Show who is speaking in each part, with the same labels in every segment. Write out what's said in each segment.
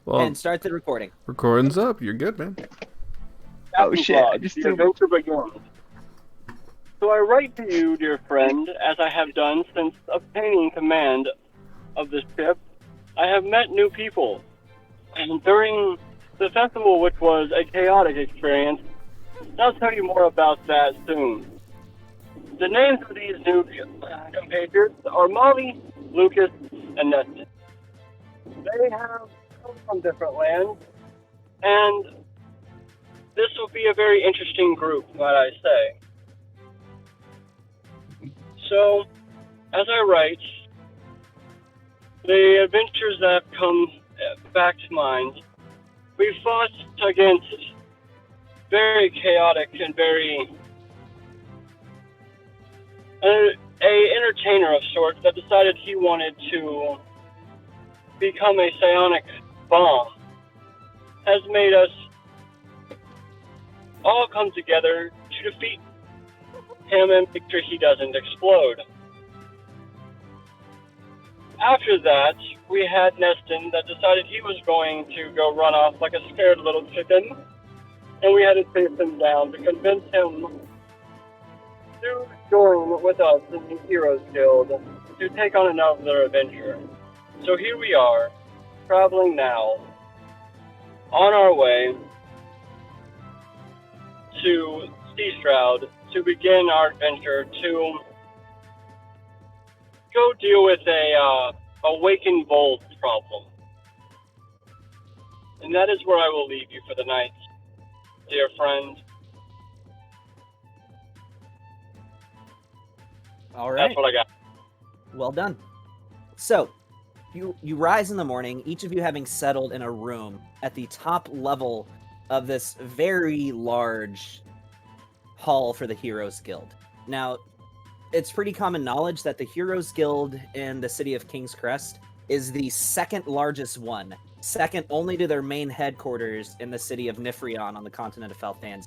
Speaker 1: Well,
Speaker 2: and start the recording.
Speaker 1: recording's up. You're good, man.
Speaker 3: Oh
Speaker 4: Captain's
Speaker 3: shit! I
Speaker 4: log.
Speaker 3: just
Speaker 4: The
Speaker 3: did.
Speaker 4: adventure begins. So I write to you, dear friend, as I have done since obtaining command of the ship. I have met new people, and during the festival, which was a chaotic experience, I'll tell you more about that soon. The names of these new compatriots are Molly, Lucas, and Nestor. They have come from different lands, and this will be a very interesting group, might I say. So, as I write, the adventures that have come back to mind, we fought against very chaotic and very a entertainer of sorts that decided he wanted to become a psionic bomb, has made us all come together to defeat him and make sure he doesn't explode. After that, we had Neston that decided he was going to go run off like a scared little chicken, and we had to chase him down to convince him to join with us in the Heroes Guild to take on another adventure. So here we are, traveling now, on our way to Sea Shroud to begin our adventure to go deal with a awakened bolt problem. And that is where I will leave you for the night, dear friend.
Speaker 2: All right.
Speaker 4: That's what I got.
Speaker 2: Well done. So, you rise in the morning, each of you having settled in a room at the top level of this very large hall for the Heroes Guild. Now, it's pretty common knowledge that the Heroes Guild in the city of King's Crest is the second largest one, second only to their main headquarters in the city of Nifrion on the continent of Falthans.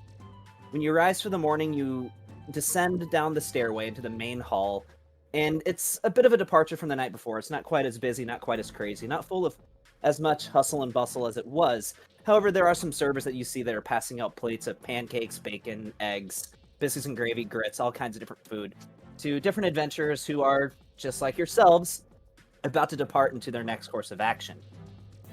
Speaker 2: When you rise for the morning, you descend down the stairway into the main hall, and it's a bit of a departure from the night before. It's not quite as busy, not quite as crazy, not full of as much hustle and bustle as it was. However, there are some servers that you see that are passing out plates of pancakes, bacon, eggs, biscuits and gravy, grits, all kinds of different food to different adventurers who are, just like yourselves, about to depart into their next course of action.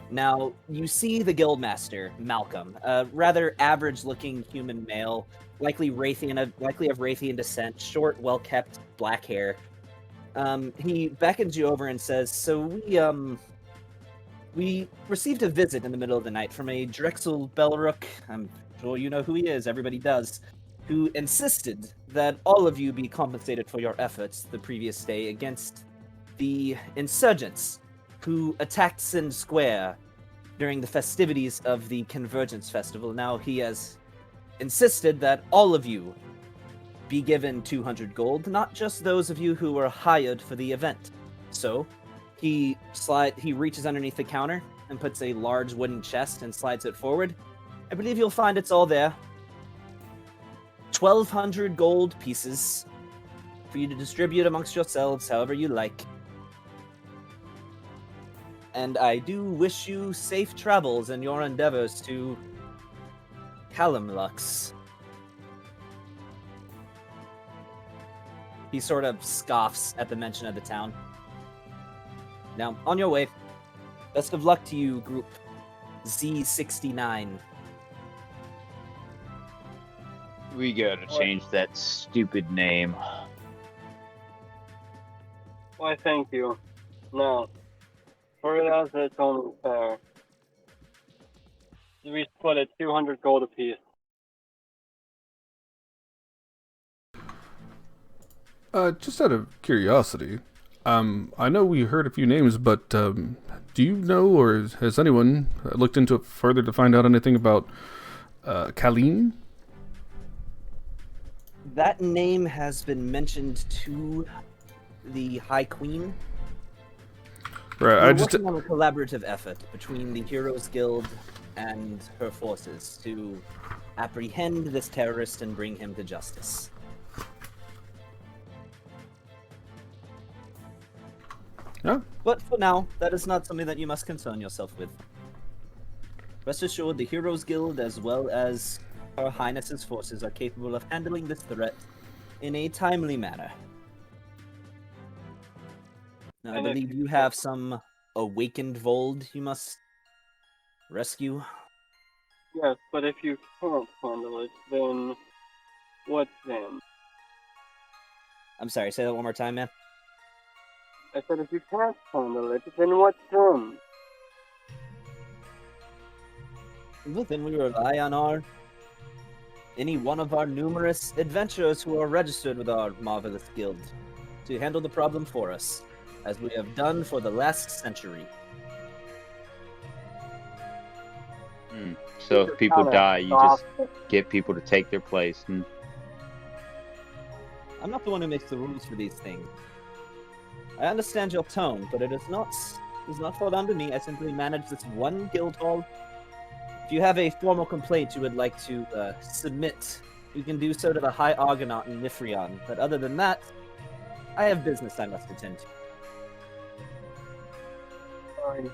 Speaker 2: Now, you see the guildmaster, Malcolm, a rather average-looking human male, likely of Raytheon descent, short, well-kept black hair. He beckons you over and says, "So we received a visit in the middle of the night from a Drexel Belrook. I'm sure you know who he is. Everybody does." Who insisted that all of you be compensated for your efforts the previous day against the insurgents who attacked Sind Square during the festivities of the Convergence Festival. Now he has insisted that all of you be given 200 gold, not just those of you who were hired for the event. So he reaches underneath the counter and puts a large wooden chest and slides it forward. I believe you'll find it's all there. 1,200 gold pieces for you to distribute amongst yourselves however you like. And I do wish you safe travels in your endeavors to Calumlux. He sort of scoffs at the mention of the town. Now, on your way. Best of luck to you, Group Z69.
Speaker 3: We gotta change that stupid name.
Speaker 4: Why, thank you. No. For us, it's only fair. We split it 200 gold apiece.
Speaker 1: Just out of curiosity, I know we heard a few names, but do you know, or has anyone looked into it further to find out anything about Kalim?
Speaker 2: That name has been mentioned to the High Queen.
Speaker 1: Right,
Speaker 2: We're
Speaker 1: I just
Speaker 2: working on a collaborative effort between the Heroes Guild and her forces to apprehend this terrorist and bring him to justice.
Speaker 1: yeah.
Speaker 2: But for now, that is not something that you must concern yourself with. Rest assured, the Heroes Guild, as well as Her Highness's forces, are capable of handling this threat in a timely manner. Now, I
Speaker 4: And if
Speaker 2: believe
Speaker 4: you
Speaker 2: you have some awakened Vold you must rescue.
Speaker 4: Yes, but if you can't handle it, then what then?
Speaker 2: I'm sorry, say that one more time, man.
Speaker 4: I said if you can't handle it, then what then?
Speaker 2: Well, then we rely on any one of our numerous adventurers who are registered with our marvelous guild to handle the problem for us, as we have done for the last century.
Speaker 3: So if people die, you just get people to take their place.
Speaker 2: I'm not the one who makes the rules for these things. I understand your tone, but it does not fall down to me. I simply manage this one guild hall. If you have a formal complaint you would like to submit, you can do so to the High Argonaut in Nifrion. But other than that, I have business I must attend to.
Speaker 4: Fine.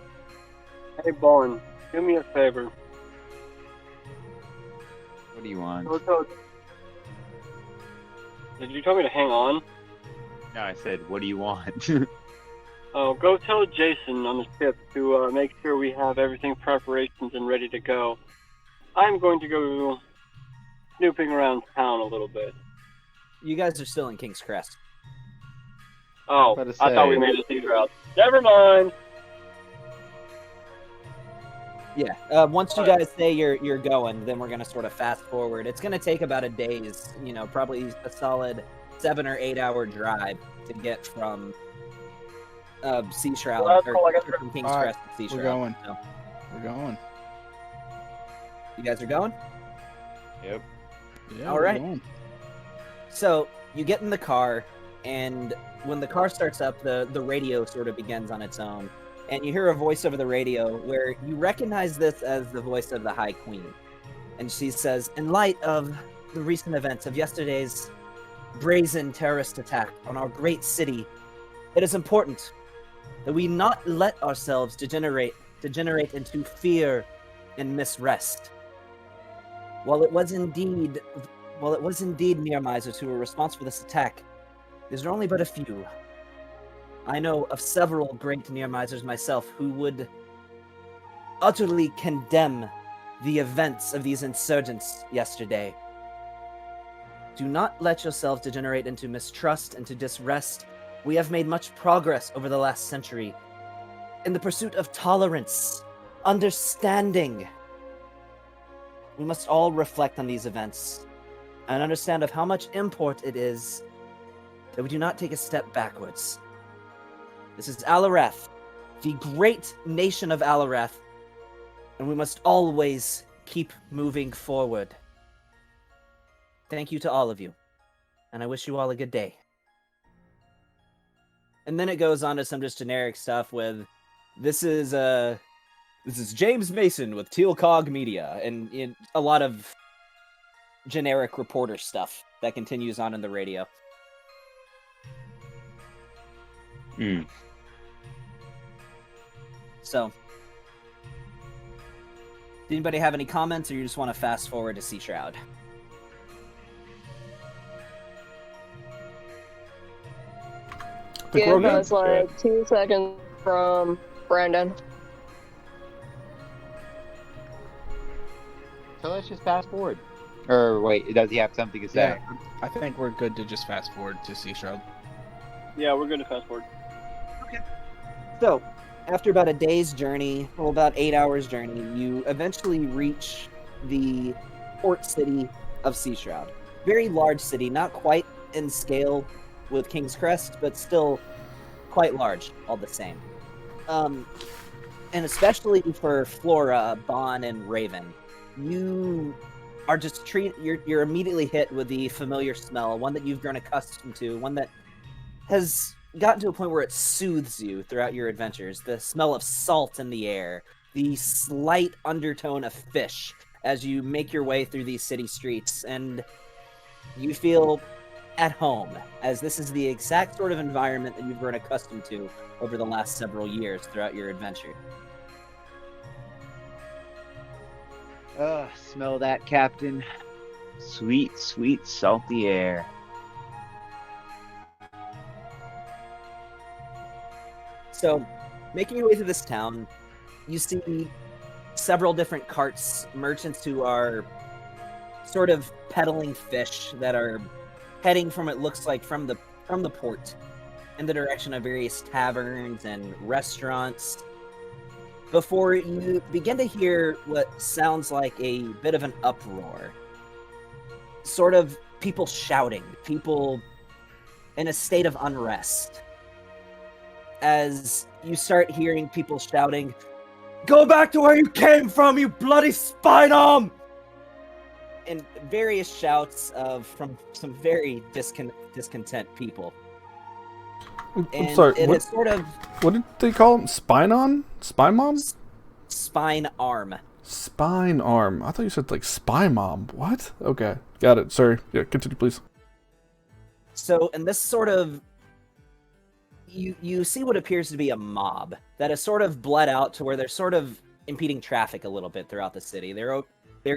Speaker 4: Hey, Bowen, do me a favor.
Speaker 3: What do you want?
Speaker 4: Did you tell me to hang on?
Speaker 3: No, I said, what do you want?
Speaker 4: Oh, go tell Jason on the ship to make sure we have everything preparations and ready to go. I'm going to go snooping around town a little bit.
Speaker 2: You guys are still in King's Crest.
Speaker 4: Oh,
Speaker 3: About to
Speaker 4: I thought we
Speaker 3: say.
Speaker 4: made it these routes. Never mind.
Speaker 2: Yeah. Once you guys say you're going, then we're gonna sort of fast forward. It's gonna take about a day's, probably a solid 7 or 8 hour drive to get from Sea Shroud
Speaker 4: Well, that's all I got
Speaker 2: or from King's
Speaker 5: All right,
Speaker 2: Crest to Sea Shroud.
Speaker 5: we're going.
Speaker 2: So,
Speaker 5: We're going.
Speaker 2: you guys are going?
Speaker 3: Yep.
Speaker 5: Yeah,
Speaker 2: All
Speaker 5: we're
Speaker 2: right.
Speaker 5: going.
Speaker 2: So you get in the car, and when the car starts up, the radio sort of begins on its own, and you hear a voice over the radio where you recognize this as the voice of the High Queen. And she says, in light of the recent events of yesterday's brazen terrorist attack on our great city, it is important that we not let ourselves degenerate into fear and misrest. While it was indeed Nearmisers who were responsible for this attack, these are only but a few. I know of several great Nearmisers myself who would utterly condemn the events of these insurgents yesterday. Do not let yourselves degenerate into mistrust and to disrest. We have made much progress over the last century in the pursuit of tolerance, understanding. We must all reflect on these events and understand of how much import it is that we do not take a step backwards. This is Alareth, the great nation of Alareth, and we must always keep moving forward. Thank you to all of you, and I wish you all a good day. And then it goes on to some just generic stuff with, this is James Mason with Teal Cog Media, and a lot of generic reporter stuff that continues on in the radio. So, does anybody have any comments, or you just want to fast forward to Sea Shroud?
Speaker 1: Think we're all
Speaker 6: Give
Speaker 1: good.
Speaker 6: us like 2 seconds from Brandon.
Speaker 3: So let's just fast forward. Or wait, does he have something to say?
Speaker 5: Yeah, I think we're good to just fast forward to Sea Shroud.
Speaker 4: Yeah, we're good to fast forward.
Speaker 2: So, after about a day's journey, well, about 8 hours journey, you eventually reach the port city of Sea Shroud. Very large city, not quite in scale with King's Crest, but still quite large, all the same. And especially for Flora, Bon, and Raven, you are just you're immediately hit with the familiar smell, one that you've grown accustomed to, one that has gotten to a point where it soothes you throughout your adventures. The smell of salt in the air, the slight undertone of fish as you make your way through these city streets, and you feel at home, as this is the exact sort of environment that you've grown accustomed to over the last several years throughout your adventure.
Speaker 3: Smell that, Captain. Sweet, sweet, salty air.
Speaker 2: So, making your way through this town, you see several different carts, merchants who are sort of peddling fish that are heading from, it looks like, from the port in the direction of various taverns and restaurants, before you begin to hear what sounds like a bit of an uproar. Sort of people shouting, people in a state of unrest. As you start hearing people shouting, "Go back to where you came from, you bloody spine-arm!" And various shouts from some very discontent people.
Speaker 1: I'm sorry,
Speaker 2: It
Speaker 1: what,
Speaker 2: is sort of
Speaker 1: what did they call him? Spine-on? Spy-mom?
Speaker 2: spine arm.
Speaker 1: Spine arm. I thought you said like spy mom. What? Okay. Got it. Sorry. Yeah, continue, please.
Speaker 2: So, and this sort of, you see what appears to be a mob that has sort of bled out to where they're sort of impeding traffic a little bit throughout the city. They're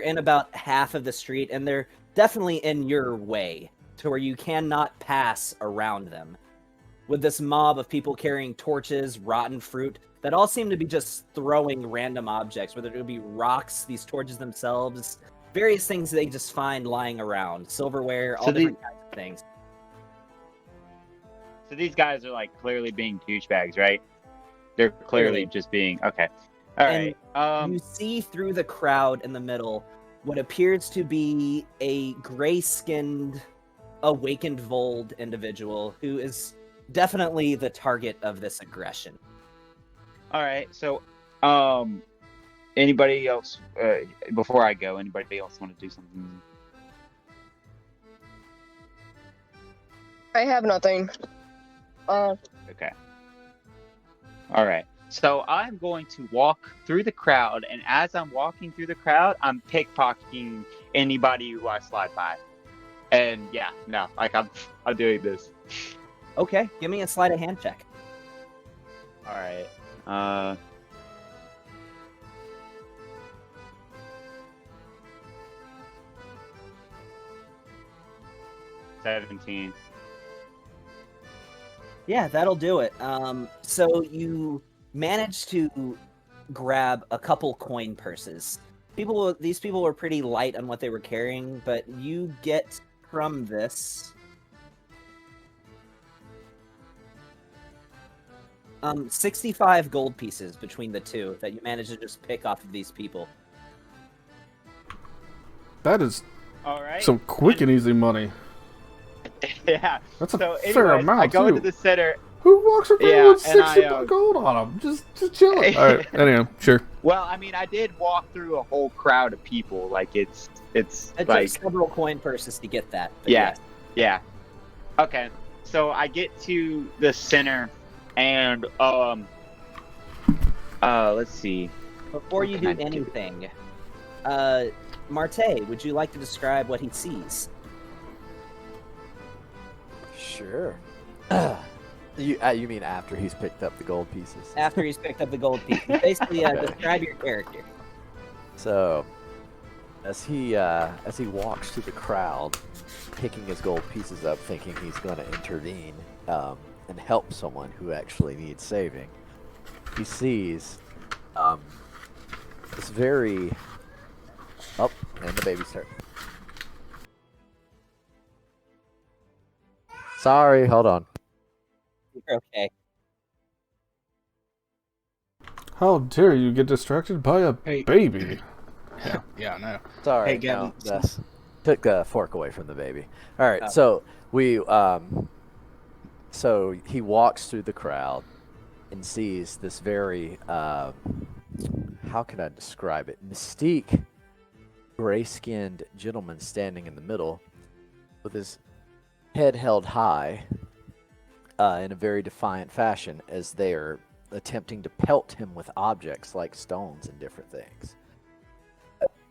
Speaker 2: in about half of the street, and they're definitely in your way to where you cannot pass around them. With this mob of people carrying torches, rotten fruit, that all seem to be just throwing random objects, whether it would be rocks, these torches themselves, various things they just find lying around, silverware, all different kinds of things.
Speaker 3: So these guys are like clearly being douchebags, right? They're clearly just being okay. All right.
Speaker 2: You see through the crowd in the middle what appears to be a gray-skinned, awakened Vold individual who is definitely the target of this aggression.
Speaker 3: All right. So, anybody else? Before I go, anybody else want to do something?
Speaker 6: I have nothing.
Speaker 3: Okay. All right. So I'm going to walk through the crowd, and as I'm walking through the crowd, I'm pickpocketing anybody who I slide by. And yeah, no, like I'm doing this.
Speaker 2: Okay, give me a sleight of hand check.
Speaker 3: All right. 17.
Speaker 2: Yeah, that'll do it. So you managed to grab a couple coin purses. These people were pretty light on what they were carrying, but you get from this 65 gold pieces between the two that you managed to just pick off of these people.
Speaker 1: That is
Speaker 3: All right.
Speaker 1: some quick and easy money.
Speaker 3: Yeah.
Speaker 1: That's a
Speaker 3: So
Speaker 1: fair
Speaker 3: anyways,
Speaker 1: amount,
Speaker 3: I go
Speaker 1: too.
Speaker 3: into the center.
Speaker 1: Who walks around
Speaker 3: Yeah,
Speaker 1: with
Speaker 3: and
Speaker 1: 60
Speaker 3: I,
Speaker 1: gold on them? Just chilling. All right. Anyhow, sure.
Speaker 3: Well, I mean, I did walk through a whole crowd of people. Like it's
Speaker 2: It
Speaker 3: like
Speaker 2: took several coin purses to get that. But
Speaker 3: yeah,
Speaker 2: yes.
Speaker 3: yeah. Okay, so I get to the center, and let's see.
Speaker 2: Before
Speaker 3: What
Speaker 2: you
Speaker 3: can
Speaker 2: do
Speaker 3: I do?
Speaker 2: anything, Marte, would you like to describe what he sees?
Speaker 7: Sure. You mean after he's picked up the gold pieces?
Speaker 2: After he's picked up the gold piece. Basically, describe your character.
Speaker 7: So, as he walks through the crowd, picking his gold pieces up, thinking he's going to intervene and help someone who actually needs saving, he sees this very... Oh, and the baby start. Sorry, hold on.
Speaker 2: You're okay.
Speaker 1: How dare you get distracted by a
Speaker 5: Hey.
Speaker 1: baby?
Speaker 5: Yeah, no.
Speaker 7: Sorry,
Speaker 5: Hey, Gavin.
Speaker 7: took the fork away from the baby. All right,
Speaker 2: Oh.
Speaker 7: so he walks through the crowd and sees this very, how can I describe it? Mystique, gray-skinned gentleman standing in the middle with his head held high in a very defiant fashion as they are attempting to pelt him with objects like stones and different things.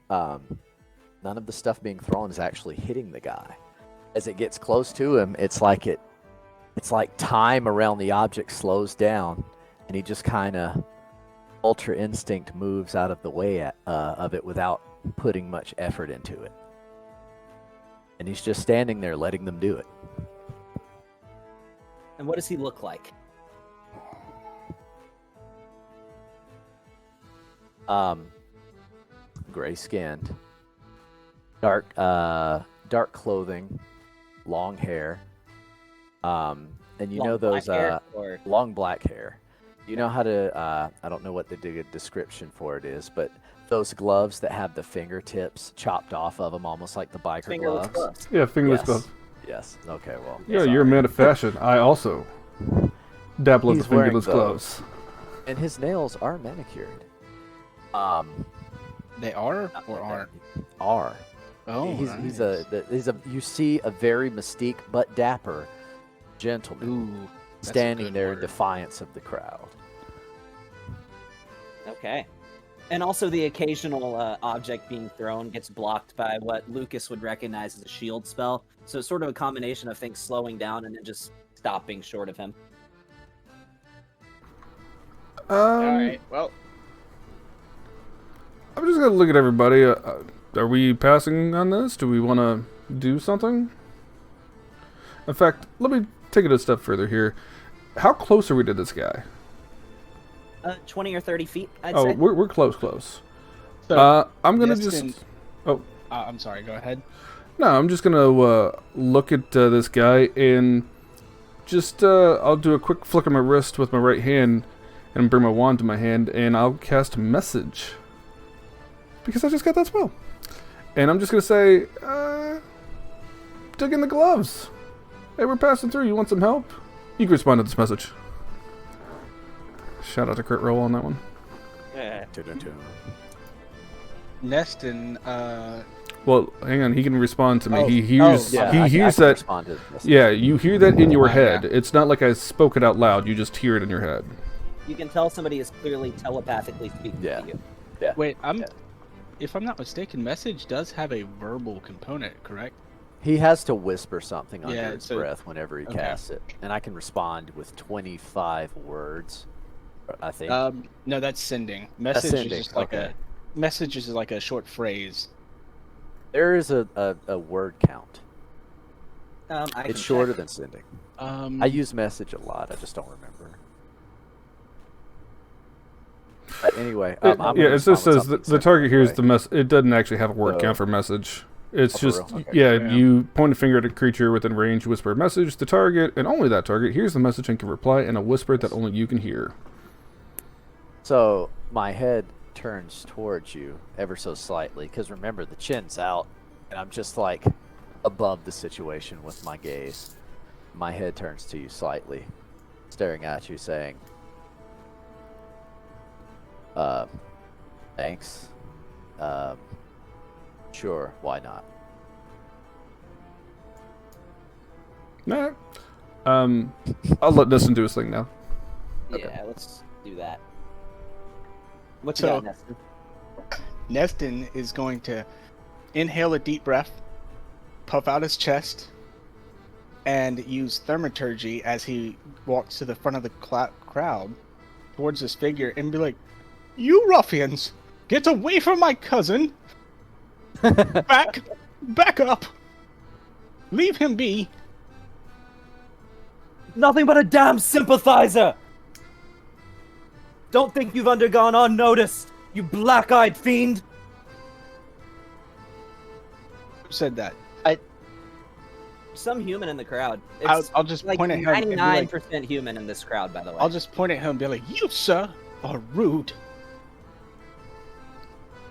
Speaker 7: None of the stuff being thrown is actually hitting the guy. As it gets close to him, it's like time around the object slows down, and he just kind of ultra instinct moves out of the way of it without putting much effort into it. And he's just standing there letting them do it.
Speaker 2: And what does he look like?
Speaker 7: Gray skinned, dark clothing, long hair, and you
Speaker 2: Long
Speaker 7: know those
Speaker 2: black hair, or
Speaker 7: long black hair. You know how to I don't know what the description for it is, but those gloves that have the fingertips chopped off of them, almost like the biker
Speaker 2: fingerless
Speaker 7: gloves.
Speaker 2: gloves?
Speaker 1: Yeah, fingerless
Speaker 7: Yes.
Speaker 1: glove.
Speaker 7: Yes. Okay. Well.
Speaker 1: Yeah,
Speaker 7: sorry.
Speaker 1: you're a man of fashion. I also dabble in the
Speaker 7: He's wearing
Speaker 1: fingerless
Speaker 7: those.
Speaker 1: gloves.
Speaker 7: And his nails are manicured.
Speaker 5: They are or aren't?
Speaker 7: Are.
Speaker 5: Oh,
Speaker 7: He's a you see a very mystique but dapper gentleman
Speaker 5: Ooh, that's a
Speaker 7: standing
Speaker 5: good
Speaker 7: there in
Speaker 5: word.
Speaker 7: defiance of the crowd.
Speaker 2: Okay. And also the occasional object being thrown gets blocked by what Lucas would recognize as a shield spell. So it's sort of a combination of things slowing down and then just stopping short of him.
Speaker 3: All right. Well,
Speaker 1: I'm just gonna look at everybody. Are we passing on this? Do we want to do something? In fact, let me take it a step further here. How close are we to this guy?
Speaker 2: 20 or 30 feet, I'd
Speaker 1: Oh,
Speaker 2: say.
Speaker 1: we're close.
Speaker 5: So,
Speaker 1: I'm gonna
Speaker 5: Neston-
Speaker 1: just. Oh
Speaker 5: I'm sorry. Go ahead.
Speaker 1: no, I'm just gonna look at this guy and just I'll do a quick flick of my wrist with my right hand and bring my wand to my hand, and I'll cast message because I just got that spell. And I'm just gonna say, dig in the gloves. Hey, we're passing through. You want some help? You can respond to this message. Shout out to Crit Roll on that one.
Speaker 5: Neston,
Speaker 1: Well, hang on. He can respond to me.
Speaker 5: Oh,
Speaker 1: he hears.
Speaker 5: oh,
Speaker 7: Yeah,
Speaker 1: he
Speaker 7: I
Speaker 1: hears
Speaker 7: can
Speaker 1: that.
Speaker 7: respond to this.
Speaker 1: Yeah, you hear that in your
Speaker 5: Oh, yeah.
Speaker 1: head. It's not like I spoke it out loud. You just hear it in your head.
Speaker 2: You can tell somebody is clearly telepathically speaking
Speaker 7: Yeah.
Speaker 2: to you.
Speaker 5: wait,
Speaker 7: Yeah.
Speaker 5: if I'm not mistaken, message does have a verbal component, correct?
Speaker 7: He has to whisper something under
Speaker 5: Yeah,
Speaker 7: his
Speaker 5: so-
Speaker 7: breath whenever he
Speaker 5: okay.
Speaker 7: casts it, and I can respond with 25 words. I think.
Speaker 5: No, that's sending. Message
Speaker 7: sending,
Speaker 5: is just like
Speaker 7: okay.
Speaker 5: a message is like a short phrase.
Speaker 7: There is a word count.
Speaker 2: I can
Speaker 7: It's shorter
Speaker 2: check.
Speaker 7: than sending.
Speaker 5: Um,
Speaker 7: I use message a lot. I just don't remember. But anyway, I'm gonna
Speaker 1: Yeah, it
Speaker 7: respond
Speaker 1: just
Speaker 7: with
Speaker 1: says
Speaker 7: something
Speaker 1: the target here is
Speaker 7: simple,
Speaker 1: the mess. It doesn't actually have a word
Speaker 7: So-
Speaker 1: count for message. It's
Speaker 7: Oh, for
Speaker 1: just
Speaker 7: real? Okay.
Speaker 1: yeah,
Speaker 5: Yeah.
Speaker 1: you point a finger at a creature within range, whisper a message. The target and only that target hears the message and can reply in a whisper that only you can hear.
Speaker 7: right? So my head turns towards you ever so slightly, because remember the chin's out, and I'm just like above the situation with my gaze. My head turns to you slightly, staring at you, saying, thanks. Sure, why not?
Speaker 1: Nah. I'll let Neston do his thing now.
Speaker 2: Yeah, let's do that. What you
Speaker 5: So-
Speaker 2: got, Neston?
Speaker 5: Neston is going to inhale a deep breath, puff out his chest, and use thaumaturgy as he walks to the front of the crowd towards this figure and be like, "You ruffians, get away from my cousin! Back up! Leave him be!"
Speaker 2: Nothing but a damn sympathizer! Don't think you've undergone unnoticed, you black-eyed fiend!
Speaker 5: Who said that?
Speaker 2: Some human in the crowd.
Speaker 5: I'll,
Speaker 2: It's
Speaker 5: I'll just
Speaker 2: like
Speaker 5: point at him and be like,
Speaker 2: 99% human in this crowd, by the way.
Speaker 5: I'll just point at him and be like, "You, sir, are rude."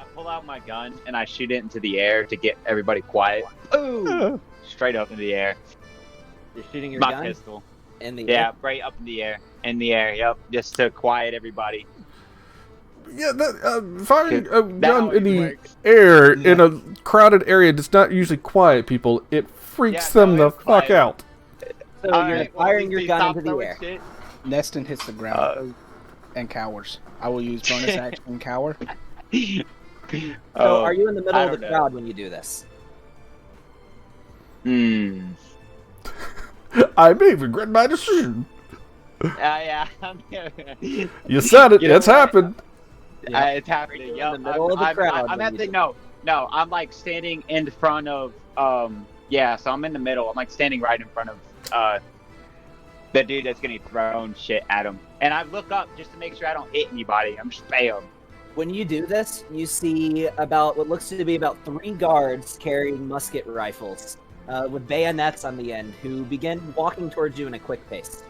Speaker 3: I pull out my gun and I shoot it into the air to get everybody quiet. Ooh! Straight up in the air.
Speaker 2: You're shooting your
Speaker 3: My
Speaker 2: gun
Speaker 3: pistol.
Speaker 2: in the
Speaker 3: Yeah,
Speaker 2: air.
Speaker 3: right up in the air. In the air, yep. Just to quiet everybody.
Speaker 1: Yeah, that firing a
Speaker 3: That
Speaker 1: gun in
Speaker 3: always
Speaker 1: the
Speaker 3: works.
Speaker 1: air in a crowded area does not usually quiet people. It freaks
Speaker 3: Yeah,
Speaker 1: them
Speaker 3: no,
Speaker 1: the
Speaker 3: it's
Speaker 1: fuck
Speaker 3: quiet.
Speaker 1: out.
Speaker 2: So
Speaker 3: All
Speaker 2: you're
Speaker 3: right, well,
Speaker 2: firing
Speaker 3: please
Speaker 2: your gun
Speaker 3: stop
Speaker 2: into the
Speaker 3: throwing
Speaker 2: air.
Speaker 3: shit.
Speaker 5: Neston hits the ground and cowers. I will use bonus action and cower.
Speaker 2: So
Speaker 3: Oh,
Speaker 2: are you in the middle
Speaker 3: I
Speaker 2: of the
Speaker 3: don't know.
Speaker 2: crowd when you do this?
Speaker 1: I may regret my decision.
Speaker 3: Yeah.
Speaker 1: You said it.
Speaker 3: You know
Speaker 1: It's
Speaker 3: what?
Speaker 1: happened.
Speaker 2: Yeah.
Speaker 3: It's happening.
Speaker 2: Are you in
Speaker 3: Yup.
Speaker 2: the middle of the crowd
Speaker 3: I'm
Speaker 2: when
Speaker 3: at
Speaker 2: you
Speaker 3: the
Speaker 2: do
Speaker 3: no. No, I'm like standing in front of yeah, so I'm in the middle. I'm like standing right in front of the dude that's getting thrown shit at him. And I look up just to make sure I don't hit anybody. I'm spam.
Speaker 2: When you do this, you see about what looks to be about 3 guards carrying musket rifles with bayonets on the end who begin walking towards you in a quick pace.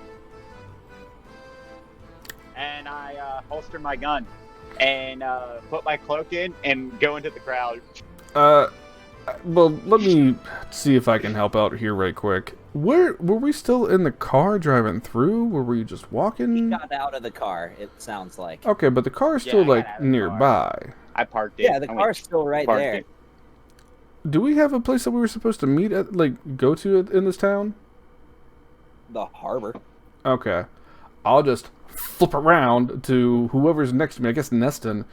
Speaker 3: And I holster my gun and put my cloak in and go into the crowd.
Speaker 1: Well, let me see if I can help out here right quick. Were we still in the car driving through? Were we just
Speaker 2: He
Speaker 1: walking?
Speaker 2: got out of the car, it sounds like.
Speaker 1: Okay, but the car's
Speaker 3: Yeah,
Speaker 1: still
Speaker 3: I got
Speaker 1: like
Speaker 3: out of the
Speaker 1: nearby.
Speaker 3: I parked it.
Speaker 2: Yeah, the
Speaker 3: I went
Speaker 2: car's still right
Speaker 3: parked
Speaker 2: there.
Speaker 3: it.
Speaker 1: Do we have a place that we were supposed to meet at, like, go to in this town?
Speaker 2: The harbor.
Speaker 1: Okay. I'll just flip around to whoever's next to me, I guess Neston,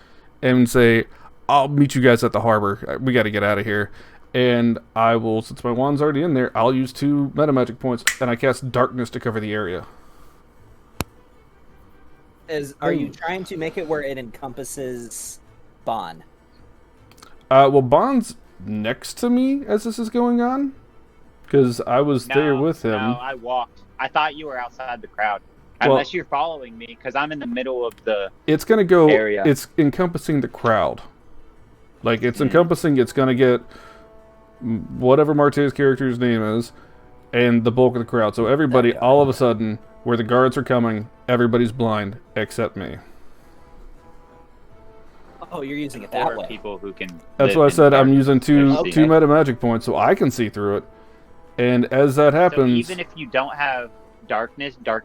Speaker 1: and say, I'll meet you guys at the harbor. We got to get out of here. And I will, since my wand's already in there, I'll use 2 meta magic points, and I cast darkness to cover the area.
Speaker 2: Are you trying to make it where it encompasses Bon?
Speaker 1: Well, Bond's next to me as this is going on, because I was there with him.
Speaker 3: No, I walked. I thought you were outside the crowd.
Speaker 1: Well-
Speaker 3: Unless you're following me, because I'm in the middle of the
Speaker 1: It's gonna go.
Speaker 3: area.
Speaker 1: It's encompassing the crowd. Like it's encompassing. It's gonna get whatever Marte's character's name is, and the bulk of the crowd. So everybody, all of a sudden, where the guards are coming, everybody's blind except me.
Speaker 2: Oh, you're using it that
Speaker 3: or
Speaker 2: way.
Speaker 3: people who can.
Speaker 1: That's
Speaker 3: live
Speaker 1: why I
Speaker 3: in
Speaker 1: said I'm
Speaker 3: dark-
Speaker 1: using two
Speaker 3: Okay.
Speaker 1: meta magic points, so I can see through it. And as that
Speaker 3: So
Speaker 1: happens,
Speaker 3: even if you don't have dark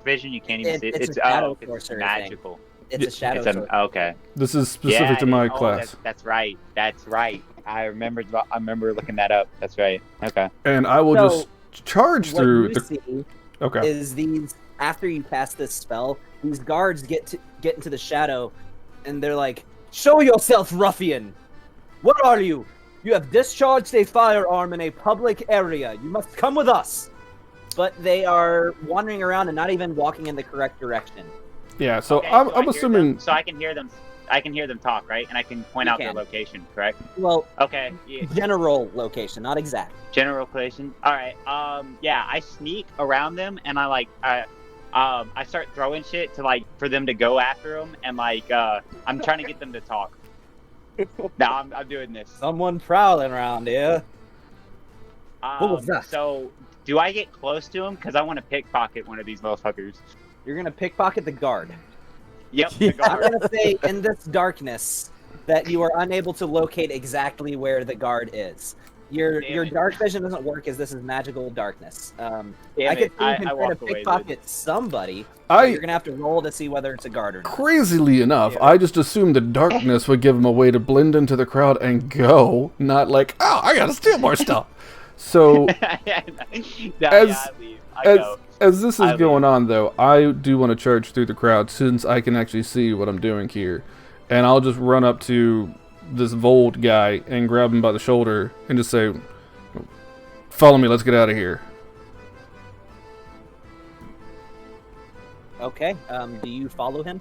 Speaker 3: vision, you can't even see it.
Speaker 2: It's a shadow
Speaker 3: it's
Speaker 2: sorcerer
Speaker 3: magical.
Speaker 2: It's a shadow
Speaker 3: It's
Speaker 2: sword.
Speaker 3: okay.
Speaker 1: this is specific to my
Speaker 3: Oh,
Speaker 1: class,
Speaker 3: That's right. That's right. I remember looking that up. That's right. Okay.
Speaker 1: and I will
Speaker 2: So,
Speaker 1: just charge
Speaker 2: What
Speaker 1: through
Speaker 2: you
Speaker 1: the.
Speaker 2: see
Speaker 1: Okay.
Speaker 2: is these, after you cast this spell, these guards get into the shadow, and they're like, "Show yourself, ruffian! What are you? You have discharged a firearm in a public area. You must come with us." But they are wandering around and not even walking in the correct direction.
Speaker 1: Yeah. So
Speaker 3: Okay,
Speaker 1: I'm
Speaker 3: I hear
Speaker 1: assuming.
Speaker 3: them, so I can hear them. I can hear them talk, right? And I can point
Speaker 2: You
Speaker 3: out
Speaker 2: can.
Speaker 3: their location, correct?
Speaker 2: Well,
Speaker 3: Okay. Yeah.
Speaker 2: general location, not exact.
Speaker 3: General location. All right. Yeah. I sneak around them, and I start throwing shit to for them to go after them, and I'm trying to get them to talk. No, I'm doing this.
Speaker 2: Someone prowling around here. What was that?
Speaker 3: So, do I get close to him? Because I want to pickpocket one of these motherfuckers.
Speaker 2: You're gonna pickpocket the guard.
Speaker 3: Yep.
Speaker 7: Yeah.
Speaker 3: The
Speaker 2: I'm
Speaker 3: guard.
Speaker 2: gonna say in this darkness that you are unable to locate exactly where the guard is. Your
Speaker 3: Damn it.
Speaker 2: dark vision doesn't work as this is magical darkness.
Speaker 3: Damn
Speaker 2: I could
Speaker 3: it.
Speaker 2: see you can try to
Speaker 3: walked away, dude.
Speaker 2: pickpocket somebody. But
Speaker 1: I
Speaker 2: you're gonna have to roll to see whether it's a guard or not.
Speaker 1: crazily enough,
Speaker 2: Yeah.
Speaker 1: I just assumed the darkness would give him a way to blend into the crowd and go, not like, oh, I gotta steal more stuff. So
Speaker 3: No,
Speaker 1: As-
Speaker 3: yeah, I leave. I
Speaker 1: as
Speaker 3: go.
Speaker 1: as this is
Speaker 3: I
Speaker 1: going on, though, I do want to charge through the crowd since I can actually see what I'm doing here, and I'll just run up to this Vold guy and grab him by the shoulder and just say, "Follow me. Let's get out of here."
Speaker 2: Okay. Do you follow him?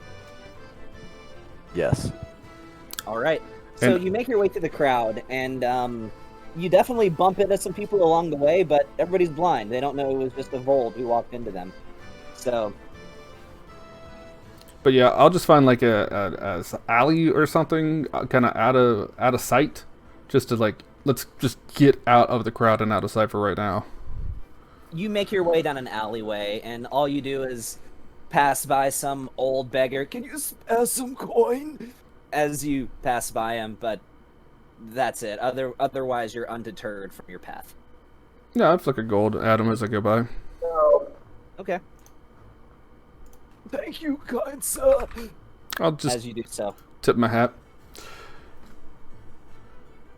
Speaker 7: Yes.
Speaker 2: All right. So
Speaker 1: And-
Speaker 2: you make your way through the crowd, and you definitely bump into some people along the way, but everybody's blind. They don't know it was just a Vold who walked into them. So
Speaker 1: But yeah, I'll just find like a alley or something, kind of out of sight, just to let's just get out of the crowd and out of sight for right now.
Speaker 2: you make your way down an alleyway, and all you do is pass by some old beggar. Can you spare some coin? As you pass by him, but that's it. Otherwise, you're undeterred from your path.
Speaker 1: Yeah, I flick a gold at him as I go by.
Speaker 2: Okay. Thank you, kind sir.
Speaker 1: I'll just
Speaker 2: As you do so.
Speaker 1: tip my hat.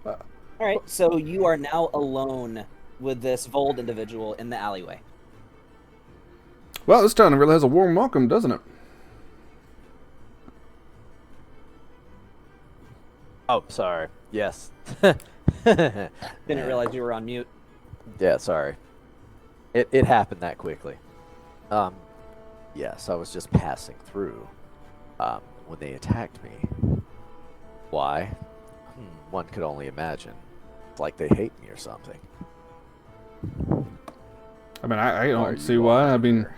Speaker 2: All right. So you are now alone with this Vold individual in the alleyway.
Speaker 1: Well, this town really has a warm welcome, doesn't it?
Speaker 7: Oh, sorry. Yes.
Speaker 2: Didn't realize you were on mute.
Speaker 7: Yeah, sorry. It happened that quickly. Yes, I was just passing through when they attacked me. Why? One could only imagine. It's like they hate me or something.
Speaker 1: I mean, I
Speaker 7: Why are
Speaker 1: don't
Speaker 7: you
Speaker 1: see why. I
Speaker 7: walking
Speaker 1: mean,
Speaker 7: here?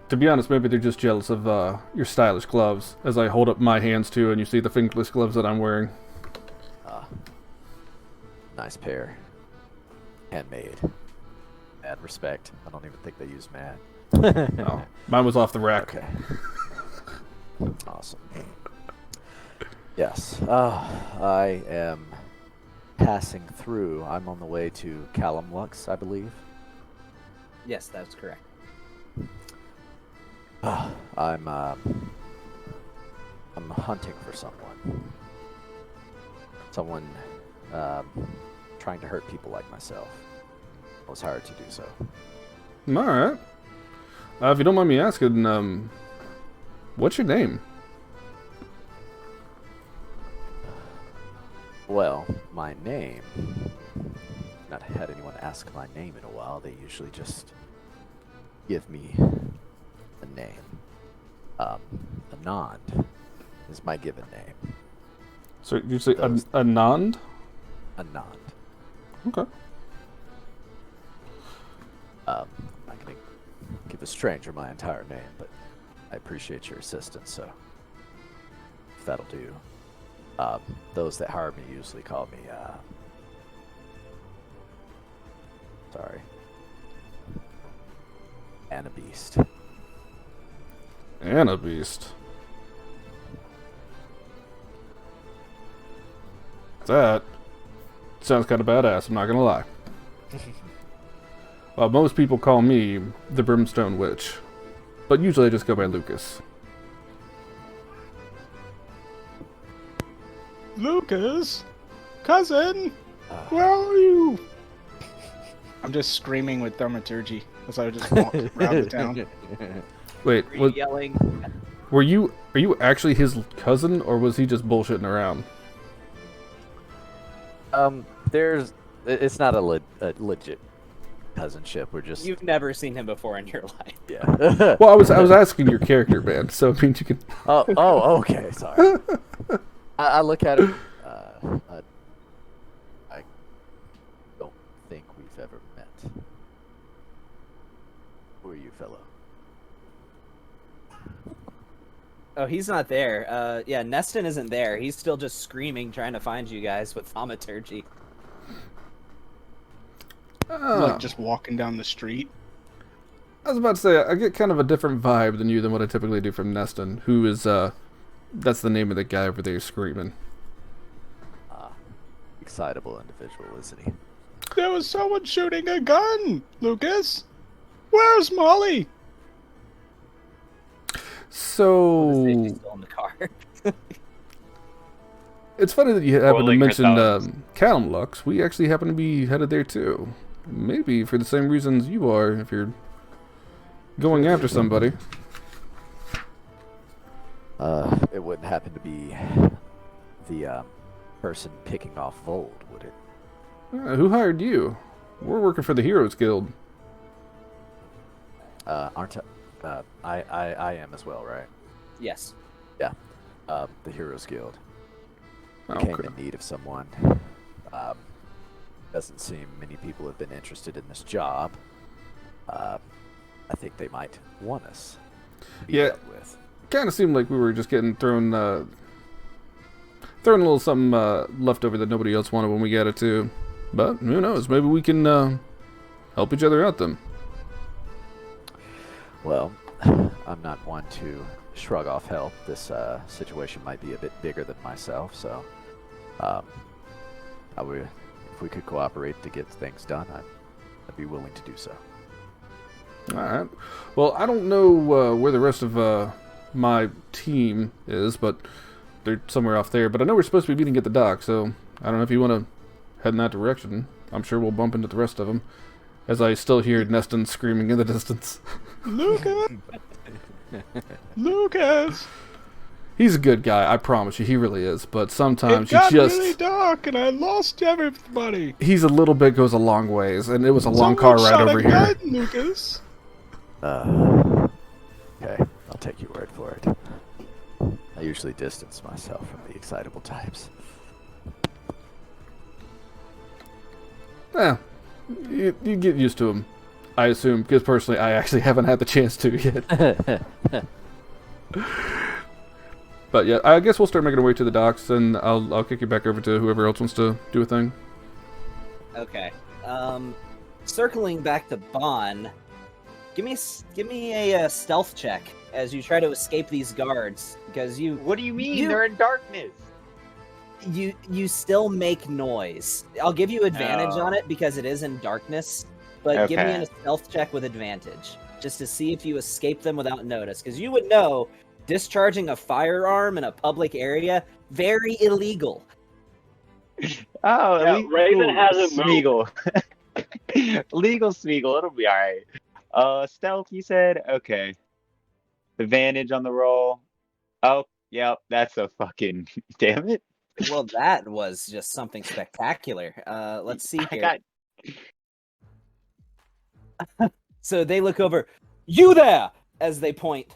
Speaker 1: to be honest, maybe they're just jealous of your stylish gloves. As I hold up my hands too, and you see the fingerless gloves that I'm wearing.
Speaker 7: Nice pair. Handmade. Mad respect. I don't even think they use mad.
Speaker 1: Oh, mine was off the rack.
Speaker 7: Okay. Awesome. Yes. I am passing through. I'm on the way to Calumlux, I believe.
Speaker 2: Yes, that's correct.
Speaker 7: I'm hunting for someone. Someone trying to hurt people like myself. I was hired to do so.
Speaker 1: All right. If you don't mind me asking, what's your name?
Speaker 7: Well, my name. Not had anyone ask my name in a while. They usually just give me a name. Anand is my given name.
Speaker 1: So you say
Speaker 7: Those-
Speaker 1: Anand?
Speaker 7: Anand.
Speaker 1: Okay.
Speaker 7: I'm not gonna give a stranger my entire name, but I appreciate your assistance, so if that'll do. Those that hire me usually call me, sorry, Anna Beast.
Speaker 1: Anna Beast. That sounds kind of badass, I'm not gonna lie. Most people call me the Brimstone Witch, but usually I just go by Lucas.
Speaker 5: Lucas, cousin, where are you? I'm just screaming with thaumaturgy as I just walk around the town.
Speaker 1: Wait,
Speaker 2: Are you yelling?
Speaker 1: are you actually his cousin, or was he just bullshitting around?
Speaker 7: It's not a legit cousinship. We're just,
Speaker 2: You've never seen him before in your life.
Speaker 7: yeah.
Speaker 1: Well, I was asking your character, man. So I mean, you can.
Speaker 7: Oh, okay, sorry. I look at him. I don't think we've ever met. Who are you, fellow?
Speaker 2: Oh, he's not there. Yeah, Neston isn't there. He's still just screaming, trying to find you guys with thaumaturgy.
Speaker 5: Like just walking down the street.
Speaker 1: I was about to say, I get kind of a different vibe than you than what I typically do from Neston, who is, that's the name of the guy over there screaming.
Speaker 7: Excitable individual, isn't he?
Speaker 5: There was someone shooting a gun, Lucas. Where's Molly?
Speaker 1: So,
Speaker 2: She's still in the car.
Speaker 1: it's funny that you happen to
Speaker 3: Rolling her
Speaker 1: mention
Speaker 3: thumbs.
Speaker 1: Calumlux. We actually happen to be headed there too. Maybe for the same reasons you are, if you're going after somebody.
Speaker 7: It wouldn't happen to be the person picking off Vold, would it?
Speaker 1: Who hired you? We're working for the Heroes Guild.
Speaker 7: Aren't I am as well, right?
Speaker 2: Yes.
Speaker 7: The Heroes Guild.
Speaker 1: Okay.
Speaker 7: Came in need of someone. Doesn't seem many people have been interested in this job. I think they might want us to be
Speaker 1: Yeah.
Speaker 7: dealt with.
Speaker 1: Kind of seemed like we were just getting thrown a little something left over that nobody else wanted when we got it too. But who knows? Maybe we can help each other out then.
Speaker 7: Well, I'm not one to shrug off help. This situation might be a bit bigger than myself, so if we could cooperate to get things done, I'd be willing to do so.
Speaker 1: All right. Well, I don't know where the rest of my team is, but they're somewhere off there. But I know we're supposed to be meeting at the dock, so I don't know if you want to head in that direction. I'm sure we'll bump into the rest of them, as I still hear Neston screaming in the distance.
Speaker 5: Lucas! Lucas!
Speaker 1: He's a good guy, I promise you, he really is. But sometimes
Speaker 5: It got
Speaker 1: you just...
Speaker 5: really dark and I lost everybody.
Speaker 1: He's a little bit goes a long ways, and it was a long
Speaker 5: Someone
Speaker 1: car ride
Speaker 5: shot
Speaker 1: over
Speaker 5: a
Speaker 1: here.
Speaker 5: gun, Lucas.
Speaker 7: Okay, I'll take your word for it. I usually distance myself from the excitable types.
Speaker 1: You get used to them, I assume, because personally, I actually haven't had the chance to yet. But yeah, I guess we'll start making our way to the docks, and I'll kick you back over to whoever else wants to do a thing.
Speaker 2: Okay. Circling back to Bon, give me a stealth check as you try to escape these guards, because
Speaker 3: What do you mean? They're in darkness.
Speaker 2: you still make noise. I'll give you advantage on it because it is in darkness, but give me
Speaker 3: Okay.
Speaker 2: a stealth check with advantage just to see if you escape them without notice, because you would know discharging a firearm in a public area, very illegal.
Speaker 3: Oh,
Speaker 4: Yeah,
Speaker 3: legal
Speaker 4: Raven hasn't moved.
Speaker 3: Smeagol. Legal Smeagol, it'll be alright. Stealth, you said? Okay. Advantage on the roll. Oh, yep, that's a fucking... Damn it.
Speaker 2: Well, that was just something spectacular. Let's see
Speaker 3: I
Speaker 2: here.
Speaker 3: got...
Speaker 2: So they look over, you there, as they point.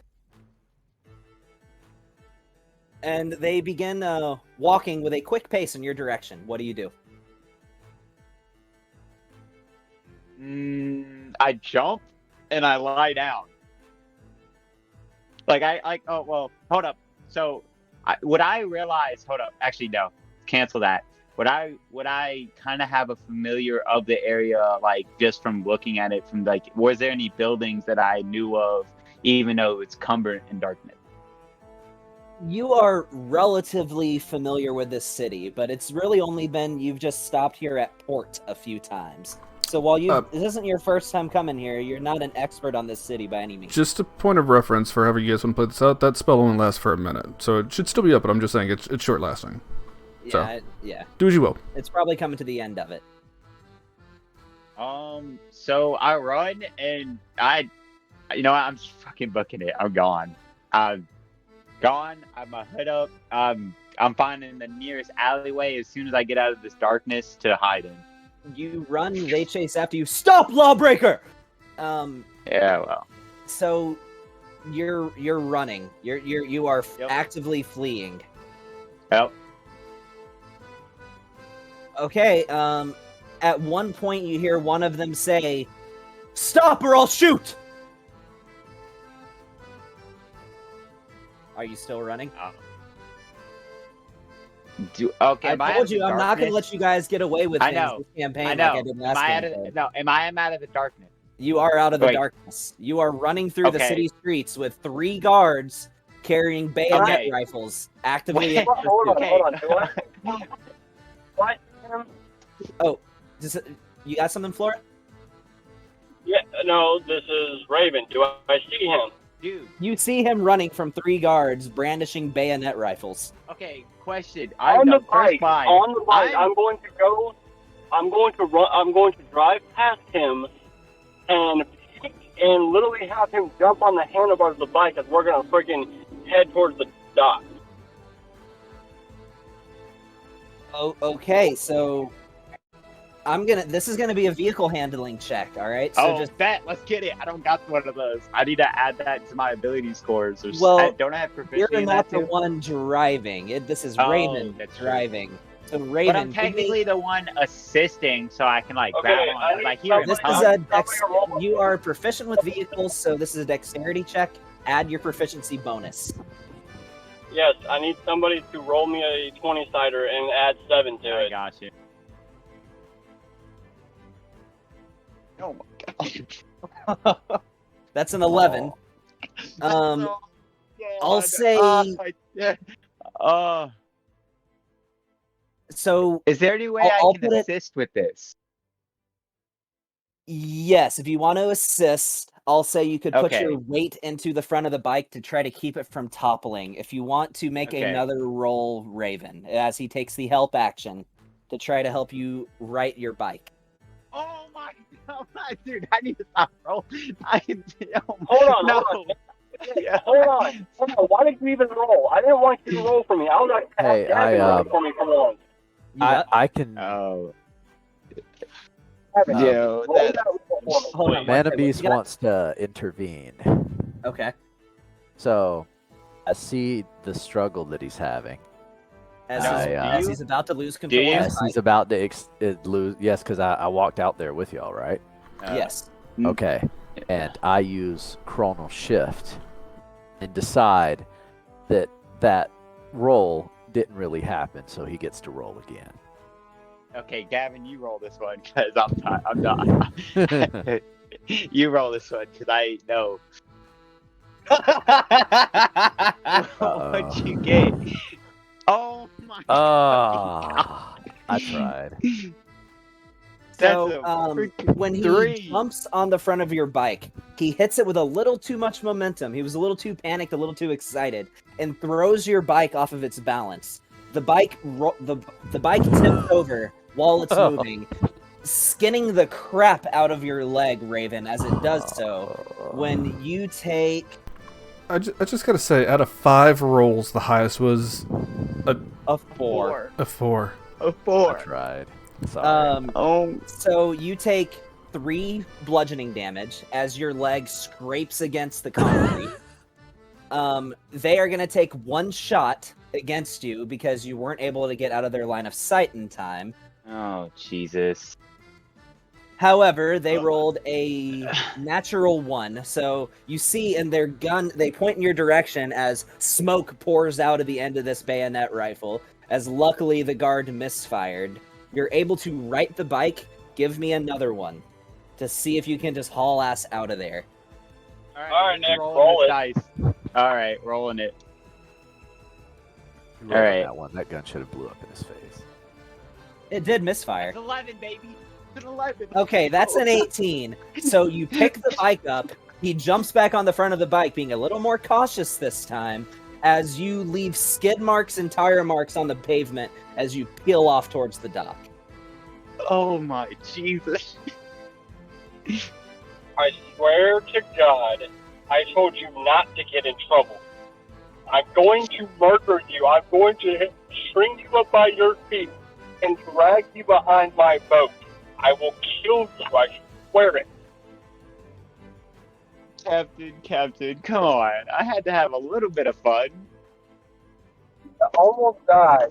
Speaker 2: And they begin walking with a quick pace in your direction. What do you do?
Speaker 3: I jump and I lie down. Oh, well, hold up. So, would I realize, hold up, actually, no, cancel that. Would I kind of have a familiar of the area, like, just from looking at it from, like, was there any buildings that I knew of, even though it's cumbered in darkness?
Speaker 2: You are relatively familiar with this city, but it's really only been you've just stopped here at port a few times. So while this isn't your first time coming here, you're not an expert on this city by any means.
Speaker 1: Just a point of reference for however you guys want to put this out, that spell only lasts for a minute, so it should still be up, but I'm just saying it's short lasting.
Speaker 2: Yeah, yeah.
Speaker 1: Do as you will.
Speaker 2: It's probably coming to the end of it.
Speaker 3: So I run and I'm fucking booking it. I'm gone. I'm gone. I have my hood up. I'm finding the nearest alleyway as soon as I get out of this darkness to hide in.
Speaker 2: You run, they chase after you. Stop, lawbreaker!
Speaker 3: Yeah, well.
Speaker 2: So you're running. You are
Speaker 3: Yep.
Speaker 2: actively fleeing.
Speaker 3: Yep.
Speaker 2: Okay, at one point you hear one of them say, "Stop or I'll shoot!" Are you still running?
Speaker 3: Okay,
Speaker 2: I told you I'm not going to let you guys get away with
Speaker 3: I
Speaker 2: things
Speaker 3: know.
Speaker 2: this campaign
Speaker 3: I know.
Speaker 2: like I did last campaign.
Speaker 3: Am I out of the darkness?
Speaker 2: You are out of the
Speaker 3: Wait.
Speaker 2: darkness. You are running through the
Speaker 3: Okay.
Speaker 2: city streets with 3 guards carrying bayonet
Speaker 3: Okay.
Speaker 2: rifles actively.
Speaker 3: Wait.
Speaker 2: in
Speaker 4: Hold on,
Speaker 3: Okay.
Speaker 4: hold on. Do I... What?
Speaker 2: You got something, Flora?
Speaker 4: Yeah, no, this is Raven. Do I see him?
Speaker 3: Dude,
Speaker 2: You see him running from 3 guards brandishing bayonet rifles.
Speaker 3: okay, question.
Speaker 4: On the
Speaker 3: first
Speaker 4: bike. On the bike.
Speaker 3: I'm-
Speaker 4: I'm going to go. I'm going to run. I'm going to drive past him, and literally have him jump on the handlebars of the bike as we're gonna freaking head towards the dock.
Speaker 2: Oh, okay. So this is gonna be a vehicle handling check. All right. So
Speaker 3: let's get it. I don't got one of those. I need to add that to my ability scores. Don't I have proficiency
Speaker 2: you're
Speaker 3: in
Speaker 2: not
Speaker 3: that
Speaker 2: the
Speaker 3: too?
Speaker 2: one driving. This is
Speaker 3: Oh,
Speaker 2: Raven
Speaker 3: that's true.
Speaker 2: driving. So
Speaker 3: But
Speaker 2: Raven,
Speaker 3: I'm technically the one assisting, so I can
Speaker 4: Okay,
Speaker 3: grab on.
Speaker 4: I
Speaker 3: 'Cause I
Speaker 4: need
Speaker 3: hear him
Speaker 2: this is
Speaker 3: coming.
Speaker 2: you are proficient with vehicles, so this is a dexterity check. Add your proficiency bonus.
Speaker 4: Yes, I need somebody to roll me a 20-sider and add 7 to
Speaker 3: I
Speaker 4: it.
Speaker 3: got you. Oh my god.
Speaker 2: That's an 11. I'll say so.
Speaker 3: is there any way
Speaker 2: I'll
Speaker 3: I can
Speaker 2: put it-
Speaker 3: assist with this?
Speaker 2: Yes, if you want to assist, I'll say you could put
Speaker 3: Okay.
Speaker 2: your weight into the front of the bike to try to keep it from toppling. If you want to make
Speaker 3: Okay.
Speaker 2: another roll, Raven, as he takes the help action to try to help you right your bike.
Speaker 3: Oh my god, dude! I need to stop rolling.
Speaker 4: Hold on,
Speaker 3: no.
Speaker 4: hold on. Hold on. Why did you even roll? I didn't want you to roll for me. I was like,
Speaker 7: Hey,
Speaker 4: roll for me. Come on.
Speaker 7: I can.
Speaker 3: Oh.
Speaker 4: Evan,
Speaker 3: Yo,
Speaker 4: roll
Speaker 3: that-
Speaker 4: that roll for me.
Speaker 2: Hold on.
Speaker 7: Mana
Speaker 2: wait,
Speaker 7: Beast
Speaker 2: you got-
Speaker 7: wants to intervene.
Speaker 2: Okay.
Speaker 7: So, I see the struggle that he's having.
Speaker 2: As,
Speaker 7: I,
Speaker 2: he's about to lose control.
Speaker 3: you?
Speaker 2: of
Speaker 7: Yes,
Speaker 2: his bike.
Speaker 7: he's about to lose. Yes, because I walked out there with y'all, right?
Speaker 2: Yes.
Speaker 7: Okay. And I use Chronal Shift and decide that that roll didn't really happen, so he gets to roll again.
Speaker 3: Okay, Gavin, you roll this one because I'm not. You roll this one because I know. What'd you get? Oh my god!
Speaker 7: I tried.
Speaker 2: So,
Speaker 3: That's a freaking
Speaker 2: when he
Speaker 3: 3.
Speaker 2: jumps on the front of your bike, he hits it with a little too much momentum. He was a little too panicked, a little too excited, and throws your bike off of its balance. The bike tips over while it's moving, skinning the crap out of your leg, Raven, as it does so. When you take
Speaker 1: I just gotta say, out of 5 rolls, the highest was
Speaker 2: a 4.
Speaker 1: a 4.
Speaker 3: A
Speaker 7: I
Speaker 3: 4.
Speaker 7: tried. Sorry.
Speaker 2: So you take 3 bludgeoning damage as your leg scrapes against the concrete. They are going to take 1 shot against you because you weren't able to get out of their line of sight in time.
Speaker 3: Oh Jesus!
Speaker 2: However, they rolled a natural 1. So you see in their gun, they point in your direction as smoke pours out of the end of this bayonet rifle, as luckily the guard misfired. You're able to right the bike, give me another one, to see if you can just haul ass out of there.
Speaker 3: All
Speaker 4: Alright, Nick,
Speaker 3: rolling
Speaker 4: roll
Speaker 3: this
Speaker 4: it.
Speaker 3: dice. All right, rolling it.
Speaker 7: You rolled
Speaker 3: Alright.
Speaker 7: That one. That gun should have blew up in his face.
Speaker 2: It did misfire.
Speaker 3: It's 11, baby. It's an 11.
Speaker 2: Okay, that's an 18. So you pick the bike up. He jumps back on the front of the bike, being a little more cautious this time, as you leave skid marks and tire marks on the pavement as you peel off towards the dock.
Speaker 3: Oh my Jesus!
Speaker 4: I swear to God, I told you not to get in trouble. I'm going to murder you. I'm going to string you up by your feet and drag you behind my boat. I will kill you. I swear it.
Speaker 3: Captain, come on! I had to have a little bit of fun.
Speaker 4: I almost died.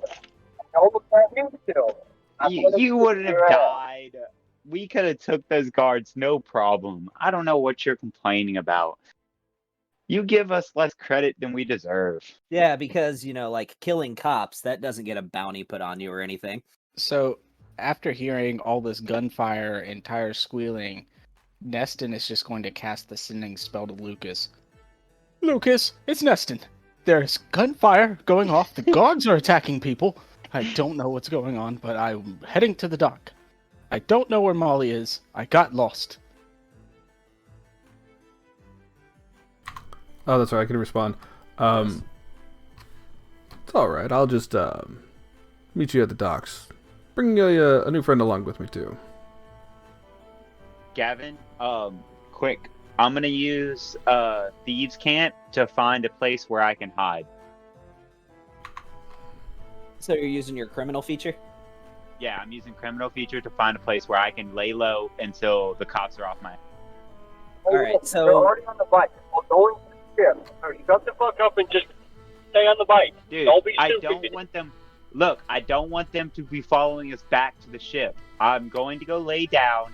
Speaker 4: I almost got you killed.
Speaker 3: You wouldn't have died. We could have took those guards, no problem. I don't know what you're complaining about. You give us less credit than we deserve.
Speaker 2: Yeah, because, like killing cops, that doesn't get a bounty put on you or anything.
Speaker 5: So, after hearing all this gunfire and tires squealing, Neston is just going to cast the sending spell to Lucas. Lucas, it's Neston. There's gunfire going off. The guards are attacking people. I don't know what's going on, but I'm heading to the dock. I don't know where Molly is. I got lost.
Speaker 1: Oh, that's right. I can respond.
Speaker 5: Yes.
Speaker 1: It's all right. I'll just meet you at the docks. Bring a new friend along with me too.
Speaker 3: Gavin, quick. I'm gonna use Thieves' Camp to find a place where I can hide.
Speaker 2: So you're using your criminal feature?
Speaker 3: Yeah, I'm using Criminal Feature to find a place where I can lay low until the cops are off my.
Speaker 2: Alright, so-
Speaker 4: You're already on the bike. We're going to the ship. So shut the fuck up and just stay on the bike.
Speaker 3: Dude,
Speaker 4: Don't be
Speaker 3: I
Speaker 4: stupid.
Speaker 3: don't want them. Look, I don't want them to be following us back to the ship. I'm going to go lay down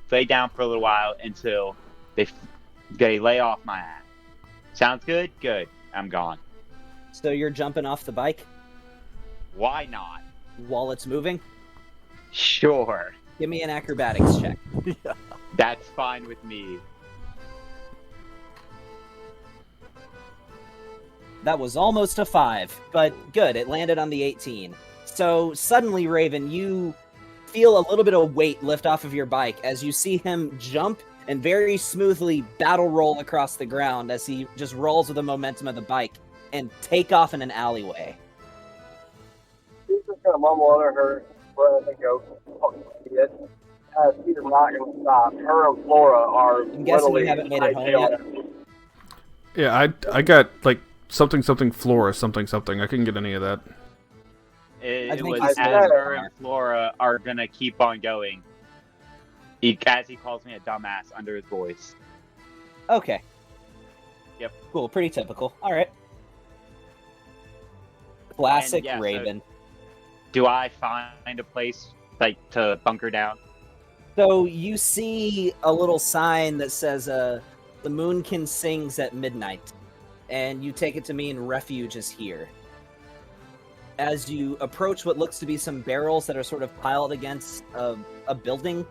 Speaker 3: for a little while until they lay off my ass. Sounds good? Good. I'm gone.
Speaker 2: So you're jumping off the bike
Speaker 3: Why not?
Speaker 2: while it's moving?
Speaker 3: Sure.
Speaker 2: Give me an acrobatics check.
Speaker 3: That's fine with me.
Speaker 2: That was almost a 5, but good, it landed on the 18. So suddenly, Raven, you feel a little bit of weight lift off of your bike as you see him jump and very smoothly battle roll across the ground as he just rolls with the momentum of the bike and take off in an alleyway.
Speaker 4: She's just gonna mumble under her breath and go, "Fucking idiot." She's not gonna stop. Her and Flora are
Speaker 2: I'm guessing you
Speaker 4: literally
Speaker 2: haven't made it home
Speaker 4: ideal.
Speaker 1: Yeah, I got like something Flora something. I couldn't get any of that.
Speaker 2: I
Speaker 3: It
Speaker 2: think
Speaker 3: was
Speaker 2: he's
Speaker 3: as
Speaker 4: there.
Speaker 3: her and Flora are gonna keep on going. As he calls me a dumbass under his voice.
Speaker 2: Okay.
Speaker 3: Yep.
Speaker 2: Cool, pretty typical. Alright. Classic
Speaker 3: And, yeah, so-
Speaker 2: Raven.
Speaker 3: do I find a place like to bunker down?
Speaker 2: So you see a little sign that says "The Moonkin sings at midnight," and you take it to mean refuge is here. As you approach what looks to be some barrels that are sort of piled against a building,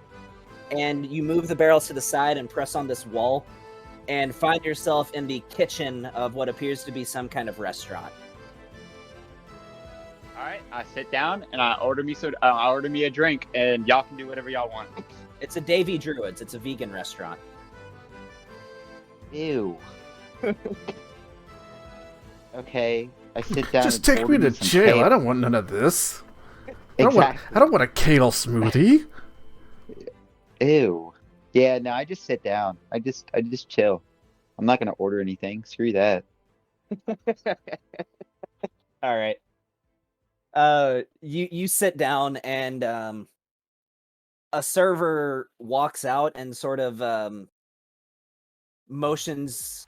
Speaker 2: and you move the barrels to the side and press on this wall, and find yourself in the kitchen of what appears to be some kind of restaurant.
Speaker 3: All right, I sit down and I order me a drink, and y'all can do whatever y'all want.
Speaker 2: It's a Davy Druids. It's a vegan restaurant.
Speaker 3: Ew. Okay, I sit down.
Speaker 1: Just
Speaker 3: and
Speaker 1: take me
Speaker 3: order
Speaker 1: to
Speaker 3: some
Speaker 1: jail.
Speaker 3: kale.
Speaker 1: I don't want none of this.
Speaker 3: Exactly.
Speaker 1: I don't want a kale smoothie.
Speaker 3: Ew. Yeah, no, I just sit down. I just chill. I'm not gonna order anything. Screw that.
Speaker 2: All right. You sit down, and a server walks out and sort of motions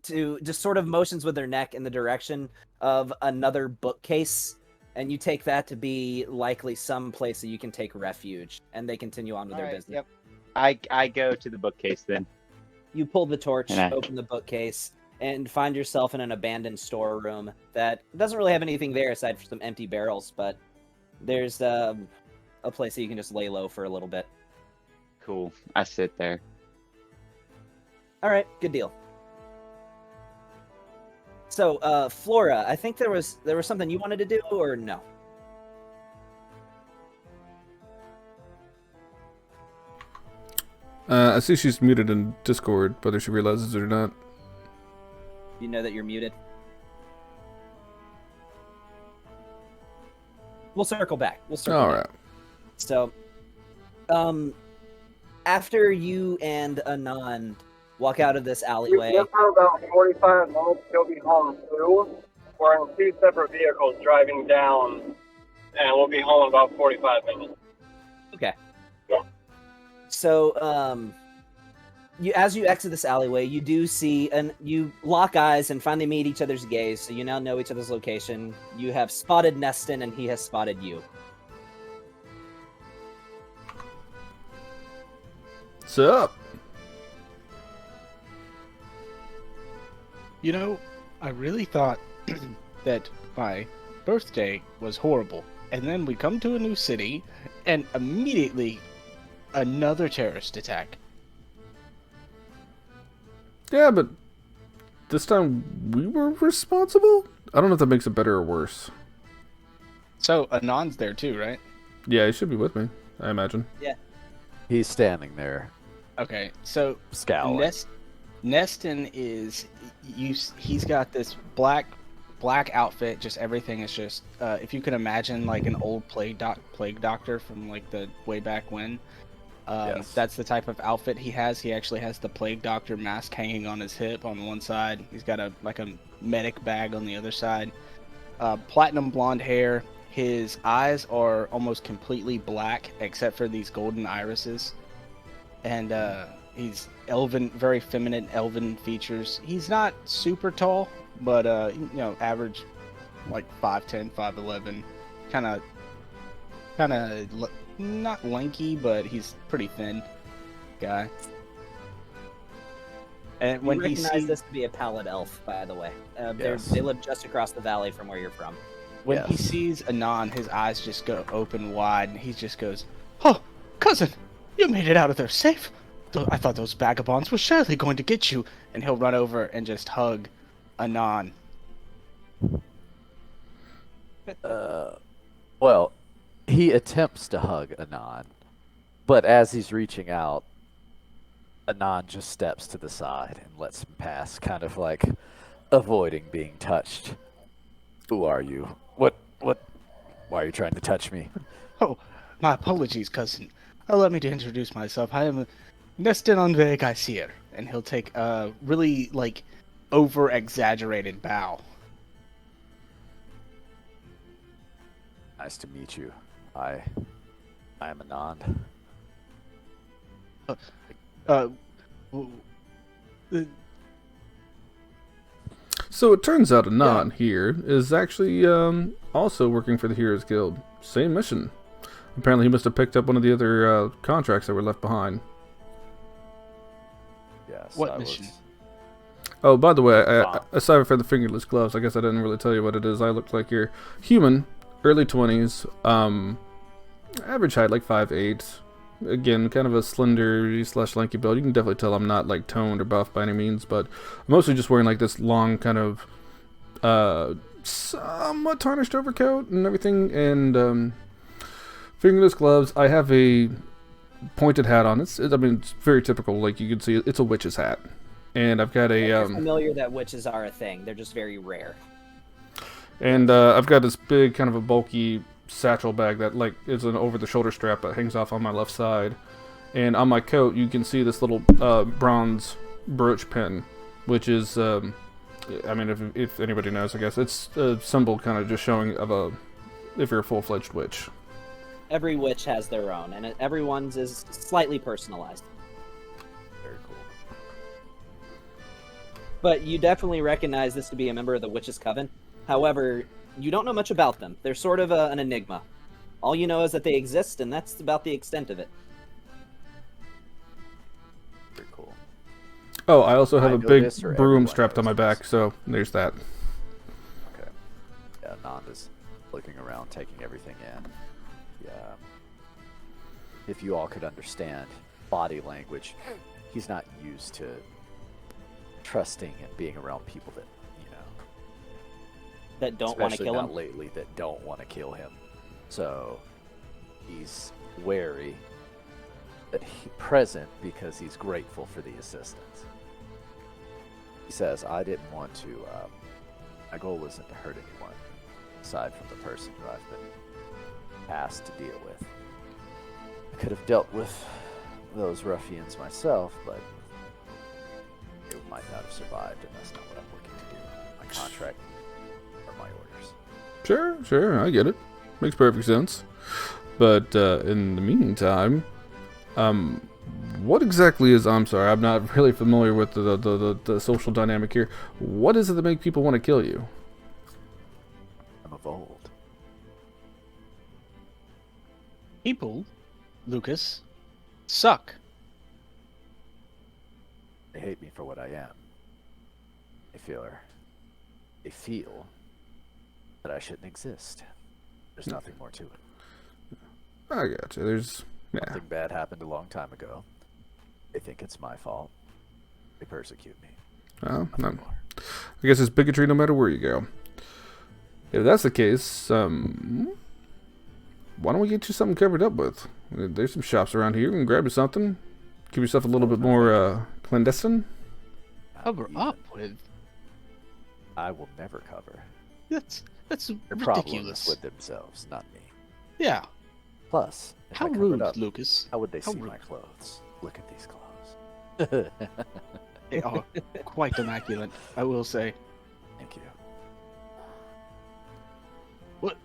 Speaker 2: with their neck in the direction of another bookcase, and you take that to be likely some place that you can take refuge, and they continue on with their business.
Speaker 3: Yep. I go to the bookcase then.
Speaker 2: You pull the torch,
Speaker 3: And I-
Speaker 2: open the bookcase, and find yourself in an abandoned storeroom that doesn't really have anything there aside from some empty barrels, but there's a place that you can just lay low for a little bit.
Speaker 3: Cool. I sit there.
Speaker 2: All right, good deal. So, Flora, I think there was something you wanted to do, or no?
Speaker 1: I see she's muted in Discord, whether she realizes it or not.
Speaker 2: You know that you're muted. We'll circle back.
Speaker 1: All right.
Speaker 2: So, after you and Anand walk out of this alleyway,
Speaker 4: For about 45 minutes, you'll be home too. We're in 2 separate vehicles driving down, and we'll be home in about 45 minutes.
Speaker 2: okay. So, as you exit this alleyway, you do see, and you lock eyes and finally meet each other's gaze. So you now know each other's location. You have spotted Neston, and he has spotted you.
Speaker 1: What's up?
Speaker 5: You know, I really thought that my birthday was horrible. And then we come to a new city, and immediately another terrorist attack.
Speaker 1: Yeah, but this time we were responsible? I don't know if that makes it better or worse.
Speaker 5: So, Anand's there too, right?
Speaker 1: Yeah, he should be with me, I imagine.
Speaker 7: He's standing there,
Speaker 5: Okay, so
Speaker 7: scowling.
Speaker 5: Neston is he's got this black outfit. Just everything is just if you can imagine like an old plague doctor from like the way back when.
Speaker 7: Yes.
Speaker 5: That's the type of outfit he has. He actually has the plague doctor mask hanging on his hip on one side. He's got a medic bag on the other side. Platinum blonde hair. His eyes are almost completely black except for these golden irises. And he's elven, very feminine elven features. He's not super tall, but average, like 5'10", 5'11", kind of not lanky, but he's pretty thin guy. And when
Speaker 2: you
Speaker 5: he
Speaker 2: recognize
Speaker 5: sees
Speaker 2: this to be a pallid elf, by the way.
Speaker 7: Yes.
Speaker 2: They live just across the valley from where you're from.
Speaker 5: when he
Speaker 7: Yes.
Speaker 5: sees Anon, his eyes just go open wide, and he just goes, "Oh, cousin, you made it out of there safe. I thought those vagabonds were surely going to get you." And he'll run over and just hug Anon.
Speaker 7: Well, he attempts to hug Anon, but as he's reaching out, Anon just steps to the side and lets him pass, kind of like avoiding being touched. Who are you? What? Why are you trying to touch me?
Speaker 5: "Oh, my apologies, cousin. Allow me to introduce myself. I am Neston Anve Geysir." And he'll take a really, over-exaggerated bow.
Speaker 7: Nice to meet you. I am Anand.
Speaker 1: So it turns out Anon here is actually also working for the Heroes Guild. Same mission. Apparently, he must have picked up one of the other contracts that were left behind.
Speaker 7: Yes.
Speaker 5: What mission?
Speaker 1: Oh, by the way, aside from the fingerless gloves, I guess I didn't really tell you what it is. I look like you're human, early 20s, average height like 5'8". Again, kind of a slender / lanky build. You can definitely tell I'm not like toned or buff by any means, but I'm mostly just wearing like this long kind of somewhat tarnished overcoat and everything, and fingerless gloves. I have a pointed hat on. It's very typical. Like you can see, it's a witch's hat. And I've got a.
Speaker 2: You're familiar that witches are a thing. They're just very rare.
Speaker 1: And I've got this big, kind of a bulky satchel bag that like is an over-the-shoulder strap that hangs off on my left side. And on my coat, you can see this little bronze brooch pin, which is, if anybody knows, I guess it's a symbol, kind of just showing of if you're a full-fledged witch.
Speaker 2: Every witch has their own, and everyone's is slightly personalized.
Speaker 7: Very cool.
Speaker 2: But you definitely recognize this to be a member of the Witches' Coven. However, you don't know much about them. They're sort of an enigma. All you know is that they exist, and that's about the extent of it.
Speaker 7: Very cool.
Speaker 1: Oh, I also have a big
Speaker 7: this, or
Speaker 1: broom
Speaker 7: everyone
Speaker 1: strapped on
Speaker 7: knows
Speaker 1: my back,
Speaker 7: this?
Speaker 1: so there's that.
Speaker 7: Okay. Yeah, Nanda's looking around, taking everything in. Yeah. If you all could understand body language, he's not used to trusting and being around people that,
Speaker 2: That don't want to
Speaker 7: especially
Speaker 2: kill
Speaker 7: not
Speaker 2: him.
Speaker 7: lately, that don't want to kill him. So he's wary, but present because he's grateful for the assistance. He says, I didn't want to, my goal isn't to hurt anyone, aside from the person who I've been asked to deal with. I could have dealt with those ruffians myself, but they might not have survived, and that's not what I'm looking to do. My contract or my orders.
Speaker 1: Sure, I get it. Makes perfect sense. But in the meantime, what exactly is... I'm sorry, I'm not really familiar with the social dynamic here. What is it that makes people want to kill you?
Speaker 7: I'm of old.
Speaker 5: People, Lucas, suck.
Speaker 7: They hate me for what I am. They feel that I shouldn't exist. There's nothing more to it.
Speaker 1: I got you. There's... Yeah.
Speaker 7: Something bad happened a long time ago. They think it's my fault. They persecute me.
Speaker 1: Well,
Speaker 7: Nothing more.
Speaker 1: I guess it's bigotry no matter where you go. If that's the case, why don't we get you something covered up with? There's some shops around here. You can grab you something. Give yourself a little bit more clandestine.
Speaker 5: Cover up with.
Speaker 7: I will never cover.
Speaker 5: That's
Speaker 7: Their problems
Speaker 5: ridiculous.
Speaker 7: with themselves, not me.
Speaker 5: Yeah.
Speaker 7: Plus, if
Speaker 5: How
Speaker 7: I covered
Speaker 5: rude,
Speaker 7: up,
Speaker 5: Lucas.
Speaker 7: how would they
Speaker 5: How
Speaker 7: see
Speaker 5: rude.
Speaker 7: my clothes? Look at these clothes.
Speaker 5: They are quite immaculate, I will say.
Speaker 7: Thank you.
Speaker 5: What?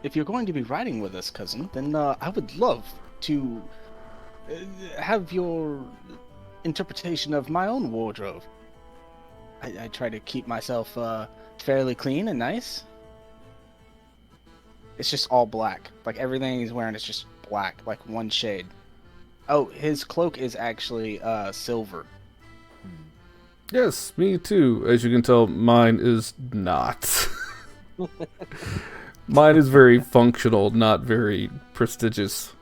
Speaker 5: If you're going to be riding with us, cousin, then I would love to have your interpretation of my own wardrobe. I try to keep myself fairly clean and nice. It's just all black. Like everything he's wearing is just black, like one shade. Oh, his cloak is actually silver.
Speaker 1: Yes, me too. As you can tell, mine is not. Mine is very functional, not very prestigious.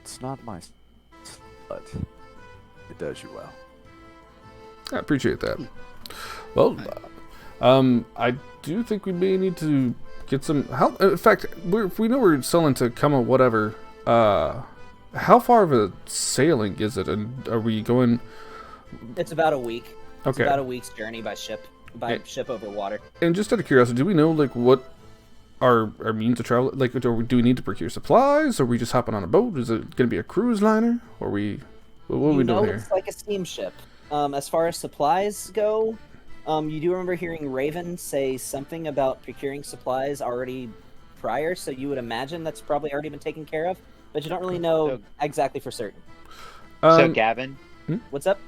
Speaker 7: It's not my, but it does you well.
Speaker 1: I appreciate that. Well, I do think we may need to get some. In fact, if we know we're selling to Kama, whatever. How far of a sailing is it, and are we going?
Speaker 2: It's about a week. It's
Speaker 1: Okay.
Speaker 2: about a week's journey by ship. Ship over water.
Speaker 1: And just out of curiosity, do we know like what our means of travel? Like, do we need to procure supplies? Or are we just hopping on a boat? Is it going to be a cruise liner? Or what are we doing here?
Speaker 2: It's like a steamship. As far as supplies go, you do remember hearing Raven say something about procuring supplies already prior, so you would imagine that's probably already been taken care of, but you don't really know exactly for certain.
Speaker 3: So Gavin,
Speaker 2: What's up?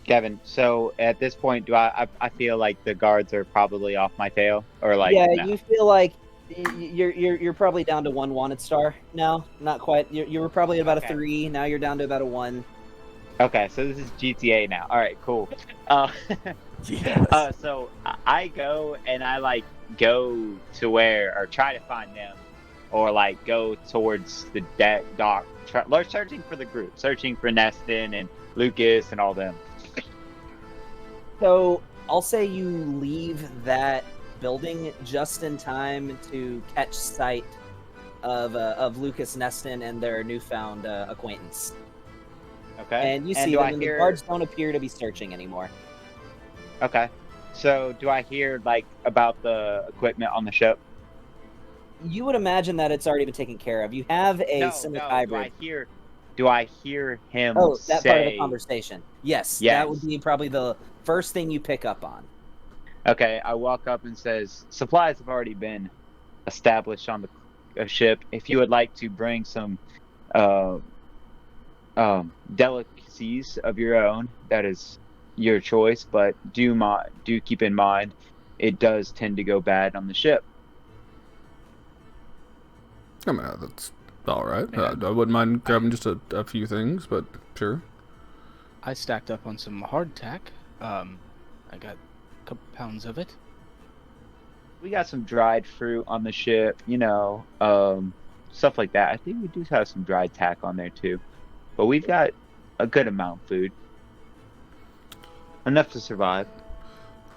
Speaker 3: Kevin, so at this point, do I feel like the guards are probably off my tail, or like
Speaker 2: Yeah,
Speaker 3: no?
Speaker 2: you feel like you're probably down to 1 wanted star now. Not quite. You were probably about
Speaker 3: Okay.
Speaker 2: a 3. Now you're down to about a 1.
Speaker 3: Okay, so this is GTA now. All right, cool. Uh,
Speaker 7: Yes.
Speaker 3: so I go and I like go to where or try to find them, or like go towards the dock, searching for the group, searching for Neston and Lucas and all them.
Speaker 2: So I'll say you leave that building just in time to catch sight of Lucas Neston and their newfound acquaintance.
Speaker 3: Okay.
Speaker 2: And you
Speaker 3: And
Speaker 2: see
Speaker 3: do
Speaker 2: them,
Speaker 3: I
Speaker 2: and
Speaker 3: hear?
Speaker 2: the guards don't appear to be searching anymore.
Speaker 3: Okay. So do I hear like about the equipment on the ship?
Speaker 2: You would imagine that it's already been taken care of. You have a
Speaker 3: No.
Speaker 2: Simic
Speaker 3: Do
Speaker 2: hybrid.
Speaker 3: I hear him
Speaker 2: Oh, that
Speaker 3: say?
Speaker 2: part of the conversation. Yes,
Speaker 3: Yes.
Speaker 2: that would be probably the first thing you pick up on.
Speaker 3: Okay. I walk up and says, "Supplies have already been established on the ship. If you would like to bring some uh, delicacies of your own, that is your choice. But do keep in mind, it does tend to go bad on the ship."
Speaker 1: I mean, that's all right.
Speaker 5: Yeah.
Speaker 1: I wouldn't mind grabbing just a few things, but sure.
Speaker 5: I stacked up on some hardtack. I got a couple pounds of it.
Speaker 3: We got some dried fruit on the ship, stuff like that. I think we do have some dried tack on there too. But we've got a good amount of food. Enough to survive.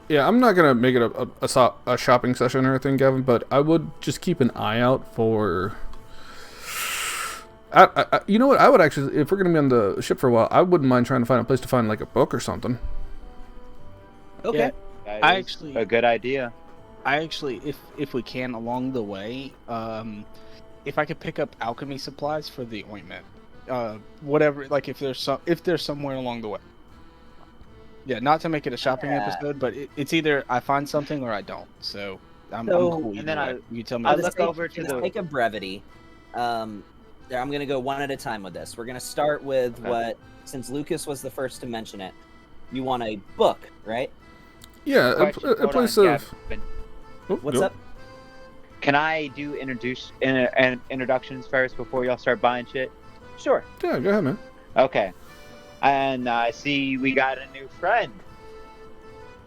Speaker 1: Yeah, I'm not gonna make it a shopping session or anything, Gavin, but I would just keep an eye out for. You know what? I would actually, if we're gonna be on the ship for a while, I wouldn't mind trying to find a place to find like a book or something.
Speaker 2: Okay.
Speaker 5: Yeah.
Speaker 3: That
Speaker 5: I
Speaker 3: is
Speaker 5: actually-
Speaker 3: a good idea.
Speaker 5: I actually, if we can along the way, if I could pick up alchemy supplies for the ointment, whatever, like if there's somewhere along the way. Yeah, not to make it a shopping
Speaker 2: Yeah.
Speaker 5: episode, but it's either I find something or I don't. So I'm
Speaker 2: So-
Speaker 5: cool
Speaker 3: And
Speaker 5: either
Speaker 3: then
Speaker 5: way. You tell me.
Speaker 3: I
Speaker 2: For the
Speaker 3: look
Speaker 2: sake-
Speaker 3: over to
Speaker 2: for the
Speaker 3: the-
Speaker 2: sake of brevity, I'm going to go one at a time with this. We're going to start with
Speaker 3: Okay.
Speaker 2: since Lucas was the first to mention it, you want a book, right?
Speaker 1: Yeah,
Speaker 3: Question,
Speaker 1: a
Speaker 3: hold
Speaker 1: place
Speaker 3: on,
Speaker 1: of.
Speaker 3: Gavin.
Speaker 1: Oh,
Speaker 2: What's
Speaker 1: go.
Speaker 2: up?
Speaker 3: Can I do introductions first before y'all start buying shit?
Speaker 2: Sure.
Speaker 1: Yeah, go ahead, man.
Speaker 3: Okay. And I see we got a new friend.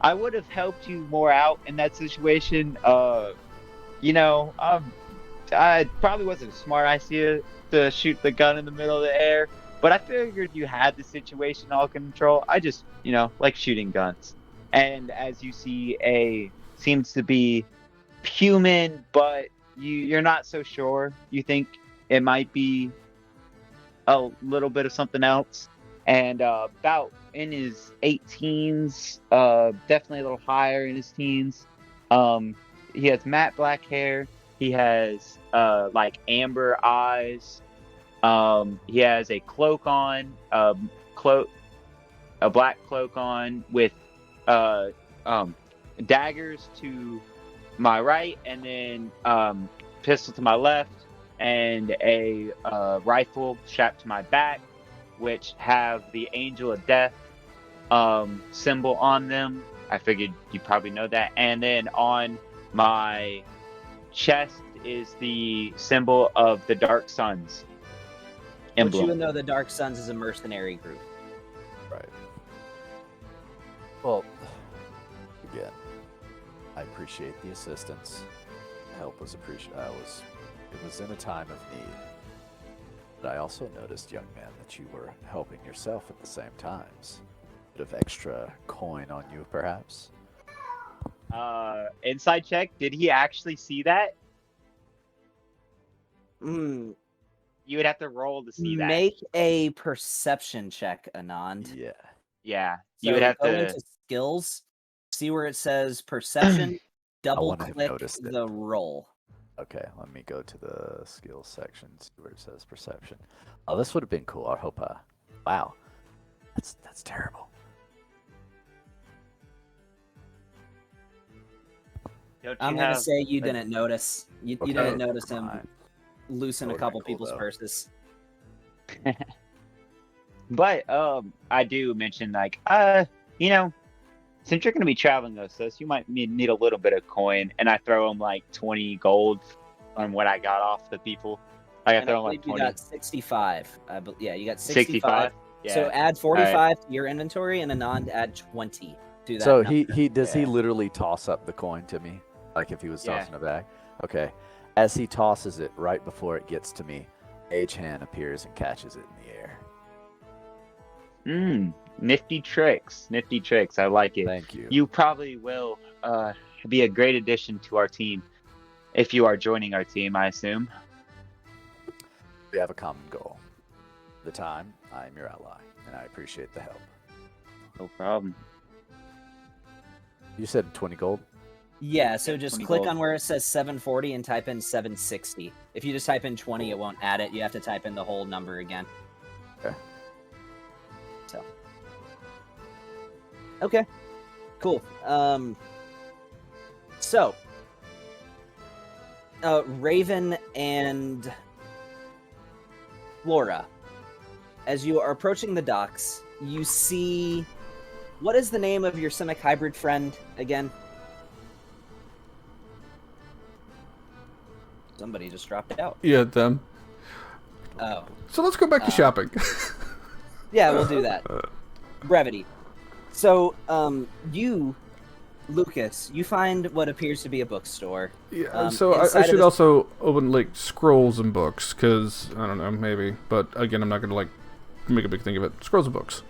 Speaker 3: I would have helped you more out in that situation. I probably wasn't a smart idea to shoot the gun in the middle of the air, but I figured you had the situation all control. I just, like shooting guns. And as you see, seems to be human, but you're not so sure. You think it might be a little bit of something else. And about in his 18s, definitely a little higher in his teens. He has matte black hair. He has like amber eyes. He has a cloak on, a black cloak on with daggers to my right, and then pistol to my left, and a rifle strapped to my back, which have the Angel of Death symbol on them. I figured you probably know that. And then on my chest is the symbol of the Dark Suns
Speaker 2: Which
Speaker 3: emblem.
Speaker 2: you would know the Dark Suns is a mercenary group.
Speaker 7: Right. Well, again, I appreciate the assistance. Help was appreciated. It was in a time of need. But I also noticed, young man, that you were helping yourself at the same times. Bit of extra coin on you, perhaps.
Speaker 3: Inside check. Did he actually see that?
Speaker 2: Mm,
Speaker 3: You would have to roll to see that.
Speaker 2: Make a perception check, Anand.
Speaker 7: Yeah.
Speaker 3: Yeah,
Speaker 2: So
Speaker 3: you would have
Speaker 2: go
Speaker 3: to.
Speaker 2: into skills, see where it says perception, double
Speaker 7: wouldn't have
Speaker 2: click
Speaker 7: noticed it.
Speaker 2: the roll.
Speaker 7: Okay, let me go to the skills section, see where it says perception. Oh, this would have been cool. I hope. Wow, that's terrible.
Speaker 3: Don't
Speaker 2: I'm
Speaker 3: you
Speaker 2: gonna
Speaker 3: have-
Speaker 2: say you didn't notice. You
Speaker 7: Okay,
Speaker 2: didn't notice
Speaker 7: never
Speaker 2: him
Speaker 7: mind.
Speaker 2: loosen
Speaker 7: That
Speaker 2: a
Speaker 7: would've
Speaker 2: couple
Speaker 7: been cool,
Speaker 2: people's
Speaker 7: though.
Speaker 2: purses.
Speaker 3: But I do mention like you know, since you're gonna be traveling with us, you might need a little bit of coin, and I throw them like 20 gold on what I got off the people. Like I
Speaker 2: And I
Speaker 3: throw them
Speaker 2: believe
Speaker 3: like
Speaker 2: you
Speaker 3: 20.
Speaker 2: got 65. Yeah, you got
Speaker 3: 65.
Speaker 2: 65.
Speaker 3: Yeah.
Speaker 2: So add 45 to your inventory, and Anand add 20 to that.
Speaker 7: So
Speaker 2: number.
Speaker 7: he does he
Speaker 3: Yeah.
Speaker 7: literally toss up the coin to me, like if he was
Speaker 3: Yeah.
Speaker 7: tossing it back? Okay. As he tosses it, right before it gets to me, Mage Hand appears and catches it in the air.
Speaker 3: Nifty tricks. Nifty tricks. I like it.
Speaker 7: Thank you.
Speaker 3: You probably will be a great addition to our team if you are joining our team, I assume.
Speaker 7: We have a common goal. The time, I am your ally, and I appreciate the help.
Speaker 3: No problem.
Speaker 7: You said 20 gold?
Speaker 2: Yeah, so
Speaker 3: Yeah,
Speaker 2: just
Speaker 3: 20
Speaker 2: click
Speaker 3: gold.
Speaker 2: on where it says 740 and type in 760. If you just type in 20, it won't add it. You have to type in the whole number again.
Speaker 7: Okay.
Speaker 2: So. Okay. Cool. So. Raven and Flora, as you are approaching the docks, you see... What is the name of your Simic hybrid friend again? Somebody just dropped out.
Speaker 1: Yeah, them.
Speaker 2: Oh.
Speaker 1: So let's go back to shopping.
Speaker 2: Yeah, we'll do that. Brevity. So, you, Lucas, you find what appears to be a bookstore.
Speaker 1: Yeah, so I
Speaker 2: inside of
Speaker 1: should
Speaker 2: this-
Speaker 1: also open like scrolls and books, because I don't know, maybe. But again, I'm not gonna like make a big thing of it. Scrolls and books,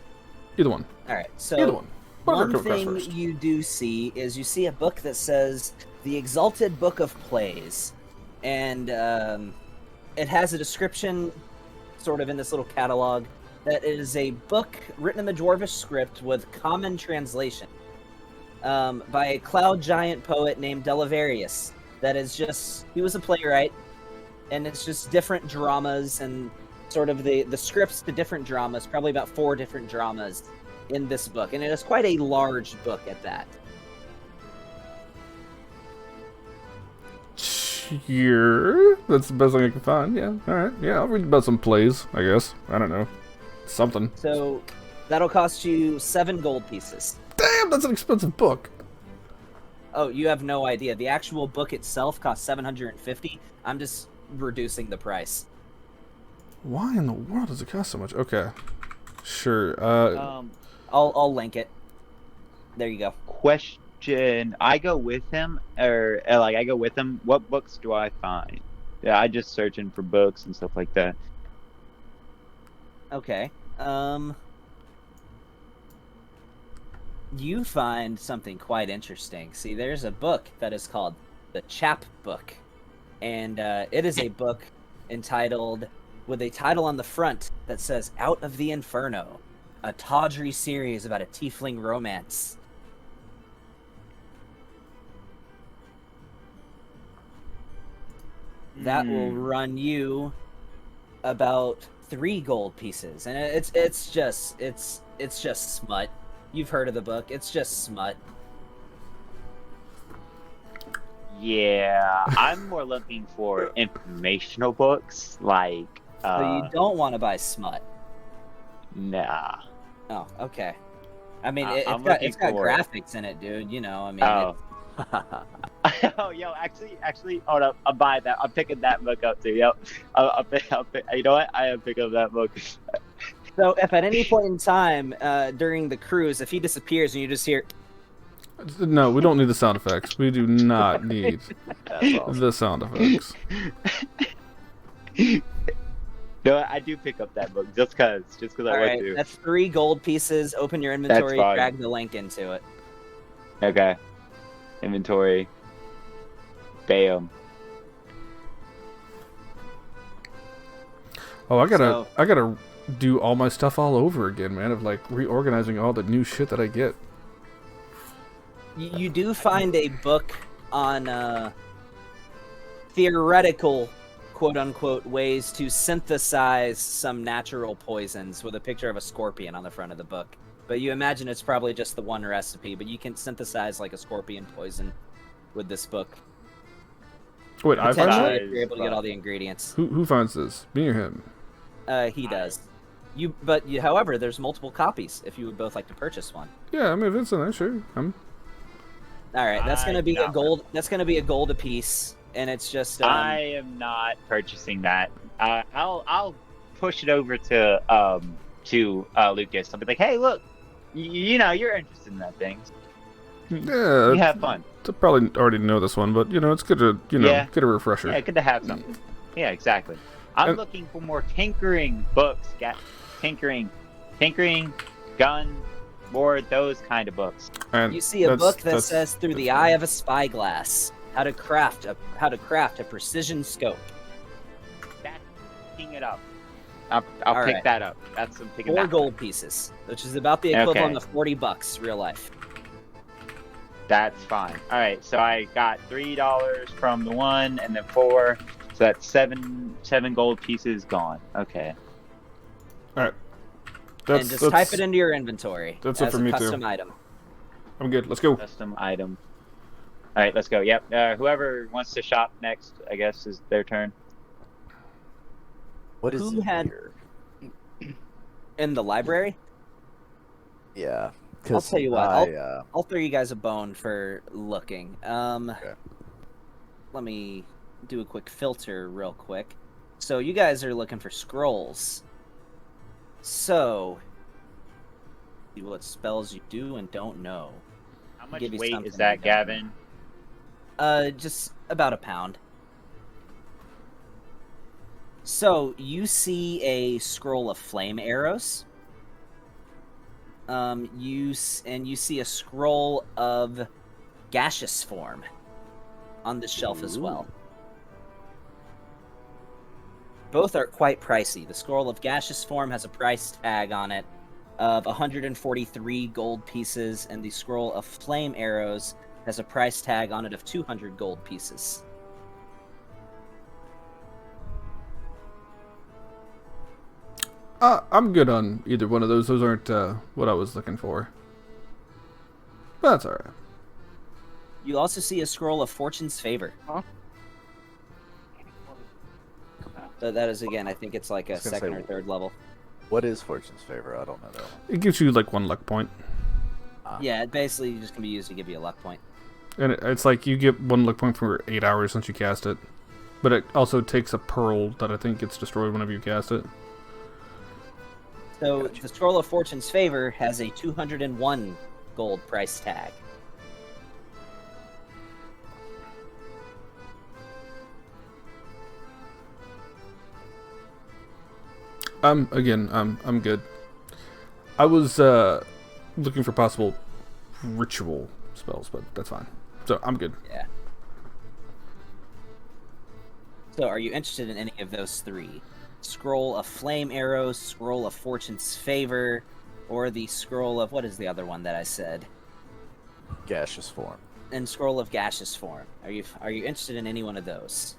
Speaker 1: either one.
Speaker 2: All right.
Speaker 1: Either
Speaker 2: So,
Speaker 1: one. Whatever
Speaker 2: one
Speaker 1: comes
Speaker 2: thing
Speaker 1: first.
Speaker 2: you do see is you see a book that says "The Exalted Book of Plays," and it has a description, sort of in this little catalog, that it is a book written in the Dwarvish script with common translation by a cloud giant poet named Delavarius. That is just, he was a playwright, and it's just different dramas and sort of the scripts to different dramas, probably about 4 different dramas in this book, and it is quite a large book at that.
Speaker 1: Sure, that's the best thing I can find. Yeah, all right. Yeah, I'll read about some plays. I guess. I don't know, something.
Speaker 2: So that'll cost you 7 gold pieces.
Speaker 1: Damn, that's an expensive book.
Speaker 2: Oh, you have no idea. The actual book itself costs 750. I'm just reducing the price.
Speaker 1: Why in the world does it cost so much? Okay, sure.
Speaker 2: I'll link it. There you go.
Speaker 3: Question: I go with him, or like I go with him. What books do I find? Yeah, I just searching for books and stuff like that.
Speaker 2: Okay. You find something quite interesting. See, there's a book that is called the Chap Book, and it is a book entitled, with a title on the front that says "Out of the Inferno," a tawdry series about a tiefling romance. That will run you about 3 gold pieces, and it's just smut. You've heard of the book. It's just smut.
Speaker 3: Yeah, I'm more looking for informational books, like.
Speaker 2: So you don't want to buy smut.
Speaker 3: Nah.
Speaker 2: Oh, okay. I mean,
Speaker 3: I'm
Speaker 2: it's got
Speaker 3: looking for-
Speaker 2: graphics in it, dude. You know, I mean,
Speaker 3: Oh. Oh, yo, actually, hold up. I'm buying that. I'm picking that book up too. Yo, I'll pick. You know what? I am picking up that book.
Speaker 2: so if at any point in time during the cruise, if he disappears and you just hear,
Speaker 1: No, we don't need the sound effects. We do not need
Speaker 7: That's awesome.
Speaker 1: the sound effects.
Speaker 3: No, I do pick up that book just cause I
Speaker 2: all
Speaker 3: want
Speaker 2: right,
Speaker 3: to.
Speaker 2: that's 3 gold pieces. Open your inventory,
Speaker 3: fine.
Speaker 2: drag the link into it.
Speaker 3: Okay. Inventory. Bam.
Speaker 1: Oh, I
Speaker 2: So-
Speaker 1: gotta do all my stuff all over again, man. Of like reorganizing all the new shit that I get.
Speaker 2: You do find a book on theoretical, quote-unquote, ways to synthesize some natural poisons with a picture of a scorpion on the front of the book. But you imagine it's probably just the one recipe, but you can synthesize like a scorpion poison with this book.
Speaker 1: Wait, I find
Speaker 2: Potentially,
Speaker 1: that?
Speaker 2: if you're able to get all the ingredients.
Speaker 1: Who finds this? Me or him?
Speaker 2: He does. However, there's multiple copies if you would both like to purchase one.
Speaker 1: Yeah, I mean, if it's in there, sure.
Speaker 2: All right, that's gonna
Speaker 3: I
Speaker 2: be
Speaker 3: do
Speaker 2: a
Speaker 3: not
Speaker 2: gold. That's gonna be a gold apiece, and it's just.
Speaker 3: I am not purchasing that. I'll push it over to Lucas. I'll be like, hey, look, you know, you're interested in that thing.
Speaker 1: Yeah,
Speaker 3: You have fun.
Speaker 1: to probably already know this one, but it's good to get a refresher.
Speaker 3: Yeah, good to have something. Yeah, exactly. I'm looking for more tinkering books. Tinkering, gun, more those kind of books.
Speaker 1: And
Speaker 2: You see a book that says "Through the Eye of a Spyglass: How to Craft a Precision Scope."
Speaker 3: That's picking it up. I'll pick
Speaker 2: right.
Speaker 3: that up. I'm picking
Speaker 2: 4
Speaker 3: that
Speaker 2: gold pieces, which is about the equivalent
Speaker 3: Okay.
Speaker 2: of $40 real life.
Speaker 3: That's fine. All right, so I got $3 from the one, and then 4. So that's seven gold pieces gone. Okay.
Speaker 1: All right.
Speaker 2: And just type it into your inventory
Speaker 1: that's it
Speaker 2: as
Speaker 1: for
Speaker 2: a
Speaker 1: me, too.
Speaker 2: custom item.
Speaker 1: I'm good. Let's go.
Speaker 3: Custom item. All right, let's go. Yep. Whoever wants to shop next, I guess, is their turn.
Speaker 7: What is
Speaker 2: Who
Speaker 7: in
Speaker 2: had-
Speaker 7: here?
Speaker 2: In the library,
Speaker 7: Yeah.
Speaker 2: I'll tell you what,
Speaker 7: I,
Speaker 2: I'll throw you guys a bone for looking.
Speaker 7: Okay.
Speaker 2: Let me do a quick filter real quick. So you guys are looking for scrolls. So, see what spells you do and don't know.
Speaker 3: How much
Speaker 2: Give you
Speaker 3: weight
Speaker 2: something
Speaker 3: is that,
Speaker 2: you don't
Speaker 3: Gavin?
Speaker 2: Just about a pound. So you see a scroll of flame arrows. You see a scroll of gaseous form on the shelf as well. Both are quite pricey. The scroll of gaseous form has a price tag on it of 143 gold pieces, and the scroll of flame arrows has a price tag on it of 200 gold pieces.
Speaker 1: I'm good on either one of those. Those aren't what I was looking for. But that's all right.
Speaker 2: You also see a scroll of Fortune's Favor.
Speaker 5: Huh?
Speaker 2: So that is, again, I think it's like a
Speaker 7: was gonna
Speaker 2: second
Speaker 7: say,
Speaker 2: or third level.
Speaker 7: What is Fortune's Favor? I don't know that one.
Speaker 1: It gives you like 1 luck point,
Speaker 2: Yeah, it basically just can be used to give you a luck point.
Speaker 1: and it's like you get 1 luck point for 8 hours since you cast it. But it also takes a pearl that I think gets destroyed whenever you cast it.
Speaker 2: So the scroll of Fortune's Favor has a 201 gold price tag.
Speaker 1: I'm good. I was looking for possible ritual spells, but that's fine. So I'm good.
Speaker 2: Yeah. So are you interested in any of those 3? Scroll of Flame Arrows, Scroll of Fortune's Favor, or the Scroll of... what is the other one that I said?
Speaker 7: Gaseous form.
Speaker 2: And Scroll of Gaseous Form. Are you interested in any one of those?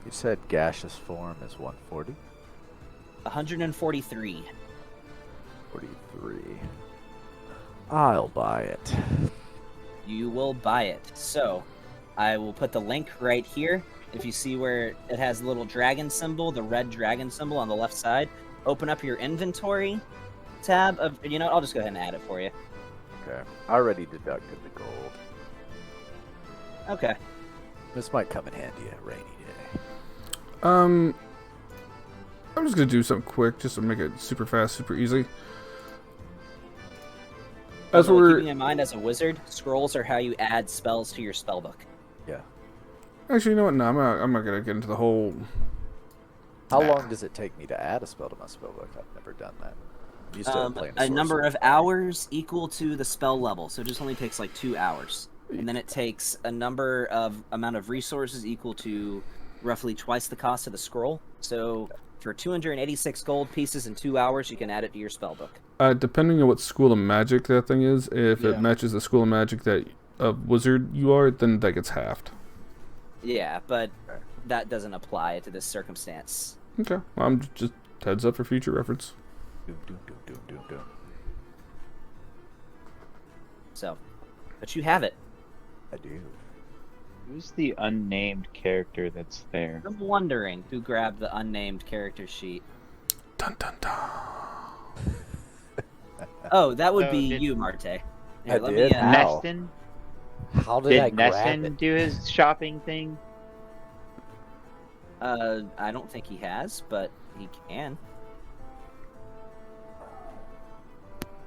Speaker 7: You said gaseous form is 140?
Speaker 2: 143.
Speaker 7: 43. I'll buy it.
Speaker 2: You will buy it. So, I will put the link right here. If you see where it has the little dragon symbol, the red dragon symbol on the left side, open up your inventory tab. I'll just go ahead and add it for you.
Speaker 7: Okay. I already deducted the gold.
Speaker 2: Okay.
Speaker 7: This might come in handy a rainy day.
Speaker 1: I'm just gonna do something quick just to make it super fast, super easy. As
Speaker 2: Although,
Speaker 1: we're
Speaker 2: keeping in mind, as a wizard, scrolls are how you add spells to your spellbook.
Speaker 7: Yeah.
Speaker 1: actually, you know what? No, I'm not gonna get into the whole.
Speaker 7: How long does it take me to add a spell to my spellbook? I've never done that. I'm used to playing
Speaker 2: A number
Speaker 7: sorcerer.
Speaker 2: of hours equal to the spell level, so it just only takes like 2 hours. And then it takes a amount of resources equal to roughly twice the cost of the scroll. So for 286 gold pieces in 2 hours, you can add it to your spellbook.
Speaker 1: Depending on what school of magic that thing is, if
Speaker 5: Yeah.
Speaker 1: it matches the school of magic that wizard you are, then that gets halved.
Speaker 2: Yeah, but that doesn't apply to this circumstance.
Speaker 1: Okay, well, I'm just heads up for future reference.
Speaker 7: Doom, doom, doom, doom, doom, doom.
Speaker 2: So, but you have it.
Speaker 7: I do.
Speaker 3: Who's the unnamed character that's there?
Speaker 2: I'm wondering who grabbed the unnamed character sheet.
Speaker 1: Dun dun dun.
Speaker 2: Oh, that would
Speaker 3: So
Speaker 2: be
Speaker 3: did-
Speaker 2: you, Marte. Here,
Speaker 7: I
Speaker 2: let
Speaker 7: did?
Speaker 2: me.
Speaker 7: How?
Speaker 3: Neston?
Speaker 7: How did I
Speaker 3: Did
Speaker 7: grab
Speaker 3: Neston
Speaker 7: it?
Speaker 3: do his shopping thing?
Speaker 2: I don't think he has, but he can.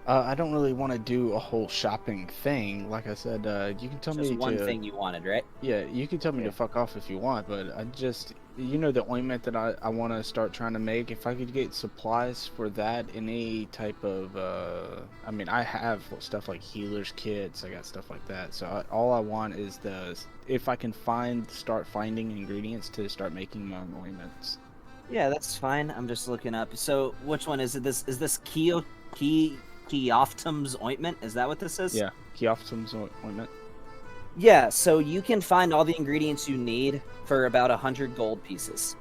Speaker 5: I don't really want to do a whole shopping thing. Like I said, you can tell
Speaker 2: Just
Speaker 5: me
Speaker 2: one
Speaker 5: to.
Speaker 2: thing you wanted, right?
Speaker 5: Yeah, you can tell me
Speaker 2: Yeah.
Speaker 5: to fuck off if you want, but I just, the ointment that I want to start trying to make, if I could get supplies for that, any type of, I mean, I have stuff like healer's kits, I got stuff like that, so all I want is if I can start finding ingredients to start making my own ointments.
Speaker 2: Yeah, that's fine. I'm just looking up. So, which one is it? Is this Keoptum's ointment? Is that what this is?
Speaker 5: Yeah, Keoptum's ointment.
Speaker 2: Yeah, so you can find all the ingredients you need for about 100 gold pieces.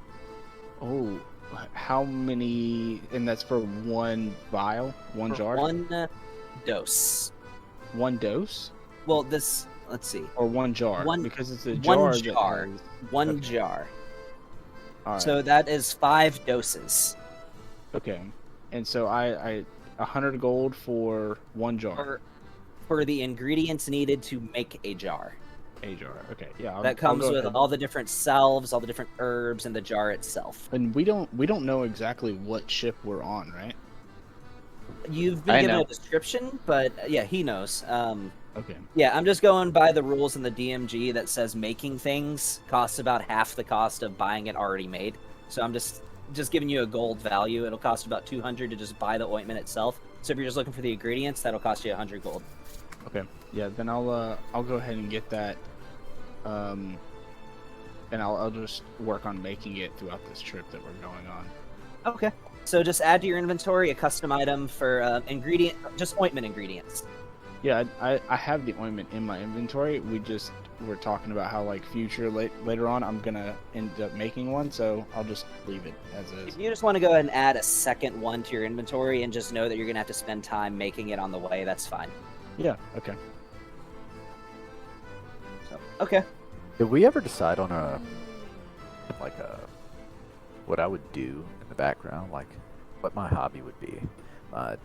Speaker 5: Oh, how many, and that's for one vial, one
Speaker 2: For
Speaker 5: jar?
Speaker 2: one dose.
Speaker 5: One dose?
Speaker 2: Well, let's see.
Speaker 5: Or one jar?
Speaker 2: One-
Speaker 5: because it's a
Speaker 2: one
Speaker 5: jar.
Speaker 2: jar.
Speaker 5: That has,
Speaker 2: One
Speaker 5: Okay.
Speaker 2: jar.
Speaker 5: all right.
Speaker 2: So that is 5 doses.
Speaker 5: Okay, and so I 100 gold for one jar.
Speaker 2: For the ingredients needed to make a jar.
Speaker 5: A jar. Okay, yeah.
Speaker 2: That comes
Speaker 5: I'll go
Speaker 2: with
Speaker 5: ahead.
Speaker 2: all the different salves, all the different herbs, and the jar itself.
Speaker 5: And we don't know exactly what ship we're on, right?
Speaker 2: You've been
Speaker 3: I
Speaker 2: given
Speaker 3: know.
Speaker 2: a description, but yeah, he knows.
Speaker 5: Okay.
Speaker 2: Yeah, I'm just going by the rules in the DMG that says making things costs about half the cost of buying it already made. So I'm just giving you a gold value. It'll cost about 200 to just buy the ointment itself. So if you're just looking for the ingredients, that'll cost you 100 gold.
Speaker 5: Okay. Yeah. Then I'll go ahead and get that. And I'll just work on making it throughout this trip that we're going on.
Speaker 2: Okay. So just add to your inventory a custom item for just ointment ingredients.
Speaker 5: Yeah, I have the ointment in my inventory. We're talking about how like later on I'm gonna end up making one, so I'll just leave it as is.
Speaker 2: If you just want to go ahead and add a second one to your inventory and just know that you're going to have to spend time making it on the way, that's fine.
Speaker 5: Yeah. Okay.
Speaker 2: So, okay.
Speaker 7: Did we ever decide on what I would do in the background, like what my hobby would be? Am I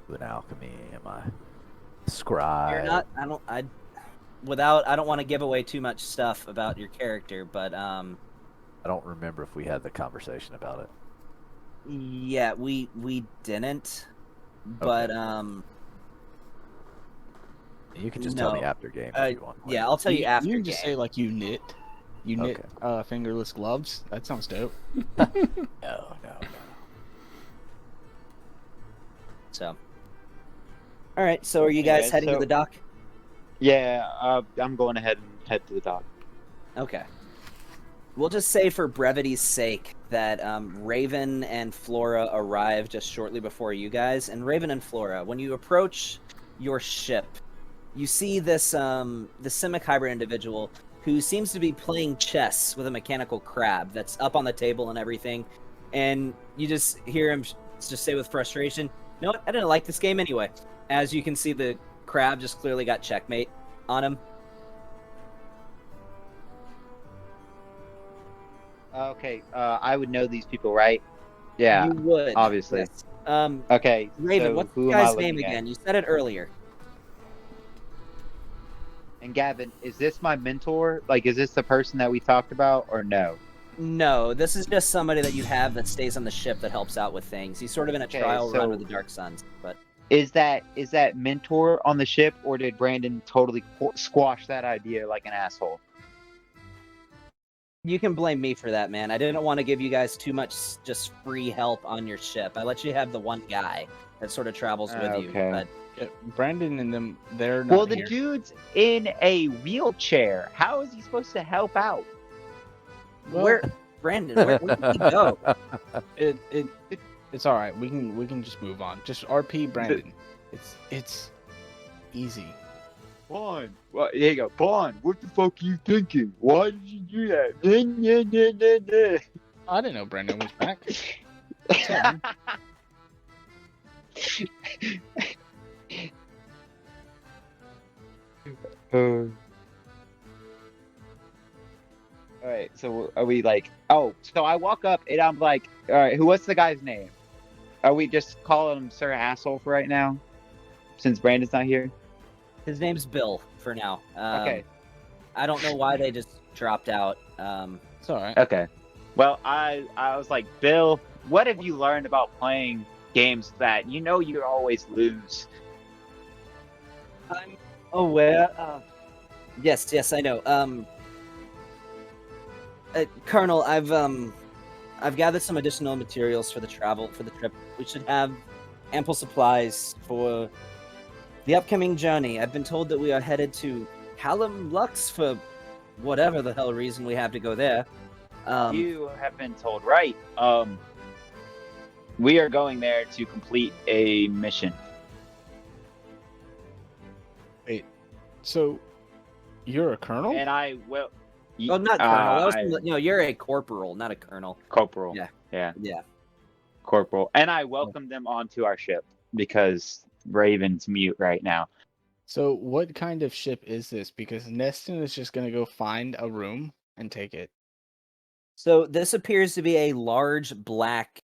Speaker 7: doing alchemy? Am I scribe?
Speaker 2: You're not. I don't want to give away too much stuff about your character, but
Speaker 7: I don't remember if we had the conversation about it.
Speaker 2: yeah, we didn't. But
Speaker 7: You can just tell me
Speaker 2: no.
Speaker 7: after game if you want.
Speaker 2: Yeah, I'll tell you after.
Speaker 5: You can just
Speaker 2: game.
Speaker 5: say like you knit fingerless gloves. That sounds dope.
Speaker 7: No.
Speaker 2: So. All right. So are you guys
Speaker 3: Yeah,
Speaker 2: heading to
Speaker 3: so-
Speaker 2: the dock?
Speaker 3: Yeah, I'm going ahead and head to the dock.
Speaker 2: Okay. We'll just say for brevity's sake that Raven and Flora arrived just shortly before you guys. And Raven and Flora, when you approach your ship, you see this the Simic hybrid individual who seems to be playing chess with a mechanical crab that's up on the table and everything. And you just hear him just say with frustration, "You know what? I didn't like this game anyway." As you can see, the crab just clearly got checkmate on him.
Speaker 3: Okay, I would know these people, right? Yeah,
Speaker 2: You would.
Speaker 3: obviously.
Speaker 2: Yes.
Speaker 3: Okay,
Speaker 2: Raven,
Speaker 3: so
Speaker 2: what's
Speaker 3: who
Speaker 2: the
Speaker 3: am I
Speaker 2: guy's name
Speaker 3: looking at?
Speaker 2: again? You said it earlier.
Speaker 3: And Gavin, is this my mentor? Like, is this the person that we talked about, or no?
Speaker 2: No, this is just somebody that you have that stays on the ship that helps out with things. He's sort of in a
Speaker 3: Okay,
Speaker 2: trial run
Speaker 3: so-
Speaker 2: with the Dark Suns, but
Speaker 3: Is that mentor on the ship, or did Brandon totally squash that idea like an asshole?
Speaker 2: you can blame me for that, man. I didn't want to give you guys too much just free help on your ship. I let you have the one guy that sort of travels with you.
Speaker 3: Okay.
Speaker 2: But
Speaker 5: Yeah, Brandon and them, they're not
Speaker 3: Well, the
Speaker 5: here.
Speaker 3: dude's in a wheelchair. How is he supposed to help out?
Speaker 2: where, Brandon? Where did he go?
Speaker 5: It's all right. We can just move on. Just RP Brandon. It's easy.
Speaker 3: Bond, well, there you go. Bond, what the fuck are you thinking? Why did you do that?
Speaker 5: I didn't know Brandon was back. What's up, man?
Speaker 3: All right, so are we like? Oh, so I walk up and I'm like, all right, what's the guy's name? Are we just calling him Sir Asshole for right now, since Brandon's not here?
Speaker 2: His name's Bill for now.
Speaker 3: Okay.
Speaker 2: I don't know why they just dropped out.
Speaker 5: It's all right.
Speaker 3: Okay. Well, I was like, Bill, what have you learned about playing games that you always lose?
Speaker 2: I'm aware. Yes, I know. Colonel, I've gathered some additional materials for the trip. We should have ample supplies for the upcoming journey. I've been told that we are headed to Calumlux for whatever the hell reason we have to go there.
Speaker 3: You have been told right. We are going there to complete a mission.
Speaker 5: Wait, so you're a colonel?
Speaker 3: And I will.
Speaker 2: Oh, not colonel. You're a corporal, not a colonel.
Speaker 3: Corporal.
Speaker 2: Yeah.
Speaker 3: Corporal. And I welcome them onto our ship because Raven's mute right now.
Speaker 5: So what kind of ship is this? Because Neston is just gonna go find a room and take it.
Speaker 2: So this appears to be a large black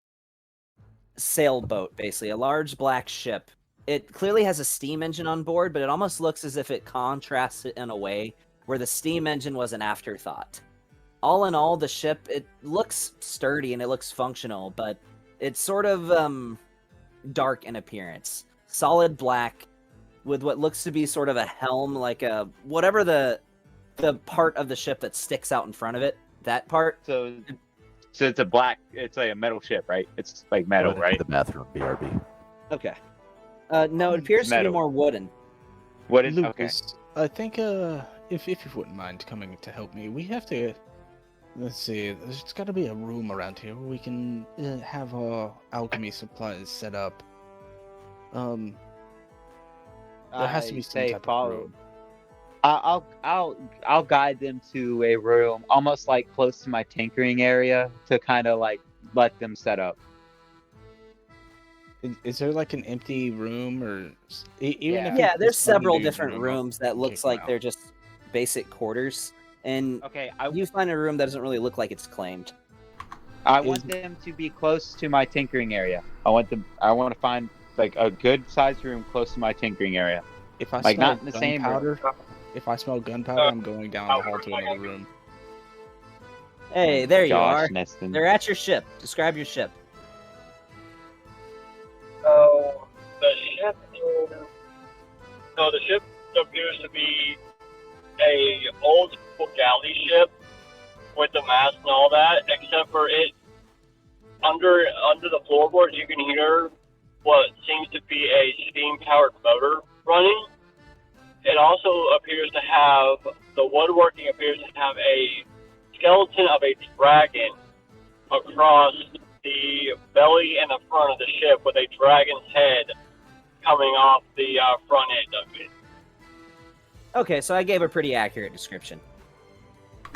Speaker 2: sailboat, basically a large black ship. It clearly has a steam engine on board, but it almost looks as if it contrasts it in a way where the steam engine was an afterthought. All in all, the ship, it looks sturdy and it looks functional, but it's sort of dark in appearance. Solid black with what looks to be sort of a helm, like a whatever the part of the ship that sticks out in front of it, that part.
Speaker 3: So it's it's like a metal ship, right? It's like metal, right?
Speaker 7: The bathroom, BRB.
Speaker 2: Okay. No, it appears to be
Speaker 3: Metal.
Speaker 2: more wooden.
Speaker 3: What is okay?
Speaker 5: Lucas, I think if you wouldn't mind coming to help me, we have to. Let's see. There's got to be a room around here where we can have our alchemy supplies set up. There has to be some type of room.
Speaker 3: I'll guide them to a room, almost like close to my tinkering area, to kind of like let them set up.
Speaker 5: Is there like an empty room or even if
Speaker 2: Yeah,
Speaker 5: it's
Speaker 2: there's
Speaker 5: just one
Speaker 2: several
Speaker 5: dude's
Speaker 2: different
Speaker 5: room,
Speaker 2: rooms that
Speaker 5: kick
Speaker 2: looks
Speaker 5: them
Speaker 2: like
Speaker 5: out.
Speaker 2: they're just basic quarters, and
Speaker 3: Okay,
Speaker 2: you find a room that doesn't really look like it's claimed.
Speaker 3: I want them to be close to my tinkering area. I want to find like a good sized room close to my tinkering area.
Speaker 5: If I
Speaker 3: Like,
Speaker 5: smell
Speaker 3: not in the same room.
Speaker 5: gunpowder, if I smell gunpowder, I'm going down the hall to another room.
Speaker 2: Hey, there you
Speaker 3: Gosh,
Speaker 2: are.
Speaker 3: Neston.
Speaker 2: They're at your ship. Describe your ship.
Speaker 4: So the ship appears to be a old school galley ship with the mast and all that, except for it under the floorboards you can hear what seems to be a steam powered motor running. It also appears to have the woodworking appears to have a skeleton of a dragon across the belly and the front of the ship, with a dragon's head coming off the front end of it.
Speaker 2: Okay, so I gave a pretty accurate description.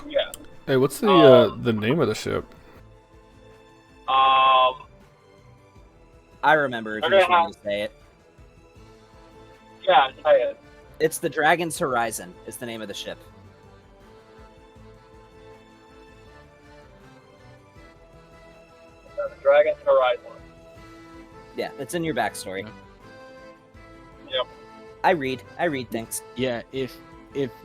Speaker 4: Yeah.
Speaker 1: Hey, what's the name of the ship?
Speaker 2: I remember if you
Speaker 4: Okay,
Speaker 2: want me to say it.
Speaker 4: Yeah, say it.
Speaker 2: It's the Dragon's Horizon is the name of the ship.
Speaker 4: The Dragon's Horizon.
Speaker 2: Yeah, it's in your backstory.
Speaker 4: Yep.
Speaker 2: I read things.
Speaker 5: Yeah, if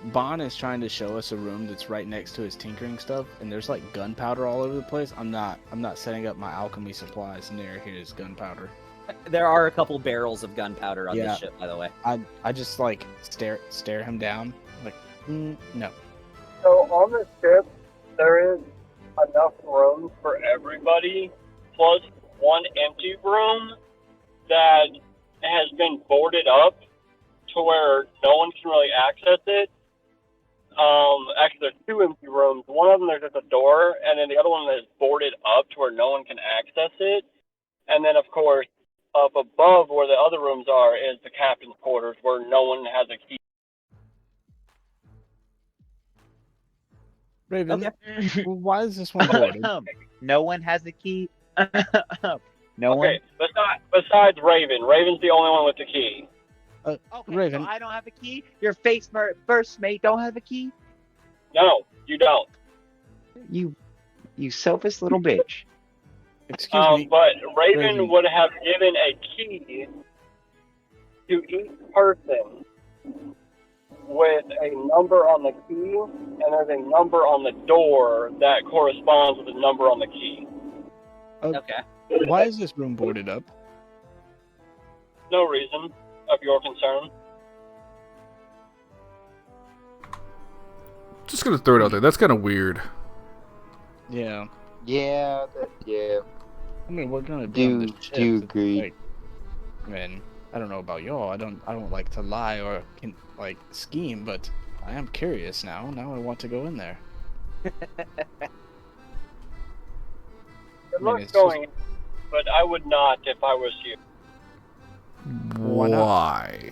Speaker 5: Bon is trying to show us a room that's right next to his tinkering stuff, and there's like gunpowder all over the place, I'm not setting up my alchemy supplies near his gunpowder.
Speaker 2: There are a couple barrels of gunpowder on
Speaker 5: Yeah.
Speaker 2: this ship, by the way.
Speaker 5: I just like stare him down, like no.
Speaker 4: So on the ship, there is enough room for everybody, plus one empty room that has been boarded up to where no one can really access it. Actually, there's two empty rooms. One of them there's just a door, and then the other one is boarded up to where no one can access it. And then, of course, up above where the other rooms are is the captain's quarters, where no one has a key.
Speaker 5: Raven,
Speaker 2: Okay.
Speaker 5: why is this one boarded?
Speaker 3: No one has a key. No one.
Speaker 4: Okay, besides Raven. Raven's the only one with the key.
Speaker 3: Okay,
Speaker 5: Raven.
Speaker 3: so I don't have a key. Your first mate don't have a key.
Speaker 4: No, you don't.
Speaker 3: You selfish little bitch.
Speaker 5: Excuse me.
Speaker 4: But Raven
Speaker 5: Raven.
Speaker 4: would have given a key to each person with a number on the key, and there's a number on the door that corresponds with the number on the key.
Speaker 2: Okay.
Speaker 5: Why is this room boarded up?
Speaker 4: No reason of your concern.
Speaker 1: Just gonna throw it out there. That's kind of weird.
Speaker 5: Yeah.
Speaker 3: Yeah.
Speaker 5: I mean, we're gonna be on this ship.
Speaker 3: Do
Speaker 5: It's
Speaker 3: agree.
Speaker 5: like, man, I don't know about y'all. I don't like to lie or scheme, but I am curious now. Now I want to go in there.
Speaker 4: Good
Speaker 5: mean,
Speaker 4: luck
Speaker 5: it's
Speaker 4: going, but I would not if I was you.
Speaker 5: Why not?
Speaker 1: Why?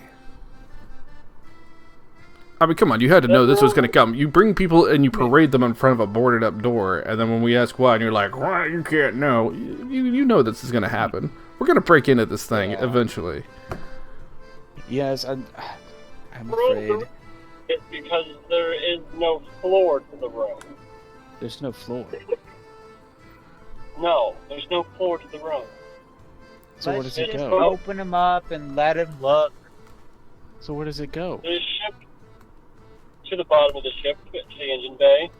Speaker 1: I mean, come on, you had to know this was going to come. You bring people and you parade them in front of a boarded up door, and then when we ask why, and you're like, why, you can't know. You know this is going to happen. We're going to break into this thing eventually.
Speaker 5: Yes, I'm afraid.
Speaker 4: It's because there is no floor to the room.
Speaker 5: There's no floor.
Speaker 4: No, there's no floor to the room.
Speaker 5: So where does it
Speaker 3: Let's just
Speaker 5: go?
Speaker 3: open him up and let him look.
Speaker 5: So where does it go?
Speaker 4: The ship to the bottom of the ship, to the engine bay.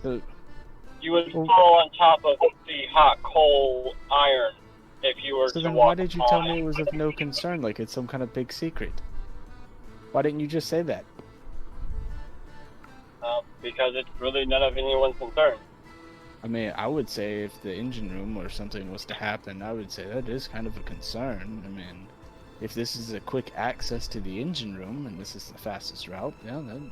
Speaker 5: So,
Speaker 4: You would
Speaker 5: Well-
Speaker 4: fall on top of the hot coal iron if you were
Speaker 5: so
Speaker 4: to
Speaker 5: then
Speaker 4: walk
Speaker 5: why did you tell
Speaker 4: on
Speaker 5: me it was of no concern, like it's some kind of big secret? Why didn't you just say that?
Speaker 4: because it's really none of anyone's concern.
Speaker 5: I mean, I would say if the engine room or something was to happen, I would say that is kind of a concern. I mean, if this is a quick access to the engine room and this is the fastest route, yeah, then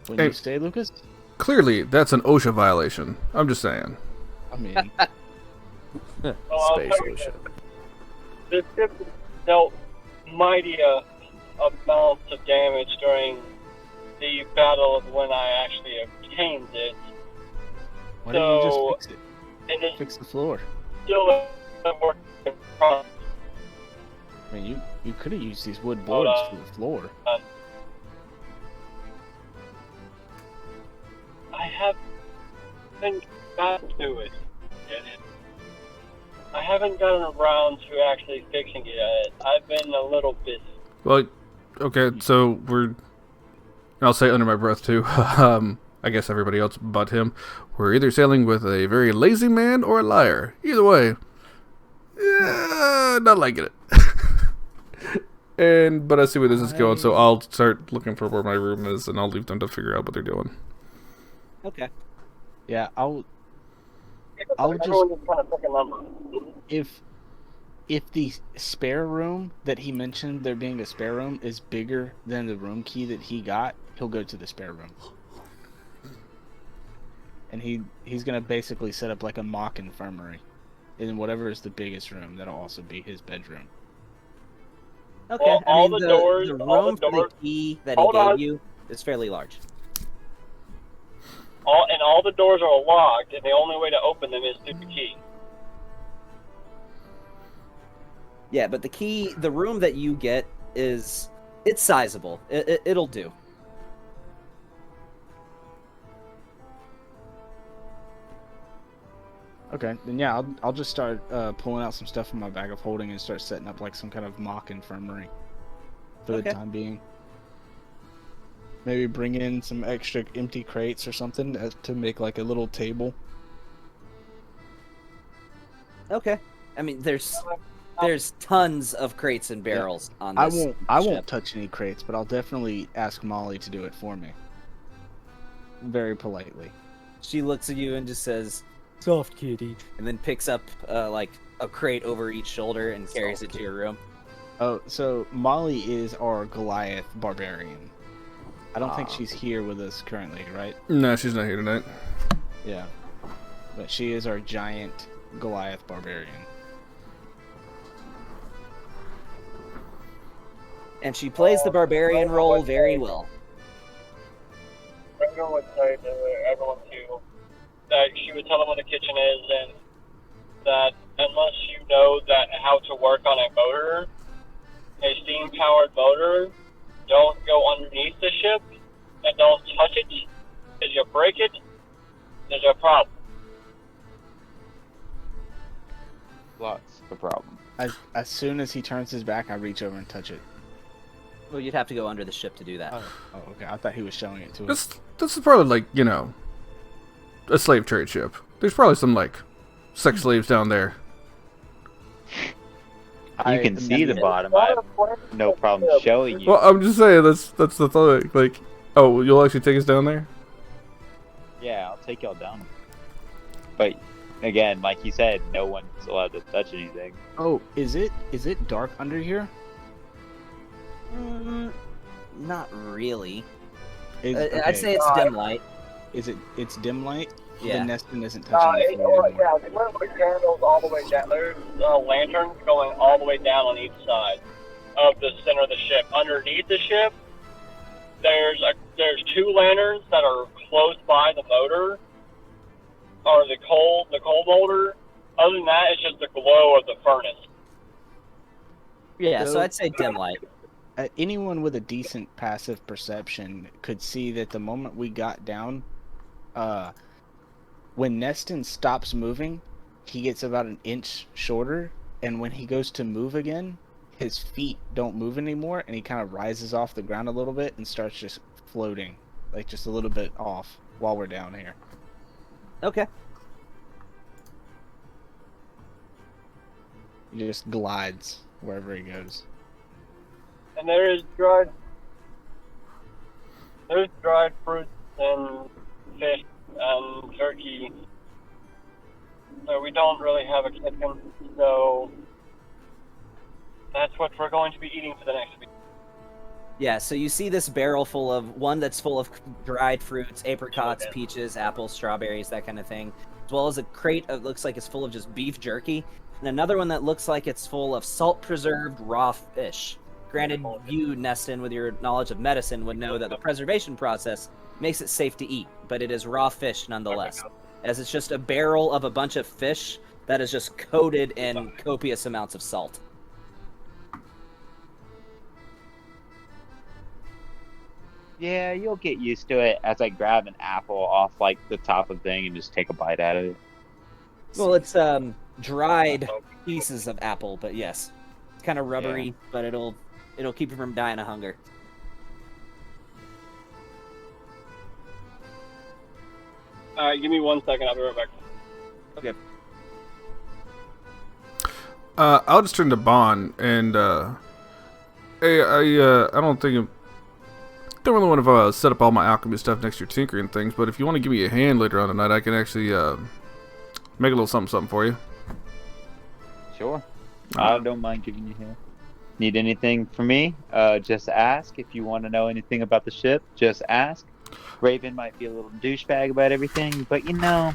Speaker 5: wouldn't
Speaker 1: Hey.
Speaker 5: you stay, Lucas?
Speaker 1: Clearly, that's an OSHA violation. I'm just saying.
Speaker 5: I mean,
Speaker 4: Well, I'll
Speaker 7: Space
Speaker 4: tell you
Speaker 7: ocean.
Speaker 4: this ship dealt mighty amounts of damage during the battle of when I actually obtained it.
Speaker 5: why didn't you
Speaker 4: So-
Speaker 5: just fix it?
Speaker 4: And it's
Speaker 5: Fix the floor.
Speaker 4: still a work in progress.
Speaker 5: I mean, you could have used these wood
Speaker 4: Hold
Speaker 5: boards
Speaker 4: on.
Speaker 5: for the floor.
Speaker 4: I haven't gotten to it yet. I haven't gotten around to actually fixing it yet. I've been a little busy.
Speaker 1: Well, okay, so I'll say under my breath too. I guess everybody else but him. We're either sailing with a very lazy man or a liar. Either way, not liking it. But I see where this is going, so I'll start looking for where my room is, and I'll leave them to figure out what they're doing.
Speaker 2: Okay.
Speaker 5: Yeah, I'll
Speaker 4: Everyone
Speaker 5: just
Speaker 4: just kind of pick a number.
Speaker 5: if the spare room that he mentioned there being a spare room is bigger than the room key that he got, he'll go to the spare room. And he's gonna basically set up like a mock infirmary. In whatever is the biggest room, that'll also be his bedroom.
Speaker 2: Okay.
Speaker 4: Well,
Speaker 2: I
Speaker 4: all
Speaker 2: mean,
Speaker 4: the doors-
Speaker 2: the
Speaker 4: all the
Speaker 2: room for
Speaker 4: doors-
Speaker 2: the key that he
Speaker 4: Hold
Speaker 2: gave
Speaker 4: on.
Speaker 2: you is fairly large.
Speaker 4: All the doors are locked, and the only way to open them is through the key.
Speaker 2: Yeah, but the room that you get it's sizable. It'll do.
Speaker 5: Okay, then yeah, I'll just start pulling out some stuff from my bag of holding and start setting up like some kind of mock infirmary for
Speaker 2: Okay.
Speaker 5: the time being. Maybe bring in some extra empty crates or something to make like a little table.
Speaker 2: Okay. I mean, there's tons of crates and barrels on
Speaker 5: I
Speaker 2: this
Speaker 5: won't
Speaker 2: ship.
Speaker 5: touch any crates, but I'll definitely ask Molly to do it for me. Very politely.
Speaker 2: She looks at you and just says, "Soft kitty," and then picks up like a crate over each shoulder and carries it to your room.
Speaker 5: Oh, so Molly is our Goliath barbarian. I don't think
Speaker 7: Ah.
Speaker 5: she's here with us currently, right?
Speaker 1: No, she's not here tonight.
Speaker 5: Yeah. But she is our giant Goliath barbarian.
Speaker 2: And she plays the barbarian role very well.
Speaker 4: Everyone would say to everyone too that she would tell them what the kitchen is, and that unless you know how to work on a motor, a steam-powered motor, don't go underneath the ship, and don't touch it. If you break it, there's a problem.
Speaker 3: Lots of problem.
Speaker 5: As soon as he turns his back, I reach over and touch it.
Speaker 2: Well, you'd have to go under the ship to do that.
Speaker 5: Oh, okay. I thought he was showing it to us.
Speaker 1: This is probably like, you know, a slave trade ship. There's probably some like sex slaves down there.
Speaker 3: You can see the bottom. I have no problem showing you.
Speaker 1: Well, I'm just saying that's the thought. Like, oh, you'll actually take us down there?
Speaker 3: Yeah, I'll take y'all down. But again, like you said, no one's allowed to touch anything.
Speaker 5: Oh, is it dark under here?
Speaker 2: Not really.
Speaker 5: Okay.
Speaker 2: I'd say it's dim light.
Speaker 5: It's dim light?
Speaker 2: Yeah.
Speaker 5: Then Neston isn't touching the floor anymore.
Speaker 4: Yeah, there's candles all the way down. There's lanterns going all the way down on each side of the center of the ship. Underneath the ship, there's 2 lanterns that are close by the motor, or the coal molder. Other than that, it's just the glow of the furnace.
Speaker 2: Yeah, so I'd say dim light.
Speaker 5: Anyone with a decent passive perception could see that the moment we got down, when Neston stops moving, he gets about an inch shorter, and when he goes to move again, his feet don't move anymore, and he kind of rises off the ground a little bit and starts just floating, like just a little bit off while we're down here.
Speaker 2: Okay.
Speaker 5: He just glides wherever he goes.
Speaker 4: And there's dried fruits and fish and turkey. So we don't really have a kitchen, so that's what we're going to be eating for the next week.
Speaker 2: Yeah, so you see this barrel full of one that's full of dried fruits, apricots, peaches, apples, strawberries, that kind of thing, as well as a crate that looks like it's full of just beef jerky, and another one that looks like it's full of salt-preserved raw fish. Granted, you, Neston, with your knowledge of medicine, would know that the preservation process makes it safe to eat, but it is raw fish nonetheless, as it's just a barrel of a bunch of fish that is just coated in copious amounts of salt.
Speaker 3: Yeah, you'll get used to it as I grab an apple off like the top of the thing and just take a bite out of it.
Speaker 2: Well, it's dried pieces of apple, but yes, it's kind of rubbery, but it'll keep you from dying of hunger.
Speaker 4: Alright, give me 1 second, I'll be right back.
Speaker 2: Okay.
Speaker 1: I'll just turn to Bond and hey, I don't really want to set up all my alchemy stuff next to your tinkering things, but if you want to give me a hand later on tonight, I can actually make a little something for you.
Speaker 3: Sure. I don't mind giving you a hand. Need anything from me? Just ask. If you want to know anything about the ship, just ask. Raven might be a little douchebag about everything, but you know.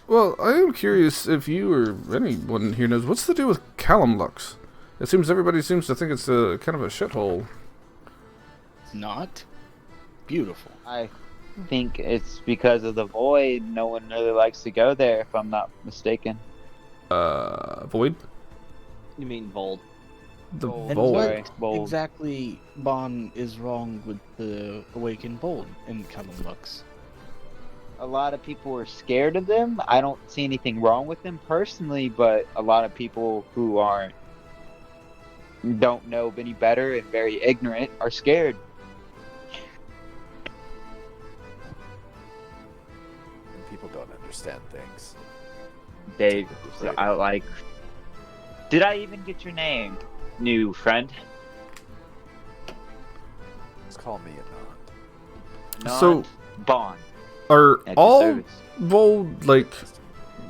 Speaker 1: Well, I am curious if you or anyone here knows what's the deal with Calumlux. It seems everybody seems to think it's a kind of a shithole.
Speaker 5: It's not. Beautiful.
Speaker 3: I think it's because of the void. No one really likes to go there, if I'm not mistaken.
Speaker 1: Void?
Speaker 2: You mean Vold?
Speaker 1: The
Speaker 3: Vold.
Speaker 5: And
Speaker 1: Void.
Speaker 3: Sorry,
Speaker 5: what
Speaker 3: Bold.
Speaker 5: exactly, Bon, is wrong with the Awakened Bold in Calumlux?
Speaker 3: A lot of people are scared of them. I don't see anything wrong with them personally, but a lot of people who don't know any better and very ignorant are scared.
Speaker 7: And people don't understand things.
Speaker 3: Dave, did I even get your name, new friend?
Speaker 7: Just call me a non.
Speaker 3: Not
Speaker 1: So-
Speaker 3: Bond.
Speaker 1: Are
Speaker 3: At your
Speaker 1: all
Speaker 3: service.
Speaker 1: Vold like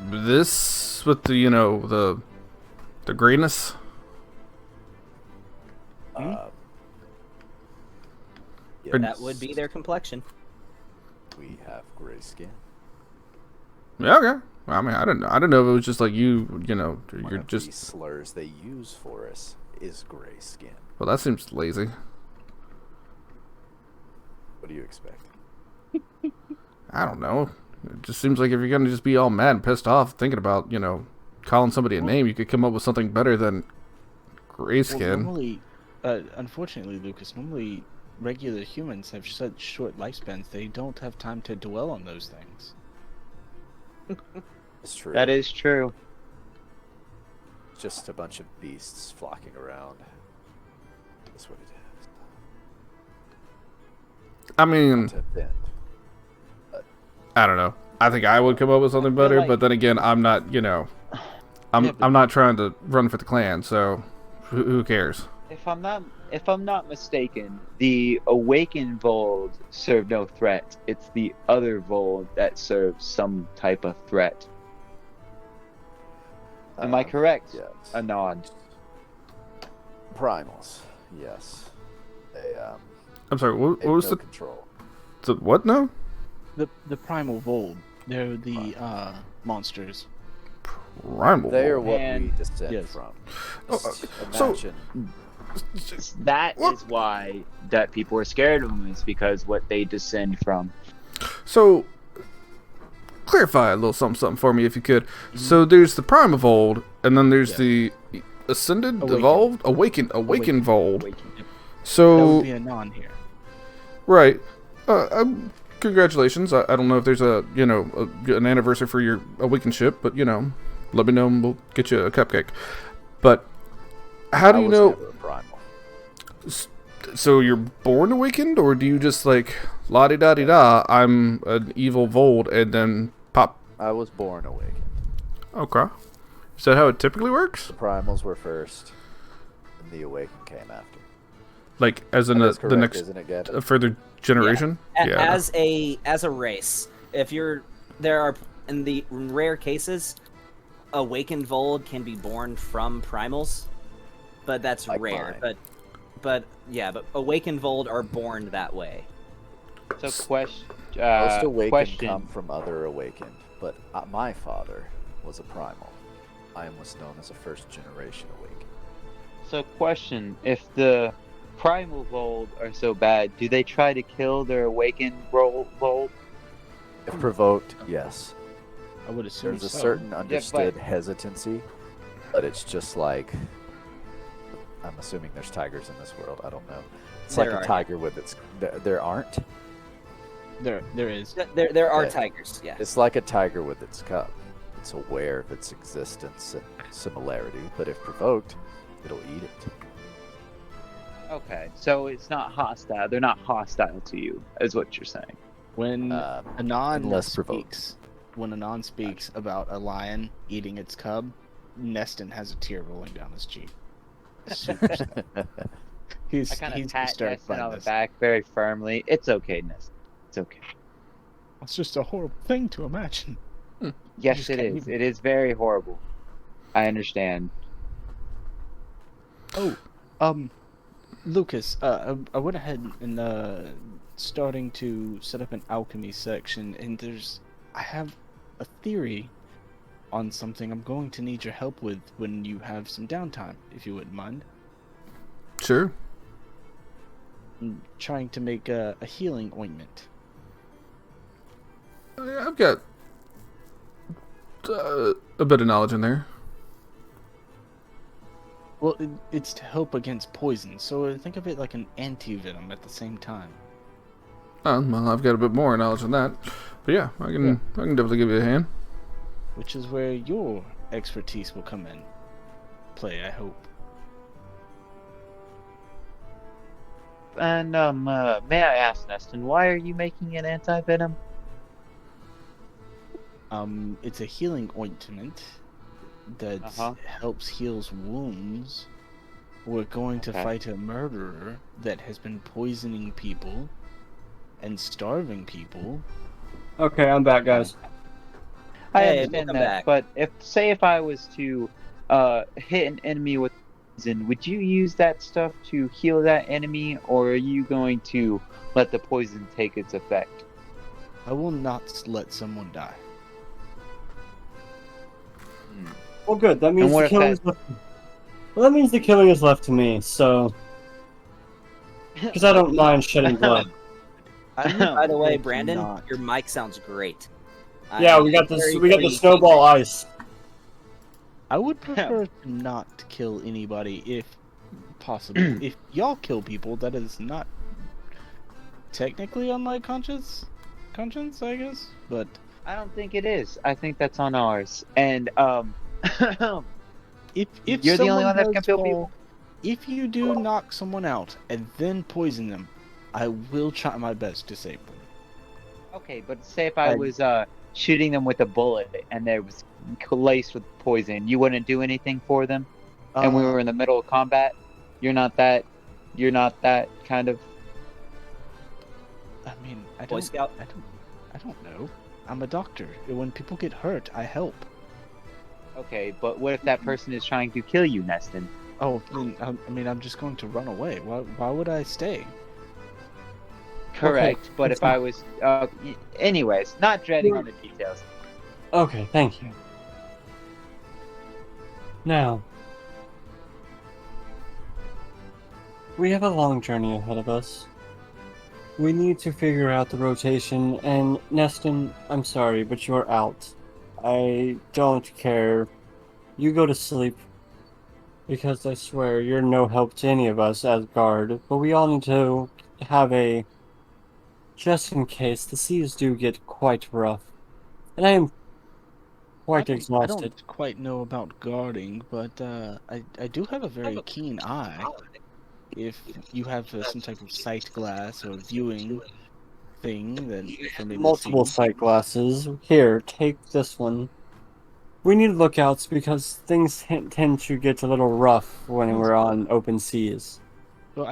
Speaker 1: this with the, you know, the grayness?
Speaker 7: Yeah,
Speaker 1: Or-
Speaker 2: That would be their complexion.
Speaker 7: we have gray skin.
Speaker 1: Yeah, okay. I mean, I didn't know if it was just like you know,
Speaker 7: One
Speaker 1: you're
Speaker 7: of
Speaker 1: just.
Speaker 7: the slurs they use for us is gray skin.
Speaker 1: Well, that seems lazy.
Speaker 7: What do you expect?
Speaker 1: I don't know. It just seems like if you're gonna just be all mad and pissed off thinking about, you know, calling somebody a name, you could come up with something better than gray
Speaker 5: Well,
Speaker 1: skin.
Speaker 5: Unfortunately, Lucas, normally regular humans have such short lifespans, they don't have time to dwell on those things.
Speaker 7: It's true.
Speaker 3: That is true.
Speaker 7: Just a bunch of beasts flocking around. That's what it is.
Speaker 1: I mean,
Speaker 7: To bend.
Speaker 1: I don't know. I think I would come up with something better,
Speaker 3: like-
Speaker 1: but then again, I'm not. You know, I'm not trying to run for the clan, so who cares?
Speaker 3: If I'm not mistaken, the awakened Vold serve no threat. It's the other Vold that serves some type of threat. Am I correct?
Speaker 7: Yes.
Speaker 3: A nod.
Speaker 7: Primals. Yes. They
Speaker 1: I'm sorry. What
Speaker 7: take
Speaker 1: was
Speaker 7: no
Speaker 1: the
Speaker 7: control.
Speaker 1: what now?
Speaker 5: The primal Vold, they're the monsters.
Speaker 1: Primal.
Speaker 7: They are
Speaker 1: Void.
Speaker 7: what we
Speaker 3: And-
Speaker 7: descend
Speaker 5: Yes.
Speaker 7: from.
Speaker 1: Oh,
Speaker 7: Just
Speaker 1: so-
Speaker 7: imagine.
Speaker 3: That
Speaker 1: What?
Speaker 3: is why that people are scared of them, is because what they descend from.
Speaker 1: So, clarify a little something for me, if you could. So, there's the Prime of Old, and then there's the Ascended,
Speaker 5: Awakened.
Speaker 1: Evolved, Awakened Vold.
Speaker 5: That
Speaker 1: So,
Speaker 5: would be a non here.
Speaker 1: right. Congratulations. I don't know if there's an anniversary for your Awakened ship, but let me know and we'll get you a cupcake. But how do
Speaker 7: I
Speaker 1: you
Speaker 7: was
Speaker 1: know?
Speaker 7: never a primal.
Speaker 1: So you're born awakened, or do you just like la di da di da? I'm an evil Vold, and then pop.
Speaker 7: I was born awakened.
Speaker 1: Okay. Is that how it typically works?
Speaker 7: The primals were first, and the awakened came after.
Speaker 1: Like as in
Speaker 7: That is
Speaker 1: the
Speaker 7: correct,
Speaker 1: next
Speaker 7: isn't it, Gavin?
Speaker 1: a further generation?
Speaker 2: As a race, there are in the rare cases, awakened Vold can be born from primals, but that's
Speaker 7: Like
Speaker 2: rare.
Speaker 7: mine.
Speaker 2: But awakened Vold are born that way.
Speaker 3: So
Speaker 7: Most awakened
Speaker 3: question.
Speaker 7: come from other awakened, but my father was a primal. I was known as a first generation awakened.
Speaker 3: So question: if the primal Vold are so bad, do they try to kill their awakened Vold?
Speaker 7: If provoked, yes.
Speaker 5: I would assume
Speaker 7: There's a
Speaker 5: so.
Speaker 7: certain understood hesitancy, but it's just like, I'm assuming there's tigers in this world. I don't know. It's
Speaker 2: There
Speaker 7: like
Speaker 2: are.
Speaker 7: a tiger with its. There aren't.
Speaker 5: There is.
Speaker 2: There are
Speaker 7: Yeah.
Speaker 2: tigers, yeah.
Speaker 7: It's like a tiger with its cub. It's aware of its existence and similarity, but if provoked, it'll eat it.
Speaker 3: Okay, so it's not hostile. They're not hostile to you, is what you're saying.
Speaker 5: When
Speaker 7: Um,
Speaker 5: Anon
Speaker 7: unless provoked.
Speaker 5: speaks, when Anon speaks about a lion eating its cub, Neston has a tear rolling down his cheek. Super sad. He's
Speaker 3: I kind of
Speaker 5: he's
Speaker 3: pat
Speaker 5: disturbed
Speaker 3: Neston
Speaker 5: by
Speaker 3: on the
Speaker 5: this.
Speaker 3: back very firmly. It's okay, Neston. It's okay.
Speaker 5: It's just a horrible thing to imagine.
Speaker 3: Yes,
Speaker 5: just
Speaker 3: it
Speaker 5: can't
Speaker 3: is.
Speaker 5: even-
Speaker 3: It is very horrible. I understand.
Speaker 5: Lucas, I went ahead and starting to set up an alchemy section, and I have a theory on something I'm going to need your help with when you have some downtime, if you wouldn't mind.
Speaker 1: Sure.
Speaker 5: I'm trying to make a healing ointment.
Speaker 1: I've got a bit of knowledge in there.
Speaker 5: Well, it's to help against poison, so think of it like an anti-venom at the same time.
Speaker 1: Well, I've got a bit more knowledge than that, but yeah, I can definitely give you a hand.
Speaker 5: Which is where your expertise will come in play, I hope.
Speaker 3: And may I ask, Neston, why are you making an anti-venom?
Speaker 5: It's a healing ointment that helps heals wounds. We're going to
Speaker 3: Okay.
Speaker 5: fight a murderer that has been poisoning people and starving people.
Speaker 4: Okay, I'm back, guys.
Speaker 3: I
Speaker 2: Hey,
Speaker 3: understand
Speaker 2: welcome
Speaker 3: that,
Speaker 2: back.
Speaker 3: but if I was to hit an enemy with poison, would you use that stuff to heal that enemy, or are you going to let the poison take its effect?
Speaker 5: I will not let someone die.
Speaker 4: Well, good. That means
Speaker 3: what
Speaker 4: the
Speaker 3: if
Speaker 4: killing is left. Well, that means the killing is left to me. So, because I don't mind shedding blood.
Speaker 2: By the way,
Speaker 5: like
Speaker 2: Brandon,
Speaker 5: not.
Speaker 2: your mic sounds great.
Speaker 4: Yeah,
Speaker 2: I'm
Speaker 4: we got this.
Speaker 2: very,
Speaker 4: We got the
Speaker 2: very-
Speaker 4: snowball ice.
Speaker 5: I would prefer to not kill anybody if possible. If y'all kill people, that is not technically on my conscience, I guess. But
Speaker 3: I don't think it is. I think that's on ours. And
Speaker 5: if
Speaker 3: you're the only
Speaker 5: someone
Speaker 3: one that can
Speaker 5: does
Speaker 3: kill
Speaker 5: fall,
Speaker 3: people.
Speaker 5: if you do knock someone out and then poison them, I will try my best to save them.
Speaker 3: Okay, but say if I was shooting them with a bullet and there was laced with poison, you wouldn't do anything for them, and we were in the middle of combat. You're not that. You're not that kind of.
Speaker 5: I mean,
Speaker 2: Boy Scout.
Speaker 5: I don't know. I'm a doctor. When people get hurt, I help.
Speaker 3: Okay, but what if that person is trying to kill you, Neston?
Speaker 5: Oh, then I'm just going to run away. Why would I stay?
Speaker 3: Correct,
Speaker 8: Okay,
Speaker 3: but
Speaker 8: it's
Speaker 3: if I was, anyways, not dreading on the details.
Speaker 8: Okay, thank you. Now, we have a long journey ahead of us. We need to figure out the rotation, and Neston, I'm sorry, but you're out. I don't care. You go to sleep. Because I swear, you're no help to any of us as guard, but we all need to have a... just in case the seas do get quite rough. And I am quite
Speaker 5: I
Speaker 8: exhausted.
Speaker 5: don't quite know about guarding, but I do have a very keen eye. If you have some type of sight glass or viewing thing, then for me to
Speaker 8: Multiple
Speaker 5: see.
Speaker 8: sight glasses. Here, take this one. We need lookouts because things tend to get a little rough when we're on open seas.
Speaker 5: Well,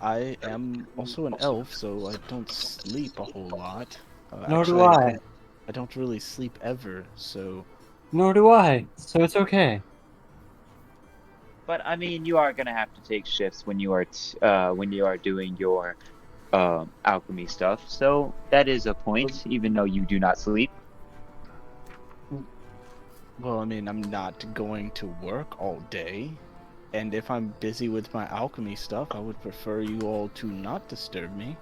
Speaker 5: I am also an elf, so I don't sleep a whole lot.
Speaker 8: Nor do
Speaker 5: Actually,
Speaker 8: I.
Speaker 5: I don't really sleep ever, so
Speaker 8: Nor do I. So it's okay.
Speaker 3: But I mean, you are gonna have to take shifts when you are doing your alchemy stuff. So that is a point, even though you do not sleep.
Speaker 5: well, I mean, I'm not going to work all day. And if I'm busy with my alchemy stuff, I would prefer you all to not disturb me.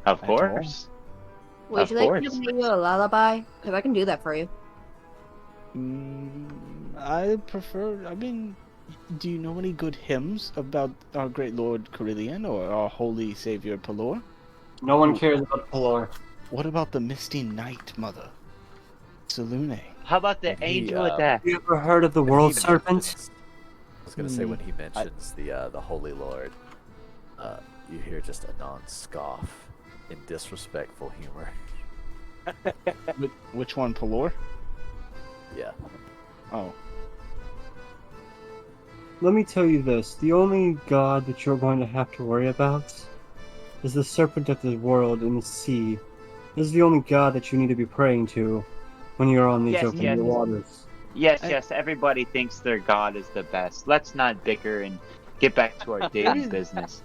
Speaker 3: Of
Speaker 5: At all.
Speaker 3: course.
Speaker 9: Would
Speaker 3: Of
Speaker 9: you like me to
Speaker 3: course.
Speaker 9: play you a lullaby? Because I can do that for you.
Speaker 5: I prefer. I mean, do you know any good hymns about our great Lord Carillion or our holy savior Pelor?
Speaker 8: No one cares about Pelor.
Speaker 5: What about the Misty Night Mother, Selune?
Speaker 3: How about the
Speaker 7: When he,
Speaker 3: angel of death?
Speaker 8: Have you ever heard of the
Speaker 7: when
Speaker 8: world
Speaker 7: he
Speaker 8: serpent?
Speaker 7: mentions- I was gonna say when he mentions the Holy Lord, you hear just Anon scoff in disrespectful humor.
Speaker 5: Which one, Pelor?
Speaker 7: Yeah.
Speaker 5: Oh,
Speaker 8: Let me tell you this, the only god that you're going to have to worry about is the serpent of the world in the sea. This is the only god that you need to be praying to when you're on these
Speaker 3: Yes,
Speaker 8: open
Speaker 3: yes.
Speaker 8: waters.
Speaker 3: Yes, everybody thinks their god is the best. Let's not bicker and get back to our daily business.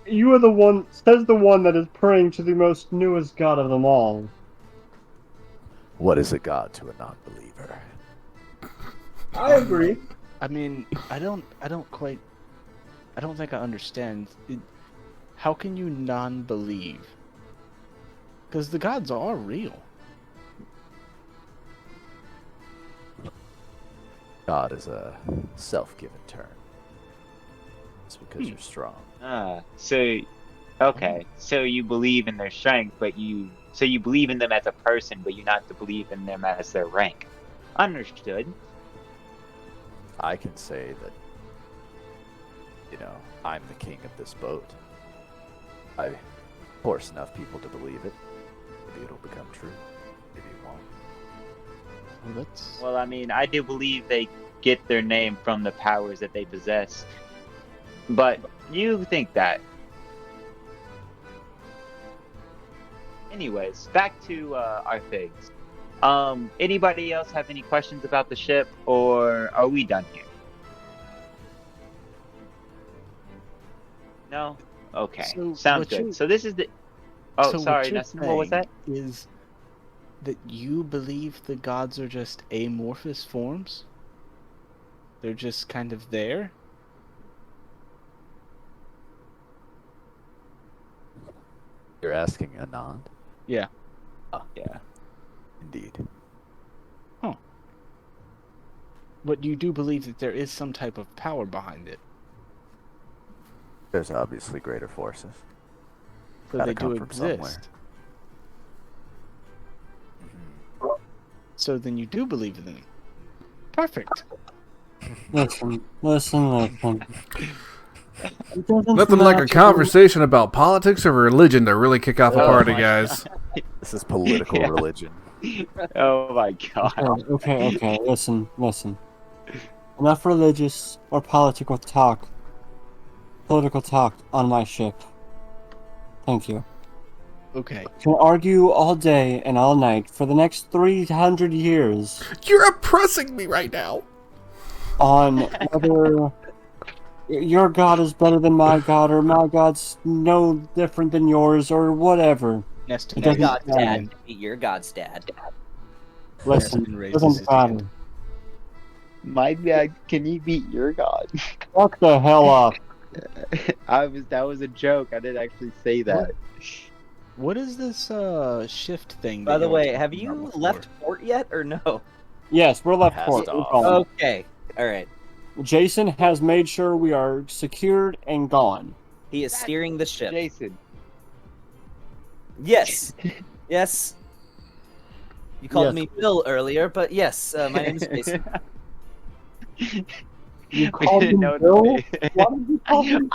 Speaker 8: You are the one, says the one that is praying to the most newest god of them all.
Speaker 7: What is a god to a non-believer?
Speaker 8: I agree.
Speaker 5: I mean, I don't think I understand. How can you non-believe? Because the gods are real.
Speaker 7: God is a self-given term. It's because you're strong.
Speaker 3: Okay. So you believe in their strength, but you believe in them as a person, but you not to believe in them as their rank. Understood.
Speaker 7: I can say that, I'm the king of this boat. I force enough people to believe it. Maybe it'll become true. Maybe it won't.
Speaker 5: Well, that's
Speaker 3: Well, I mean, I do believe they get their name from the powers that they possess. But you think that. Anyways, back to our things. Anybody else have any questions about the ship, or are we done here? No? Okay.
Speaker 5: So
Speaker 3: Sounds
Speaker 5: what
Speaker 3: good.
Speaker 5: you-
Speaker 3: So this is the... Oh,
Speaker 5: so
Speaker 3: sorry,
Speaker 5: what you're
Speaker 3: Neston, what was that?
Speaker 5: saying is that you believe the gods are just amorphous forms? They're just kind of there?
Speaker 7: You're asking Anand?
Speaker 5: Yeah.
Speaker 3: Yeah.
Speaker 7: Indeed.
Speaker 5: But you do believe that there is some type of power behind it?
Speaker 7: There's obviously greater forces.
Speaker 5: So
Speaker 7: Gotta
Speaker 5: they
Speaker 7: come
Speaker 5: do
Speaker 7: from somewhere.
Speaker 5: exist. So then you do believe in them. Perfect.
Speaker 8: Listen. It doesn't
Speaker 1: Nothing like a
Speaker 8: matter.
Speaker 1: conversation about politics or religion to really kick off a
Speaker 3: Oh
Speaker 1: party,
Speaker 3: my
Speaker 1: guys.
Speaker 7: This is political
Speaker 3: Yeah.
Speaker 7: religion.
Speaker 3: Oh my god.
Speaker 8: Okay. Listen. Enough religious or political talk on my ship. Thank you.
Speaker 5: Okay.
Speaker 8: We can argue all day and all night for the next 300 years
Speaker 1: You're oppressing me right now.
Speaker 8: on whether your god is better than my god or my god's no different than yours or whatever.
Speaker 5: Neston,
Speaker 8: It
Speaker 2: My
Speaker 8: doesn't
Speaker 2: god's
Speaker 8: matter.
Speaker 2: dad can beat your god's dad.
Speaker 8: Listen,
Speaker 5: Neston
Speaker 8: it
Speaker 5: raises
Speaker 8: doesn't
Speaker 5: his
Speaker 8: matter.
Speaker 5: hand.
Speaker 3: My dad, can you beat your god?
Speaker 8: Fuck the hell up.
Speaker 3: That was a joke. I didn't actually say that.
Speaker 5: What is this shift thing?
Speaker 2: By
Speaker 5: that
Speaker 2: the
Speaker 5: y'all were
Speaker 2: way, have
Speaker 5: talking about
Speaker 2: you
Speaker 5: before?
Speaker 2: left port yet or no?
Speaker 8: Yes, we're left
Speaker 7: Cast
Speaker 8: port. We're
Speaker 7: off.
Speaker 8: gone.
Speaker 2: Okay. All right.
Speaker 8: Jason has made sure we are secured and gone.
Speaker 2: He is steering the ship.
Speaker 3: Jason.
Speaker 2: Yes. Yes. You called
Speaker 8: Yes.
Speaker 2: me Bill earlier, but yes, my name is Jason.
Speaker 8: You
Speaker 3: We
Speaker 8: called
Speaker 3: didn't
Speaker 8: him
Speaker 3: know
Speaker 8: Bill?
Speaker 3: the
Speaker 8: Why did you call him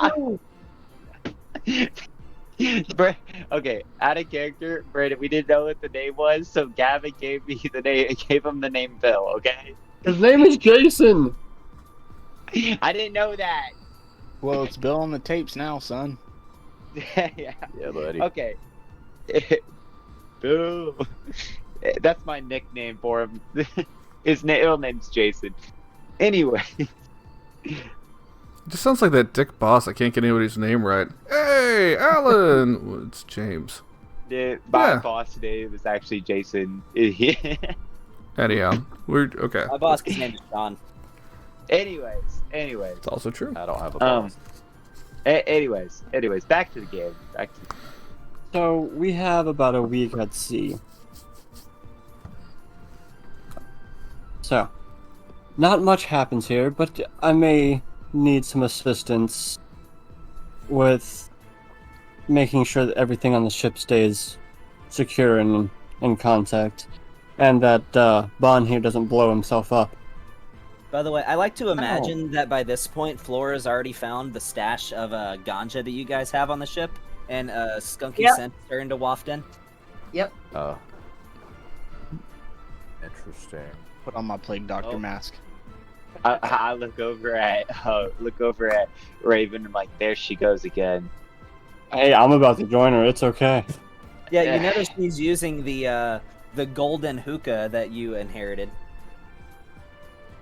Speaker 8: Bill?
Speaker 3: Okay, out of character, Brandon. We didn't know what the name was, so Gavin gave me the name. Gave him the name Bill. Okay.
Speaker 8: His name is Jason.
Speaker 3: I didn't know that.
Speaker 5: Well, it's Bill on the tapes now, son.
Speaker 3: Yeah.
Speaker 7: Yeah, buddy.
Speaker 3: Okay. Bill. That's my nickname for him. His middle name's Jason. Anyway.
Speaker 1: It just sounds like that dick boss. I can't get anybody's name right. Hey, Alan. Well, it's James.
Speaker 3: My
Speaker 1: Yeah.
Speaker 3: boss name is actually Jason.
Speaker 1: Anyhow, we're okay.
Speaker 2: My boss's name is Sean.
Speaker 3: anyways.
Speaker 1: It's also true.
Speaker 7: I don't have a boss.
Speaker 3: Anyways, back to the game.
Speaker 8: So we have about a week at sea. So, not much happens here, but I may need some assistance with making sure that everything on the ship stays secure and in contact, and that Bon here doesn't blow himself up.
Speaker 2: By the way, I like to imagine that by this point, Flora's already found the stash of ganja that you guys have on the ship, and a skunky
Speaker 9: Yep.
Speaker 2: scent starting to waft in.
Speaker 9: Yep.
Speaker 7: Oh. Interesting.
Speaker 5: Put on my plague doctor
Speaker 3: Oh.
Speaker 5: mask.
Speaker 3: I look over at Raven. I'm like, there she goes again.
Speaker 8: Hey, I'm about to join her. It's okay.
Speaker 2: Yeah,
Speaker 3: Yeah.
Speaker 2: you notice he's using the golden hookah that you inherited.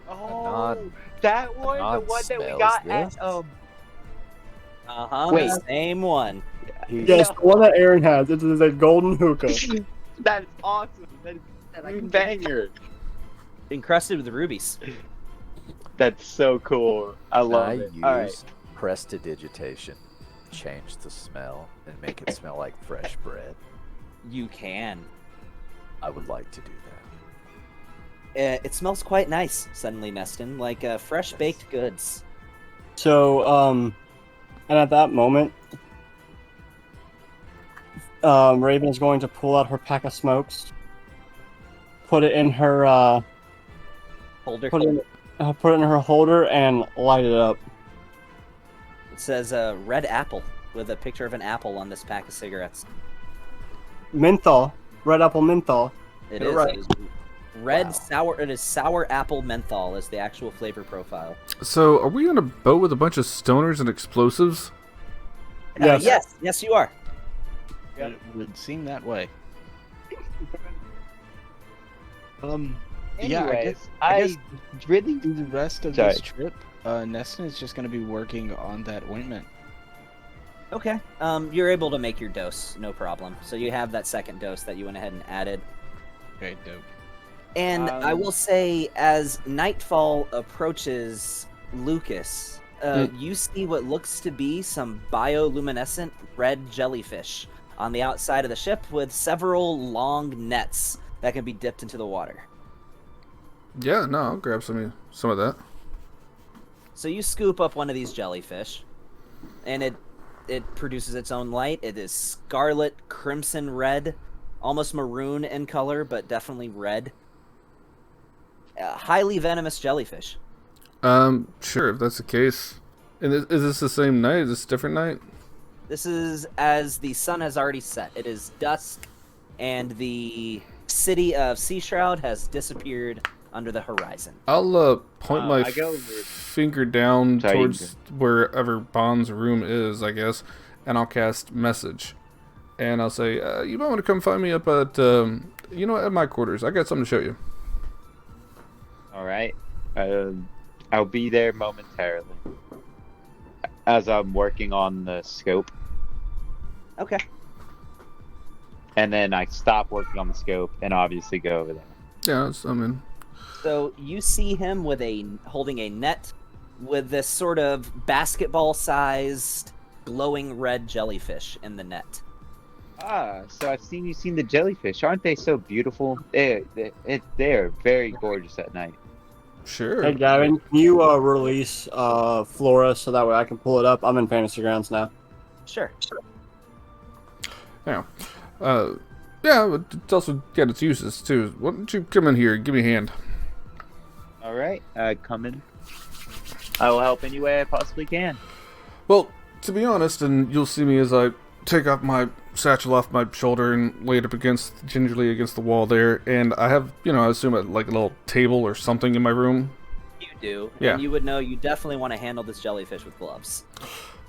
Speaker 3: Oh, that one, the
Speaker 7: Nod
Speaker 3: one that we
Speaker 7: smells
Speaker 3: got
Speaker 7: this.
Speaker 3: at
Speaker 2: Wait, same one.
Speaker 8: Yes, the one that Aaron has. It is a golden hookah.
Speaker 3: That's awesome. That is banger.
Speaker 2: Encrusted with rubies.
Speaker 3: That's so cool. I love
Speaker 7: I
Speaker 3: it.
Speaker 7: use
Speaker 3: All right.
Speaker 7: prestidigitation, change the smell, and make it smell like fresh bread.
Speaker 2: You can.
Speaker 7: I would like to do that.
Speaker 2: It smells quite nice, suddenly, Neston, like fresh baked goods.
Speaker 8: So, and at that moment, Raven is going to pull out her pack of smokes, put it in her,
Speaker 2: Holder.
Speaker 8: put it in her holder, and light it up.
Speaker 2: It says red apple with a picture of an apple on this pack of cigarettes.
Speaker 8: Menthol, red apple menthol.
Speaker 2: It
Speaker 8: You're
Speaker 2: is.
Speaker 8: right.
Speaker 2: It is red
Speaker 7: Wow.
Speaker 2: sour. It is sour apple menthol is the actual flavor profile.
Speaker 1: So, are we on a boat with a bunch of stoners and explosives?
Speaker 8: Yes.
Speaker 2: Yes, you are.
Speaker 5: It would seem that way. Yeah,
Speaker 3: Anyways,
Speaker 5: I guess
Speaker 3: really
Speaker 5: through the rest of
Speaker 3: Sorry.
Speaker 5: this trip, Neston is just going to be working on that ointment.
Speaker 2: Okay. You're able to make your dose, no problem. So you have that second dose that you went ahead and added.
Speaker 5: Okay, dope.
Speaker 2: And I will say, as nightfall approaches Lucas, you see what looks to be some bioluminescent red jellyfish on the outside of the ship with several long nets that can be dipped into the water.
Speaker 1: Yeah, no, I'll grab some of that.
Speaker 2: So you scoop up one of these jellyfish, and it produces its own light. It is scarlet, crimson red, almost maroon in color, but definitely red. Highly venomous jellyfish.
Speaker 1: Sure, if that's the case. And is this the same night? Is this a different night?
Speaker 2: This is as the sun has already set. It is dusk, and the city of Sea Shroud has disappeared under the horizon.
Speaker 1: I'll point my
Speaker 3: I go over-
Speaker 1: finger down
Speaker 3: Sorry,
Speaker 1: towards wherever Bond's room is, I guess, and I'll cast message. And I'll say, you might want to come find me up at, at my quarters. I got something to show you.
Speaker 3: All right. I'll be there momentarily. As I'm working on the scope.
Speaker 2: Okay.
Speaker 3: And then I stop working on the scope and obviously go over there.
Speaker 1: Yeah, I'm in.
Speaker 2: So you see him with holding a net with this sort of basketball-sized glowing red jellyfish in the net.
Speaker 3: Ah, so I've seen the jellyfish. Aren't they so beautiful? They're very gorgeous at night.
Speaker 1: Sure.
Speaker 8: Hey, Gavin, can you release Flora so that way I can pull it up? I'm in Fantasy Grounds now.
Speaker 2: Sure.
Speaker 1: Yeah. Yeah, but it's also got its uses, too. Why don't you come in here and give me a hand?
Speaker 3: All right, come in. I will help any way I possibly can.
Speaker 1: Well, to be honest, and you'll see me as I take off my satchel off my shoulder and lay it up gingerly against the wall there, and I have, I assume like a little table or something in my room.
Speaker 2: You do.
Speaker 1: Yeah.
Speaker 2: And you would know you definitely want to handle this jellyfish with gloves.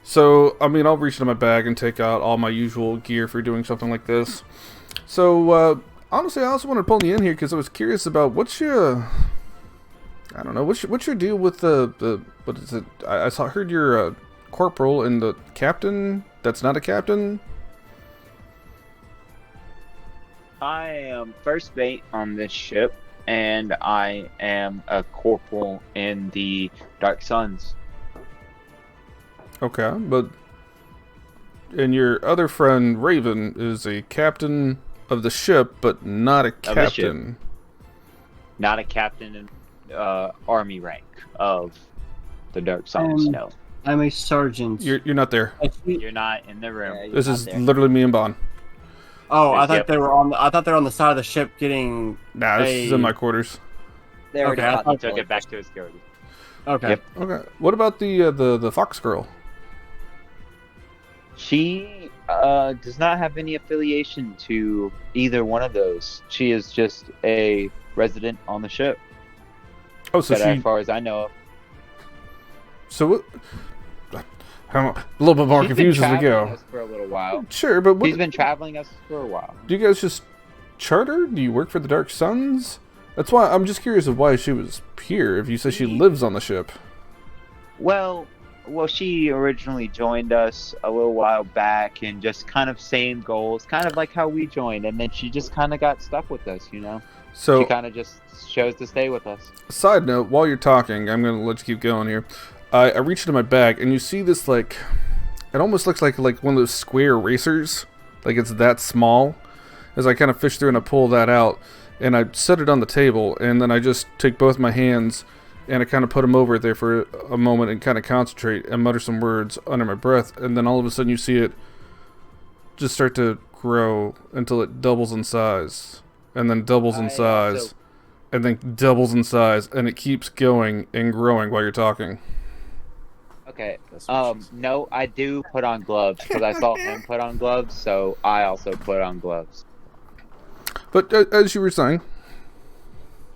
Speaker 1: So, I'll reach into my bag and take out all my usual gear for doing something like this. So, honestly, I also wanted to pull you in here because I was curious about what's your deal with the what is it? I heard you're a corporal and the captain that's not a captain.
Speaker 3: I am first mate on this ship, and I am a corporal in the Dark Suns.
Speaker 1: Okay, and your other friend Raven is a captain of the ship, but not a
Speaker 3: Of the ship.
Speaker 1: captain.
Speaker 3: Not a captain in army rank of the Dark Suns. No,
Speaker 8: I'm a sergeant.
Speaker 1: You're not there.
Speaker 3: you're not in the room.
Speaker 2: Yeah, you're
Speaker 1: This
Speaker 2: not
Speaker 1: is
Speaker 2: there.
Speaker 1: literally me and Bon.
Speaker 8: Oh, I thought
Speaker 3: Yep.
Speaker 8: they were on. I thought they were on the side of the ship getting.
Speaker 1: Nah, this is in my quarters.
Speaker 2: They already
Speaker 8: Okay, I
Speaker 2: caught
Speaker 8: thought-
Speaker 2: the
Speaker 3: Took it back
Speaker 2: jellyfish.
Speaker 3: to his guard.
Speaker 8: Okay.
Speaker 3: Yep.
Speaker 1: Okay. What about the fox girl?
Speaker 3: She does not have any affiliation to either one of those. She is just a resident on the ship.
Speaker 1: Oh, so
Speaker 3: But
Speaker 1: she.
Speaker 3: as far as I know,
Speaker 1: So what? I'm a little bit more
Speaker 3: she's been
Speaker 1: confused as we
Speaker 3: traveling
Speaker 1: go.
Speaker 3: us for a little while.
Speaker 1: Sure, but what?
Speaker 3: She's been traveling us for a while.
Speaker 1: Do you guys just charter? Do you work for the Dark Suns? That's why I'm just curious of why she was here. If you say she lives on the ship.
Speaker 3: Well, she originally joined us a little while back, and just kind of same goals, kind of like how we joined, and then she just kind of got stuck with us,
Speaker 1: So,
Speaker 3: She kind of just chose to stay with us.
Speaker 1: side note, while you're talking, I'm gonna let you keep going here. I reached into my bag, and you see this it almost looks like one of those square erasers, like it's that small. As I kind of fish through and I pull that out, and I set it on the table, and then I just take both my hands and I kind of put them over there for a moment and kind of concentrate and mutter some words under my breath, and then all of a sudden you see it just start to grow until it doubles in size, and then doubles in
Speaker 3: I
Speaker 1: size,
Speaker 3: also-
Speaker 1: and then doubles in size, and it keeps going and growing while you're talking.
Speaker 3: Okay.
Speaker 7: That's what she said.
Speaker 3: No, I do put on gloves because I saw him put on gloves, so I also put on gloves.
Speaker 1: But as you were saying,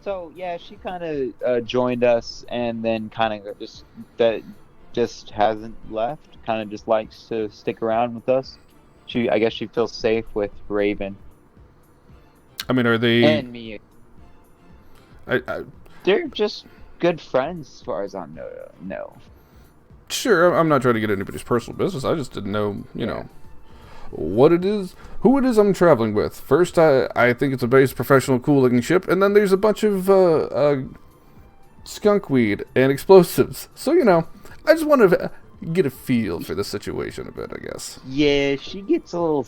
Speaker 3: So yeah, she kind of joined us, and then kind of just hasn't left. Kind of just likes to stick around with us. I guess she feels safe with Raven
Speaker 1: I mean, are they?
Speaker 3: and me.
Speaker 1: I
Speaker 3: They're just good friends, as far as I know.
Speaker 1: sure, I'm not trying to get anybody's personal business. I just didn't know, what it is, who it is I'm traveling with. First, I think it's a base professional, cool-looking ship, and then there's a bunch of skunk weed and explosives. So, I just want to get a feel for the situation a bit, I guess.
Speaker 3: Yeah, she gets a little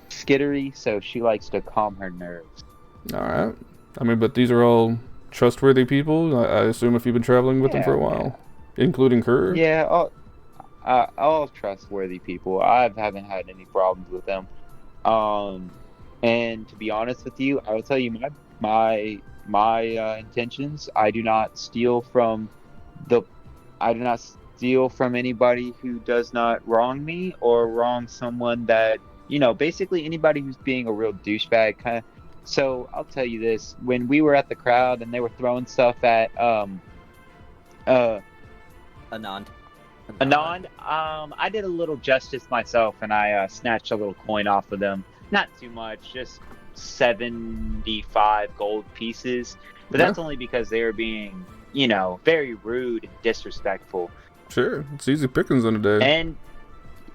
Speaker 3: skittery, so she likes to calm her nerves.
Speaker 1: All right. I mean, but these are all trustworthy people. I assume if you've been traveling with them for a
Speaker 3: Yeah,
Speaker 1: while, including her.
Speaker 3: Yeah, all trustworthy people. I haven't had any problems with them. And to be honest with you, I will tell you my intentions. I do not steal from the. I do not steal from anybody who does not wrong me or wrong someone that, basically anybody who's being a real douchebag kind of. So I'll tell you this: when we were at the crowd and they were throwing stuff at uh
Speaker 2: Anand.
Speaker 3: Anand, I did a little justice myself and I snatched a little coin off of them. Not too much, just 75 gold pieces. But that's only because they were being, very rude and disrespectful.
Speaker 1: Sure, it's easy pickings in a day.
Speaker 3: And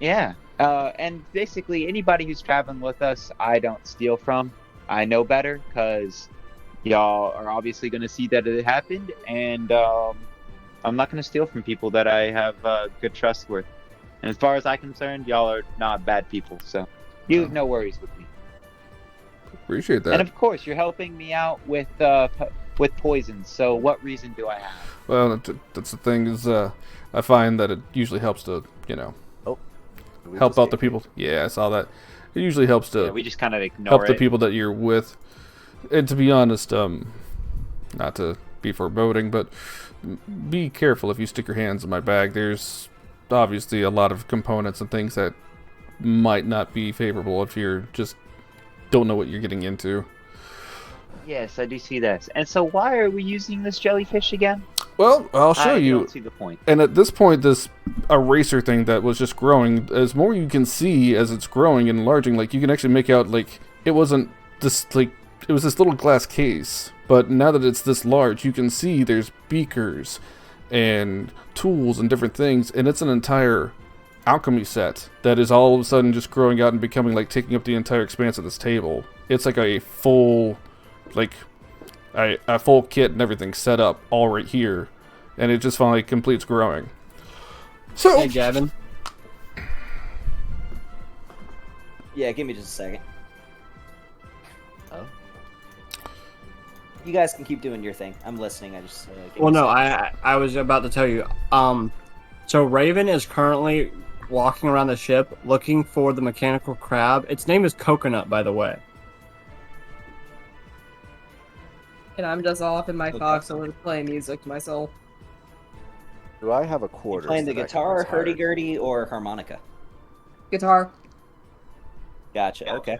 Speaker 3: yeah, and basically anybody who's traveling with us, I don't steal from. I know better because y'all are obviously going to see that it happened, and I'm not going to steal from people that I have good trust with. And as far as I'm concerned, y'all are not bad people, so you have no worries with me.
Speaker 1: Appreciate that.
Speaker 3: And of course, you're helping me out with poison. So what reason do I have?
Speaker 1: Well, that's the thing is, I find that it usually helps to, help out the people. Yeah, I saw that. It usually helps to
Speaker 3: we just kind of ignore
Speaker 1: help the people that you're with. And to be honest, not to be foreboding, but be careful if you stick your hands in my bag. There's obviously a lot of components and things that might not be favorable if you're just don't know what you're getting into.
Speaker 3: Yes, I do see that. And so why are we using this jellyfish again?
Speaker 1: Well, I'll show you.
Speaker 3: I don't see the point.
Speaker 1: And at this point, this eraser thing that was just growing, as more you can see as it's growing and enlarging, like you can actually make out like it wasn't this like it was this little glass case, but now that it's this large, you can see there's beakers and tools and different things, and it's an entire alchemy set that is all of a sudden just growing out and becoming like taking up the entire expanse of this table. It's like a full a full kit and everything set up all right here, and it just finally completes growing. So
Speaker 8: Hey, Gavin.
Speaker 2: Yeah, give me just a second.
Speaker 7: Oh.
Speaker 2: You guys can keep doing your thing. I'm listening. I just.
Speaker 8: Well, no, I was about to tell you. So Raven is currently walking around the ship looking for the mechanical crab. Its name is Coconut, by the way.
Speaker 9: And I'm just off in my foxhole playing music to myself.
Speaker 7: Do I have a quarter?
Speaker 2: Playing the guitar, hurdy-gurdy, or harmonica?
Speaker 9: Guitar.
Speaker 2: Gotcha. Okay.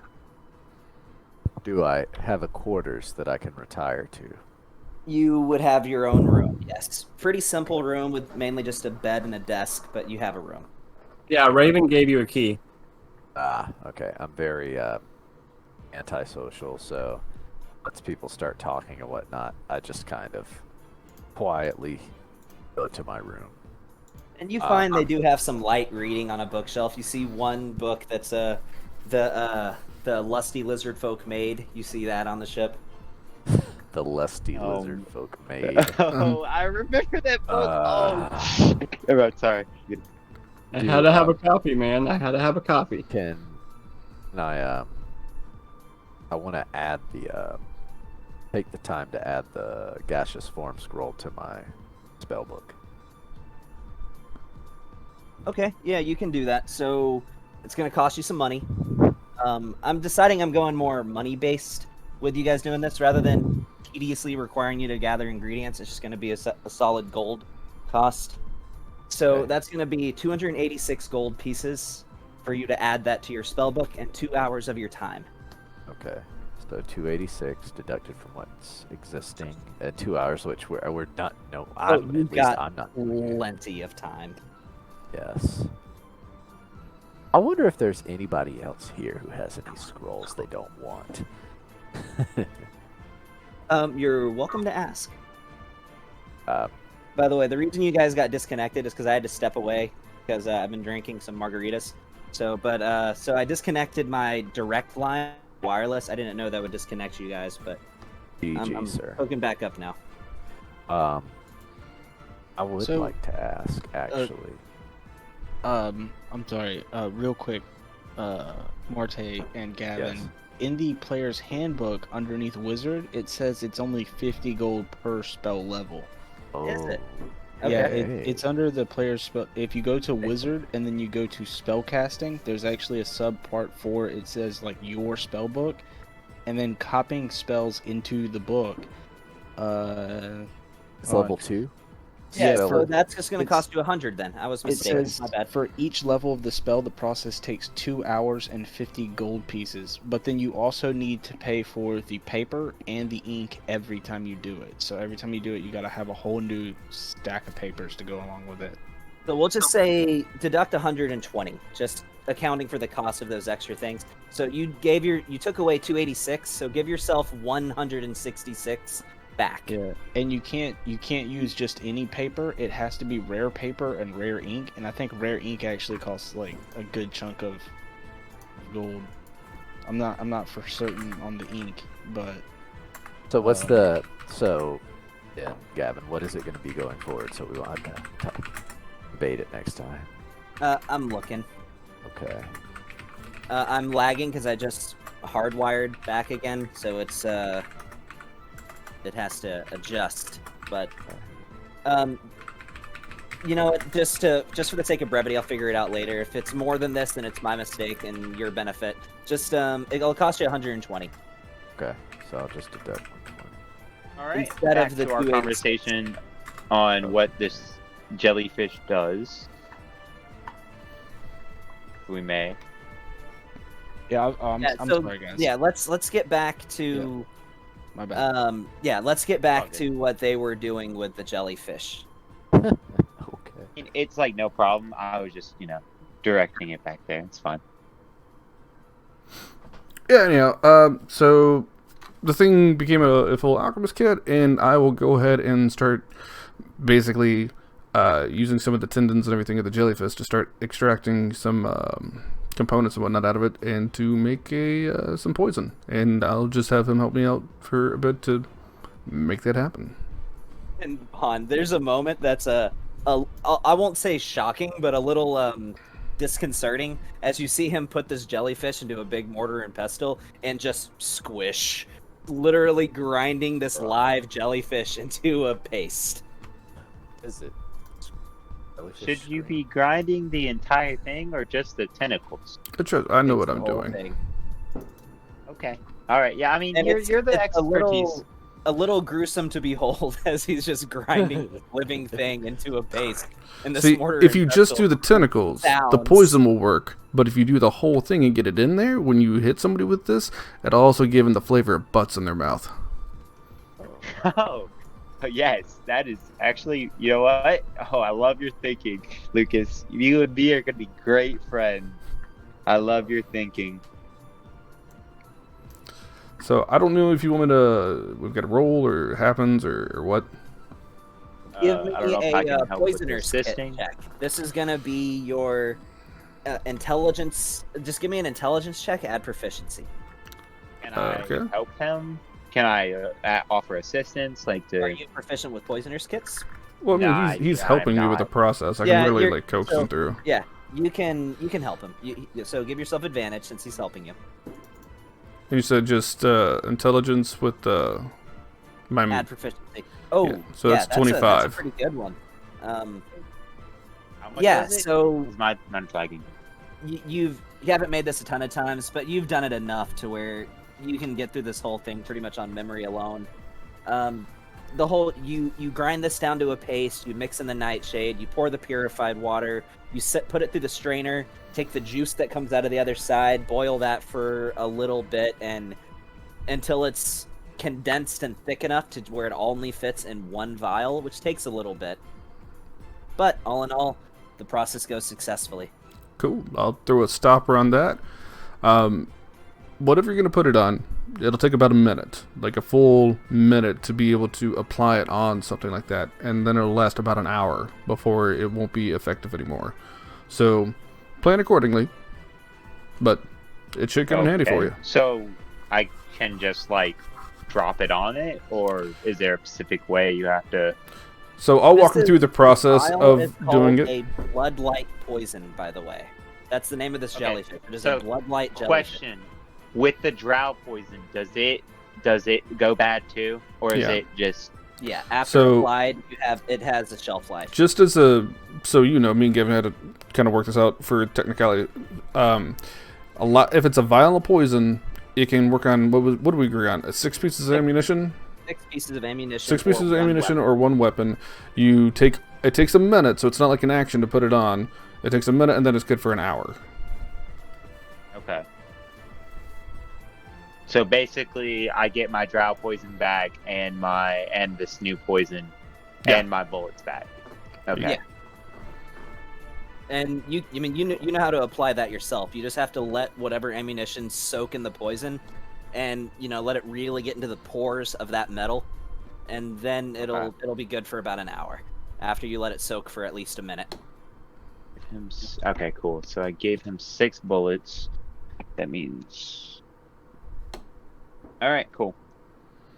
Speaker 7: Do I have a quarters that I can retire to?
Speaker 2: You would have your own room. Yes. Pretty simple room with mainly just a bed and a desk, but you have a room.
Speaker 8: Yeah, Raven gave you a key.
Speaker 7: Ah, okay. I'm very antisocial, so once people start talking and whatnot, I just kind of quietly go to my room.
Speaker 2: And you find they do have some light reading on a bookshelf. You see one book that's the lusty lizard folk made. You see that on the ship.
Speaker 7: The lusty lizard folk made.
Speaker 3: Oh, I remember that book. Oh, sorry.
Speaker 8: I had to have a copy, man. I had to have a copy.
Speaker 7: Can I want to add the take the time to add the gaseous form scroll to my spell book.
Speaker 2: Okay, yeah, you can do that. So it's going to cost you some money. I'm deciding I'm going more money-based with you guys doing this rather than tediously requiring you to gather ingredients. It's just going to be a solid gold cost. So
Speaker 7: Okay.
Speaker 2: that's going to be 286 gold pieces for you to add that to your spell book and 2 hours of your time.
Speaker 7: Okay. So 286 deducted from what's existing, and 2 hours, which we're not. No, I'm at
Speaker 2: you've
Speaker 7: least
Speaker 2: got
Speaker 7: I'm not.
Speaker 2: plenty of time.
Speaker 7: Yes. I wonder if there's anybody else here who has any scrolls they don't want.
Speaker 2: You're welcome to ask.
Speaker 7: Uh,
Speaker 2: By the way, the reason you guys got disconnected is because I had to step away because I've been drinking some margaritas. So I disconnected my direct line wireless. I didn't know that would disconnect you guys, but
Speaker 7: GG,
Speaker 2: I'm
Speaker 7: sir.
Speaker 2: hooking back up now.
Speaker 7: I would
Speaker 5: So,
Speaker 7: like to ask, actually.
Speaker 5: I'm sorry, real quick, Marte and Gavin.
Speaker 7: Yes.
Speaker 5: In the player's handbook underneath Wizard, it says it's only 50 gold per spell level.
Speaker 7: Oh,
Speaker 2: Is it?
Speaker 5: Yeah,
Speaker 7: Okay.
Speaker 5: it's under the player's spell. If you go to wizard and then you go to spell casting, there's actually a sub part 4. It says like your spell book, and then copying spells into the book.
Speaker 7: It's level 2.
Speaker 2: Yeah,
Speaker 5: Yeah,
Speaker 2: so that's just going to
Speaker 5: it's-
Speaker 2: cost you 100 then. I was
Speaker 5: It
Speaker 2: mistaken.
Speaker 5: says
Speaker 2: My bad.
Speaker 5: for each level of the spell, the process takes 2 hours and 50 gold pieces. But then you also need to pay for the paper and the ink every time you do it. So every time you do it, you got to have a whole new stack of papers to go along with it.
Speaker 2: So we'll just say deduct 120, just accounting for the cost of those extra things. So you took away 286, so give yourself 166 back.
Speaker 5: Yeah, and you can't use just any paper. It has to be rare paper and rare ink, and I think rare ink actually costs like a good chunk of gold. I'm not for certain on the ink, but
Speaker 7: So what's yeah, Gavin, what is it going to be going forward? So we won't have to debate it next time.
Speaker 2: I'm looking.
Speaker 7: Okay.
Speaker 2: I'm lagging because I just hardwired back again, so it's it has to adjust. But you know what? Just for the sake of brevity, I'll figure it out later. If it's more than this, then it's my mistake and your benefit. Just it'll cost you 120.
Speaker 7: Okay. So I'll just deduct 120.
Speaker 3: All right.
Speaker 2: Instead
Speaker 3: Back
Speaker 2: of the
Speaker 3: to our
Speaker 2: 286.
Speaker 3: conversation on what this jellyfish does. We may.
Speaker 5: yeah, I'm
Speaker 2: so,
Speaker 5: sorry, guys.
Speaker 2: Yeah, let's get back to
Speaker 5: My bad.
Speaker 2: let's get back
Speaker 3: Okay.
Speaker 2: to what they were doing with the jellyfish.
Speaker 7: Okay.
Speaker 3: It's like no problem. I was just, directing it back there. It's fine.
Speaker 1: Yeah, anyhow, so the thing became a full alchemist kit, and I will go ahead and start basically using some of the tendons and everything of the jellyfish to start extracting some components and whatnot out of it, and to make some poison. And I'll just have him help me out for a bit to make that happen.
Speaker 2: And Han, there's a moment that's I won't say shocking, but a little disconcerting as you see him put this jellyfish into a big mortar and pestle and just squish, literally grinding this live jellyfish into a paste.
Speaker 7: Is it?
Speaker 3: Should you be grinding the entire thing or just the tentacles?
Speaker 1: I know what
Speaker 2: The
Speaker 1: I'm
Speaker 2: whole
Speaker 1: doing.
Speaker 2: thing.
Speaker 3: Okay. All right. Yeah. I mean,
Speaker 2: And
Speaker 3: you're the
Speaker 2: it's
Speaker 3: expertise.
Speaker 2: a little gruesome to behold as he's just grinding this living thing into a paste. In this
Speaker 1: See,
Speaker 2: mortar
Speaker 1: if
Speaker 2: and
Speaker 1: you just
Speaker 2: pestle.
Speaker 1: do the tentacles, the
Speaker 2: sounds.
Speaker 1: poison will work. But if you do the whole thing and get it in there, when you hit somebody with this, it'll also give them the flavor of butts in their mouth.
Speaker 3: Oh, yes, that is actually. You know what? Oh, I love your thinking, Lucas. You and me are gonna be great friends. I love your thinking.
Speaker 1: So I don't know if you want me to. We've got a roll or it happens or what.
Speaker 2: Give me
Speaker 3: I don't know if I
Speaker 2: a
Speaker 3: can help with
Speaker 2: poisoner's kit
Speaker 3: assisting.
Speaker 2: check. This is gonna be your intelligence. Just give me an intelligence check. Add proficiency.
Speaker 3: Can I
Speaker 1: Okay.
Speaker 3: help him? Can I offer assistance? Like
Speaker 2: Are
Speaker 3: to?
Speaker 2: you proficient with poisoners kits?
Speaker 1: Well, I mean,
Speaker 3: Nah,
Speaker 1: he's
Speaker 3: I'm
Speaker 1: helping me with the
Speaker 3: not.
Speaker 1: process. I
Speaker 2: Yeah,
Speaker 1: can really
Speaker 2: you're-
Speaker 1: like coax
Speaker 2: so-
Speaker 1: him through.
Speaker 2: Yeah, you can help him. So give yourself advantage since he's helping you.
Speaker 1: And you said just intelligence with my.
Speaker 2: Add proficiency. Oh,
Speaker 1: Yeah, so that's
Speaker 2: that's
Speaker 1: 25.
Speaker 2: A pretty good one.
Speaker 3: How much
Speaker 2: Yeah,
Speaker 3: was it?
Speaker 2: so
Speaker 3: Is my flagging?
Speaker 2: you haven't made this a ton of times, but you've done it enough to where you can get through this whole thing pretty much on memory alone. The whole you grind this down to a paste, you mix in the nightshade, you pour the purified water, you put it through the strainer, take the juice that comes out of the other side, boil that for a little bit, and until it's condensed and thick enough to where it only fits in one vial, which takes a little bit. But all in all, the process goes successfully.
Speaker 1: Cool. I'll throw a stopper on that. Whatever you're going to put it on, it'll take about a minute, like a full minute to be able to apply it on something like that. And then it'll last about an hour before it won't be effective anymore. So plan accordingly, but it should come in handy for you.
Speaker 3: So I can just like drop it on it, or is there a specific way you have to?
Speaker 1: So I'll walk him
Speaker 2: This
Speaker 1: through the process
Speaker 2: vial is
Speaker 1: of doing
Speaker 2: called
Speaker 1: it.
Speaker 2: A bloodlight poison, by the way. That's the name of this
Speaker 3: Okay,
Speaker 2: jellyfish. It is
Speaker 3: so
Speaker 2: a bloodlight jellyfish.
Speaker 3: Question: with the drow poison, does it go bad too, or is
Speaker 1: Yeah.
Speaker 3: it just
Speaker 2: Yeah, after
Speaker 1: So-
Speaker 2: applied, it has a shelf life.
Speaker 1: Just as a, so me and Gavin had to kind of work this out for technicality. A lot, if it's a vial of poison, it can work on what do we agree on? 6 pieces of ammunition.
Speaker 2: 6 pieces of ammunition.
Speaker 1: 6 pieces of
Speaker 2: or one
Speaker 1: ammunition
Speaker 2: weapon.
Speaker 1: or 1 weapon. It takes a minute, so it's not like an action to put it on. It takes a minute, and then it's good for an hour.
Speaker 3: Okay. So basically, I get my drow poison back and this new poison and my bullets back. Okay.
Speaker 2: Yeah. And you know how to apply that yourself. You just have to let whatever ammunition soak in the poison, and let it really get into the pores of that metal, and then it'll be good for about an hour after you let it soak for at least a minute.
Speaker 3: Okay, cool. So I gave him 6 bullets. That means. All right, cool.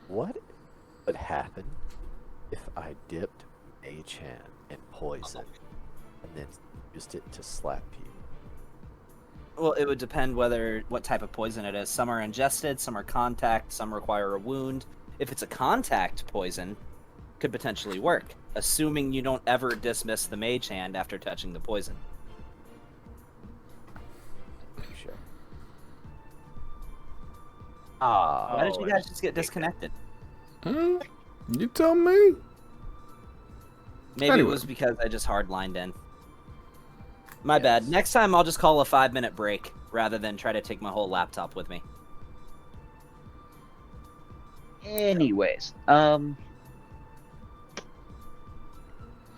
Speaker 7: What would happen if I dipped Mage Hand in poison and then used it to slap you?
Speaker 2: Well, it would depend what type of poison it is. Some are ingested, some are contact, some require a wound. If it's a contact poison, could potentially work, assuming you don't ever dismiss the Mage Hand after touching the poison.
Speaker 7: Sure.
Speaker 2: Why did you guys just get disconnected?
Speaker 1: You tell me.
Speaker 2: Maybe
Speaker 1: Anyway.
Speaker 2: it was because I just hardlined in. My bad. Next time I'll just call a 5-minute break rather than try to take my whole laptop with me.
Speaker 3: Anyways, all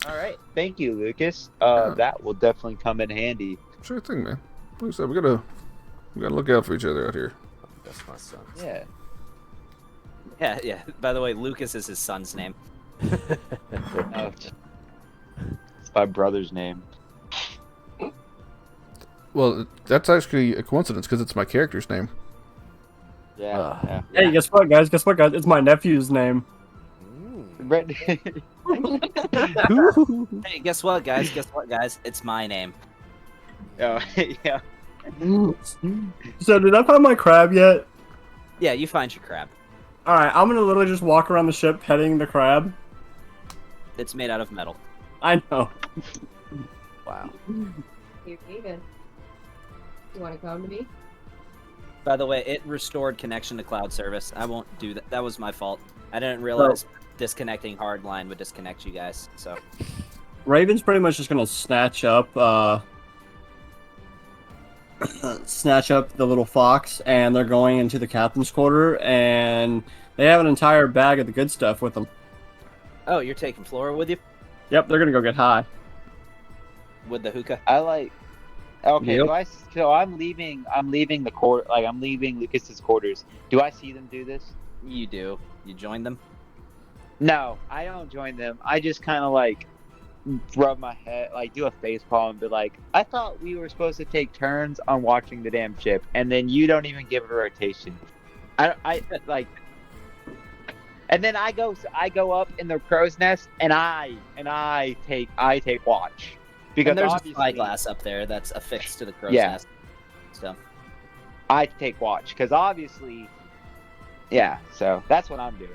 Speaker 3: right. Thank you, Lucas. That will definitely come in handy.
Speaker 1: Sure thing, man. Like I said, we gotta look out for each other out here.
Speaker 7: That's my son.
Speaker 3: Yeah.
Speaker 2: Yeah. By the way, Lucas is his son's name.
Speaker 3: Oh, it's my brother's name.
Speaker 1: Well, that's actually a coincidence because it's my character's name.
Speaker 3: Yeah.
Speaker 8: Hey, guess what, guys? It's my nephew's name.
Speaker 2: Hey, guess what, guys? It's my name.
Speaker 3: Oh, yeah.
Speaker 8: So, did I find my crab yet?
Speaker 2: Yeah, you find your crab.
Speaker 8: Alright, I'm gonna literally just walk around the ship petting the crab.
Speaker 2: It's made out of metal.
Speaker 8: I know.
Speaker 7: Wow.
Speaker 9: You're David. You want to come to me?
Speaker 2: By the way, it restored connection to cloud service. I won't do that. That was my fault. I didn't realize disconnecting hardline would disconnect you guys. So
Speaker 8: Raven's pretty much just gonna snatch up the little fox, and they're going into the captain's quarter, and they have an entire bag of the good stuff with them.
Speaker 2: Oh, you're taking Flora with you?
Speaker 8: Yep, they're gonna go get high.
Speaker 2: With the hookah?
Speaker 3: I like. Okay,
Speaker 8: Yep.
Speaker 3: So I'm leaving the court. Like I'm leaving Lucas's quarters. Do I see them do this?
Speaker 2: You do. You join them?
Speaker 3: No, I don't join them. I just kind of like rub my head, like do a face palm, and be like, I thought we were supposed to take turns on watching the damn ship, and then you don't even give a rotation. I like, and then I go up in the crow's nest, and I take watch because
Speaker 2: And there's a
Speaker 3: obviously
Speaker 2: spyglass up there that's affixed to the crow's
Speaker 3: Yeah.
Speaker 2: nest. So
Speaker 3: I take watch because obviously, yeah. So that's what I'm doing.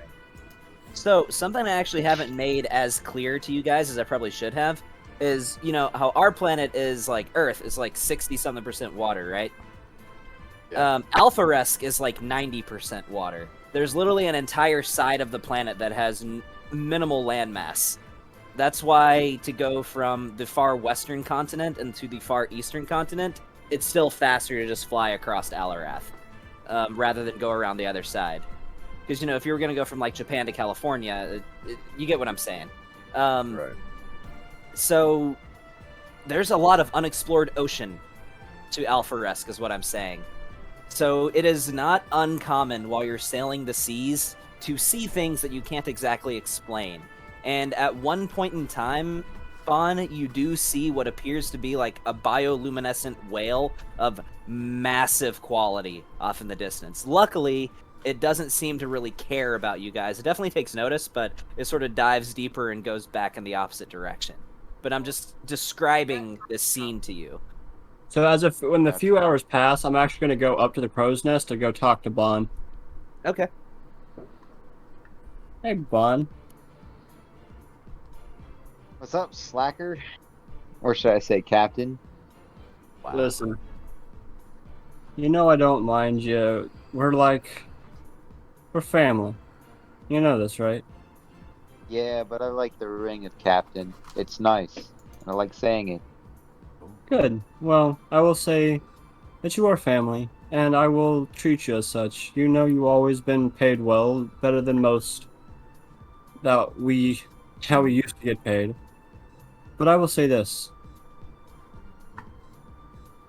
Speaker 2: So, something I actually haven't made as clear to you guys as I probably should have is, how our planet is like Earth is like 60-something% water, right? Alpha Resk is like 90% water. There's literally an entire side of the planet that has minimal landmass. That's why to go from the far western continent into the far eastern continent, it's still faster to just fly across Alarath rather than go around the other side. Because, if you were going to go from, like, Japan to California, you get what I'm saying.
Speaker 7: Right.
Speaker 2: So, there's a lot of unexplored ocean to Alpha Resk, is what I'm saying. So, it is not uncommon while you're sailing the seas to see things that you can't exactly explain. And at one point in time, Fawn, you do see what appears to be, like, a bioluminescent whale of massive quality off in the distance. Luckily, it doesn't seem to really care about you guys. It definitely takes notice, but it sort of dives deeper and goes back in the opposite direction. But I'm just describing this scene to you.
Speaker 8: So when the few hours pass, I'm actually gonna go up to the crow's nest to go talk to Bon.
Speaker 2: Okay.
Speaker 8: Hey, Bon.
Speaker 3: What's up, slacker? Or should I say captain?
Speaker 7: Wow.
Speaker 8: Listen, you know I don't mind you. We're family. You know this, right?
Speaker 3: Yeah, but I like the ring of captain. It's nice. I like saying it.
Speaker 8: Good. Well, I will say that you are family, and I will treat you as such. You know you've always been paid well, better than most how we used to get paid. But I will say this.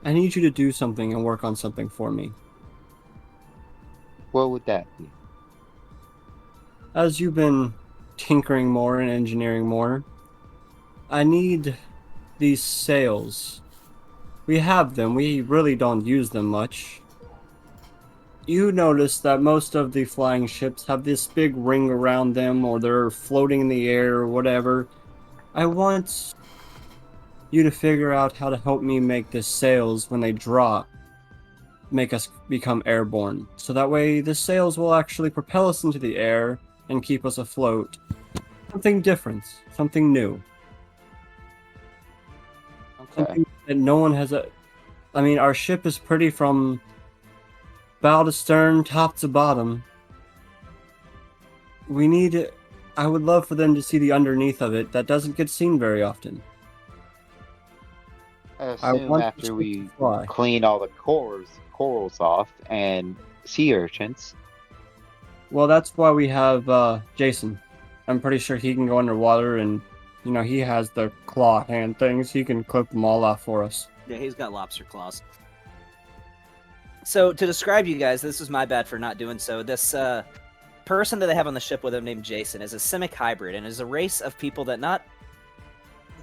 Speaker 8: I need you to do something and work on something for me.
Speaker 3: What would that be?
Speaker 8: As you've been tinkering more and engineering more, I need these sails. We have them, we really don't use them much. You notice that most of the flying ships have this big ring around them, or they're floating in the air, or whatever. I want you to figure out how to help me make the sails when they drop make us become airborne. So that way the sails will actually propel us into the air and keep us afloat. Something different, something new.
Speaker 3: Okay.
Speaker 8: Something that no one has I mean, our ship is pretty from bow to stern, top to bottom. I would love for them to see the underneath of it that doesn't get seen very often.
Speaker 3: I
Speaker 8: I
Speaker 3: assume
Speaker 8: want the
Speaker 3: after
Speaker 8: ship
Speaker 3: we
Speaker 8: to fly.
Speaker 3: clean all the corals off and sea urchins.
Speaker 8: Well, that's why we have Jason. I'm pretty sure he can go underwater, and he has the claw hand things. He can clip them all off for us.
Speaker 2: Yeah, he's got lobster claws. So to describe you guys, this is my bad for not doing so. This person that they have on the ship with him named Jason is a Simic hybrid and is a race of people that not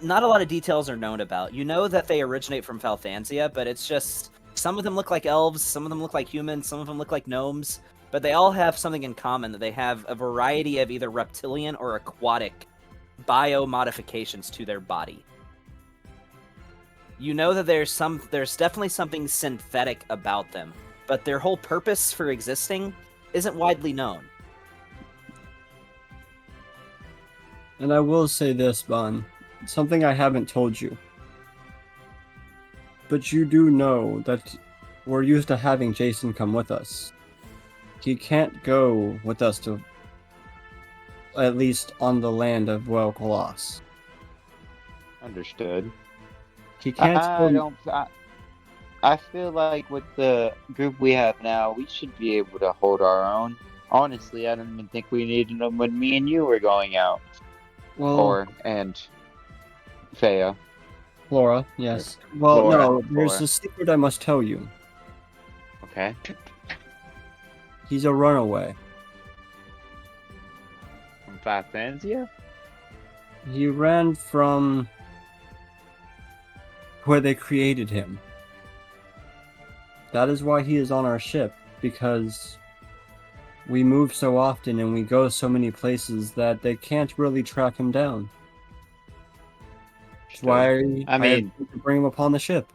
Speaker 2: a lot of details are known about. You know that they originate from Falthansia, but it's just some of them look like elves, some of them look like humans, some of them look like gnomes, but they all have something in common, that they have a variety of either reptilian or aquatic biomodifications to their body. You know that there's definitely something synthetic about them, but their whole purpose for existing isn't widely known.
Speaker 8: And I will say this, Bon, something I haven't told you. But you do know that we're used to having Jason come with us. He can't go with us to, at least on the land of Well Colossus.
Speaker 3: Understood.
Speaker 8: He can't
Speaker 3: I feel like with the group we have now, we should be able to hold our own. Honestly, I don't even think we needed them when me and you were going out. And Fea.
Speaker 8: Flora, yes. Well,
Speaker 3: Flora,
Speaker 8: no, there's
Speaker 3: Flora.
Speaker 8: a secret I must tell you.
Speaker 3: Okay.
Speaker 8: He's a runaway.
Speaker 3: From Falthansia?
Speaker 8: He ran from where they created him. That is why he is on our ship, because we move so often and we go so many places that they can't really track him down. That's why I had to bring him upon the ship.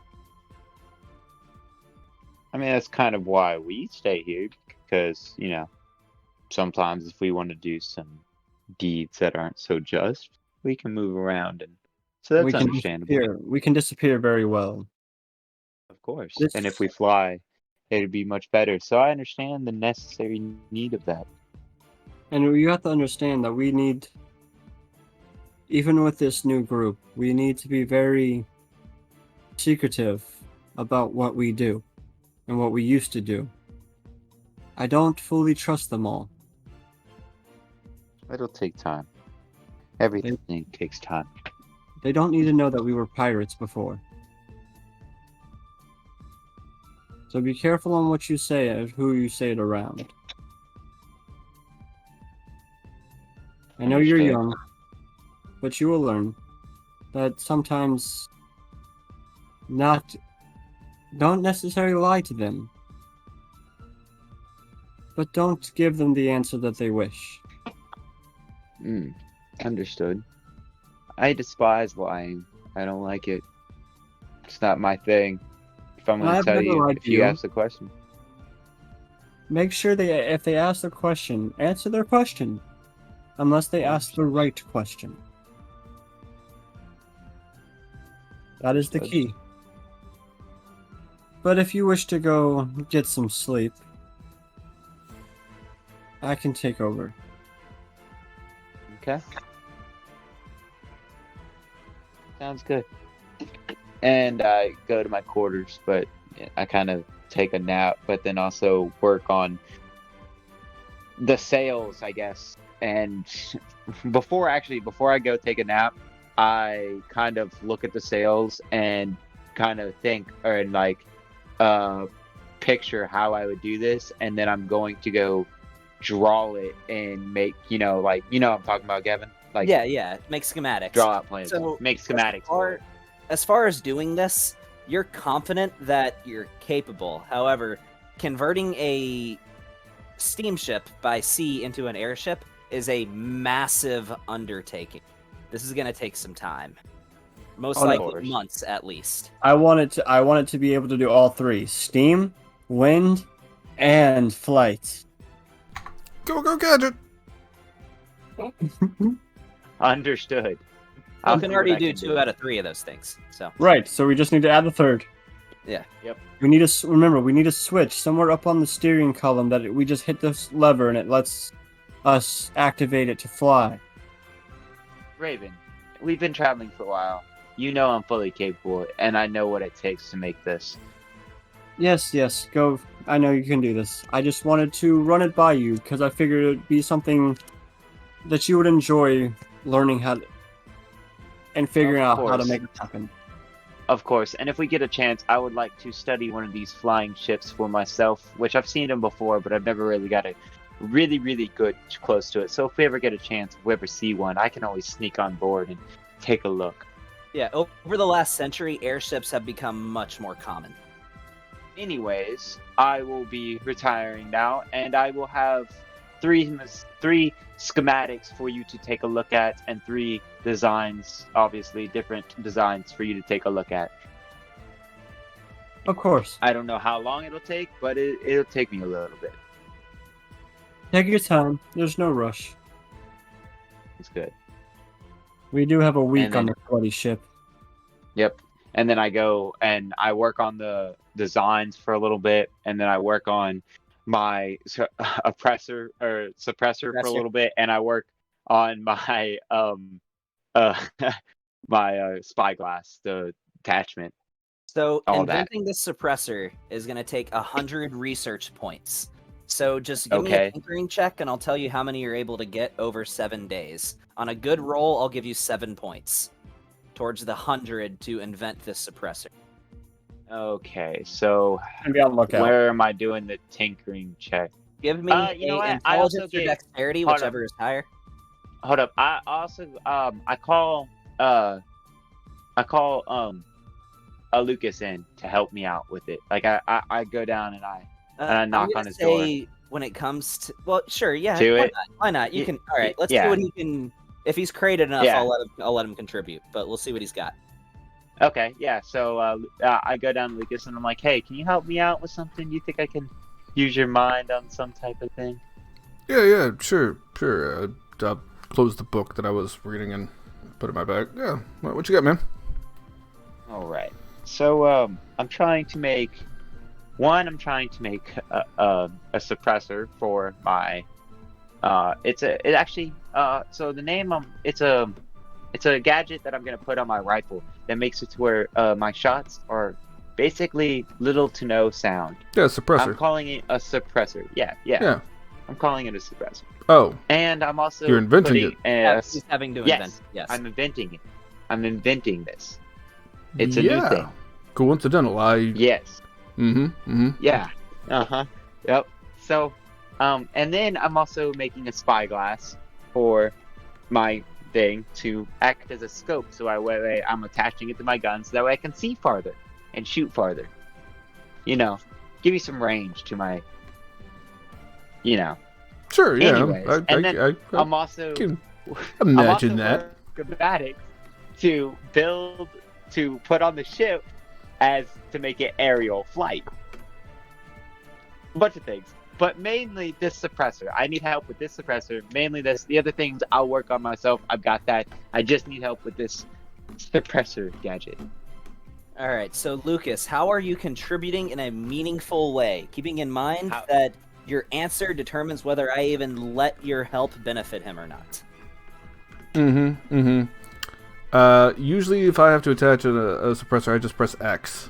Speaker 3: I mean, that's kind of why we stay here, because, sometimes if we want to do some deeds that aren't so just, we can move around, and so that's understandable.
Speaker 8: We can disappear very well.
Speaker 3: Of course. And if we fly, it'd be much better. So I understand the necessary need of that.
Speaker 8: And you have to understand that we need, even with this new group, we need to be very secretive about what we do and what we used to do. I don't fully trust them all.
Speaker 3: It'll take time. Everything takes time.
Speaker 8: They don't need to know that we were pirates before. So be careful on what you say and who you say it around. I know you're young, but you will learn that sometimes don't necessarily lie to them, but don't give them the answer that they wish.
Speaker 3: Understood. I despise lying. I don't like it. It's not my thing. If I'm going to tell you, if you ask the question.
Speaker 8: Make sure if they ask the question, answer their question. Unless they ask the right question. That is the
Speaker 3: Good.
Speaker 8: key. But if you wish to go get some sleep, I can take over.
Speaker 3: Okay. Sounds good. And I go to my quarters, but I kind of take a nap, but then also work on the sails, I guess. And before I go take a nap, I kind of look at the sails and kind of think or like picture how I would do this, and then I'm going to go draw it and make what I'm talking about, Gavin. Like
Speaker 2: Yeah. Make schematics.
Speaker 3: draw out plans,
Speaker 2: So,
Speaker 3: make schematics for it.
Speaker 2: As far as doing this, you're confident that you're capable. However, converting a steamship by sea into an airship is a massive undertaking. This is going to take some time. Most likely months at least.
Speaker 8: I want it to be able to do all three: steam, wind, and flight.
Speaker 1: Go, Gadget!
Speaker 3: Understood.
Speaker 2: You can already do 2 out of 3 of those things. So
Speaker 8: Right, so we just need to add the third.
Speaker 2: Yeah.
Speaker 3: Yep.
Speaker 8: We need a switch somewhere up on the steering column that we just hit this lever and it lets us activate it to fly.
Speaker 3: Raven, we've been traveling for a while. You know I'm fully capable, and I know what it takes to make this.
Speaker 8: Yes, go. I know you can do this. I just wanted to run it by you because I figured it'd be something that you would enjoy learning how to, and figuring out how to make it happen.
Speaker 3: Of course, and if we get a chance, I would like to study one of these flying ships for myself, which I've seen them before, but I've never really got a really, really good close to it. So if we ever get a chance, if we ever see one, I can always sneak on board and take a look.
Speaker 2: Yeah, over the last century, airships have become much more common.
Speaker 3: Anyways, I will be retiring now, and I will have three schematics for you to take a look at, and 3 designs, obviously different designs for you to take a look at.
Speaker 8: Of course.
Speaker 3: I don't know how long it'll take, but it'll take me a little bit.
Speaker 8: Take your time. There's no rush.
Speaker 3: It's good.
Speaker 8: We do have a week
Speaker 3: And then-
Speaker 8: on the bloody ship.
Speaker 3: Yep. And then I go and I work on the designs for a little bit, and then I work on my suppressor for a little bit, and I work on my my spyglass, the attachment.
Speaker 2: So
Speaker 3: All that.
Speaker 2: inventing this suppressor is going to take 100 research points. So just give me a tinkering check, and I'll tell you how many you're able to get over 7 days. On a good roll, I'll give you 7 points towards the 100 to invent this suppressor.
Speaker 3: Okay, so
Speaker 8: Be on the lookout.
Speaker 3: where am I doing the tinkering check?
Speaker 2: Give me
Speaker 3: You know what? I
Speaker 2: intelligence
Speaker 3: also
Speaker 2: or
Speaker 3: get-
Speaker 2: dexterity,
Speaker 3: hold
Speaker 2: whichever is higher.
Speaker 3: Hold up. I also I call Lucas in to help me out with it. Like I go down and I knock
Speaker 2: I'm
Speaker 3: on
Speaker 2: gonna
Speaker 3: his door.
Speaker 2: say when it comes to sure, yeah.
Speaker 3: Do
Speaker 2: why
Speaker 3: it?
Speaker 2: Not? Why not? You
Speaker 3: Y-
Speaker 2: can. All right, let's
Speaker 3: yeah.
Speaker 2: see what he can. If he's creative enough,
Speaker 3: Yeah.
Speaker 2: I'll let him contribute. But we'll see what he's got.
Speaker 3: Okay, yeah. So I go down to Lucas and I'm like, hey, can you help me out with something? You think I can use your mind on some type of thing?
Speaker 1: Yeah, sure. I'll close the book that I was reading and put it in my bag. Yeah, what you got, man?
Speaker 3: All right. So I'm trying to make a suppressor for my so the name it's a gadget that I'm gonna put on my rifle that makes it to where my shots are basically little to no sound.
Speaker 1: Yeah, suppressor.
Speaker 3: I'm calling it a suppressor. Yeah. I'm calling it a suppressor.
Speaker 1: Oh,
Speaker 3: And I'm also
Speaker 1: You're inventing
Speaker 3: putting
Speaker 2: He's having to
Speaker 3: yes,
Speaker 2: invent. Yes.
Speaker 3: I'm inventing it. I'm inventing this. It's a new thing.
Speaker 1: Coincidental.
Speaker 3: Yes.
Speaker 1: Mm-hmm.
Speaker 3: Yeah. Uh-huh. Yep. So, and then I'm also making a spyglass for my thing to act as a scope. So I'm attaching it to my gun so that way I can see farther and shoot farther. You know, give you some range to my,
Speaker 1: Sure, yeah.
Speaker 3: Anyways, and then I'm also
Speaker 1: can imagine that.
Speaker 3: schematics to put on the ship as to make it aerial flight. A bunch of things, but mainly this suppressor. I need help with this suppressor. Mainly this. The other things I'll work on myself. I've got that. I just need help with this suppressor gadget.
Speaker 2: All right, so Lucas, how are you contributing in a meaningful way? Keeping in mind
Speaker 3: How-
Speaker 2: that your answer determines whether I even let your help benefit him or not.
Speaker 1: Usually if I have to attach a suppressor, I just press X.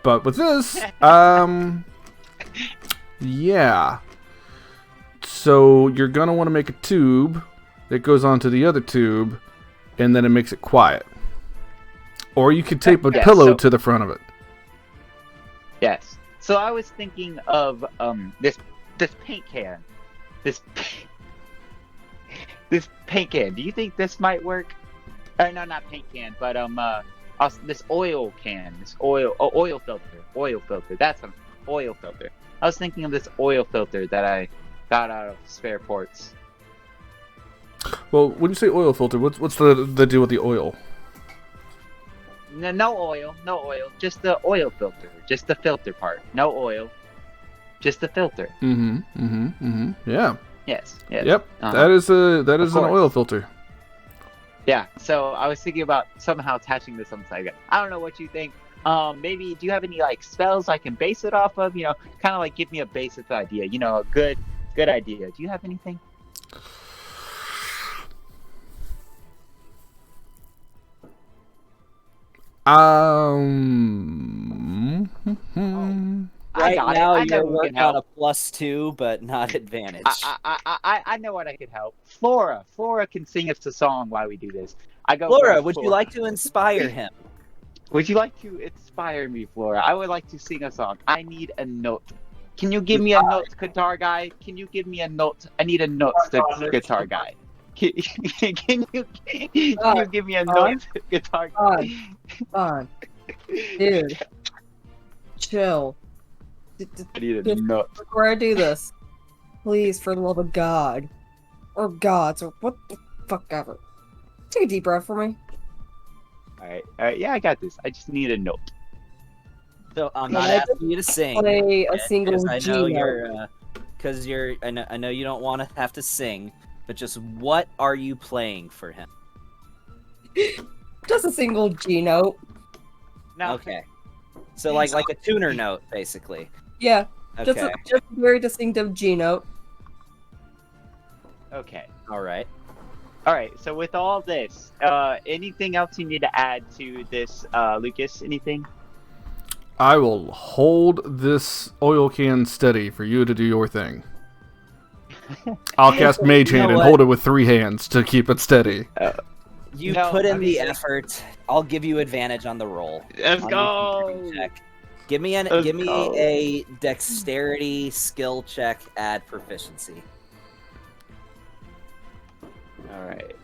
Speaker 1: But with this, yeah. So you're gonna want to make a tube that goes onto the other tube, and then it makes it quiet. Or you could tape a
Speaker 3: Yeah,
Speaker 1: pillow
Speaker 3: so-
Speaker 1: to the front of it.
Speaker 3: Yes. So I was thinking of this paint can. This paint can. Do you think this might work? No, not paint can, but this oil can. This oil filter. Oil filter. That's an oil filter. I was thinking of this oil filter that I got out of spare parts.
Speaker 1: Well, when you say oil filter, what's the deal with the oil?
Speaker 3: No oil. Just the oil filter. Just the filter part. No oil. Just the filter.
Speaker 1: Yeah.
Speaker 3: Yes.
Speaker 1: Yep.
Speaker 3: Uh-huh.
Speaker 1: That is an
Speaker 3: course.
Speaker 1: oil filter.
Speaker 3: Yeah, so I was thinking about somehow attaching this on the side. I don't know what you think. Maybe do you have any like spells I can base it off of? You know, kind of like give me a basic idea. You know, a good idea. Do you have anything?
Speaker 2: Right
Speaker 3: got
Speaker 2: now,
Speaker 3: it. I know
Speaker 2: you're
Speaker 3: who can
Speaker 2: working on
Speaker 3: help.
Speaker 2: a +2, but not advantage.
Speaker 3: I know what I could help. Flora can sing us a song while we do this.
Speaker 2: Flora,
Speaker 3: grab
Speaker 2: would you like to inspire him?
Speaker 3: Would you like to inspire me, Flora? I would like to sing a song. I need a note. Can you give me a note, guitar guy? Can you give me a note? I need a note, guitar guy. Can you give me a note, guitar guy?
Speaker 9: Fine. Dude. Chill.
Speaker 3: I need a note.
Speaker 9: Before I do this, please, for the love of God, or gods, or what the fuck ever, take a deep breath for me.
Speaker 3: All right. Yeah, I got this. I just need a note.
Speaker 2: So I'm
Speaker 9: Can
Speaker 2: not
Speaker 9: I
Speaker 2: asking you to sing.
Speaker 9: Play a
Speaker 2: okay,
Speaker 9: single
Speaker 2: 'cause I know
Speaker 9: G
Speaker 2: you're, because you're. I know you don't want to have to sing, but just what are you playing for him?
Speaker 9: Just a single G note.
Speaker 3: No.
Speaker 2: Okay. So like a tuner note, basically.
Speaker 9: Yeah,
Speaker 2: Okay.
Speaker 9: just a very distinctive G note.
Speaker 3: Okay.
Speaker 2: All right.
Speaker 3: All right. So with all this, anything else you need to add to this, Lucas? Anything?
Speaker 1: I will hold this oil can steady for you to do your thing. I'll cast Mage
Speaker 2: You know
Speaker 1: Hand and
Speaker 2: what?
Speaker 1: hold it with 3 hands to keep it steady.
Speaker 2: You
Speaker 3: No,
Speaker 2: put in
Speaker 3: I
Speaker 2: the
Speaker 3: mean-
Speaker 2: effort. I'll give you advantage on the roll.
Speaker 3: Let's
Speaker 2: on your
Speaker 3: go.
Speaker 2: contributing check. Give me
Speaker 3: Let's
Speaker 2: give me
Speaker 3: go.
Speaker 2: a dexterity skill check. Add proficiency.
Speaker 3: All right.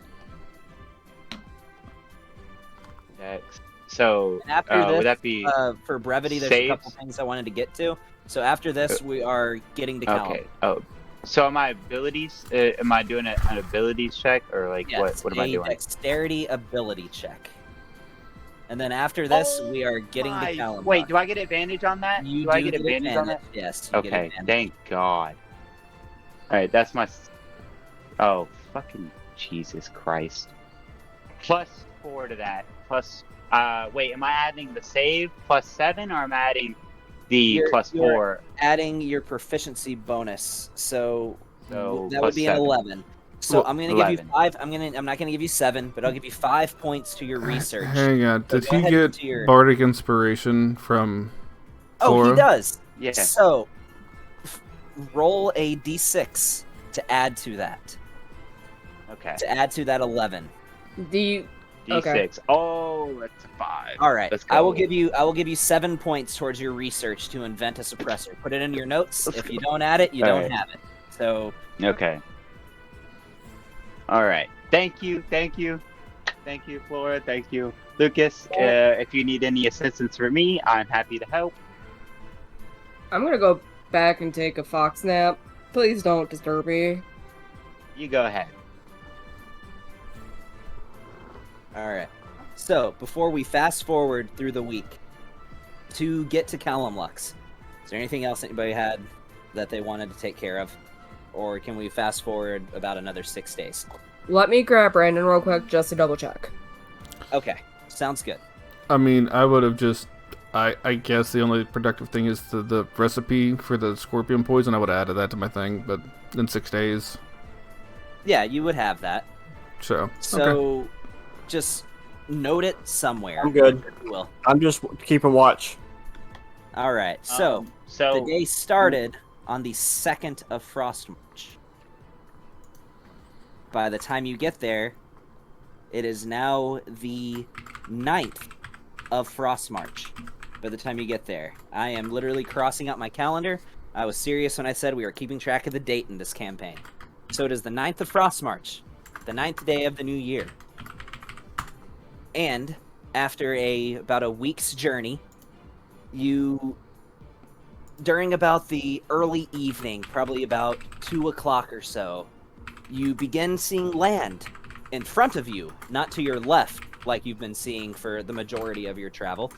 Speaker 3: Next. So,
Speaker 2: And after this,
Speaker 3: would that be
Speaker 2: for brevity, there's
Speaker 3: saves?
Speaker 2: a couple things I wanted to get to. So after this, we are getting to Calum.
Speaker 3: okay? Oh, so my abilities? Am I doing an abilities check or like
Speaker 2: Yes,
Speaker 3: what am I
Speaker 2: a
Speaker 3: doing?
Speaker 2: dexterity ability check. And then after this, we are getting to
Speaker 3: My-
Speaker 2: Calum.
Speaker 3: Wait, do I get advantage on that?
Speaker 2: You
Speaker 3: do I get advantage on that?
Speaker 2: Yes. You get
Speaker 3: Okay,
Speaker 2: advantage.
Speaker 3: thank God. All right, that's my. Oh, fucking Jesus Christ! +4 to that. Plus, wait, am I adding the save +7 or am I adding the
Speaker 2: You're-
Speaker 3: +4?
Speaker 2: Adding your proficiency bonus, so
Speaker 3: So
Speaker 2: that would be an
Speaker 3: +7.
Speaker 2: 11. So
Speaker 3: Well,
Speaker 2: I'm gonna give you
Speaker 3: 11.
Speaker 2: 5. I'm not gonna give you 7, but I'll give you 5 points to your research.
Speaker 1: Hang on.
Speaker 2: So
Speaker 1: Did
Speaker 2: go
Speaker 1: he
Speaker 2: ahead
Speaker 1: get
Speaker 2: into your-
Speaker 1: Bardic Inspiration from
Speaker 2: Oh,
Speaker 1: Flora?
Speaker 2: he does.
Speaker 3: Yeah.
Speaker 2: So roll a d6 to add to that.
Speaker 3: Okay.
Speaker 2: To add to that 11.
Speaker 9: Do you?
Speaker 3: D6.
Speaker 9: Okay.
Speaker 3: Oh, that's a 5.
Speaker 2: All right.
Speaker 3: Let's
Speaker 2: I will
Speaker 3: go.
Speaker 2: give you 7 points towards your research to invent a suppressor. Put it in your notes.
Speaker 3: Let's
Speaker 2: If
Speaker 3: go.
Speaker 2: you don't add it, you
Speaker 3: All
Speaker 2: don't
Speaker 3: right.
Speaker 2: have it. So
Speaker 3: Okay. All right. Thank you, Flora. Thank you, Lucas. If you need any assistance from me, I'm happy to help.
Speaker 9: I'm gonna go back and take a fox nap. Please don't disturb me.
Speaker 3: You go ahead.
Speaker 2: all right. So before we fast forward through the week to get to Calumlux, is there anything else anybody had that they wanted to take care of, or can we fast forward about another 6 days?
Speaker 9: Let me grab Brandon real quick just to double check.
Speaker 2: Okay, sounds good.
Speaker 1: I mean, I would have just. I guess the only productive thing is the recipe for the scorpion poison. I would have added that to my thing, but in 6 days.
Speaker 2: Yeah, you would have that.
Speaker 1: So, okay.
Speaker 2: So just note it somewhere.
Speaker 8: I'm good.
Speaker 2: If you will.
Speaker 8: I'm just keeping watch.
Speaker 2: All right. So the day started on the 2nd of Frost March. By the time you get there, it is now the 9th of Frost March. By the time you get there, I am literally crossing out my calendar. I was serious when I said we were keeping track of the date in this campaign. So it is the 9th of Frost March, the 9th day of the new year. And after about a week's journey, during about the early evening, probably about 2 o'clock or so, you begin seeing land in front of you, not to your left, like you've been seeing for the majority of your travel.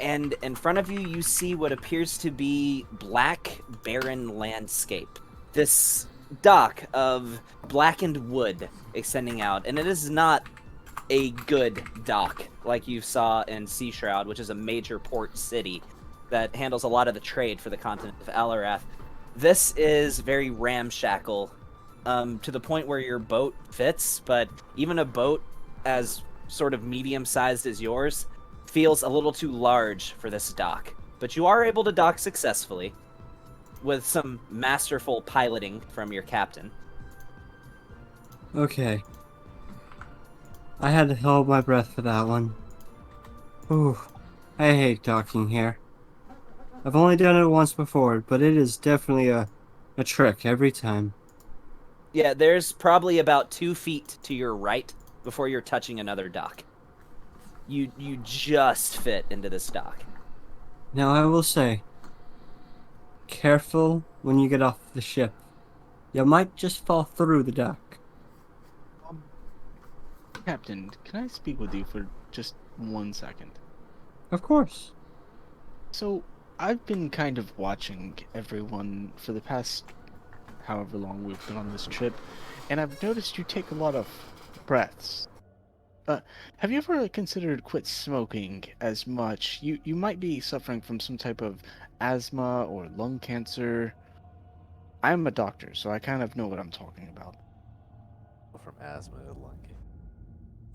Speaker 2: And in front of you, you see what appears to be black, barren landscape. This dock of blackened wood extending out, and it is not a good dock like you saw in Sea Shroud, which is a major port city that handles a lot of the trade for the continent of Alarath. This is very ramshackle, to the point where your boat fits, but even a boat as sort of medium-sized as yours feels a little too large for this dock. But you are able to dock successfully with some masterful piloting from your captain.
Speaker 8: Okay. I had to hold my breath for that one. Ooh, I hate docking here. I've only done it once before, but it is definitely a trick every time.
Speaker 2: Yeah, there's probably about 2 feet to your right before you're touching another dock. You just fit into this dock.
Speaker 8: Now I will say, careful when you get off the ship. You might just fall through the dock.
Speaker 5: Captain, can I speak with you for just 1 second?
Speaker 8: Of course.
Speaker 5: So, I've been kind of watching everyone for the past however long we've been on this trip, and I've noticed you take a lot of breaths. Have you ever considered quit smoking as much? You might be suffering from some type of asthma or lung cancer. I'm a doctor, so I kind of know what I'm talking about.
Speaker 7: From asthma to lung cancer.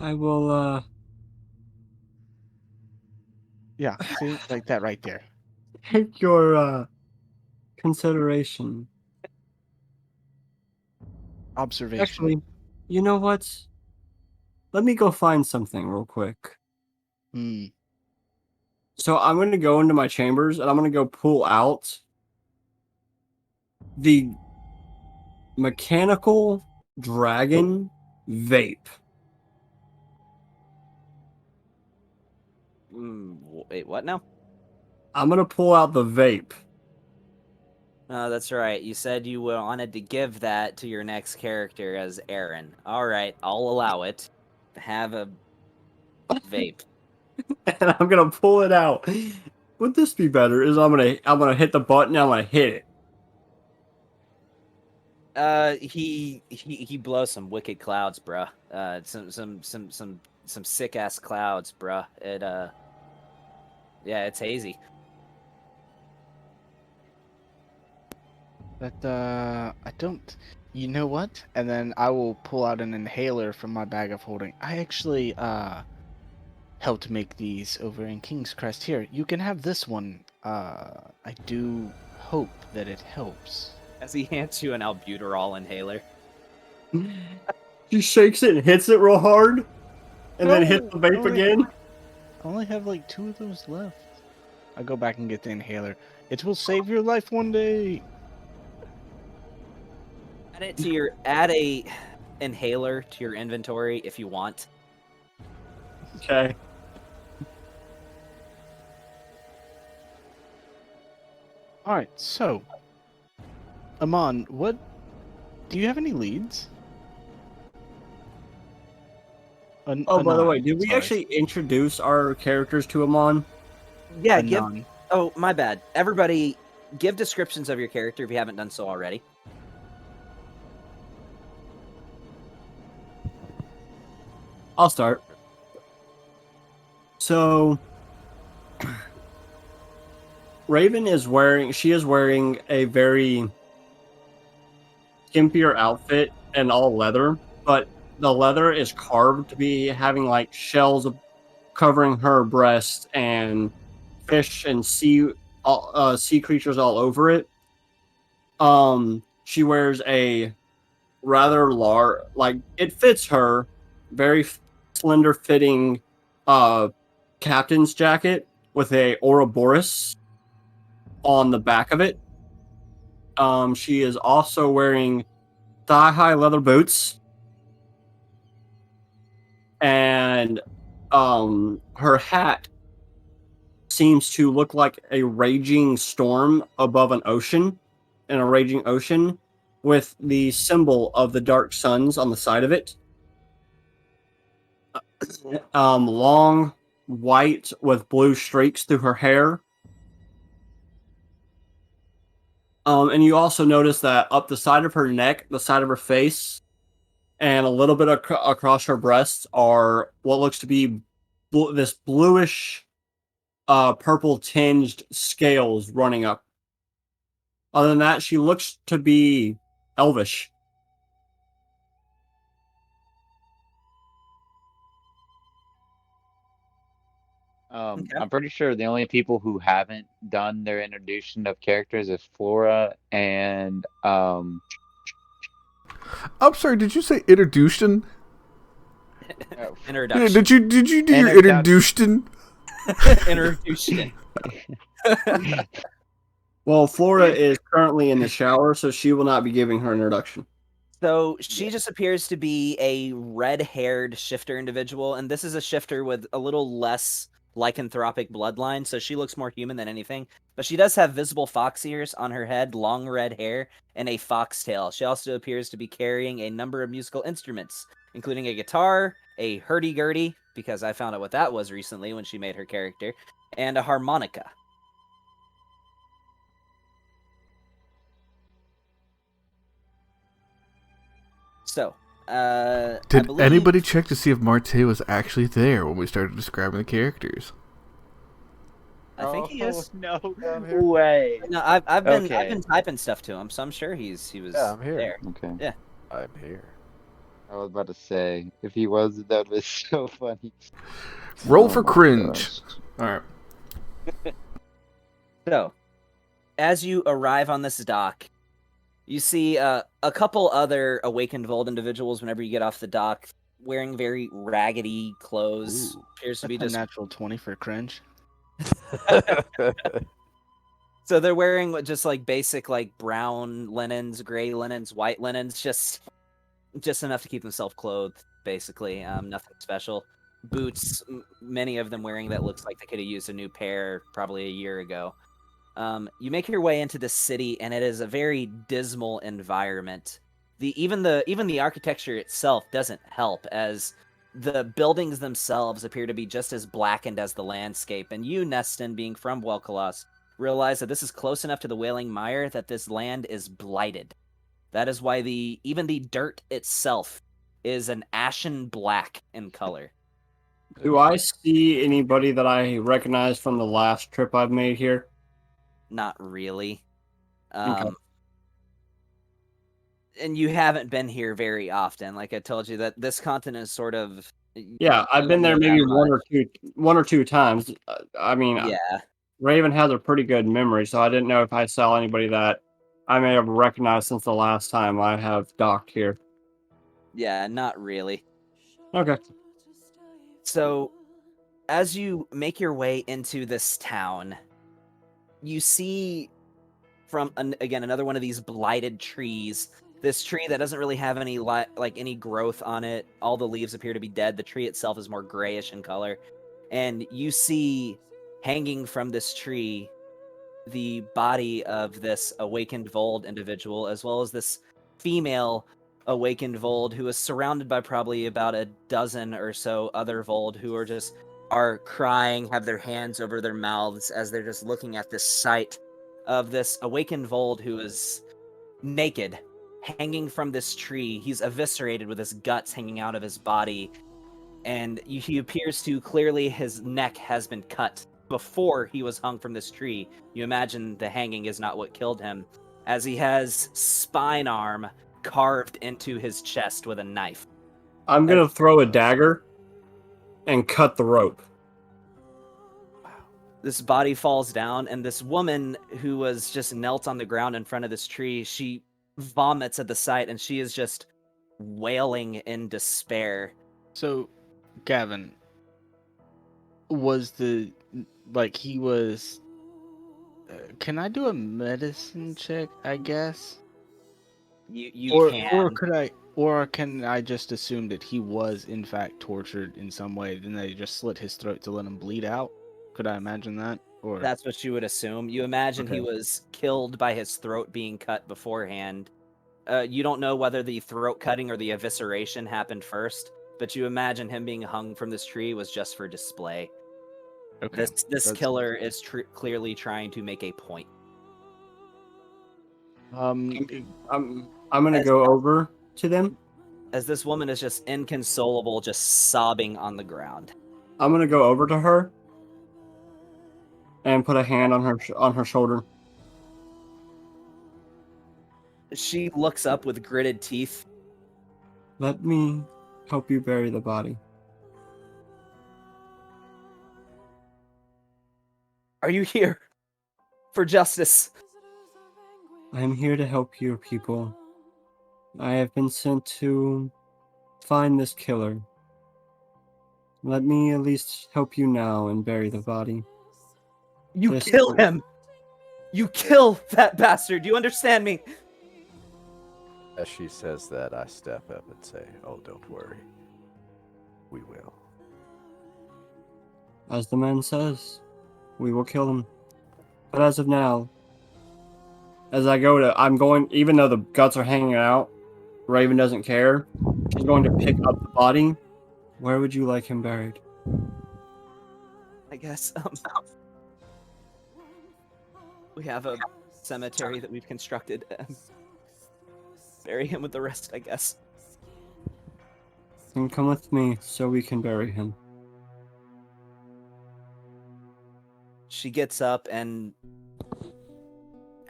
Speaker 8: I will,
Speaker 5: Yeah, see? Like that right there.
Speaker 8: take your, consideration.
Speaker 5: Observation.
Speaker 8: Actually, you know what? Let me go find something real quick. So I'm going to go into my chambers, and I'm going to go pull out the mechanical dragon vape.
Speaker 2: Wait, what now?
Speaker 8: I'm going to pull out the vape.
Speaker 2: That's right. You said you wanted to give that to your next character as Aaron. All right, I'll allow it. Have a vape.
Speaker 8: And I'm going to pull it out. Would this be better? Is I'm going to hit the button, and I'm going to hit it.
Speaker 2: He blows some wicked clouds, bruh. Some sick ass clouds, bruh. Yeah, it's hazy.
Speaker 5: But, I don't... You know what? And then I will pull out an inhaler from my bag of holding. I actually, helped make these over in King's Crest. Here, you can have this one. I do hope that it helps.
Speaker 2: As he hands you an albuterol inhaler.
Speaker 8: She shakes it and hits it real hard, and then hits the vape again.
Speaker 5: I only have like 2 of those left. I go back and get the inhaler. It will save your life one day.
Speaker 2: Add a inhaler to your inventory if you want.
Speaker 8: Okay.
Speaker 5: Alright, so Amon, do you have any leads?
Speaker 8: By the way, did we actually introduce our characters to Amon?
Speaker 2: Yeah, Oh, my bad. Everybody, give descriptions of your character if you haven't done so already.
Speaker 8: I'll start. So Raven is wearing a very skimpier outfit and all leather, but the leather is carved to be having like shells covering her breast and fish and sea creatures all over it. She wears a rather large, like it fits her, very slender fitting captain's jacket with a Ouroboros on the back of it. She is also wearing thigh-high leather boots, and her hat seems to look like a raging storm above an ocean, in a raging ocean, with the symbol of the dark suns on the side of it. Long white with blue streaks through her hair. And you also notice that up the side of her neck, the side of her face, and a little bit across her breasts are what looks to be this bluish, purple tinged scales running up. Other than that, she looks to be elvish.
Speaker 2: Okay.
Speaker 3: I'm pretty sure the only people who haven't done their introduction of characters is Flora and
Speaker 1: I'm sorry, did you say introduction?
Speaker 2: Introduction.
Speaker 1: Did you do your introduction?
Speaker 2: Introduction.
Speaker 8: Well, Flora is currently in the shower, so she will not be giving her introduction.
Speaker 2: So she just appears to be a red-haired shifter individual, and this is a shifter with a little less lycanthropic bloodline, so she looks more human than anything. But she does have visible fox ears on her head, long red hair, and a foxtail. She also appears to be carrying a number of musical instruments, including a guitar, a hurdy-gurdy, because I found out what that was recently when she made her character, and a harmonica. So,
Speaker 1: did anybody check to see if Marte was actually there when we started describing the characters?
Speaker 2: I think he is.
Speaker 3: No way.
Speaker 2: No, I've been typing stuff to him, so I'm sure he was
Speaker 7: I'm here.
Speaker 2: there.
Speaker 3: Okay.
Speaker 2: Yeah.
Speaker 7: I'm here.
Speaker 3: I was about to say, if he was, that was so funny.
Speaker 1: Roll for cringe. All right.
Speaker 2: So, as you arrive on this dock, you see a couple other Awakened Vold individuals whenever you get off the dock, wearing very raggedy clothes.
Speaker 5: Ooh,
Speaker 2: Appears to be
Speaker 5: that's
Speaker 2: just
Speaker 5: a natural 20 for cringe.
Speaker 2: So they're wearing just like basic like brown linens, gray linens, white linens, just enough to keep themselves clothed, basically. Nothing special. Boots, many of them wearing that looks like they could have used a new pair probably a year ago. You make your way into the city, and it is a very dismal environment. Even the architecture itself doesn't help, as the buildings themselves appear to be just as blackened as the landscape. And you, Neston, being from Welkalos, realize that this is close enough to the Wailing Mire that this land is blighted. That is why even the dirt itself is an ashen black in color.
Speaker 8: Do I see anybody that I recognize from the last trip I've made here?
Speaker 2: Not really.
Speaker 8: Okay.
Speaker 2: And you haven't been here very often. Like I told you, that this continent is sort of...
Speaker 8: Yeah, I've been there maybe one or two times. I mean,
Speaker 2: yeah.
Speaker 8: Raven has a pretty good memory, so I didn't know if I saw anybody that I may have recognized since the last time I have docked here.
Speaker 2: Yeah, not really.
Speaker 8: Okay.
Speaker 2: So, as you make your way into this town, you see from again another one of these blighted trees. This tree that doesn't really have any any growth on it. All the leaves appear to be dead. The tree itself is more grayish in color, and you see hanging from this tree the body of this Awakened Vold individual, as well as this female Awakened Vold who is surrounded by probably about a dozen or so other Vold who are crying, have their hands over their mouths as they're just looking at this sight of this Awakened Vold who is naked, hanging from this tree. He's eviscerated with his guts hanging out of his body, and he appears to clearly his neck has been cut before he was hung from this tree. You imagine the hanging is not what killed him, as he has spine arm carved into his chest with a knife.
Speaker 8: I'm gonna throw a dagger and cut the rope.
Speaker 2: This body falls down, and this woman who was just knelt on the ground in front of this tree, she vomits at the sight, and she is just wailing in despair.
Speaker 5: So, Gavin, was the he was? Can I do a medicine check? I guess.
Speaker 2: You can.
Speaker 5: Or can I just assume that he was in fact tortured in some way? Then they just slit his throat to let him bleed out. Could I imagine that? Or
Speaker 2: That's what you would assume. You imagine he
Speaker 5: Okay.
Speaker 2: was killed by his throat being cut beforehand. You don't know whether the throat cutting or the evisceration happened first, but you imagine him being hung from this tree was just for display.
Speaker 5: okay.
Speaker 2: This
Speaker 5: That's-
Speaker 2: killer is clearly trying to make a point.
Speaker 8: I'm gonna go over to them.
Speaker 2: As this woman is just inconsolable, just sobbing on the ground.
Speaker 8: I'm gonna go over to her and put a hand on her shoulder.
Speaker 2: She looks up with gritted teeth.
Speaker 8: Let me help you bury the body.
Speaker 2: Are you here for justice?
Speaker 8: I am here to help your people. I have been sent to find this killer. Let me at least help you now and bury the body.
Speaker 2: You
Speaker 8: This-
Speaker 2: kill him! You kill that bastard! Do you understand me?
Speaker 7: As she says that, I step up and say, "Oh, don't worry. We will."
Speaker 8: As the man says, we will kill him. But as of now, I'm going, even though the guts are hanging out, Raven doesn't care. She's going to pick up the body. Where would you like him buried?
Speaker 2: I guess, we have a cemetery that we've constructed. Bury him with the rest, I guess.
Speaker 8: Then come with me so we can bury him.
Speaker 2: She gets up, and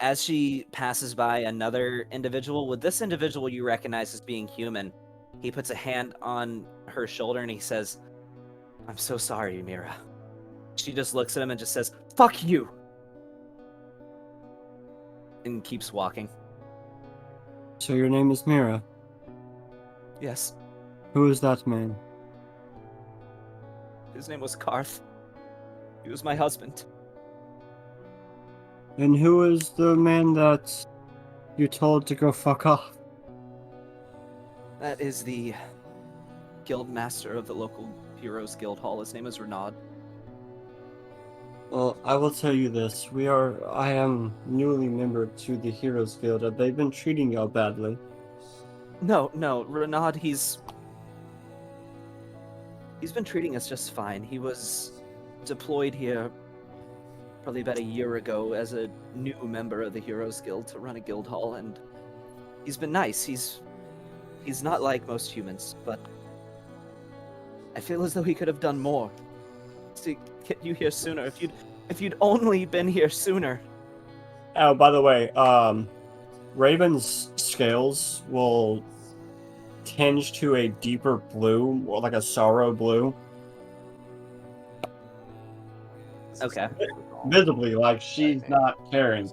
Speaker 2: as she passes by another individual, with this individual you recognize as being human, he puts a hand on her shoulder and he says, "I'm so sorry, Mira." She just looks at him and just says, "Fuck you!" and keeps walking.
Speaker 8: So your name is Mira.
Speaker 2: Yes,
Speaker 8: Who is that man?
Speaker 2: his name was Karth. He was my husband.
Speaker 8: And who is the man that you told to go fuck off?
Speaker 2: That is the guild master of the local Heroes Guild Hall. His name is Renaud.
Speaker 8: Well, I will tell you this. I am newly member to the Heroes Guild. Have they been treating y'all badly?
Speaker 2: No, Renaud, he's been treating us just fine. He was deployed here probably about a year ago as a new member of the Heroes Guild to run a guild hall, and he's been nice. He's not like most humans, but I feel as though he could have done more to get you here sooner. If you'd only been here sooner.
Speaker 8: Oh, by the way, Raven's scales will tinge to a deeper blue, or like a sorrow blue.
Speaker 2: Okay.
Speaker 8: Visibly, like she's not caring.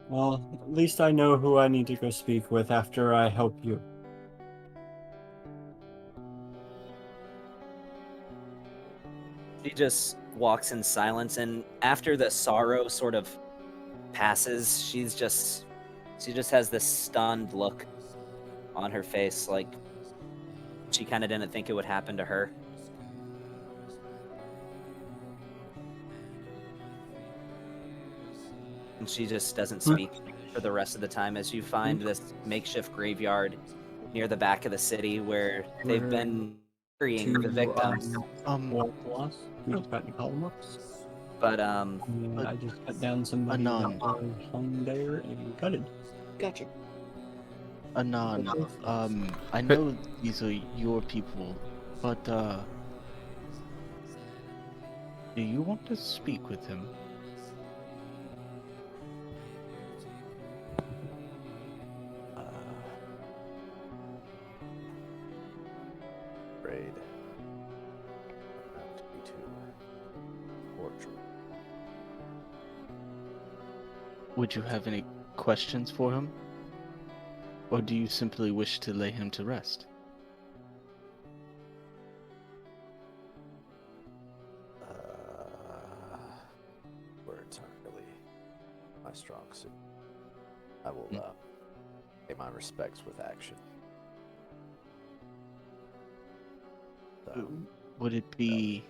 Speaker 8: Well, at least I know who I need to go speak with after I help you.
Speaker 2: She just walks in silence, and after the sorrow sort of passes, she just has this stunned look on her face, like she kind of didn't think it would happen to her. And she just doesn't speak for the rest of the time as you find this makeshift graveyard near the back of the city where they've been burying the victims.
Speaker 8: Loss? We just got Calumlux.
Speaker 2: But
Speaker 8: I just cut down somebody that was hung there and gutted.
Speaker 9: Gotcha.
Speaker 5: Anon, I know these are your people, but, do you want to speak with him?
Speaker 7: Afraid not to be too cordial.
Speaker 5: Would you have any questions for him? Or do you simply wish to lay him to rest?
Speaker 7: Words aren't really my strong suit. I will pay my respects with action. So,
Speaker 5: Would it be...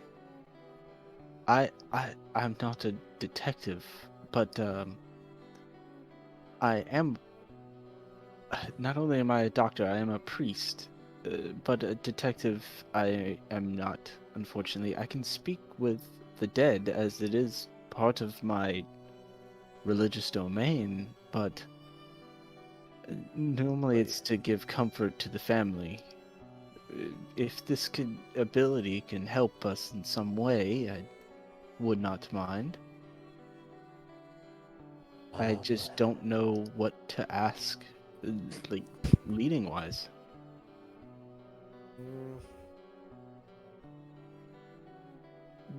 Speaker 5: I'm not a detective, but I am... Not only am I a doctor, I am a priest. But a detective I am not, unfortunately. I can speak with the dead, as it is part of my religious domain, but normally it's to give comfort to the family. If this ability can help us in some way, I would not mind. I just don't know what to ask, like, leading-wise.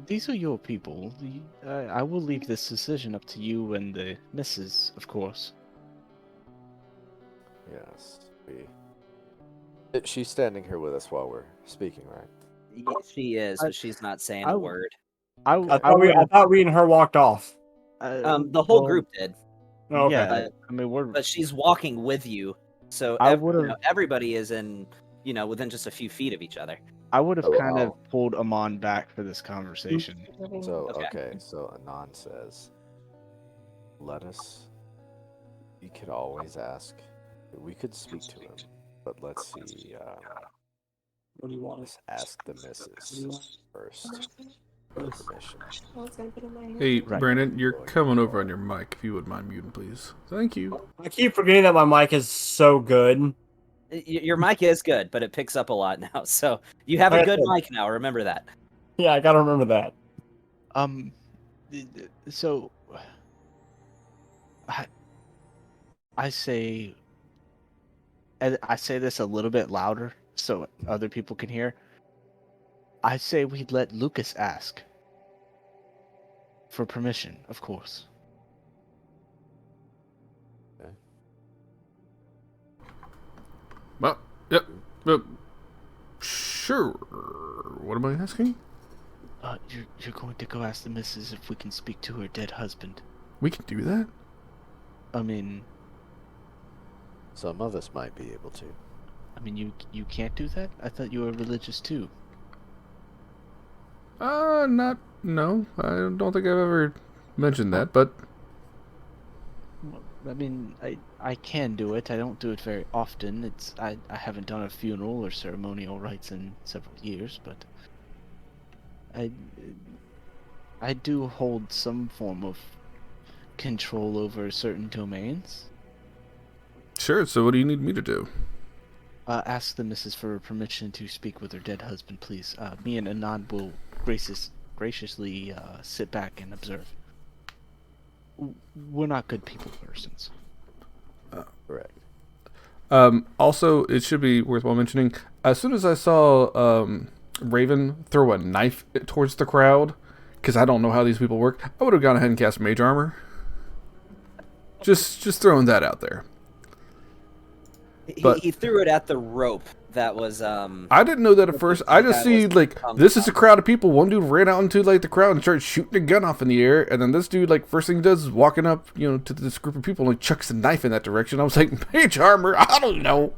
Speaker 5: These are your people. I will leave this decision up to you and the missus, of course.
Speaker 7: Yes, she's standing here with us while we're speaking, right?
Speaker 2: Yes, she is, but she's not saying
Speaker 5: I
Speaker 2: a
Speaker 5: w-
Speaker 2: word.
Speaker 8: I thought we and her walked off.
Speaker 2: The whole group did,
Speaker 8: Oh, okay.
Speaker 5: Yeah, I mean,
Speaker 2: but she's walking with you, so
Speaker 5: I would've-
Speaker 2: everybody is in, within just a few feet of each other.
Speaker 5: I would have
Speaker 7: Oh,
Speaker 5: kind
Speaker 7: wow.
Speaker 5: of pulled Amon back for this conversation.
Speaker 7: So,
Speaker 2: Okay.
Speaker 7: so Anon says, let us, you could always ask, we could speak to him, but let's see,
Speaker 8: What do you want?
Speaker 7: let's ask the missus first for permission.
Speaker 1: Hey,
Speaker 5: Right.
Speaker 1: Brandon, you're coming over on your mic. If you would mind muting, please. Thank you.
Speaker 8: I keep forgetting that my mic is so good.
Speaker 2: Your mic is good, but it picks up a lot now. So you have a good mic now. Remember that.
Speaker 8: Yeah, I gotta remember that.
Speaker 5: So I say this a little bit louder so other people can hear. I say we let Lucas ask for permission, of course.
Speaker 1: Well, yep. Sure. What am I asking?
Speaker 5: You're going to go ask the missus if we can speak to her dead husband.
Speaker 1: We can do that?
Speaker 5: I mean,
Speaker 7: Some of us might be able to.
Speaker 5: you can't do that? I thought you were religious too.
Speaker 1: No. I don't think I've ever mentioned that, but
Speaker 5: I mean, I can do it. I don't do it very often. I haven't done a funeral or ceremonial rites in several years, but I do hold some form of control over certain domains.
Speaker 1: sure. So what do you need me to do?
Speaker 5: Ask the missus for permission to speak with her dead husband, please. Me and Anand will graciously sit back and observe. We're not good people persons.
Speaker 7: Correct.
Speaker 1: Also, it should be worthwhile mentioning, as soon as I saw Raven throw a knife towards the crowd, because I don't know how these people work, I would have gone ahead and cast Mage Armor. Just throwing that out there. But
Speaker 2: He threw it at the rope that was
Speaker 1: I didn't know that at first. I just see, like, this is a crowd of people. One dude ran out into, like, the crowd and started shooting a gun off in the air. And then this dude, like, first thing he does is walking up, to this group of people and, like, chucks a knife in that direction. I was like, Mage Armor? I don't know.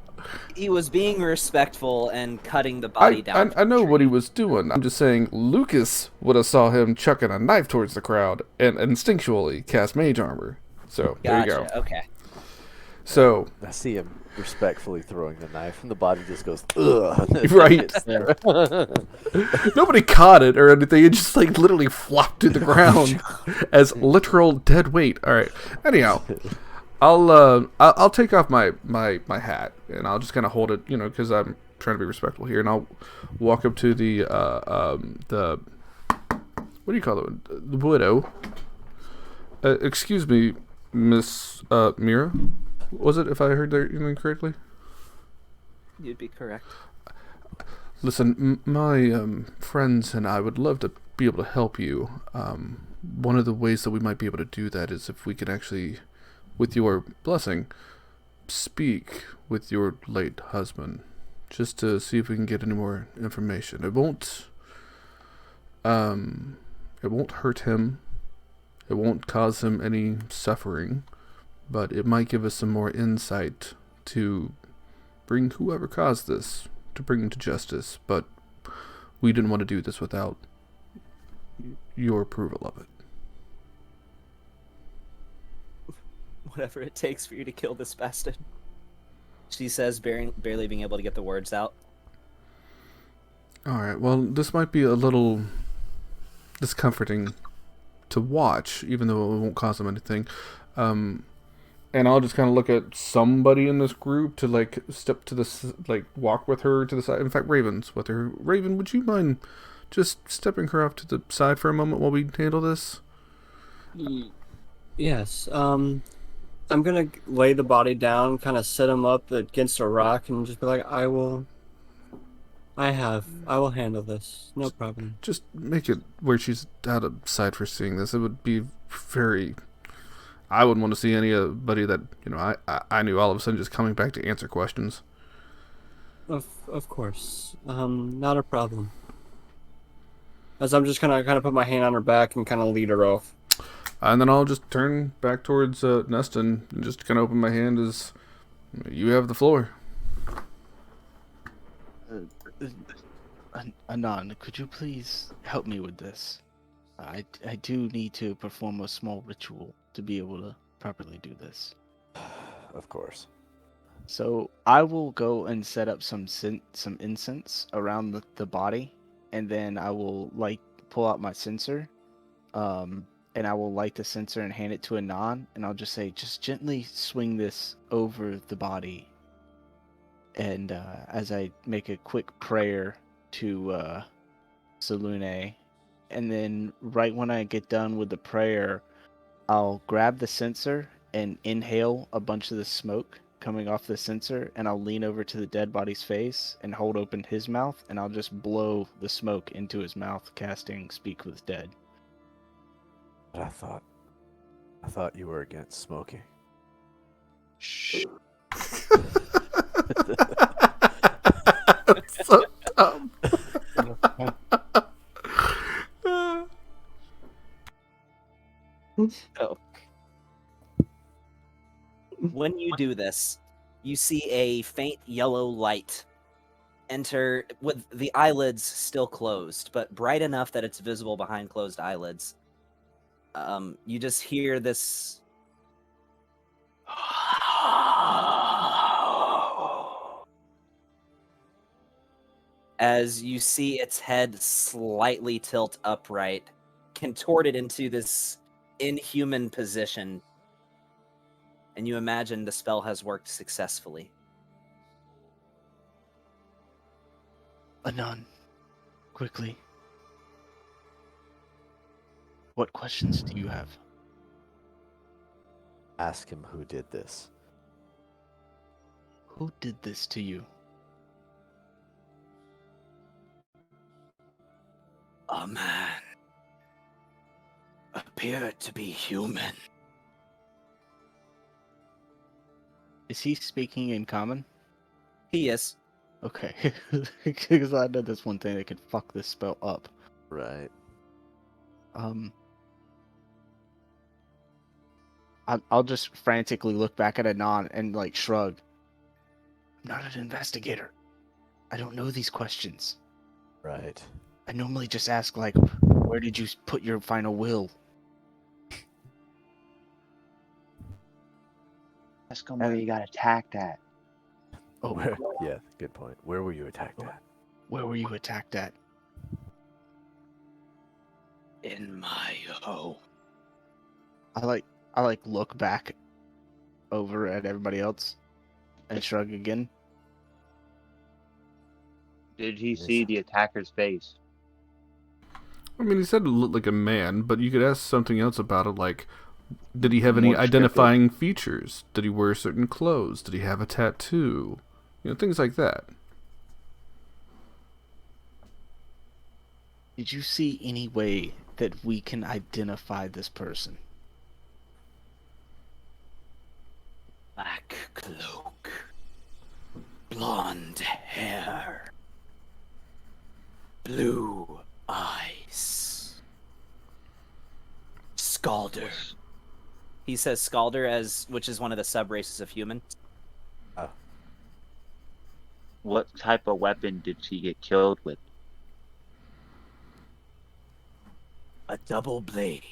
Speaker 2: He was being respectful and cutting the body down.
Speaker 1: I know what he was doing. I'm just saying Lucas would have saw him chucking a knife towards the crowd and instinctually cast Mage Armor. So, there you go.
Speaker 2: Okay.
Speaker 1: So,
Speaker 7: I see him respectfully throwing the knife, and the body just goes, ugh.
Speaker 1: Right. Nobody caught it or anything. It just, like, literally flopped to the ground as literal dead weight. All right. Anyhow, I'll take off my hat and I'll just kind of hold it, because I'm trying to be respectful here, and I'll walk up to the what do you call it, the widow. Excuse me, Miss Mira, was it, if I heard that correctly?
Speaker 2: You'd be correct.
Speaker 1: Listen, my friends and I would love to be able to help you. One of the ways that we might be able to do that is if we could actually, with your blessing, speak with your late husband, just to see if we can get any more information. It won't hurt him. It won't cause him any suffering, but it might give us some more insight to bring whoever caused this, to bring him to justice. But we didn't want to do this without your approval of it.
Speaker 2: Whatever it takes for you to kill this bastard. She says, barely being able to get the words out.
Speaker 1: Alright, well, this might be a little discomforting to watch, even though it won't cause them anything. And I'll just kind of look at somebody in this group to, step to the, walk with her to the side. In fact, Raven's with her. Raven, would you mind just stepping her off to the side for a moment while we handle this?
Speaker 8: Yes. I'm gonna lay the body down, kind of set him up against a rock, and just be like, I will handle this. No problem.
Speaker 1: Just make it where she's out of sight for seeing this. It would be very... I wouldn't want to see anybody that, I knew all of a sudden just coming back to answer questions.
Speaker 8: Of course. Not a problem. As I'm just gonna kind of put my hand on her back and kind of lead her off.
Speaker 1: And then I'll just turn back towards Neston and just kind of open my hand as you have the floor.
Speaker 5: Anon, could you please help me with this? I do need to perform a small ritual to be able to properly do this.
Speaker 7: Of course.
Speaker 5: So I will go and set up some incense around the body, and then I will pull out my censer, and I will light the censer and hand it to Anon, and I'll just say, just gently swing this over the body. And as I make a quick prayer to Salune, and then right when I get done with the prayer, I'll grab the censer and inhale a bunch of the smoke coming off the censer, and I'll lean over to the dead body's face and hold open his mouth, and I'll just blow the smoke into his mouth, casting Speak with Dead.
Speaker 7: But I thought you were against smoking.
Speaker 5: Shh.
Speaker 1: That's so dumb.
Speaker 2: So, when you do this, you see a faint yellow light enter with the eyelids still closed, but bright enough that it's visible behind closed eyelids. You just hear this as you see its head slightly tilt upright, contorted into this inhuman position, and you imagine the spell has worked successfully.
Speaker 5: Anon, quickly. What questions do you have?
Speaker 7: Ask him who did this.
Speaker 5: Who did this to you?
Speaker 2: A man appeared to be human.
Speaker 5: Is he speaking in common?
Speaker 2: He is.
Speaker 5: Okay, because I know that's one thing that could fuck this spell up.
Speaker 7: Right.
Speaker 5: I'll just frantically look back at Anon and shrug. I'm not an investigator. I don't know these questions.
Speaker 7: Right.
Speaker 5: I normally just ask where did you put your final will?
Speaker 3: Ask him where you got attacked at.
Speaker 5: Oh,
Speaker 7: Yeah, good point. Where were you attacked at?
Speaker 5: where were you attacked at?
Speaker 2: In my home.
Speaker 5: I look back over at everybody else and shrug again.
Speaker 3: Did he see the attacker's face?
Speaker 1: I mean, he said it looked like a man, but you could ask something else about it, like, did he have any
Speaker 3: More descriptive.
Speaker 1: identifying features? Did he wear certain clothes? Did he have a tattoo? You know, things like that.
Speaker 5: Did you see any way that we can identify this person?
Speaker 2: Black cloak, blonde hair, blue eyes, Scalder. He says Scalder, which is one of the sub-races of human.
Speaker 3: What type of weapon did she get killed with?
Speaker 2: A double blade.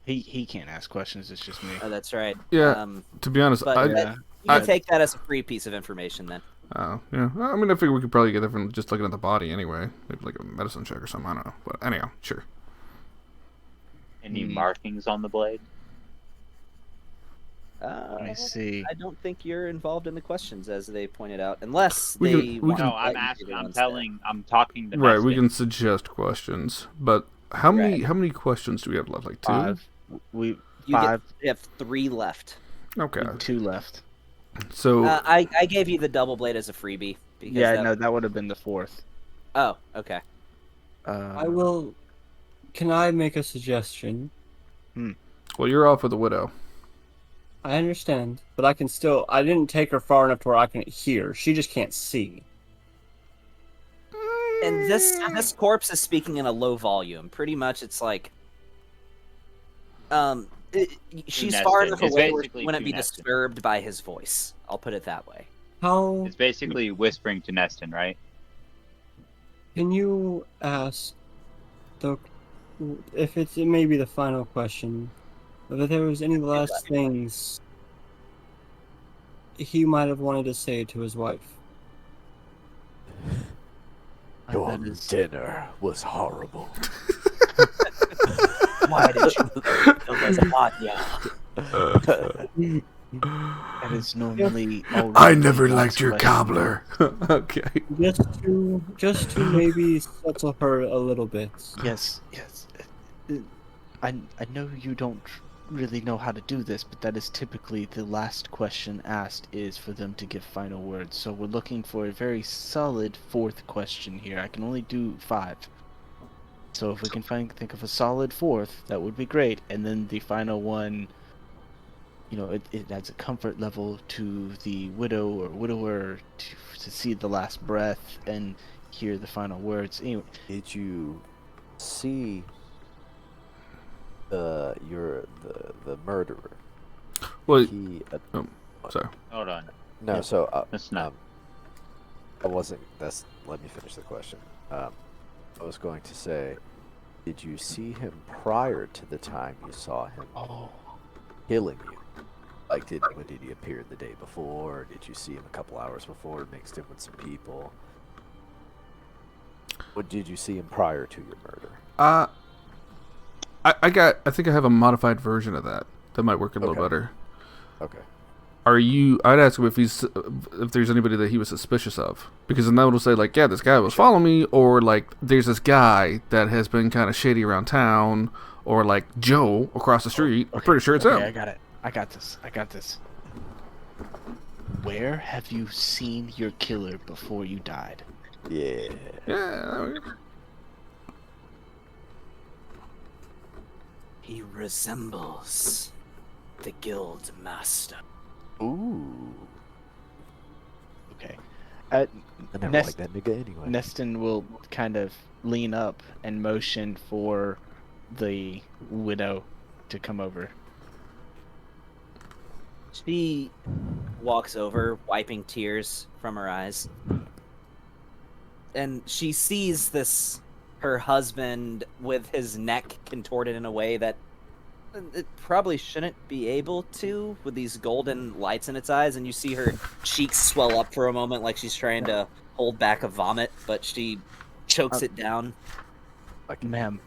Speaker 5: He can't ask questions. It's just me.
Speaker 2: Oh, that's right.
Speaker 1: Yeah, to be honest,
Speaker 2: but
Speaker 5: yeah.
Speaker 2: you can take that as a free piece of information then.
Speaker 1: Oh, yeah. I mean, I figure we could probably get that from just looking at the body anyway. Maybe like a medicine check or something. I don't know. But anyhow, sure.
Speaker 3: Any markings on the blade?
Speaker 5: Let me see.
Speaker 2: I don't think you're involved in the questions, as they pointed out, unless
Speaker 1: We can-
Speaker 3: No, I'm asking. I'm talking to
Speaker 1: Right, we
Speaker 3: Neston.
Speaker 1: can suggest questions, but how many questions do we have left? Like 2?
Speaker 5: 5. We 5.
Speaker 2: You have 3 left.
Speaker 1: Okay.
Speaker 5: 2 left.
Speaker 1: So
Speaker 2: I gave you the double blade as a freebie. Because
Speaker 5: Yeah, no, that would have been the 4th.
Speaker 2: Oh, okay.
Speaker 8: I will. Can I make a suggestion?
Speaker 1: well, you're off with the widow.
Speaker 8: I understand, but I can still. I didn't take her far enough to where I can hear. She just can't see.
Speaker 2: And this corpse is speaking in a low volume. Pretty much, it's like, she's far enough
Speaker 3: It's
Speaker 2: away where she
Speaker 3: basically
Speaker 2: wouldn't be
Speaker 3: Neston.
Speaker 2: disturbed by his voice. I'll put it that way.
Speaker 8: How
Speaker 3: It's basically whispering to Neston, right?
Speaker 8: can you ask the if it may be the final question, if there was any last things he might have wanted to say to his wife?
Speaker 7: Your dinner was horrible.
Speaker 2: Why did you kill lasagna?
Speaker 5: That is normally.
Speaker 1: I never liked your cobbler. Okay.
Speaker 8: Just to maybe settle her a little bit.
Speaker 5: Yes. I know you don't really know how to do this, but that is typically the last question asked is for them to give final words. So we're looking for a very solid 4th question here. I can only do 5. So if we can think of a solid 4th, that would be great. And then the final one, you know, it adds a comfort level to the widow or widower to see the last breath and hear the final words. Anyway,
Speaker 7: Did you see the murderer?
Speaker 1: Well,
Speaker 7: He
Speaker 1: sorry.
Speaker 3: Hold on.
Speaker 7: no.
Speaker 3: Yeah.
Speaker 7: So
Speaker 3: That's not.
Speaker 7: I wasn't. That's. Let me finish the question. I was going to say, did you see him prior to the time you saw him killing you? Like, did he appear the day before? Or did you see him a couple hours before, mixed in with some people? What did you see him prior to your murder?
Speaker 1: I think I have a modified version of that. That might work a little better.
Speaker 7: Okay.
Speaker 1: I'd ask him if there's anybody that he was suspicious of, because then that would say like, yeah, this guy was following me, or like there's this guy that has been kind of shady around town, or like Joe across the street. I'm pretty sure it's him.
Speaker 5: I got it. I got this. Where have you seen your killer before you died?
Speaker 7: Yeah.
Speaker 1: Yeah.
Speaker 2: He resembles the guild master.
Speaker 7: Ooh.
Speaker 5: Okay.
Speaker 7: I never liked that nigga anyway.
Speaker 5: Neston will kind of lean up and motion for the widow to come over.
Speaker 2: She walks over, wiping tears from her eyes. And she sees her husband with his neck contorted in a way that it probably shouldn't be able to, with these golden lights in its eyes, and you see her cheeks swell up for a moment like she's trying to hold back a vomit, but she chokes it down.
Speaker 5: Ma'am,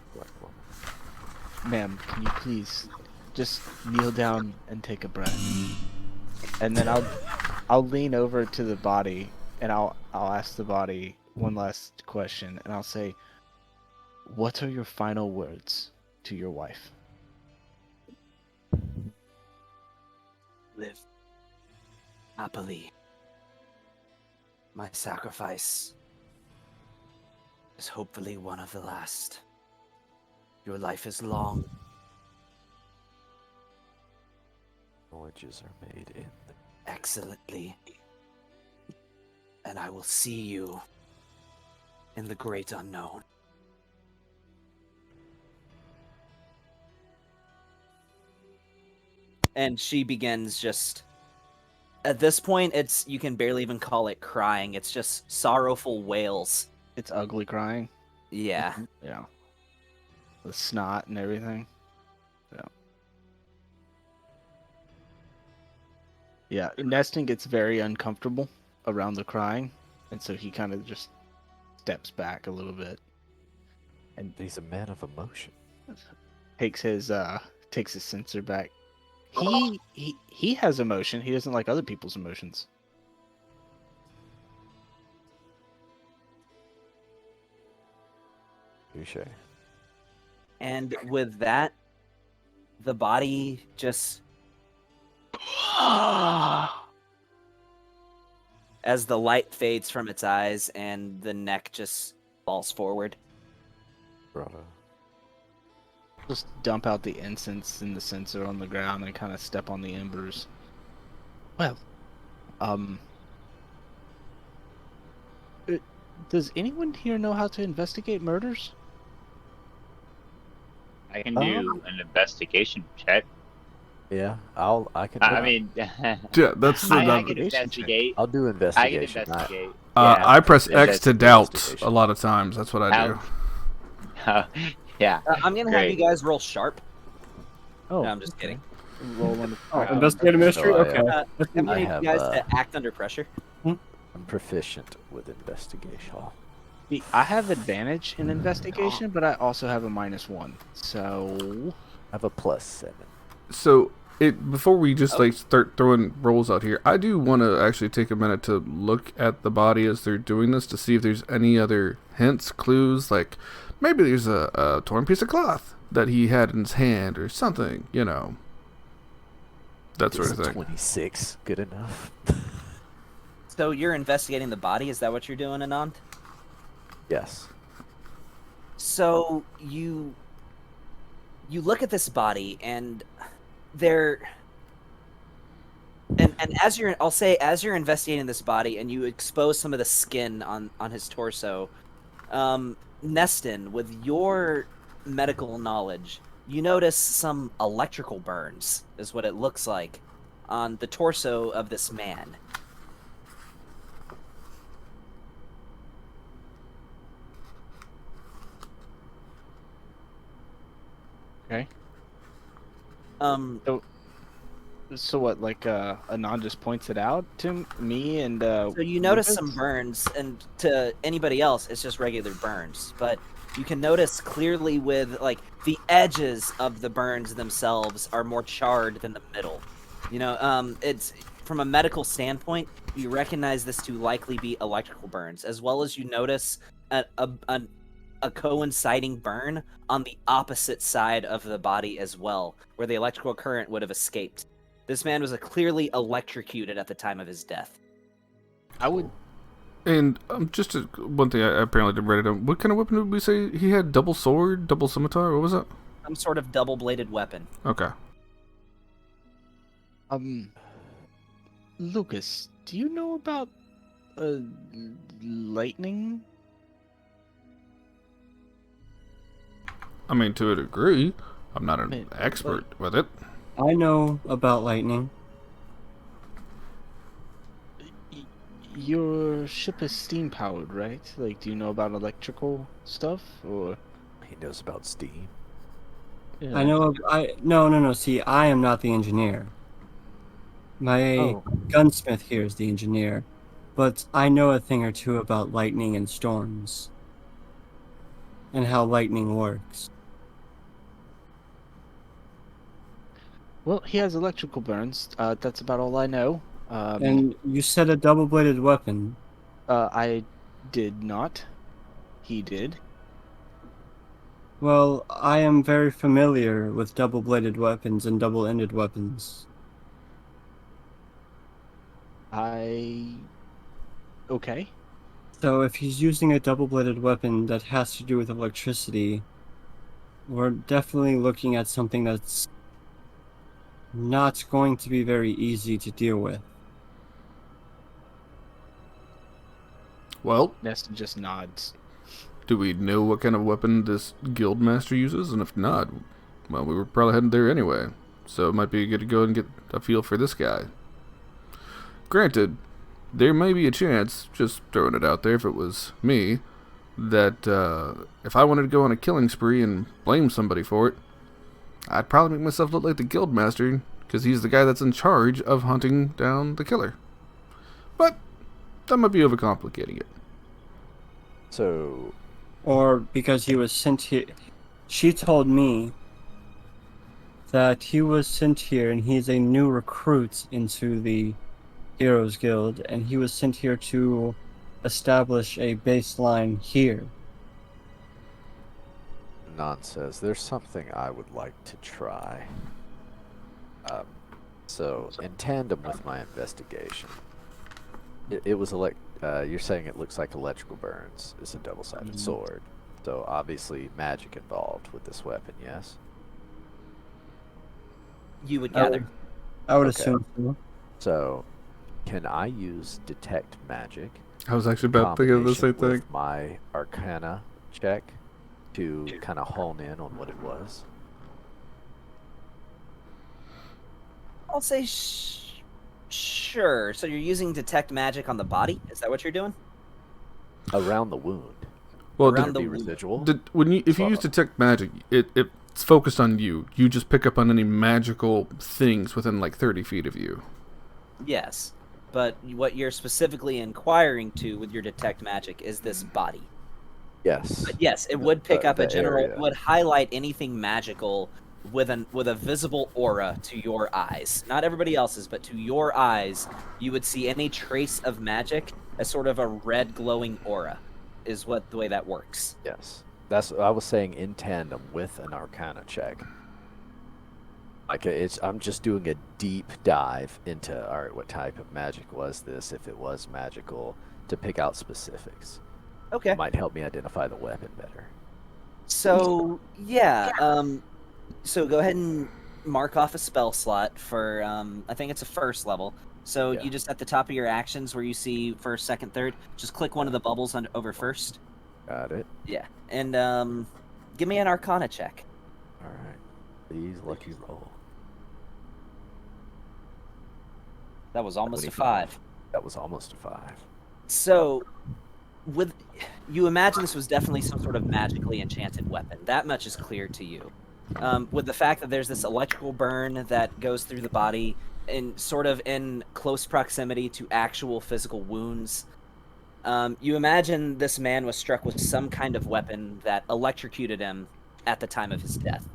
Speaker 5: can you please just kneel down and take a breath, and then I'll lean over to the body and I'll ask the body one last question, and I'll say, "What are your final words to your wife?"
Speaker 2: Live happily. My sacrifice is hopefully one of the last. Your life is long.
Speaker 7: Voyages are made in
Speaker 2: Excellently. And I will see you in the great unknown. And she begins just... At this point, you can barely even call it crying. It's just sorrowful wails.
Speaker 5: It's ugly crying.
Speaker 2: Yeah.
Speaker 5: Yeah. The snot and everything. Yeah, Neston gets very uncomfortable around the crying, and so he kind of just steps back a little bit
Speaker 7: and he's a man of emotion.
Speaker 5: takes his sensor back. He has emotion. He doesn't like other people's emotions.
Speaker 7: Touche.
Speaker 2: And with that, the body just... as the light fades from its eyes and the neck just falls forward.
Speaker 7: Bravo.
Speaker 5: Just dump out the incense and the censer on the ground and kind of step on the embers. Well, does anyone here know how to investigate murders?
Speaker 3: I can do an investigation check.
Speaker 7: Yeah, I can.
Speaker 3: I mean,
Speaker 1: Yeah, that's
Speaker 3: I can investigate.
Speaker 7: I'll do
Speaker 3: I can
Speaker 7: investigation.
Speaker 3: investigate.
Speaker 1: I press X to doubt
Speaker 7: investigation.
Speaker 1: a lot of times. That's what I do.
Speaker 3: Yeah.
Speaker 2: I'm gonna have you guys roll sharp.
Speaker 5: Oh,
Speaker 2: No, I'm just kidding.
Speaker 5: Roll on the
Speaker 8: Investigate a mystery?
Speaker 7: No,
Speaker 8: Okay.
Speaker 2: I'm gonna need
Speaker 7: have,
Speaker 2: you guys to act under pressure.
Speaker 7: I'm proficient with investigation.
Speaker 5: See, I have advantage in investigation, but I also have a -1. So
Speaker 7: I have a +7.
Speaker 1: So before we just like start throwing rolls out here, I do want to actually take a minute to look at the body as they're doing this to see if there's any other hints, clues, like maybe there's a torn piece of cloth that he had in his hand or something, you know. That sort of thing.
Speaker 7: 26 good enough?
Speaker 2: So you're investigating the body, is that what you're doing, Anand?
Speaker 7: Yes.
Speaker 2: So you look at this body and as you're investigating this body and you expose some of the skin on his torso, Neston, with your medical knowledge, you notice some electrical burns, is what it looks like, on the torso of this man.
Speaker 5: okay. So what? Like Anand just points it out to me, and
Speaker 2: So you notice
Speaker 5: Lucas?
Speaker 2: some burns, and to anybody else, it's just regular burns. But you can notice clearly with, like, the edges of the burns themselves are more charred than the middle. You know, it's from a medical standpoint, you recognize this to likely be electrical burns, as well as you notice a coinciding burn on the opposite side of the body as well, where the electrical current would have escaped. This man was clearly electrocuted at the time of his death.
Speaker 5: I would.
Speaker 1: And just one thing I apparently didn't write it down. What kind of weapon did we say he had? Double sword, double scimitar. What was that?
Speaker 2: Some sort of double-bladed weapon.
Speaker 1: Okay.
Speaker 5: Lucas, do you know about lightning?
Speaker 1: I mean, to a degree. I'm not an expert with it.
Speaker 8: I know about lightning.
Speaker 5: Your ship is steam powered, right? Like, do you know about electrical stuff, or?
Speaker 7: He knows about steam.
Speaker 5: Yeah.
Speaker 8: I know. No. See, I am not the engineer. My gunsmith here is the engineer, but I know a thing or two about lightning and storms, and how lightning works.
Speaker 5: Well, he has electrical burns. That's about all I know.
Speaker 8: And you said a double-bladed weapon.
Speaker 5: I did not. He did.
Speaker 8: Well, I am very familiar with double-bladed weapons and double-ended weapons.
Speaker 5: Okay.
Speaker 8: So if he's using a double-bladed weapon that has to do with electricity, we're definitely looking at something that's not going to be very easy to deal with.
Speaker 1: Well,
Speaker 5: Neston just nods.
Speaker 1: do we know what kind of weapon this guild master uses? And if not, well, we were probably heading there anyway. So it might be good to go and get a feel for this guy. Granted, there may be a chance, just throwing it out there if it was me, that if I wanted to go on a killing spree and blame somebody for it, I'd probably make myself look like the guild master, because he's the guy that's in charge of hunting down the killer. But that might be overcomplicating it.
Speaker 7: So,
Speaker 8: Or because he was sent here. She told me that he was sent here and he's a new recruit into the Heroes Guild, and he was sent here to establish a baseline here.
Speaker 7: Nan says, there's something I would like to try. So, in tandem with my investigation, it was you're saying it looks like electrical burns is a double-sided sword. So, obviously, magic involved with this weapon, yes?
Speaker 2: You would gather.
Speaker 8: I would
Speaker 7: Okay.
Speaker 8: assume so.
Speaker 7: So, can I use detect magic?
Speaker 1: I was actually about to think of the same
Speaker 7: combination
Speaker 1: thing.
Speaker 7: with my Arcana check to kind of hone in on what it was?
Speaker 2: I'll say sure. So you're using detect magic on the body? Is that what you're doing?
Speaker 7: Around the wound.
Speaker 1: Well,
Speaker 2: Around
Speaker 7: Would
Speaker 2: the
Speaker 7: it be
Speaker 2: wound.
Speaker 7: residual?
Speaker 1: if you use detect magic, it's focused on you. You just pick up on any magical things within like 30 feet of you.
Speaker 2: Yes. But what you're specifically inquiring to with your detect magic is this body.
Speaker 7: Yes.
Speaker 2: But yes, it would pick up a
Speaker 7: the
Speaker 2: general,
Speaker 7: area.
Speaker 2: would highlight anything magical with a visible aura to your eyes. Not everybody else's, but to your eyes, you would see any trace of magic as sort of a red glowing aura, is what the way that works.
Speaker 7: Yes. That's what I was saying, in tandem with an Arcana check. Like I'm just doing a deep dive into, all right, what type of magic was this, if it was magical, to pick out specifics.
Speaker 2: Okay.
Speaker 7: It might help me identify the weapon better.
Speaker 2: So yeah, so go ahead and mark off a spell slot for I think it's a first level. So
Speaker 7: Yeah.
Speaker 2: you just at the top of your actions where you see first, second, third, just click one of the bubbles over first.
Speaker 7: Got it.
Speaker 2: Yeah, and give me an Arcana check.
Speaker 7: All right. Please, lucky roll.
Speaker 2: That was almost a
Speaker 7: 25.
Speaker 2: 5.
Speaker 7: That was almost a 5.
Speaker 2: So, you imagine this was definitely some sort of magically enchanted weapon. That much is clear to you. With the fact that there's this electrical burn that goes through the body and sort of in close proximity to actual physical wounds, you imagine this man was struck with some kind of weapon that electrocuted him at the time of his death.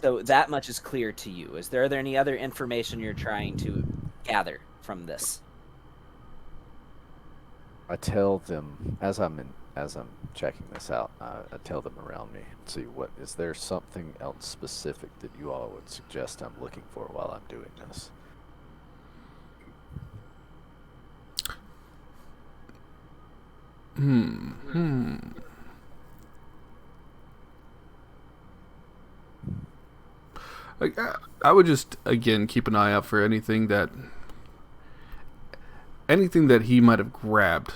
Speaker 2: So that much is clear to you. Are there any other information you're trying to gather from this?
Speaker 7: I tell them as I'm checking this out. I tell them around me and see what is there something else specific that you all would suggest I'm looking for while I'm doing this.
Speaker 1: I would just again keep an eye out for anything that he might have grabbed.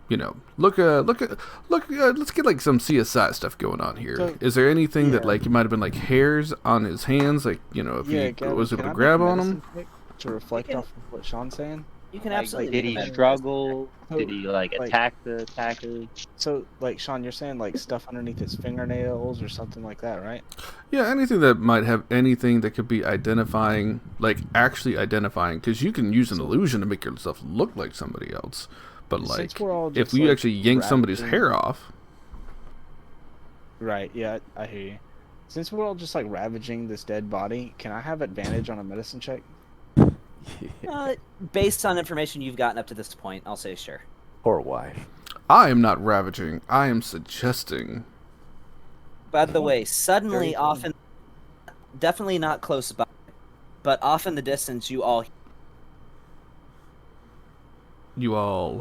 Speaker 1: You know, look. Let's get like some CSI stuff going on here.
Speaker 5: So,
Speaker 1: Is there anything that
Speaker 5: yeah.
Speaker 1: like it might have been like hairs on his hands, like if he
Speaker 5: Gavin,
Speaker 1: was able
Speaker 5: can
Speaker 1: to
Speaker 5: I
Speaker 1: grab
Speaker 5: make a
Speaker 1: on
Speaker 5: medicine
Speaker 1: them?
Speaker 5: check to reflect off of what Sean's saying?
Speaker 2: You can
Speaker 3: Like,
Speaker 2: absolutely
Speaker 3: did
Speaker 2: make a
Speaker 3: he
Speaker 2: medicine
Speaker 3: struggle?
Speaker 5: So,
Speaker 3: Did he like
Speaker 5: like-
Speaker 3: attack the attacker?
Speaker 5: So, like, Sean, you're saying, like, stuff underneath his fingernails or something like that, right?
Speaker 1: Yeah, anything that might have anything that could be identifying, like actually identifying, because you can use an illusion to make yourself look like somebody else. But
Speaker 5: Since
Speaker 1: like,
Speaker 5: we're all
Speaker 1: if
Speaker 5: just,
Speaker 1: we
Speaker 5: like,
Speaker 1: actually yank somebody's
Speaker 5: rapidly-
Speaker 1: hair off,
Speaker 5: Right, yeah, I hear you. Since we're all just like ravaging this dead body, can I have advantage on a medicine check?
Speaker 2: Based on information you've gotten up to this point, I'll say sure.
Speaker 7: Poor wife.
Speaker 1: I am not ravaging. I am suggesting.
Speaker 2: By the way, suddenly, often, definitely not close by, but off in the distance, you all.
Speaker 1: You all.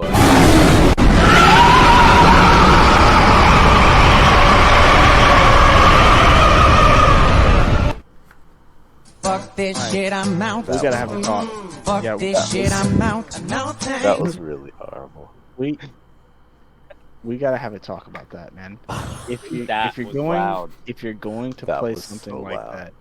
Speaker 10: Fuck this shit, I'm out.
Speaker 5: We gotta have a talk.
Speaker 10: Fuck
Speaker 5: Yeah,
Speaker 10: this shit, I'm out.
Speaker 7: That was really horrible.
Speaker 5: We gotta have a talk about that, man. If you're
Speaker 3: was
Speaker 5: going
Speaker 3: loud.
Speaker 5: if you're going to
Speaker 7: That
Speaker 5: play
Speaker 7: was
Speaker 5: something
Speaker 7: so
Speaker 5: like
Speaker 7: loud.
Speaker 5: that,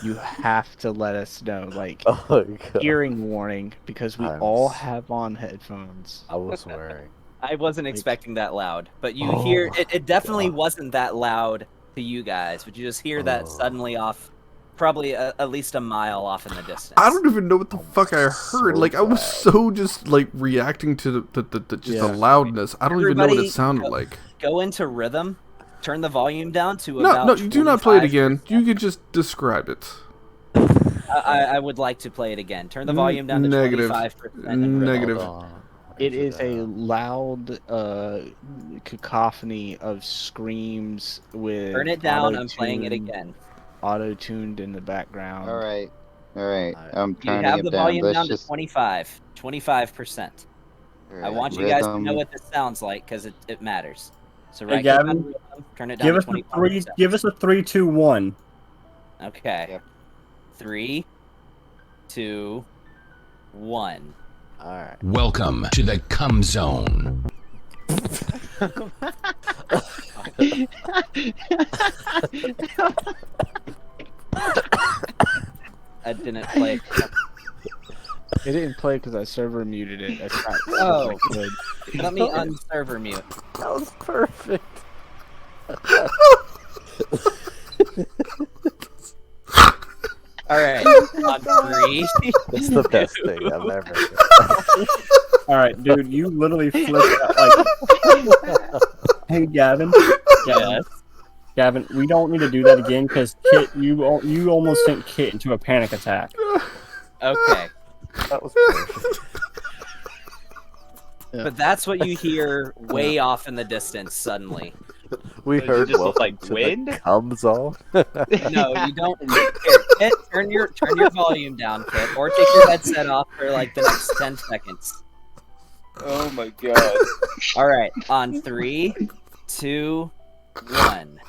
Speaker 5: you have to let us know, like
Speaker 7: Oh god.
Speaker 5: hearing warning, because we
Speaker 7: I'm
Speaker 5: all
Speaker 7: s-
Speaker 5: have on headphones.
Speaker 7: I was wearing.
Speaker 2: I wasn't expecting that loud, but you hear it. It definitely wasn't that loud to you guys, but you just hear that suddenly off, probably at least a mile off in the distance.
Speaker 1: I don't even know what the fuck I heard.
Speaker 7: so
Speaker 1: Like I was
Speaker 7: glad.
Speaker 1: so just like reacting to the
Speaker 5: Yeah.
Speaker 1: loudness. I don't even know what
Speaker 2: Everybody
Speaker 1: it sounded
Speaker 2: go-
Speaker 1: like.
Speaker 2: Go into rhythm. Turn the volume down to
Speaker 1: No,
Speaker 2: about.
Speaker 1: no, you do not play it
Speaker 2: 25%.
Speaker 1: again. You can just describe it.
Speaker 2: I would like to play it again. Turn the volume down to
Speaker 1: Negative.
Speaker 2: 25%.
Speaker 1: Negative.
Speaker 7: Hold on.
Speaker 5: It is a loud cacophony of screams with
Speaker 2: Turn it down. I'm playing it again.
Speaker 5: Auto-tuned in the background.
Speaker 11: All right. I'm
Speaker 2: You
Speaker 11: turning
Speaker 2: have
Speaker 11: it
Speaker 2: the
Speaker 11: down.
Speaker 2: volume
Speaker 11: Let's
Speaker 2: down
Speaker 11: just.
Speaker 2: to 25%.
Speaker 11: all
Speaker 2: I
Speaker 11: right,
Speaker 2: want you guys to
Speaker 11: rhythm.
Speaker 2: know what this sounds like because it matters. So
Speaker 8: Hey,
Speaker 2: right,
Speaker 8: Gavin,
Speaker 2: turn it down
Speaker 8: Give
Speaker 2: to
Speaker 8: us a
Speaker 2: 25%.
Speaker 8: Give us a 3, 2, 1.
Speaker 2: Okay.
Speaker 11: Yep.
Speaker 2: 3, 2, 1.
Speaker 7: All right.
Speaker 12: Welcome to the cum zone.
Speaker 2: I didn't play.
Speaker 5: It didn't play because I server muted it. That's not
Speaker 2: Oh.
Speaker 5: good.
Speaker 2: Let me unserver mute.
Speaker 7: That was perfect.
Speaker 2: All right. On 3.
Speaker 7: That's the best thing I've ever heard.
Speaker 8: All right, dude, you literally flipped out like. Hey, Gavin.
Speaker 2: Yes.
Speaker 8: Gavin, we don't need to do that again because Kit, you almost sent Kit into a panic attack.
Speaker 2: Okay.
Speaker 7: That was perfect.
Speaker 2: But that's what you hear way off in the distance suddenly.
Speaker 7: We
Speaker 3: Does it
Speaker 7: heard
Speaker 3: just look
Speaker 7: welcome
Speaker 3: like
Speaker 7: to
Speaker 3: wind?
Speaker 7: the cum zone.
Speaker 2: No, you don't. Here, Kit, turn your volume down, Kit, or take your headset off for like the next 10 seconds.
Speaker 3: Oh my god.
Speaker 2: All right, on 3, 2, 1.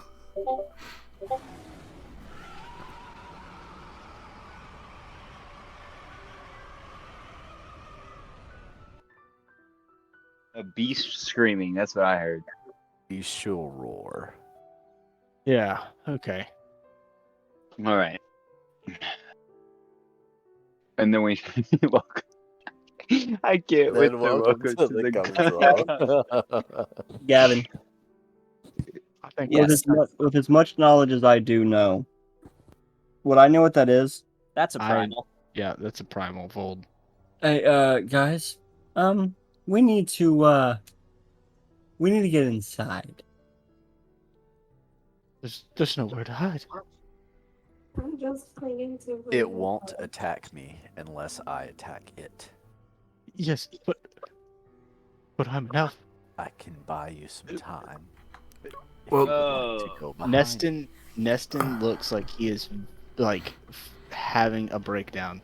Speaker 3: A beast screaming. That's what I heard.
Speaker 7: He shall roar.
Speaker 5: Yeah. Okay.
Speaker 3: All right. And then we welcome. I can't wait
Speaker 7: Then
Speaker 3: to welcome to the
Speaker 7: cum zone.
Speaker 8: Gavin,
Speaker 5: I think
Speaker 2: Yes.
Speaker 8: with as much knowledge as I do know, would I know what that is?
Speaker 2: That's a primal.
Speaker 5: yeah, that's a primal fold.
Speaker 8: Hey, guys, we need to get inside.
Speaker 5: There's nowhere to hide.
Speaker 9: I'm just clinging to
Speaker 7: It won't attack me unless I attack it.
Speaker 5: Yes, but I'm an elf.
Speaker 7: I can buy you some time. If
Speaker 1: Well-
Speaker 7: you want to go behind.
Speaker 5: Neston looks like he is like having a breakdown.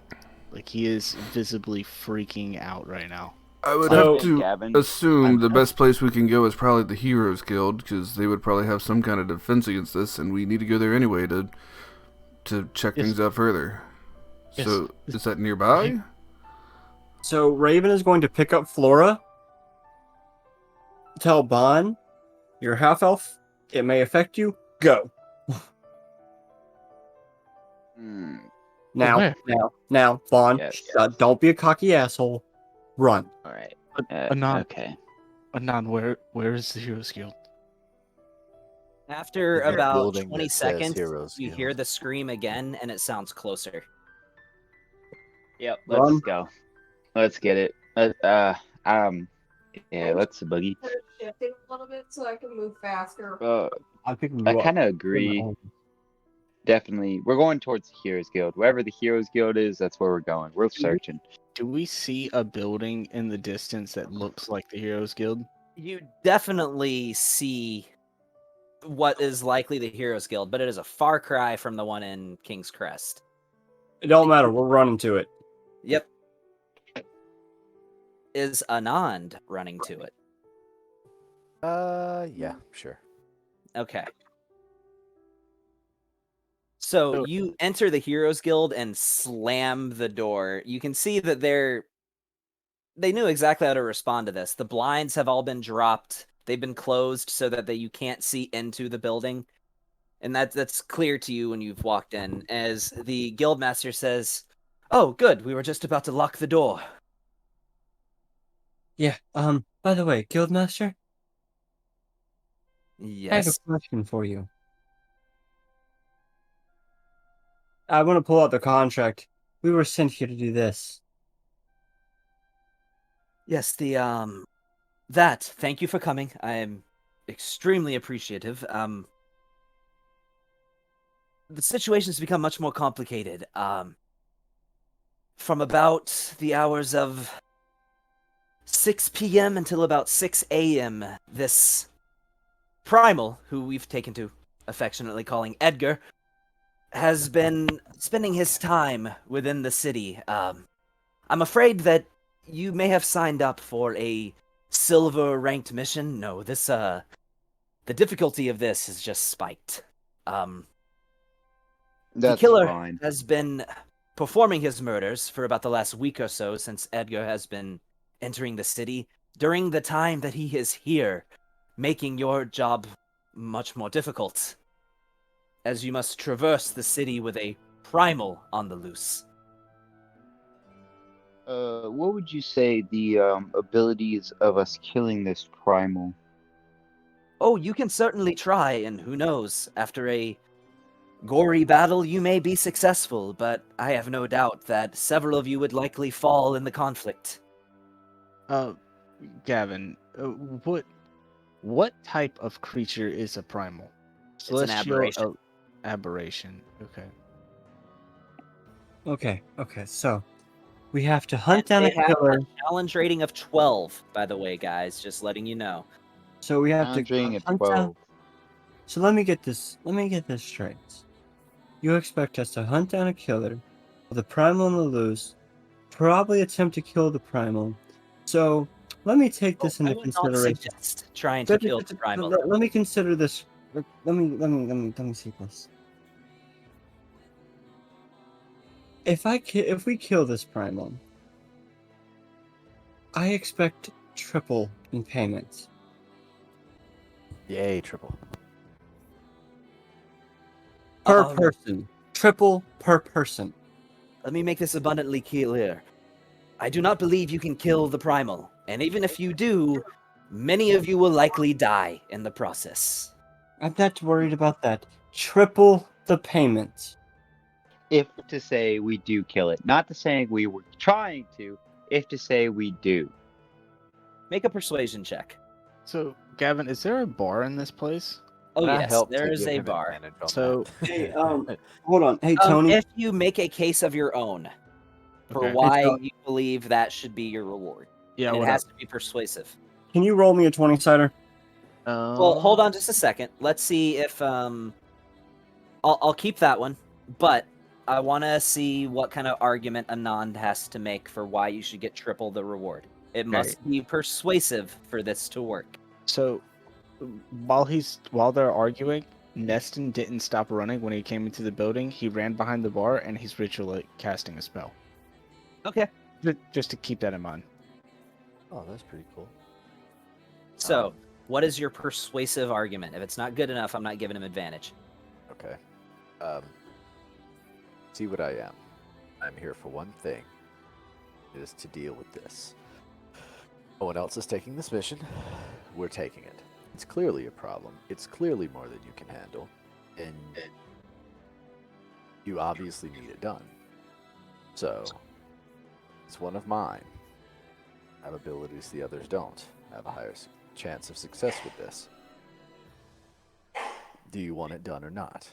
Speaker 5: Like he is visibly freaking out right now.
Speaker 1: I would
Speaker 8: So-
Speaker 1: have to
Speaker 3: Gavin.
Speaker 1: assume the best place we can go is probably the Heroes Guild, because they would probably have some kind of defense against this, and we need to go there anyway to check
Speaker 5: Yes.
Speaker 1: things out further.
Speaker 5: Yes.
Speaker 1: So, is that nearby?
Speaker 8: So Raven is going to pick up Flora. Tell Bon, you're half elf. It may affect you. Go.
Speaker 3: Hmm.
Speaker 8: Now,
Speaker 5: where?
Speaker 8: now, Bon,
Speaker 3: Yes.
Speaker 8: don't be a cocky asshole. Run.
Speaker 3: All right.
Speaker 5: Anon,
Speaker 3: Okay.
Speaker 5: Anon, where is the Heroes Guild?
Speaker 2: After
Speaker 7: There's a
Speaker 2: about
Speaker 7: building
Speaker 2: 20
Speaker 7: that says
Speaker 2: seconds,
Speaker 7: Heroes
Speaker 2: you
Speaker 7: Guild.
Speaker 2: hear the scream again, and it sounds closer.
Speaker 3: Yep.
Speaker 8: Run.
Speaker 3: Let's go. Let's get it. Yeah. Let's boogie.
Speaker 9: shifting a little bit so I can move faster.
Speaker 3: Uh,
Speaker 8: I think
Speaker 3: I kind of agree. definitely. We're going towards the Heroes Guild. Wherever the Heroes Guild is, that's where we're going. We're searching.
Speaker 5: Do we see a building in the distance that looks like the Heroes Guild?
Speaker 2: You definitely see what is likely the Heroes Guild, but it is a far cry from the one in King's Crest.
Speaker 8: It don't matter. We're running to it.
Speaker 2: Yep. Is Anand running to it?
Speaker 7: Yeah, sure.
Speaker 2: Okay. So you enter the Heroes Guild and slam the door. You can see that they knew exactly how to respond to this. The blinds have all been dropped. They've been closed so that you can't see into the building. And that's clear to you when you've walked in, as the guildmaster says, "Oh, good. We were just about to lock the door."
Speaker 8: Yeah. By the way, Guildmaster, I have a
Speaker 2: Yes.
Speaker 8: question for you. I want to pull out the contract. We were sent here to do this.
Speaker 2: Yes, thank you for coming. I am extremely appreciative. The situation's become much more complicated. From about the hours of 6 p.m. until about 6 a.m., this primal, who we've taken to affectionately calling Edgar, has been spending his time within the city. I'm afraid that you may have signed up for a silver ranked mission. No, the difficulty of this is just spiked. The killer
Speaker 3: fine.
Speaker 2: has been performing his murders for about the last week or so since Edgar has been entering the city, during the time that he is here, making your job much more difficult, as you must traverse the city with a primal on the loose.
Speaker 3: What would you say the abilities of us killing this primal?
Speaker 2: Oh, you can certainly try, and who knows, after a gory battle, you may be successful, but I have no doubt that several of you would likely fall in the conflict.
Speaker 5: Gavin, what type of creature is a primal?
Speaker 2: It's an aberration.
Speaker 5: Aberration. Okay.
Speaker 8: Okay, so we have to hunt
Speaker 2: And
Speaker 8: down a
Speaker 2: they have
Speaker 8: killer.
Speaker 2: a challenge rating of 12, by the way, guys, just letting you know.
Speaker 8: So we have to
Speaker 3: Challenging at
Speaker 8: hunt down.
Speaker 3: 12.
Speaker 8: So let me get this straight. You expect us to hunt down a killer with a primal on the loose, probably attempt to kill the primal. So let me take this
Speaker 2: I
Speaker 8: into
Speaker 2: would not
Speaker 8: consideration.
Speaker 2: suggest trying to kill the primal.
Speaker 8: Let me consider this. Let me see this. If we kill this primal, I expect triple in payment.
Speaker 7: Yay, triple.
Speaker 8: Per person. Triple per person.
Speaker 2: Let me make this abundantly clear. I do not believe you can kill the primal, and even if you do, many of you will likely die in the process.
Speaker 8: I'm not worried about that. Triple the payment.
Speaker 3: If to say we do kill it, not to say we were trying to, if to say we do.
Speaker 2: Make a persuasion check.
Speaker 5: So, Gavin, is there a bar in this place?
Speaker 2: Oh
Speaker 7: Can I
Speaker 2: yes,
Speaker 7: help
Speaker 2: there
Speaker 7: to
Speaker 2: is
Speaker 7: give
Speaker 2: a
Speaker 7: him
Speaker 2: bar.
Speaker 7: advantage on
Speaker 5: So,
Speaker 8: Hey, hold on. Hey, Tony.
Speaker 2: If you make a case of your own for
Speaker 5: Okay.
Speaker 2: why
Speaker 8: Hey,
Speaker 2: you believe that should be your reward,
Speaker 5: yeah,
Speaker 2: and it
Speaker 5: what
Speaker 2: has
Speaker 5: up?
Speaker 2: to be persuasive.
Speaker 8: Can you roll me a 20-sider?
Speaker 2: Well, hold on just a second. Let's see if I'll keep that one, but I want to see what kind of argument Anand has to make for why you should get triple the reward. It must be persuasive for this to work.
Speaker 5: So, while they're arguing, Neston didn't stop running when he came into the building. He ran behind the bar and he's ritually casting a spell.
Speaker 2: Okay.
Speaker 5: Just to keep that in mind.
Speaker 7: Oh, that's pretty cool.
Speaker 2: So, what is your persuasive argument? If it's not good enough, I'm not giving him advantage.
Speaker 7: Okay. See what I am. I'm here for one thing. It is to deal with this. No one else is taking this mission. We're taking it. It's clearly a problem. It's clearly more than you can handle. And you obviously need it done. So, it's one of mine. I have abilities the others don't. I have a higher chance of success with this. Do you want it done or not?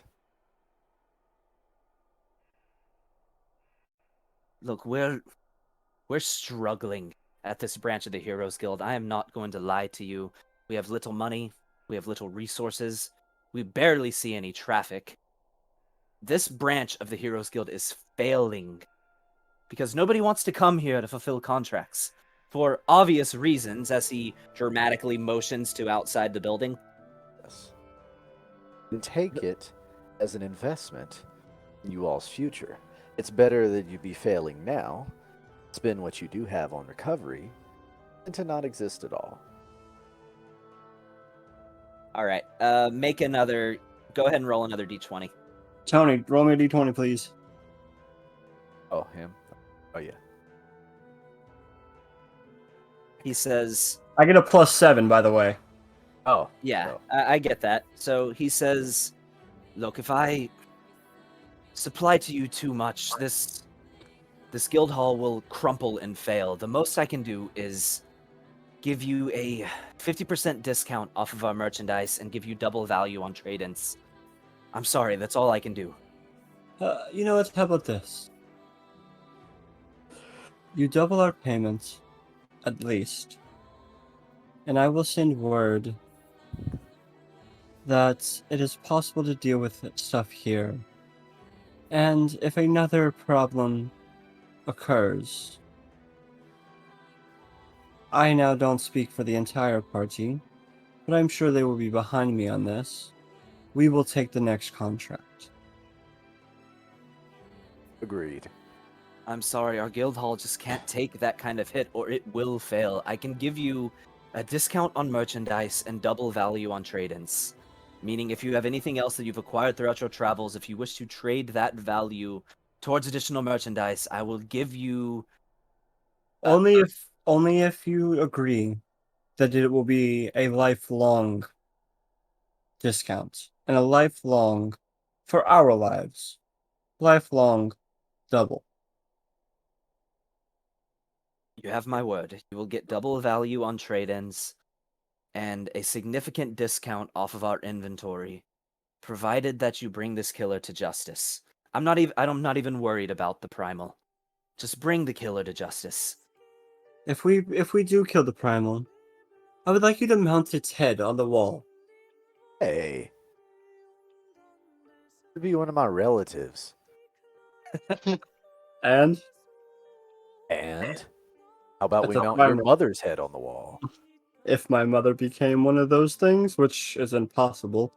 Speaker 2: Look, we're struggling at this branch of the Heroes Guild. I am not going to lie to you. We have little money. We have little resources. We barely see any traffic. This branch of the Heroes Guild is failing because nobody wants to come here to fulfill contracts for obvious reasons, as he dramatically motions to outside the building.
Speaker 7: Yes. And take it as an investment in you all's future. It's better that you be failing now, spend what you do have on recovery, than to not exist at all.
Speaker 2: All right, make another. Go ahead and roll another d20.
Speaker 8: Tony, roll me a d20, please.
Speaker 7: Oh, him? Oh, yeah.
Speaker 2: He says,
Speaker 8: I get a +7, by the way.
Speaker 7: Oh.
Speaker 2: yeah,
Speaker 7: Oh.
Speaker 2: I get that. So he says, look, if I supply to you too much, this guild hall will crumple and fail. The most I can do is give you a 50% discount off of our merchandise and give you double value on trade-ins. I'm sorry, that's all I can do.
Speaker 8: You know what? How about this? You double our payments, at least, and I will send word that it is possible to deal with stuff here. And if another problem occurs, I now don't speak for the entire party, but I'm sure they will be behind me on this. We will take the next contract.
Speaker 7: Agreed.
Speaker 2: I'm sorry, our guild hall just can't take that kind of hit or it will fail. I can give you a discount on merchandise and double value on trade-ins. Meaning if you have anything else that you've acquired throughout your travels, if you wish to trade that value towards additional merchandise, I will give you...
Speaker 8: Only if you agree that it will be a lifelong discount. And a lifelong, for our lives, lifelong double.
Speaker 2: You have my word. You will get double value on trade-ins and a significant discount off of our inventory, provided that you bring this killer to justice. I'm not even worried about the primal. Just bring the killer to justice.
Speaker 8: If we do kill the primal, I would like you to mount its head on the wall.
Speaker 7: Hey. To be one of my relatives.
Speaker 8: And?
Speaker 7: And? How about we
Speaker 8: It's a
Speaker 7: mount your
Speaker 8: primal.
Speaker 7: mother's head on the wall?
Speaker 8: If my mother became one of those things, which is impossible,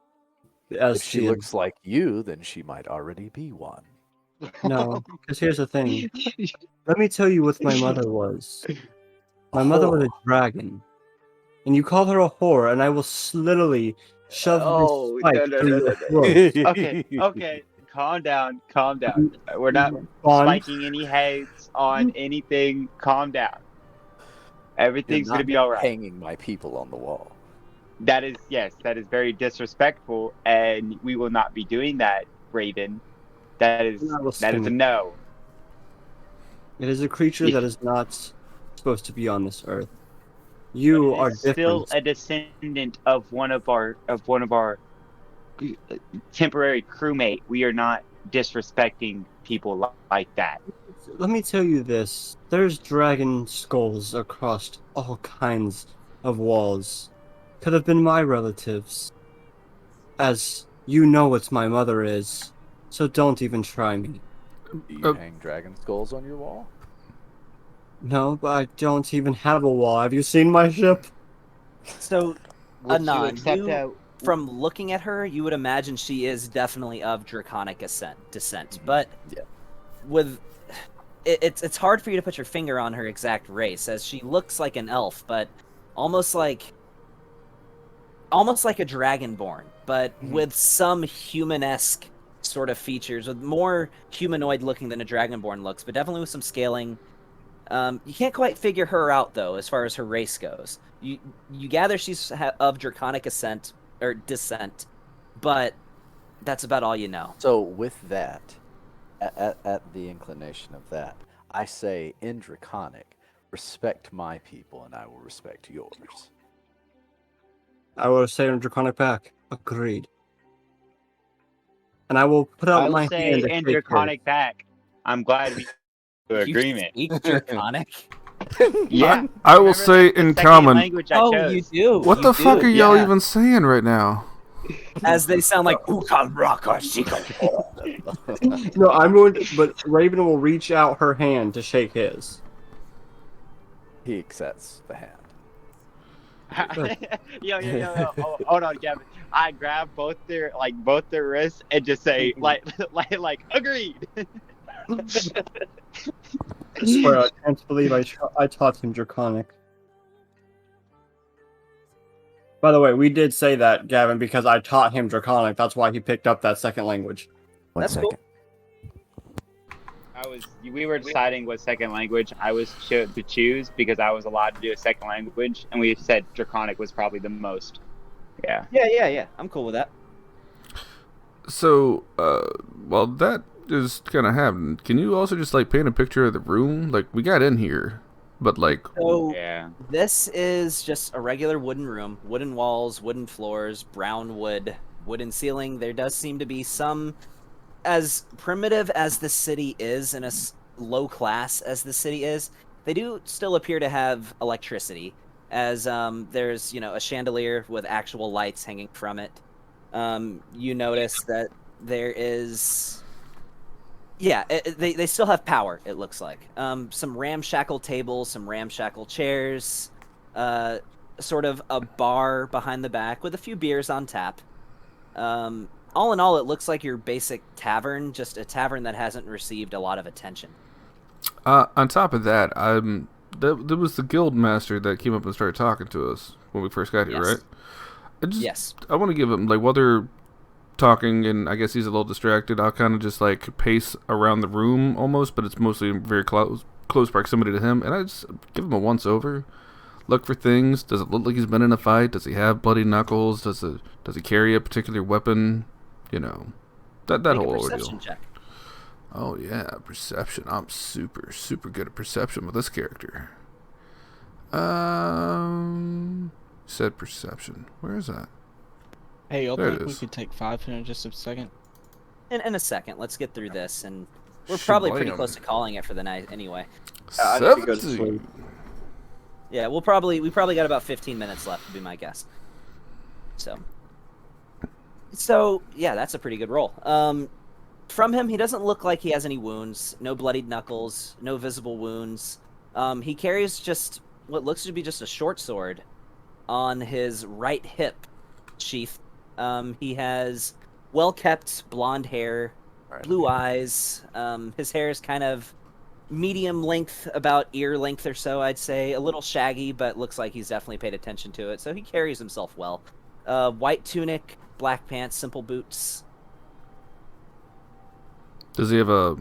Speaker 8: as
Speaker 7: If she looks like you, then she might already be one.
Speaker 8: No, because here's the thing. Let me tell you what my mother was. My mother was a dragon. And you call her a whore, and I will literally shove
Speaker 3: Oh,
Speaker 8: this spike
Speaker 3: no,
Speaker 8: through
Speaker 3: no,
Speaker 8: your
Speaker 3: no,
Speaker 8: throat.
Speaker 3: no. Okay. Calm down. We're not
Speaker 8: Fun.
Speaker 3: spiking any heads on anything. Calm down.
Speaker 7: You're
Speaker 3: Everything's gonna
Speaker 7: not
Speaker 3: be all right.
Speaker 7: hanging my people on the wall.
Speaker 3: That is very disrespectful, and we will not be doing that, Raven. That is a no.
Speaker 8: It is a creature that is not supposed to be on this earth.
Speaker 3: But
Speaker 8: You
Speaker 3: it
Speaker 8: are
Speaker 3: is still
Speaker 8: different.
Speaker 3: a descendant of one of our temporary crewmate. We are not disrespecting people like that.
Speaker 8: Let me tell you this. There's dragon skulls across all kinds of walls. Could have been my relatives. As you know what my mother is, so don't even try me.
Speaker 7: Do you hang dragon skulls on your wall?
Speaker 8: No, but I don't even have a wall. Have you seen my ship?
Speaker 2: So,
Speaker 3: Would you
Speaker 2: Anon,
Speaker 3: accept that?
Speaker 2: from looking at her, you would imagine she is definitely of draconic descent. But
Speaker 7: Yeah.
Speaker 2: with it's hard for you to put your finger on her exact race, as she looks like an elf, but almost like a dragonborn, but with some human-esque sort of features, with more humanoid looking than a dragonborn looks, but definitely with some scaling. You can't quite figure her out though, as far as her race goes. You gather she's of draconic descent, but that's about all you know.
Speaker 7: So with that, at the inclination of that, I say in Draconic, respect my people and I will respect yours.
Speaker 8: I will say in draconic back. Agreed. And I will put out
Speaker 3: I
Speaker 8: my
Speaker 3: will say
Speaker 8: hand to
Speaker 3: in
Speaker 8: shake her.
Speaker 3: draconic back. I'm glad we to
Speaker 2: You
Speaker 3: agreement.
Speaker 2: speak Draconic?
Speaker 3: Yeah.
Speaker 1: I will
Speaker 3: Remember,
Speaker 1: say
Speaker 3: that's the
Speaker 1: in
Speaker 3: second
Speaker 1: common.
Speaker 3: language I
Speaker 2: Oh,
Speaker 3: chose.
Speaker 2: you do.
Speaker 1: What
Speaker 2: you
Speaker 1: the fuck
Speaker 2: do,
Speaker 1: are y'all
Speaker 2: yeah.
Speaker 1: even saying right now?
Speaker 2: As they sound like Ukal Raka
Speaker 8: No, I'm going to, but Raven will reach out her hand to shake his.
Speaker 7: He accepts the hand.
Speaker 3: Yo. Oh, hold on, Kevin. I grab both their wrists and just say like agreed.
Speaker 8: I swear, I can't believe I taught him Draconic. By the way, we did say that, Gavin, because I taught him Draconic. That's why he picked up that second language.
Speaker 7: One
Speaker 2: That's
Speaker 7: second.
Speaker 3: We were deciding what second language I was to choose because I was allowed to do a second language, and we said Draconic was probably the most. Yeah.
Speaker 2: Yeah. I'm cool with that.
Speaker 1: So, while that is kind of happening, can you also just like paint a picture of the room? Like we got in here, but like,
Speaker 2: So
Speaker 3: Yeah.
Speaker 2: this is just a regular wooden room, wooden walls, wooden floors, brown wood, wooden ceiling. There does seem to be some, as primitive as the city is and as low class as the city is, they do still appear to have electricity, as there's a chandelier with actual lights hanging from it. You notice that there is, they still have power, it looks like. Some ramshackle tables, some ramshackle chairs, sort of a bar behind the back with a few beers on tap. All in all, it looks like your basic tavern, just a tavern that hasn't received a lot of attention.
Speaker 1: on top of that, there was the guild master that came up and started talking to us when we first got here,
Speaker 2: Yes.
Speaker 1: right?
Speaker 2: Yes.
Speaker 1: I want to give him, like, while they're talking, and I guess he's a little distracted, I'll kind of just, like, pace around the room almost, but it's mostly in very close proximity to him, and I just give him a once-over. Look for things. Does it look like he's been in a fight? Does he have bloody knuckles? Does he carry a particular weapon? That
Speaker 2: Make
Speaker 1: whole
Speaker 2: a perception
Speaker 1: ordeal.
Speaker 2: check.
Speaker 1: Oh yeah, perception. I'm super good at perception with this character. Said perception. Where is that?
Speaker 5: Hey, I
Speaker 1: There it
Speaker 5: think we
Speaker 1: is.
Speaker 5: could take 5 here in just a second.
Speaker 2: In a second, let's get through this, and we're probably pretty
Speaker 1: Shablam.
Speaker 2: close to calling it for the night anyway.
Speaker 8: I need to go to
Speaker 1: 70.
Speaker 8: sleep.
Speaker 2: Yeah, we probably got about 15 minutes left, would be my guess. So yeah, that's a pretty good roll. From him, he doesn't look like he has any wounds. No bloodied knuckles, no visible wounds. He carries just what looks to be just a short sword on his right hip sheath. He has well-kept blonde hair, blue eyes. His hair is kind of medium length, about ear length or so, I'd say. A little shaggy, but looks like he's definitely paid attention to it. So he carries himself well. White tunic, black pants, simple boots.
Speaker 1: Does he have a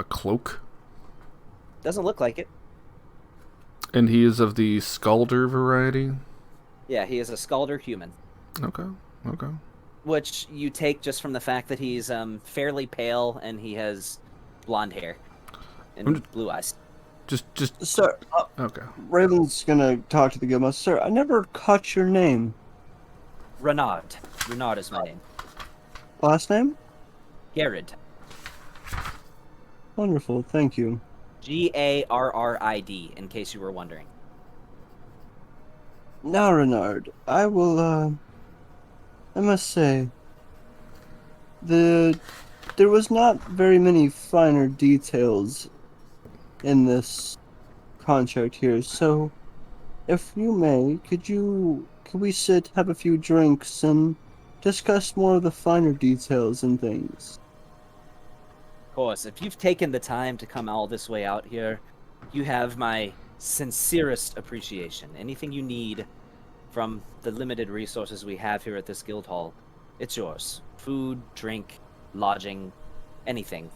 Speaker 1: cloak?
Speaker 2: Doesn't look like it.
Speaker 1: And he is of the Scalder variety?
Speaker 2: Yeah, he is a Scalder human.
Speaker 1: Okay.
Speaker 2: Which you take just from the fact that he's fairly pale and he has blonde hair and blue eyes.
Speaker 1: Just
Speaker 8: Sir,
Speaker 1: okay.
Speaker 8: Raven's gonna talk to the guildmaster. Sir, I never caught your name.
Speaker 2: Renard. Renard is my name.
Speaker 8: Last name?
Speaker 2: Garrid.
Speaker 8: Wonderful, thank you.
Speaker 2: Garrid, in case you were wondering.
Speaker 8: Now, Renard, I will, I must say, there was not very many finer details in this contract here, so, if you may, can we sit, have a few drinks, and discuss more of the finer details and things?
Speaker 2: Of course, if you've taken the time to come all this way out here, you have my sincerest appreciation. Anything you need from the limited resources we have here at this guild hall, it's yours. Food, drink, lodging, anything.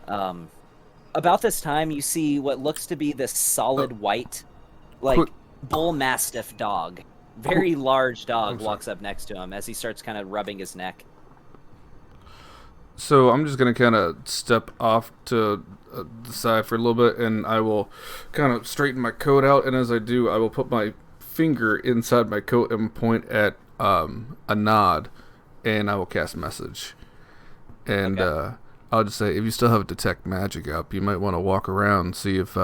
Speaker 2: About this time, you see what looks to be this solid white, bull mastiff dog. Very large dog walks up next to him as he starts kind of rubbing his neck.
Speaker 1: So I'm just going to kind of step off to the side for a little bit, and I will kind of straighten my coat out, and as I do, I will put my finger inside my coat and point at a nod, and I will cast message. And I'll just say, if you still have detect magic up, you might want to walk around, see if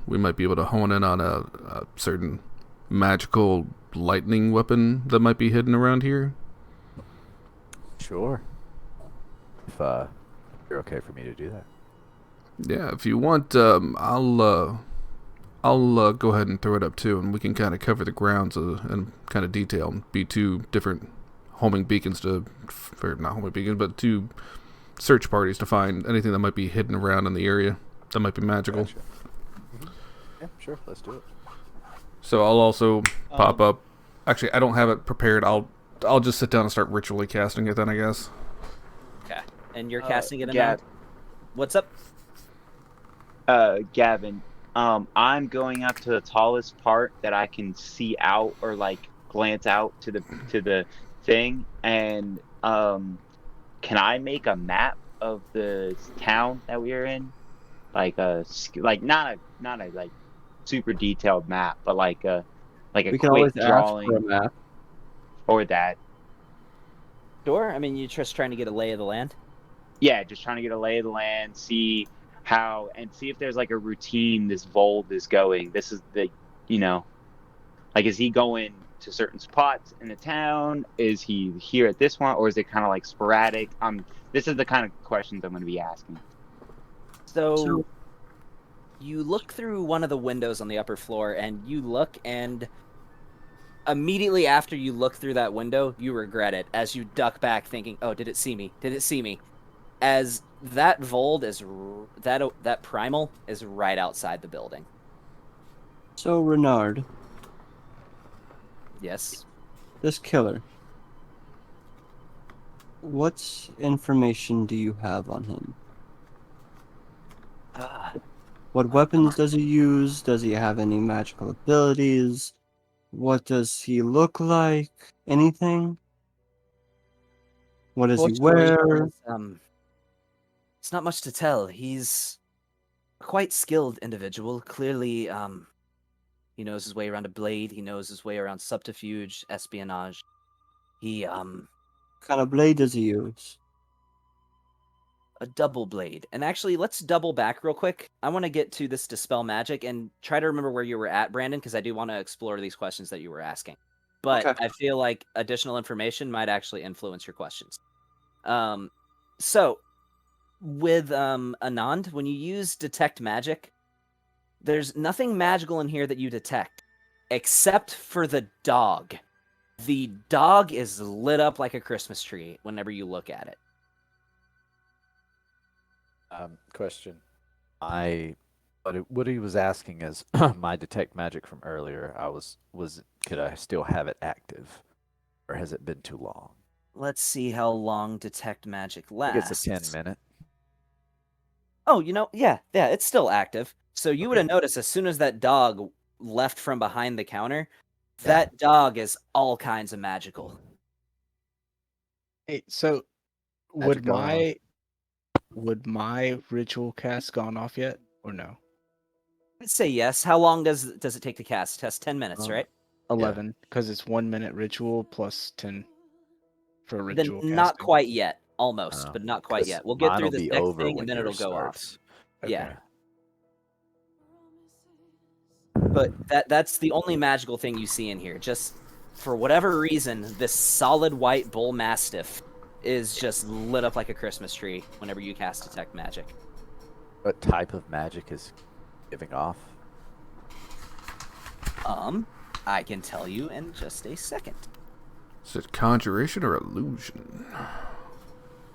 Speaker 1: we might be able to hone in on a certain magical lightning weapon that might be hidden around here.
Speaker 7: Sure. If you're okay for me to do that.
Speaker 1: Yeah, if you want, I'll go ahead and throw it up too, and we can kind of cover the grounds in kind of detail and be two different homing beacons or not homing beacons, but two search parties to find anything that might be hidden around in the area that might be magical.
Speaker 7: Gotcha. Mm-hmm. Yeah, sure, let's do it.
Speaker 1: So I'll also pop up. Actually, I don't have it prepared. I'll just sit down and start ritually casting it then, I guess.
Speaker 2: Okay. And you're casting it in
Speaker 3: Gav-
Speaker 2: What's up?
Speaker 3: Gavin, I'm going up to the tallest part that I can see out or like glance out to the thing, and can I make a map of the town that we are in? Like not a like super detailed map, but like a
Speaker 8: We can
Speaker 3: quick
Speaker 8: always ask
Speaker 3: drawing
Speaker 8: for a map.
Speaker 3: or that.
Speaker 2: Sure. I mean, you're just trying to get a lay of the land.
Speaker 3: Yeah, just trying to get a lay of the land, see if there's like a routine this Vold is going. This is the, like, is he going to certain spots in the town? Is he here at this one, or is it kind of like sporadic? This is the kind of questions I'm going to be asking.
Speaker 2: So you look through one of the windows on the upper floor, and you look, and immediately after you look through that window, you regret it as you duck back thinking, oh, did it see me? Did it see me? As that Vold is, that primal is right outside the building.
Speaker 8: So, Renard,
Speaker 2: Yes.
Speaker 8: this killer, what information do you have on him? What weapons does he use? Does he have any magical abilities? What does he look like? Anything? What does he wear?
Speaker 2: It's not much to tell. He's a quite skilled individual. Clearly, he knows his way around a blade. He knows his way around subterfuge, espionage. He,
Speaker 8: What kind of blade does he use?
Speaker 2: a double blade. And actually, let's double back real quick. I want to get to this dispel magic and try to remember where you were at, Brandon, because I do want to explore these questions that you were asking. But
Speaker 5: Okay.
Speaker 2: I feel like additional information might actually influence your questions. So with Anand, when you use detect magic, there's nothing magical in here that you detect, except for the dog. The dog is lit up like a Christmas tree whenever you look at it.
Speaker 7: Question. What he was asking is my detect magic from earlier. Could I still have it active, or has it been too long?
Speaker 2: Let's see how long detect magic
Speaker 7: I
Speaker 2: lasts.
Speaker 7: think it's a 10-minute.
Speaker 2: Oh, yeah, it's still active. So you would have noticed as soon as that dog left from behind the counter, that dog is all kinds of magical.
Speaker 5: Hey, so
Speaker 7: Magic
Speaker 5: would
Speaker 7: going on.
Speaker 5: my ritual cast gone off yet, or no?
Speaker 2: I'd say yes. How long does it take to cast? Test 10 minutes, right?
Speaker 5: 11, because it's 1 minute ritual plus 10 for
Speaker 2: Then
Speaker 5: ritual
Speaker 2: not
Speaker 5: casting.
Speaker 2: quite yet. Almost,
Speaker 7: Oh,
Speaker 2: but not quite
Speaker 7: 'cause
Speaker 2: yet. We'll get through
Speaker 7: mine'll
Speaker 2: this
Speaker 7: be
Speaker 2: next
Speaker 7: over
Speaker 2: thing,
Speaker 7: when
Speaker 2: and then
Speaker 7: yours
Speaker 2: it'll go
Speaker 7: starts.
Speaker 2: off. Yeah.
Speaker 5: Okay.
Speaker 2: But that's the only magical thing you see in here. Just for whatever reason, this solid white bull mastiff is just lit up like a Christmas tree whenever you cast detect magic.
Speaker 7: What type of magic is giving off?
Speaker 2: I can tell you in just a second.
Speaker 1: Is it conjuration or illusion?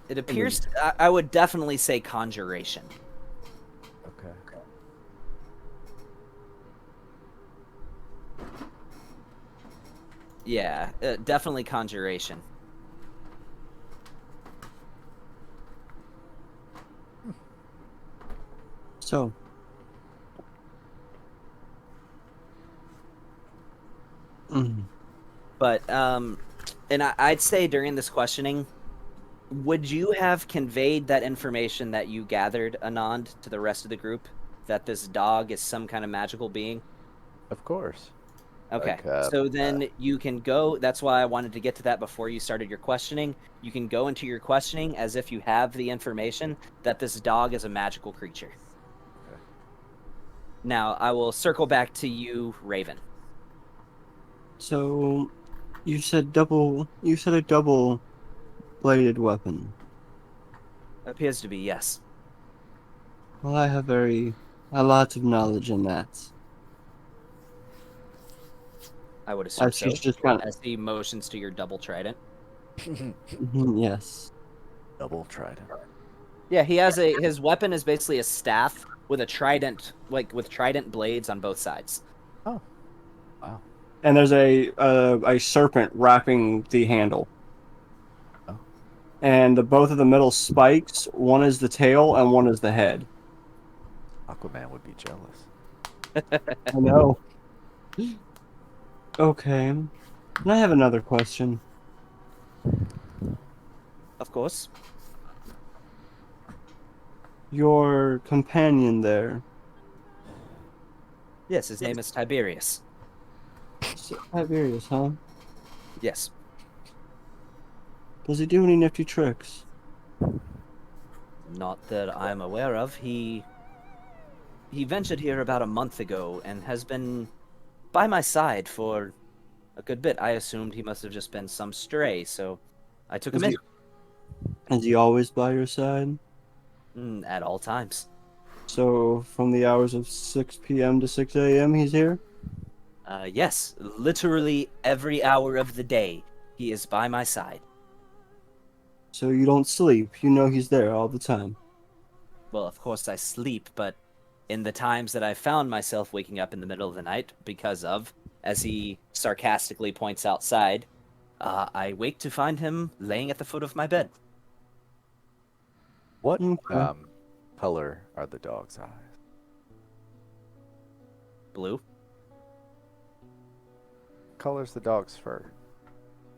Speaker 2: It appears I would definitely say conjuration.
Speaker 7: Okay.
Speaker 2: Yeah, definitely conjuration.
Speaker 8: So,
Speaker 2: But and I'd say during this questioning, would you have conveyed that information that you gathered, Anand, to the rest of the group, that this dog is some kind of magical being?
Speaker 7: Of course.
Speaker 2: Okay,
Speaker 7: Like,
Speaker 2: so then you can go. That's why I wanted to get to that before you started your questioning. You can go into your questioning as if you have the information that this dog is a magical creature.
Speaker 7: Okay.
Speaker 2: Now, I will circle back to you, Raven.
Speaker 8: So, you said a double-bladed weapon.
Speaker 2: Appears to be yes.
Speaker 8: Well, I have a lot of knowledge in that.
Speaker 2: I would assume so.
Speaker 8: She's just kind
Speaker 2: As he motions to your double trident.
Speaker 8: of... Yes.
Speaker 7: Double trident.
Speaker 2: Yeah, he has his weapon is basically a staff with a trident, like with trident blades on both sides.
Speaker 7: Oh. Wow.
Speaker 8: And there's a serpent wrapping the handle.
Speaker 7: Oh.
Speaker 8: And both of the middle spikes, one is the tail and one is the head.
Speaker 7: Aquaman would be jealous.
Speaker 8: I know. Okay. And I have another question.
Speaker 2: Of course.
Speaker 8: Your companion there,
Speaker 2: Yes, his name is Tiberius.
Speaker 8: Tiberius, huh?
Speaker 2: Yes.
Speaker 8: Does he do any nifty tricks?
Speaker 2: Not that I'm aware of. He ventured here about a month ago and has been by my side for a good bit. I assumed he must have just been some stray, so I took him in.
Speaker 8: Is he always by your side?
Speaker 2: At all times.
Speaker 8: So, from the hours of 6 p.m. to 6 a.m. he's here?
Speaker 2: Yes, literally every hour of the day, he is by my side.
Speaker 8: So you don't sleep, you know he's there all the time.
Speaker 2: Well, of course I sleep, but in the times that I found myself waking up in the middle of the night because of, as he sarcastically points outside, I wake to find him laying at the foot of my bed.
Speaker 7: What
Speaker 8: Okay.
Speaker 7: color are the dog's eyes?
Speaker 2: Blue,
Speaker 7: Color's the dog's fur.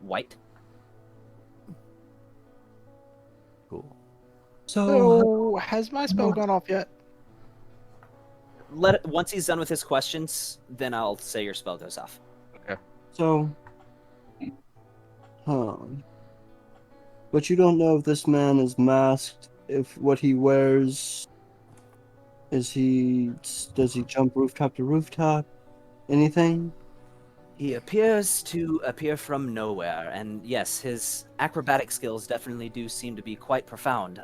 Speaker 2: white.
Speaker 7: Cool.
Speaker 5: So, has my spell gone off yet?
Speaker 2: Once he's done with his questions, then I'll say your spell goes off.
Speaker 8: So, but you don't know if this man is masked, if what he wears, does he jump rooftop to rooftop? Anything?
Speaker 2: He appears to appear from nowhere, and yes, his acrobatic skills definitely do seem to be quite profound.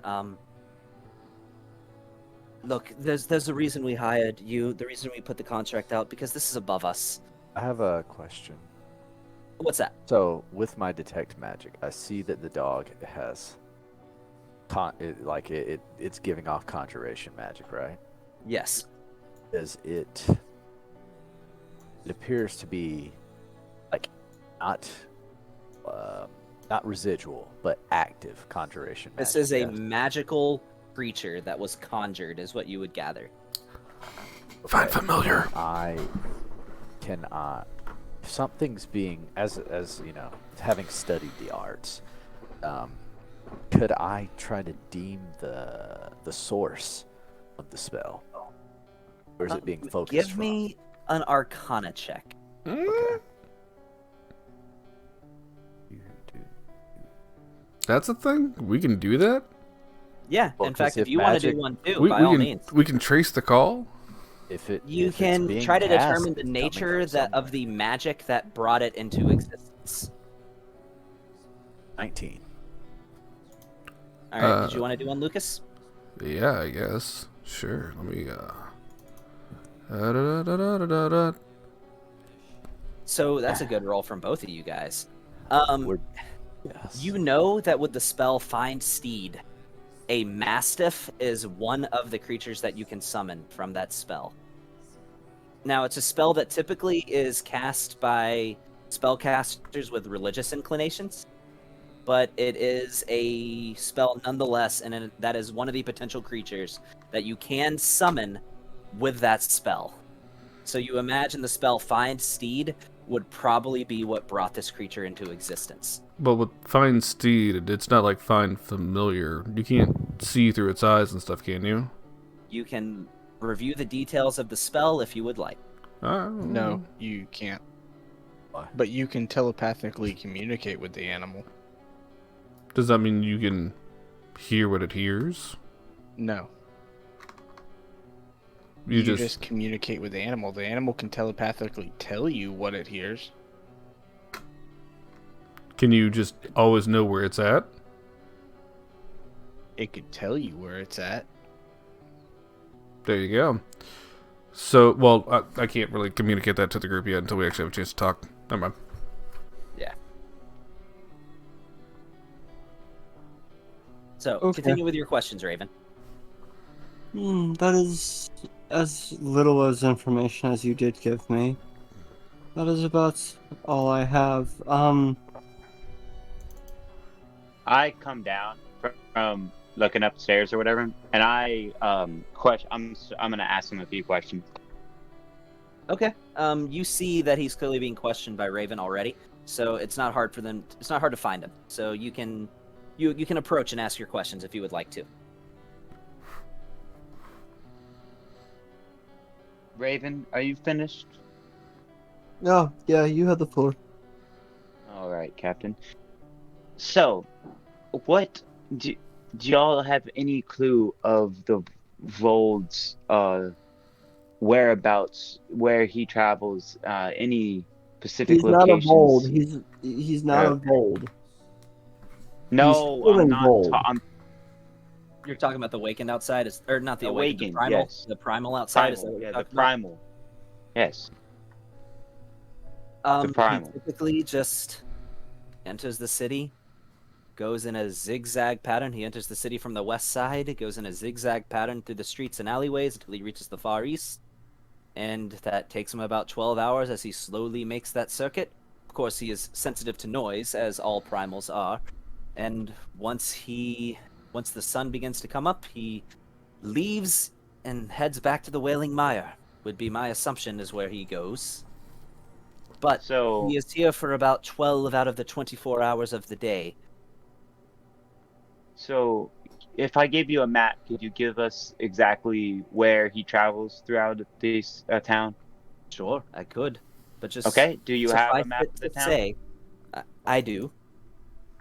Speaker 2: Look, there's a reason we hired you, the reason we put the contract out, because this is above us.
Speaker 7: I have a question.
Speaker 2: What's that?
Speaker 7: So, with my detect magic, I see that the dog has it's giving off conjuration magic, right?
Speaker 2: Yes.
Speaker 7: Does it appears to be like not residual, but active conjuration magic.
Speaker 2: This is a
Speaker 7: yes?
Speaker 2: magical creature that was conjured, is what you would gather.
Speaker 1: Find familiar.
Speaker 7: I cannot. If something's being as you know, having studied the arts, could I try to deem the source of the spell, or is it being focused?
Speaker 2: Give me an Arcana check.
Speaker 7: Okay.
Speaker 1: That's a thing? We can do that?
Speaker 2: Yeah,
Speaker 7: Well,
Speaker 2: in fact,
Speaker 7: 'cause
Speaker 2: if
Speaker 7: if
Speaker 2: you want to
Speaker 7: magic-
Speaker 2: do one too,
Speaker 1: We,
Speaker 2: by
Speaker 1: we
Speaker 2: all
Speaker 1: can
Speaker 2: means.
Speaker 1: we can trace the call?
Speaker 7: If it
Speaker 2: You
Speaker 7: if it's
Speaker 2: can
Speaker 7: being
Speaker 2: try to
Speaker 7: cast,
Speaker 2: determine the
Speaker 7: it's coming
Speaker 2: nature
Speaker 7: from
Speaker 2: that of
Speaker 7: somewhere.
Speaker 2: the magic that brought it into existence.
Speaker 7: 19.
Speaker 2: All right, did you want to do one, Lucas?
Speaker 1: Yeah, I guess. Sure. Let me da-da-da-da-da-da-da.
Speaker 2: So that's a good roll from both of you guys.
Speaker 7: Yes.
Speaker 2: You know that with the spell Find Steed, a mastiff is one of the creatures that you can summon from that spell. Now, it's a spell that typically is cast by spellcasters with religious inclinations, but it is a spell nonetheless, and that is one of the potential creatures that you can summon with that spell. So you imagine the spell Find Steed would probably be what brought this creature into existence.
Speaker 1: But with Find Steed, it's not like Find Familiar. You can't see through its eyes and stuff, can you?
Speaker 2: You can review the details of the spell if you would like.
Speaker 5: No, you can't. But you can telepathically communicate with the animal.
Speaker 1: Does that mean you can hear what it hears?
Speaker 5: No.
Speaker 1: You
Speaker 5: You
Speaker 1: just
Speaker 5: just communicate with the animal. The animal can telepathically tell you what it hears.
Speaker 1: can you just always know where it's at?
Speaker 5: It could tell you where it's at.
Speaker 1: There you go. So, well, I can't really communicate that to the group yet until we actually have a chance to talk. Never mind.
Speaker 2: Yeah. So,
Speaker 8: Okay.
Speaker 2: continue with your questions, Raven.
Speaker 8: That is as little as information as you did give me. That is about all I have.
Speaker 3: I come down from looking upstairs or whatever, and I I'm gonna ask him a few questions.
Speaker 2: Okay. You see that he's clearly being questioned by Raven already, so it's not hard for them. It's not hard to find him. So you can approach and ask your questions if you would like to.
Speaker 3: Raven, are you finished?
Speaker 8: Oh, yeah, you have the floor.
Speaker 3: All right, Captain. So, what do y'all have any clue of the Vold's whereabouts, where he travels, any specific
Speaker 8: He's not a
Speaker 3: locations?
Speaker 8: bold. He's not
Speaker 3: Uh,
Speaker 8: a bold.
Speaker 3: No,
Speaker 8: feeling
Speaker 3: I'm not.
Speaker 8: bold.
Speaker 3: I'm
Speaker 2: You're talking about the Awakened outside, or not the Awakened,
Speaker 3: Awakened,
Speaker 2: the Primal,
Speaker 3: yes.
Speaker 2: the Primal outside. Is that
Speaker 3: primal.
Speaker 2: what
Speaker 3: Yeah,
Speaker 2: you're
Speaker 3: the
Speaker 2: talking about?
Speaker 3: primal. Yes.
Speaker 2: The
Speaker 3: Primal.
Speaker 2: He typically just enters the city, goes in a zigzag pattern. He enters the city from the west side, goes in a zigzag pattern through the streets and alleyways until he reaches the far east. And that takes him about 12 hours as he slowly makes that circuit. Of course, he is sensitive to noise, as all primals are. And once the sun begins to come up, he leaves and heads back to the Wailing Mire, would be my assumption is where he goes. But
Speaker 3: So
Speaker 2: he is here for about 12 out of the 24 hours of the day.
Speaker 3: So, if I gave you a map, could you give us exactly where he travels throughout this town?
Speaker 2: Sure, I could. But just
Speaker 3: Okay. Do you have a
Speaker 2: suffice
Speaker 3: map
Speaker 2: it
Speaker 3: of the
Speaker 2: to
Speaker 3: town?
Speaker 2: say, I do.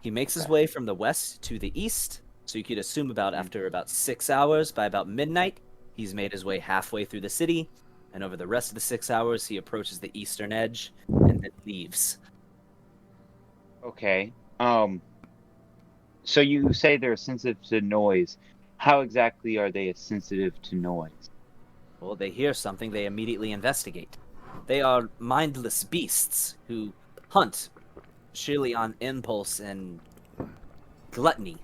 Speaker 2: He makes his
Speaker 3: Okay.
Speaker 2: way from the west to the east, so you could assume after about 6 hours, by about midnight, he's made his way halfway through the city, and over the rest of the 6 hours, he approaches the eastern edge and then leaves.
Speaker 3: Okay. So you say they're sensitive to noise. How exactly are they sensitive to noise?
Speaker 2: Well, they hear something, they immediately investigate. They are mindless beasts who hunt surely on impulse and gluttony.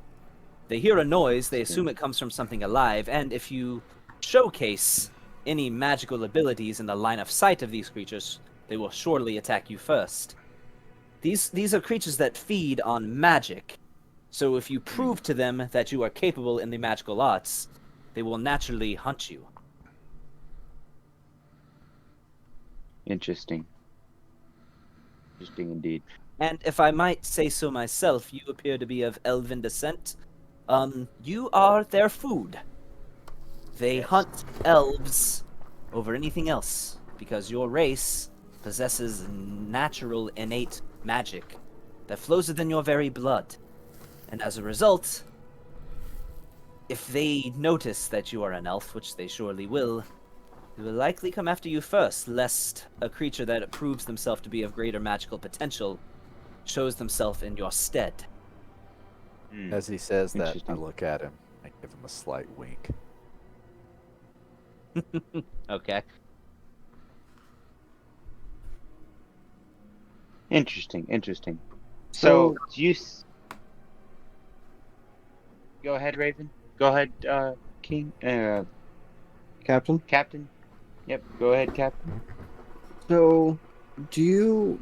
Speaker 2: They hear a noise, they assume it comes from something alive, and if you showcase any magical abilities in the line of sight of these creatures, they will surely attack you first. These are creatures that feed on magic, so if you prove to them that you are capable in the magical arts, they will naturally hunt you.
Speaker 3: Interesting. Interesting indeed.
Speaker 2: And if I might say so myself, you appear to be of elven descent. You are their food. They hunt elves over anything else, because your race possesses natural innate magic that flows within your very blood. And as a result, if they notice that you are an elf, which they surely will, they will likely come after you first, lest a creature that proves themselves to be of greater magical potential shows themselves in your stead.
Speaker 7: As he says that, I
Speaker 3: Interesting.
Speaker 7: look at him. I give him a slight wink.
Speaker 2: Okay.
Speaker 3: Interesting. So, do you... Go ahead, Raven. Go ahead, King.
Speaker 8: Captain?
Speaker 3: Captain. Yep, go ahead, Captain.
Speaker 8: So, do you...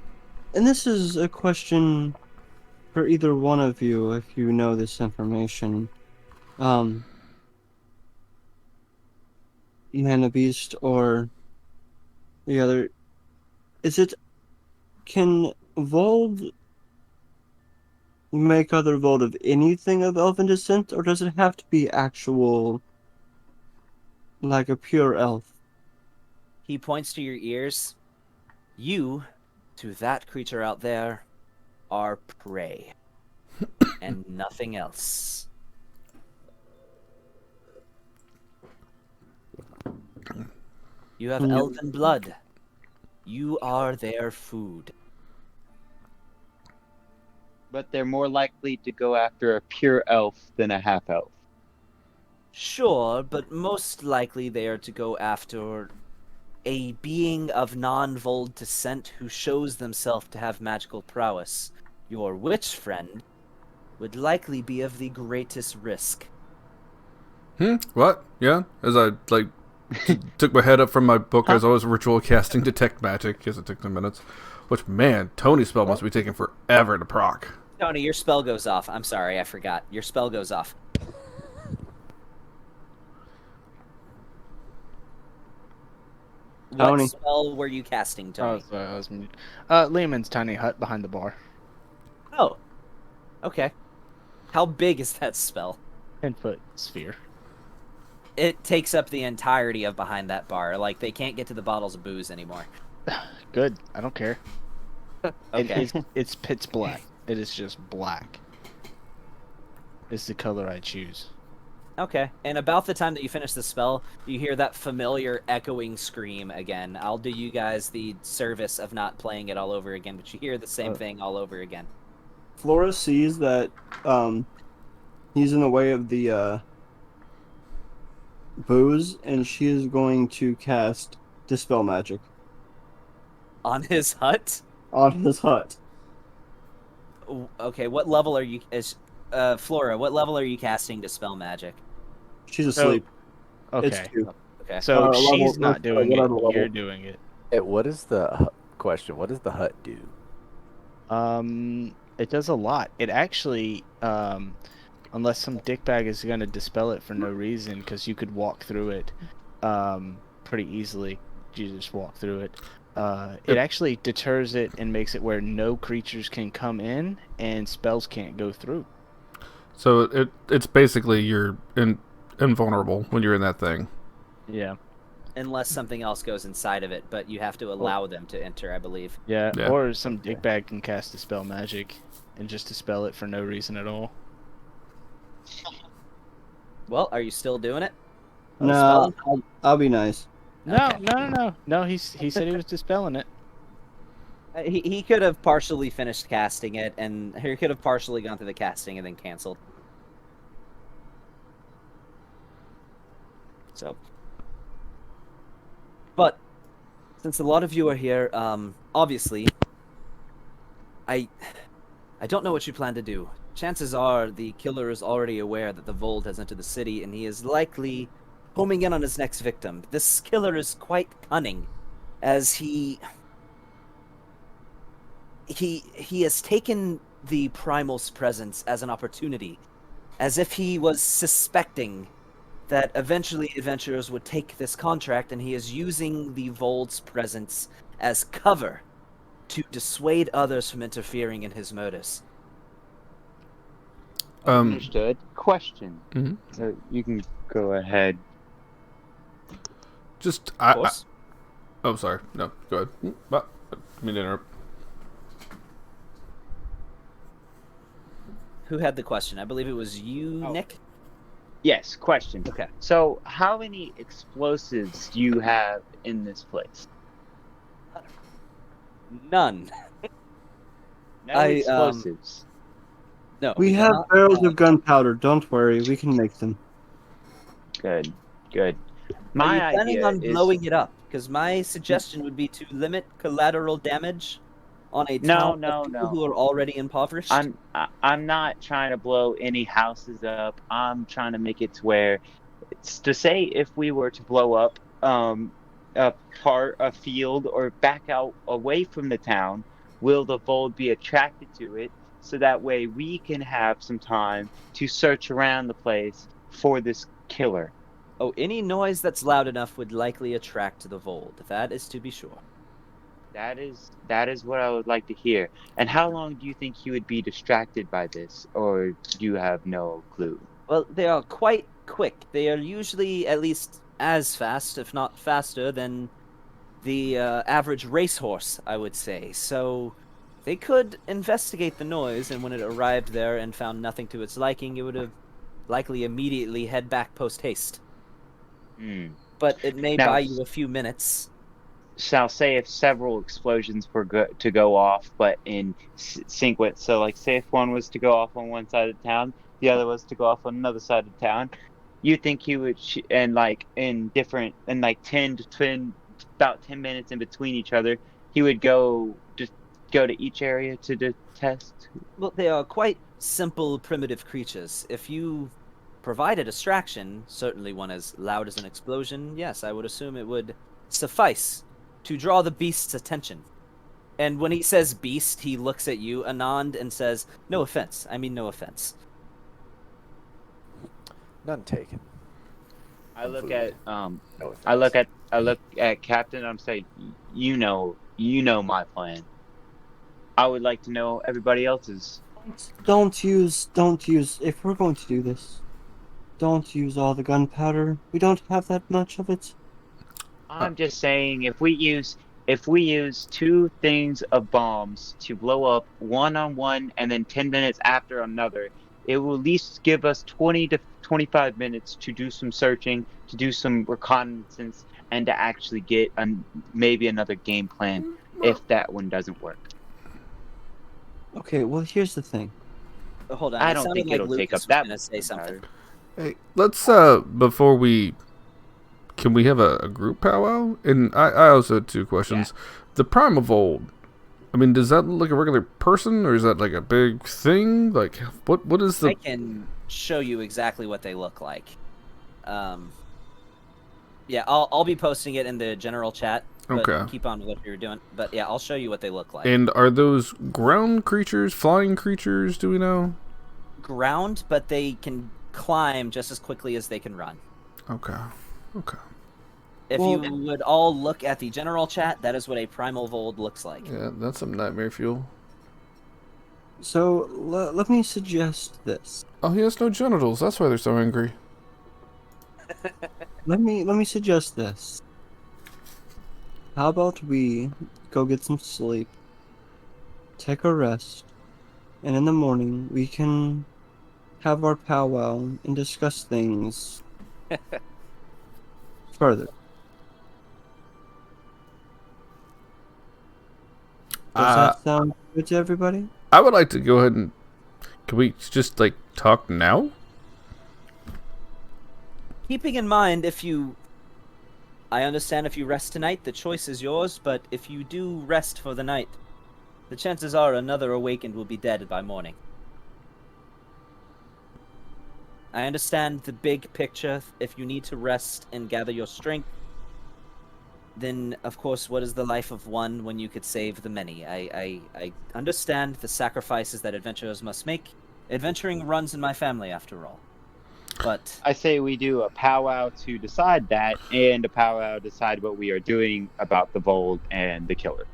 Speaker 8: And this is a question for either one of you, if you know this information. Beast or the other... Is it... Can Vold make other Vold of anything of elven descent, or does it have to be actual... like a pure elf?
Speaker 2: He points to your ears. You, to that creature out there are prey and nothing else. You have elven blood. You are their food.
Speaker 3: But they're more likely to go after a pure elf than a half elf.
Speaker 2: Sure, but most likely they are to go after a being of non-Vold descent who shows themselves to have magical prowess. Your witch friend would likely be of the greatest risk.
Speaker 1: What? Yeah? As I, took my head up from my book as I was ritual casting Detect Magic, because it took 10 minutes. Which, man, Tony's spell must be taking forever to proc.
Speaker 2: Tony, your spell goes off. I'm sorry, I forgot. Your spell goes off.
Speaker 8: Tony.
Speaker 2: What spell were you casting, Tony?
Speaker 5: Oh, sorry, I was muted. Lehman's tiny hut behind the bar.
Speaker 2: Oh. Okay. How big is that spell?
Speaker 5: 10-foot sphere.
Speaker 2: It takes up the entirety of behind that bar. Like, they can't get to the bottles of booze anymore.
Speaker 5: Good. I don't care.
Speaker 2: Okay.
Speaker 5: It's pitch black. It is just black. It's the color I choose.
Speaker 2: Okay. And about the time that you finish the spell, you hear that familiar echoing scream again. I'll do you guys the service of not playing it all over again, but you hear the same thing all over again.
Speaker 8: Flora sees that he's in the way of the booze, and she is going to cast Dispel Magic
Speaker 2: On his hut?
Speaker 8: on his hut.
Speaker 2: Okay, what level are you... Flora, what level are you casting Dispel Magic?
Speaker 8: She's asleep.
Speaker 5: Okay.
Speaker 8: It's 2.
Speaker 2: Okay.
Speaker 5: So she's
Speaker 8: level-
Speaker 5: not doing
Speaker 8: whatever
Speaker 5: it.
Speaker 8: level.
Speaker 5: You're doing it.
Speaker 7: What is the question? What does the hut do?
Speaker 5: It does a lot. It actually, unless some dickbag is gonna dispel it for no reason, because you could walk through it, pretty easily. You just walk through it. It actually deters it and makes it where no creatures can come in and spells can't go through.
Speaker 1: So it's basically you're invulnerable when you're in that thing.
Speaker 5: Yeah.
Speaker 2: Unless something else goes inside of it, but you have to allow them to enter, I believe.
Speaker 5: Yeah.
Speaker 1: Yeah.
Speaker 5: Or some dickbag can cast Dispel Magic and just dispel it for no reason at all.
Speaker 2: Well, are you still doing it?
Speaker 8: No, I'll be nice.
Speaker 5: No. He said he was dispelling it.
Speaker 2: He could have partially finished casting it, and he could have partially gone through the casting and then canceled. So, but since a lot of you are here, obviously, I don't know what you plan to do. Chances are the killer is already aware that the Vold has entered the city, and he is likely homing in on his next victim. This killer is quite cunning, as he has taken the Primal's presence as an opportunity, as if he was suspecting that eventually adventurers would take this contract, and he is using the Vold's presence as cover to dissuade others from interfering in his murders.
Speaker 3: Understood. Question.
Speaker 1: Mhm.
Speaker 3: So you can go ahead.
Speaker 1: Just,
Speaker 2: Of course.
Speaker 1: oh, sorry. No, go ahead. I mean to interrupt.
Speaker 2: Who had the question? I believe it was you, Nick?
Speaker 3: Yes, question.
Speaker 2: Okay.
Speaker 3: So, how many explosives do you have in this place?
Speaker 2: None.
Speaker 3: No
Speaker 2: I,
Speaker 3: explosives.
Speaker 2: No.
Speaker 8: We
Speaker 2: do
Speaker 8: have
Speaker 2: not.
Speaker 8: barrels of gunpowder. Don't worry, we can make them.
Speaker 3: Good. Good.
Speaker 2: Are
Speaker 3: My
Speaker 2: you planning
Speaker 3: idea
Speaker 2: on
Speaker 3: is
Speaker 2: blowing it up? Because my suggestion would be to limit collateral damage on a town of people who are already impoverished.
Speaker 3: I'm not trying to blow any houses up. I'm trying to make it to where it's to say if we were to blow up a field or back out away from the town, will the Vold be attracted to it so that way we can have some time to search around the place for this killer?
Speaker 2: Oh, any noise that's loud enough would likely attract the Vold. That is to be sure.
Speaker 3: That is what I would like to hear. And how long do you think he would be distracted by this, or do you have no clue?
Speaker 2: Well, they are quite quick. They are usually at least as fast, if not faster, than the average racehorse, I would say. So they could investigate the noise, and when it arrived there and found nothing to its liking, it would have likely immediately head back post haste. But it may
Speaker 3: Now,
Speaker 2: buy you a few minutes.
Speaker 3: shall say if several explosions were to go off, but in sequence. So, like, say if one was to go off on one side of town, the other was to go off on another side of town. You think he would, and like in different, and like 10 about 10 minutes in between each other, he would go to each area to test.
Speaker 2: Well, they are quite simple, primitive creatures. If you provide a distraction, certainly one as loud as an explosion, yes, I would assume it would suffice to draw the beast's attention. And when he says beast, he looks at you, Anand, and says, "No offense. I mean no offense."
Speaker 7: None taken.
Speaker 3: I look at
Speaker 7: No offense.
Speaker 3: I look at Captain. I'm saying, you know my plan. I would like to know everybody else's.
Speaker 8: Don't use. If we're going to do this, don't use all the gunpowder. We don't have that much of it.
Speaker 3: I'm just saying, if we use 2 things of bombs to blow up one on one and then 10 minutes after another, it will at least give us 20 to 25 minutes to do some searching, to do some reconnaissance, and to actually get maybe another game plan if that one doesn't work.
Speaker 8: Okay, well, here's the thing.
Speaker 2: Hold on.
Speaker 3: I
Speaker 2: it
Speaker 3: don't
Speaker 2: sounded
Speaker 3: think
Speaker 2: like
Speaker 3: it'll take
Speaker 2: Lucas
Speaker 3: up that
Speaker 2: was gonna say
Speaker 3: much
Speaker 2: something.
Speaker 1: Hey, let's before we can we have a group powwow? And I also had 2 questions.
Speaker 3: Yeah.
Speaker 1: The Prime of Old. I mean, does that look like a regular person, or is that like a big thing? Like, what is the?
Speaker 2: I can show you exactly what they look like. Yeah, I'll be posting it in the general chat. But
Speaker 1: Okay.
Speaker 2: keep on with what you're doing. But yeah, I'll show you what they look like.
Speaker 1: And are those ground creatures, flying creatures? Do we know?
Speaker 2: Ground, but they can climb just as quickly as they can run.
Speaker 1: Okay.
Speaker 2: If
Speaker 8: Well-
Speaker 2: you would all look at the general chat, that is what a primal vold looks like.
Speaker 1: Yeah, that's some nightmare fuel.
Speaker 8: So let me suggest this.
Speaker 1: Oh, he has no genitals. That's why they're so angry.
Speaker 8: Let me suggest this. How about we go get some sleep, take a rest, and in the morning we can have our powwow and discuss things further. Does that sound good to everybody?
Speaker 1: I would like to go ahead and. Can we just like talk now?
Speaker 2: Keeping in mind, I understand if you rest tonight, the choice is yours, but if you do rest for the night, the chances are another awakened will be dead by morning. I understand the big picture. If you need to rest and gather your strength, then of course, what is the life of one when you could save the many? I understand the sacrifices that adventurers must make. Adventuring runs in my family, after all. But
Speaker 3: I say we do a powwow to decide that, and a powwow to decide what we are doing about the Vold and the killer.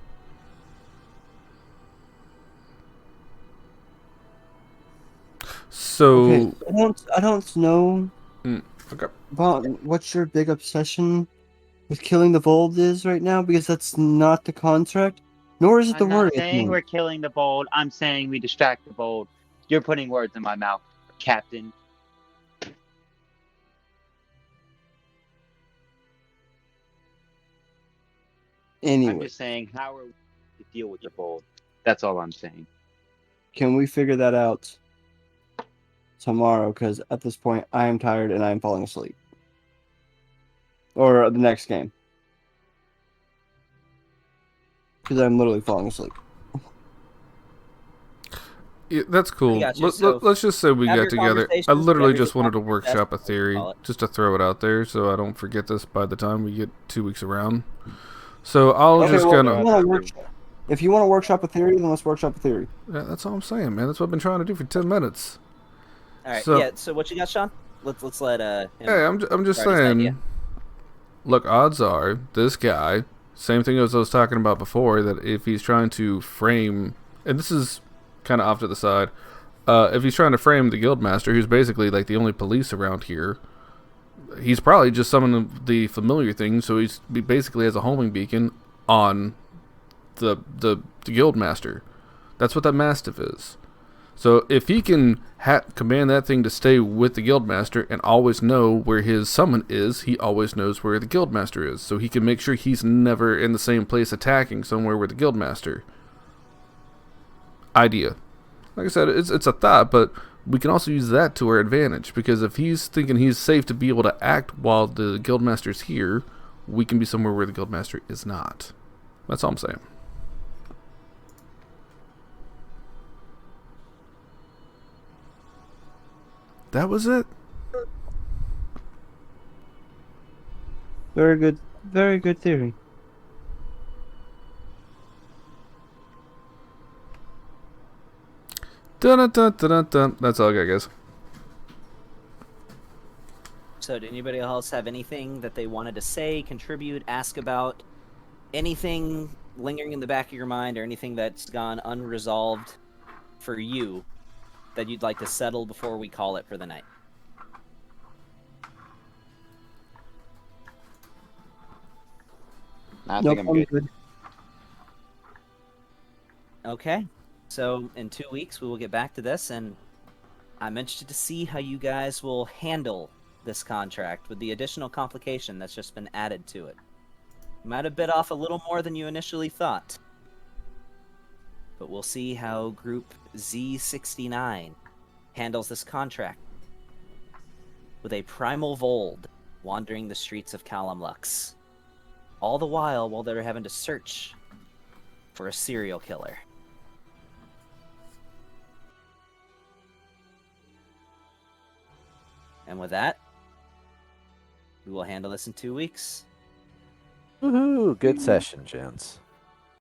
Speaker 1: So.
Speaker 8: Okay, I don't know.
Speaker 1: Okay.
Speaker 8: Vaughn, what's your big obsession with killing the Vold is right now? Because that's not the contract, nor is it the
Speaker 3: I'm
Speaker 8: word.
Speaker 3: not saying we're killing the Vold. I'm saying we distract the Vold. You're putting words in my mouth, Captain.
Speaker 8: Anyway,
Speaker 3: I'm just saying, how are we to deal with the Vold? That's all I'm saying.
Speaker 8: can we figure that out tomorrow? Because at this point, I am tired and I am falling asleep. Or the next game. Because I'm literally falling asleep.
Speaker 1: Yeah, that's cool.
Speaker 2: got you. So,
Speaker 1: Let's just say we
Speaker 2: have
Speaker 1: got
Speaker 2: your
Speaker 1: together. I
Speaker 2: conversations,
Speaker 1: literally
Speaker 2: whatever
Speaker 1: just
Speaker 2: you
Speaker 1: wanted to
Speaker 2: want, that's
Speaker 1: workshop a
Speaker 2: what we
Speaker 1: theory,
Speaker 2: call it.
Speaker 1: just to throw it out there, so I don't forget this by the time we get 2 weeks around. So I'll
Speaker 8: Okay,
Speaker 1: just
Speaker 8: well,
Speaker 1: kind
Speaker 8: if you
Speaker 1: of.
Speaker 8: wanna if you want to workshop a theory, then let's workshop a theory.
Speaker 1: Yeah, that's all I'm saying, man. That's what I've been trying to do for 10 minutes.
Speaker 2: all right,
Speaker 1: So-
Speaker 2: yeah. So what you got, Sean? Let's let him
Speaker 1: Hey, I'm just
Speaker 2: start his idea.
Speaker 1: saying. Look, odds are this guy, same thing as I was talking about before, that if he's trying to frame, and this is kind of off to the side, if he's trying to frame the Guildmaster, who's basically like the only police around here, he's probably just summoning the familiar thing, so he basically has a homing beacon on the guild master. That's what that mastiff is. So if he can command that thing to stay with the guild master and always know where his summon is, he always knows where the guild master is. So he can make sure he's never in the same place attacking somewhere with the guild master. Idea. Like I said, it's a thought, but we can also use that to our advantage, because if he's thinking he's safe to be able to act while the guildmaster's here, we can be somewhere where the guildmaster is not. That's all I'm saying. That was it.
Speaker 8: Very good theory.
Speaker 1: Dun, dun, dun, dun, dun. That's all I got, guys.
Speaker 2: So, did anybody else have anything that they wanted to say, contribute, ask about? Anything lingering in the back of your mind, or anything that's gone unresolved for you that you'd like to settle before we call it for the night?
Speaker 3: I think I'm good.
Speaker 2: Okay. So, in 2 weeks, we will get back to this, and I'm interested to see how you guys will handle this contract with the additional complication that's just been added to it. You might have bit off a little more than you initially thought. But we'll see how Group Z69 handles this contract. With a primal Vold wandering the streets of Calumlux. All the while they're having to search for a serial killer. And with that, we will handle this in 2 weeks.
Speaker 7: Woohoo! Good session, gents.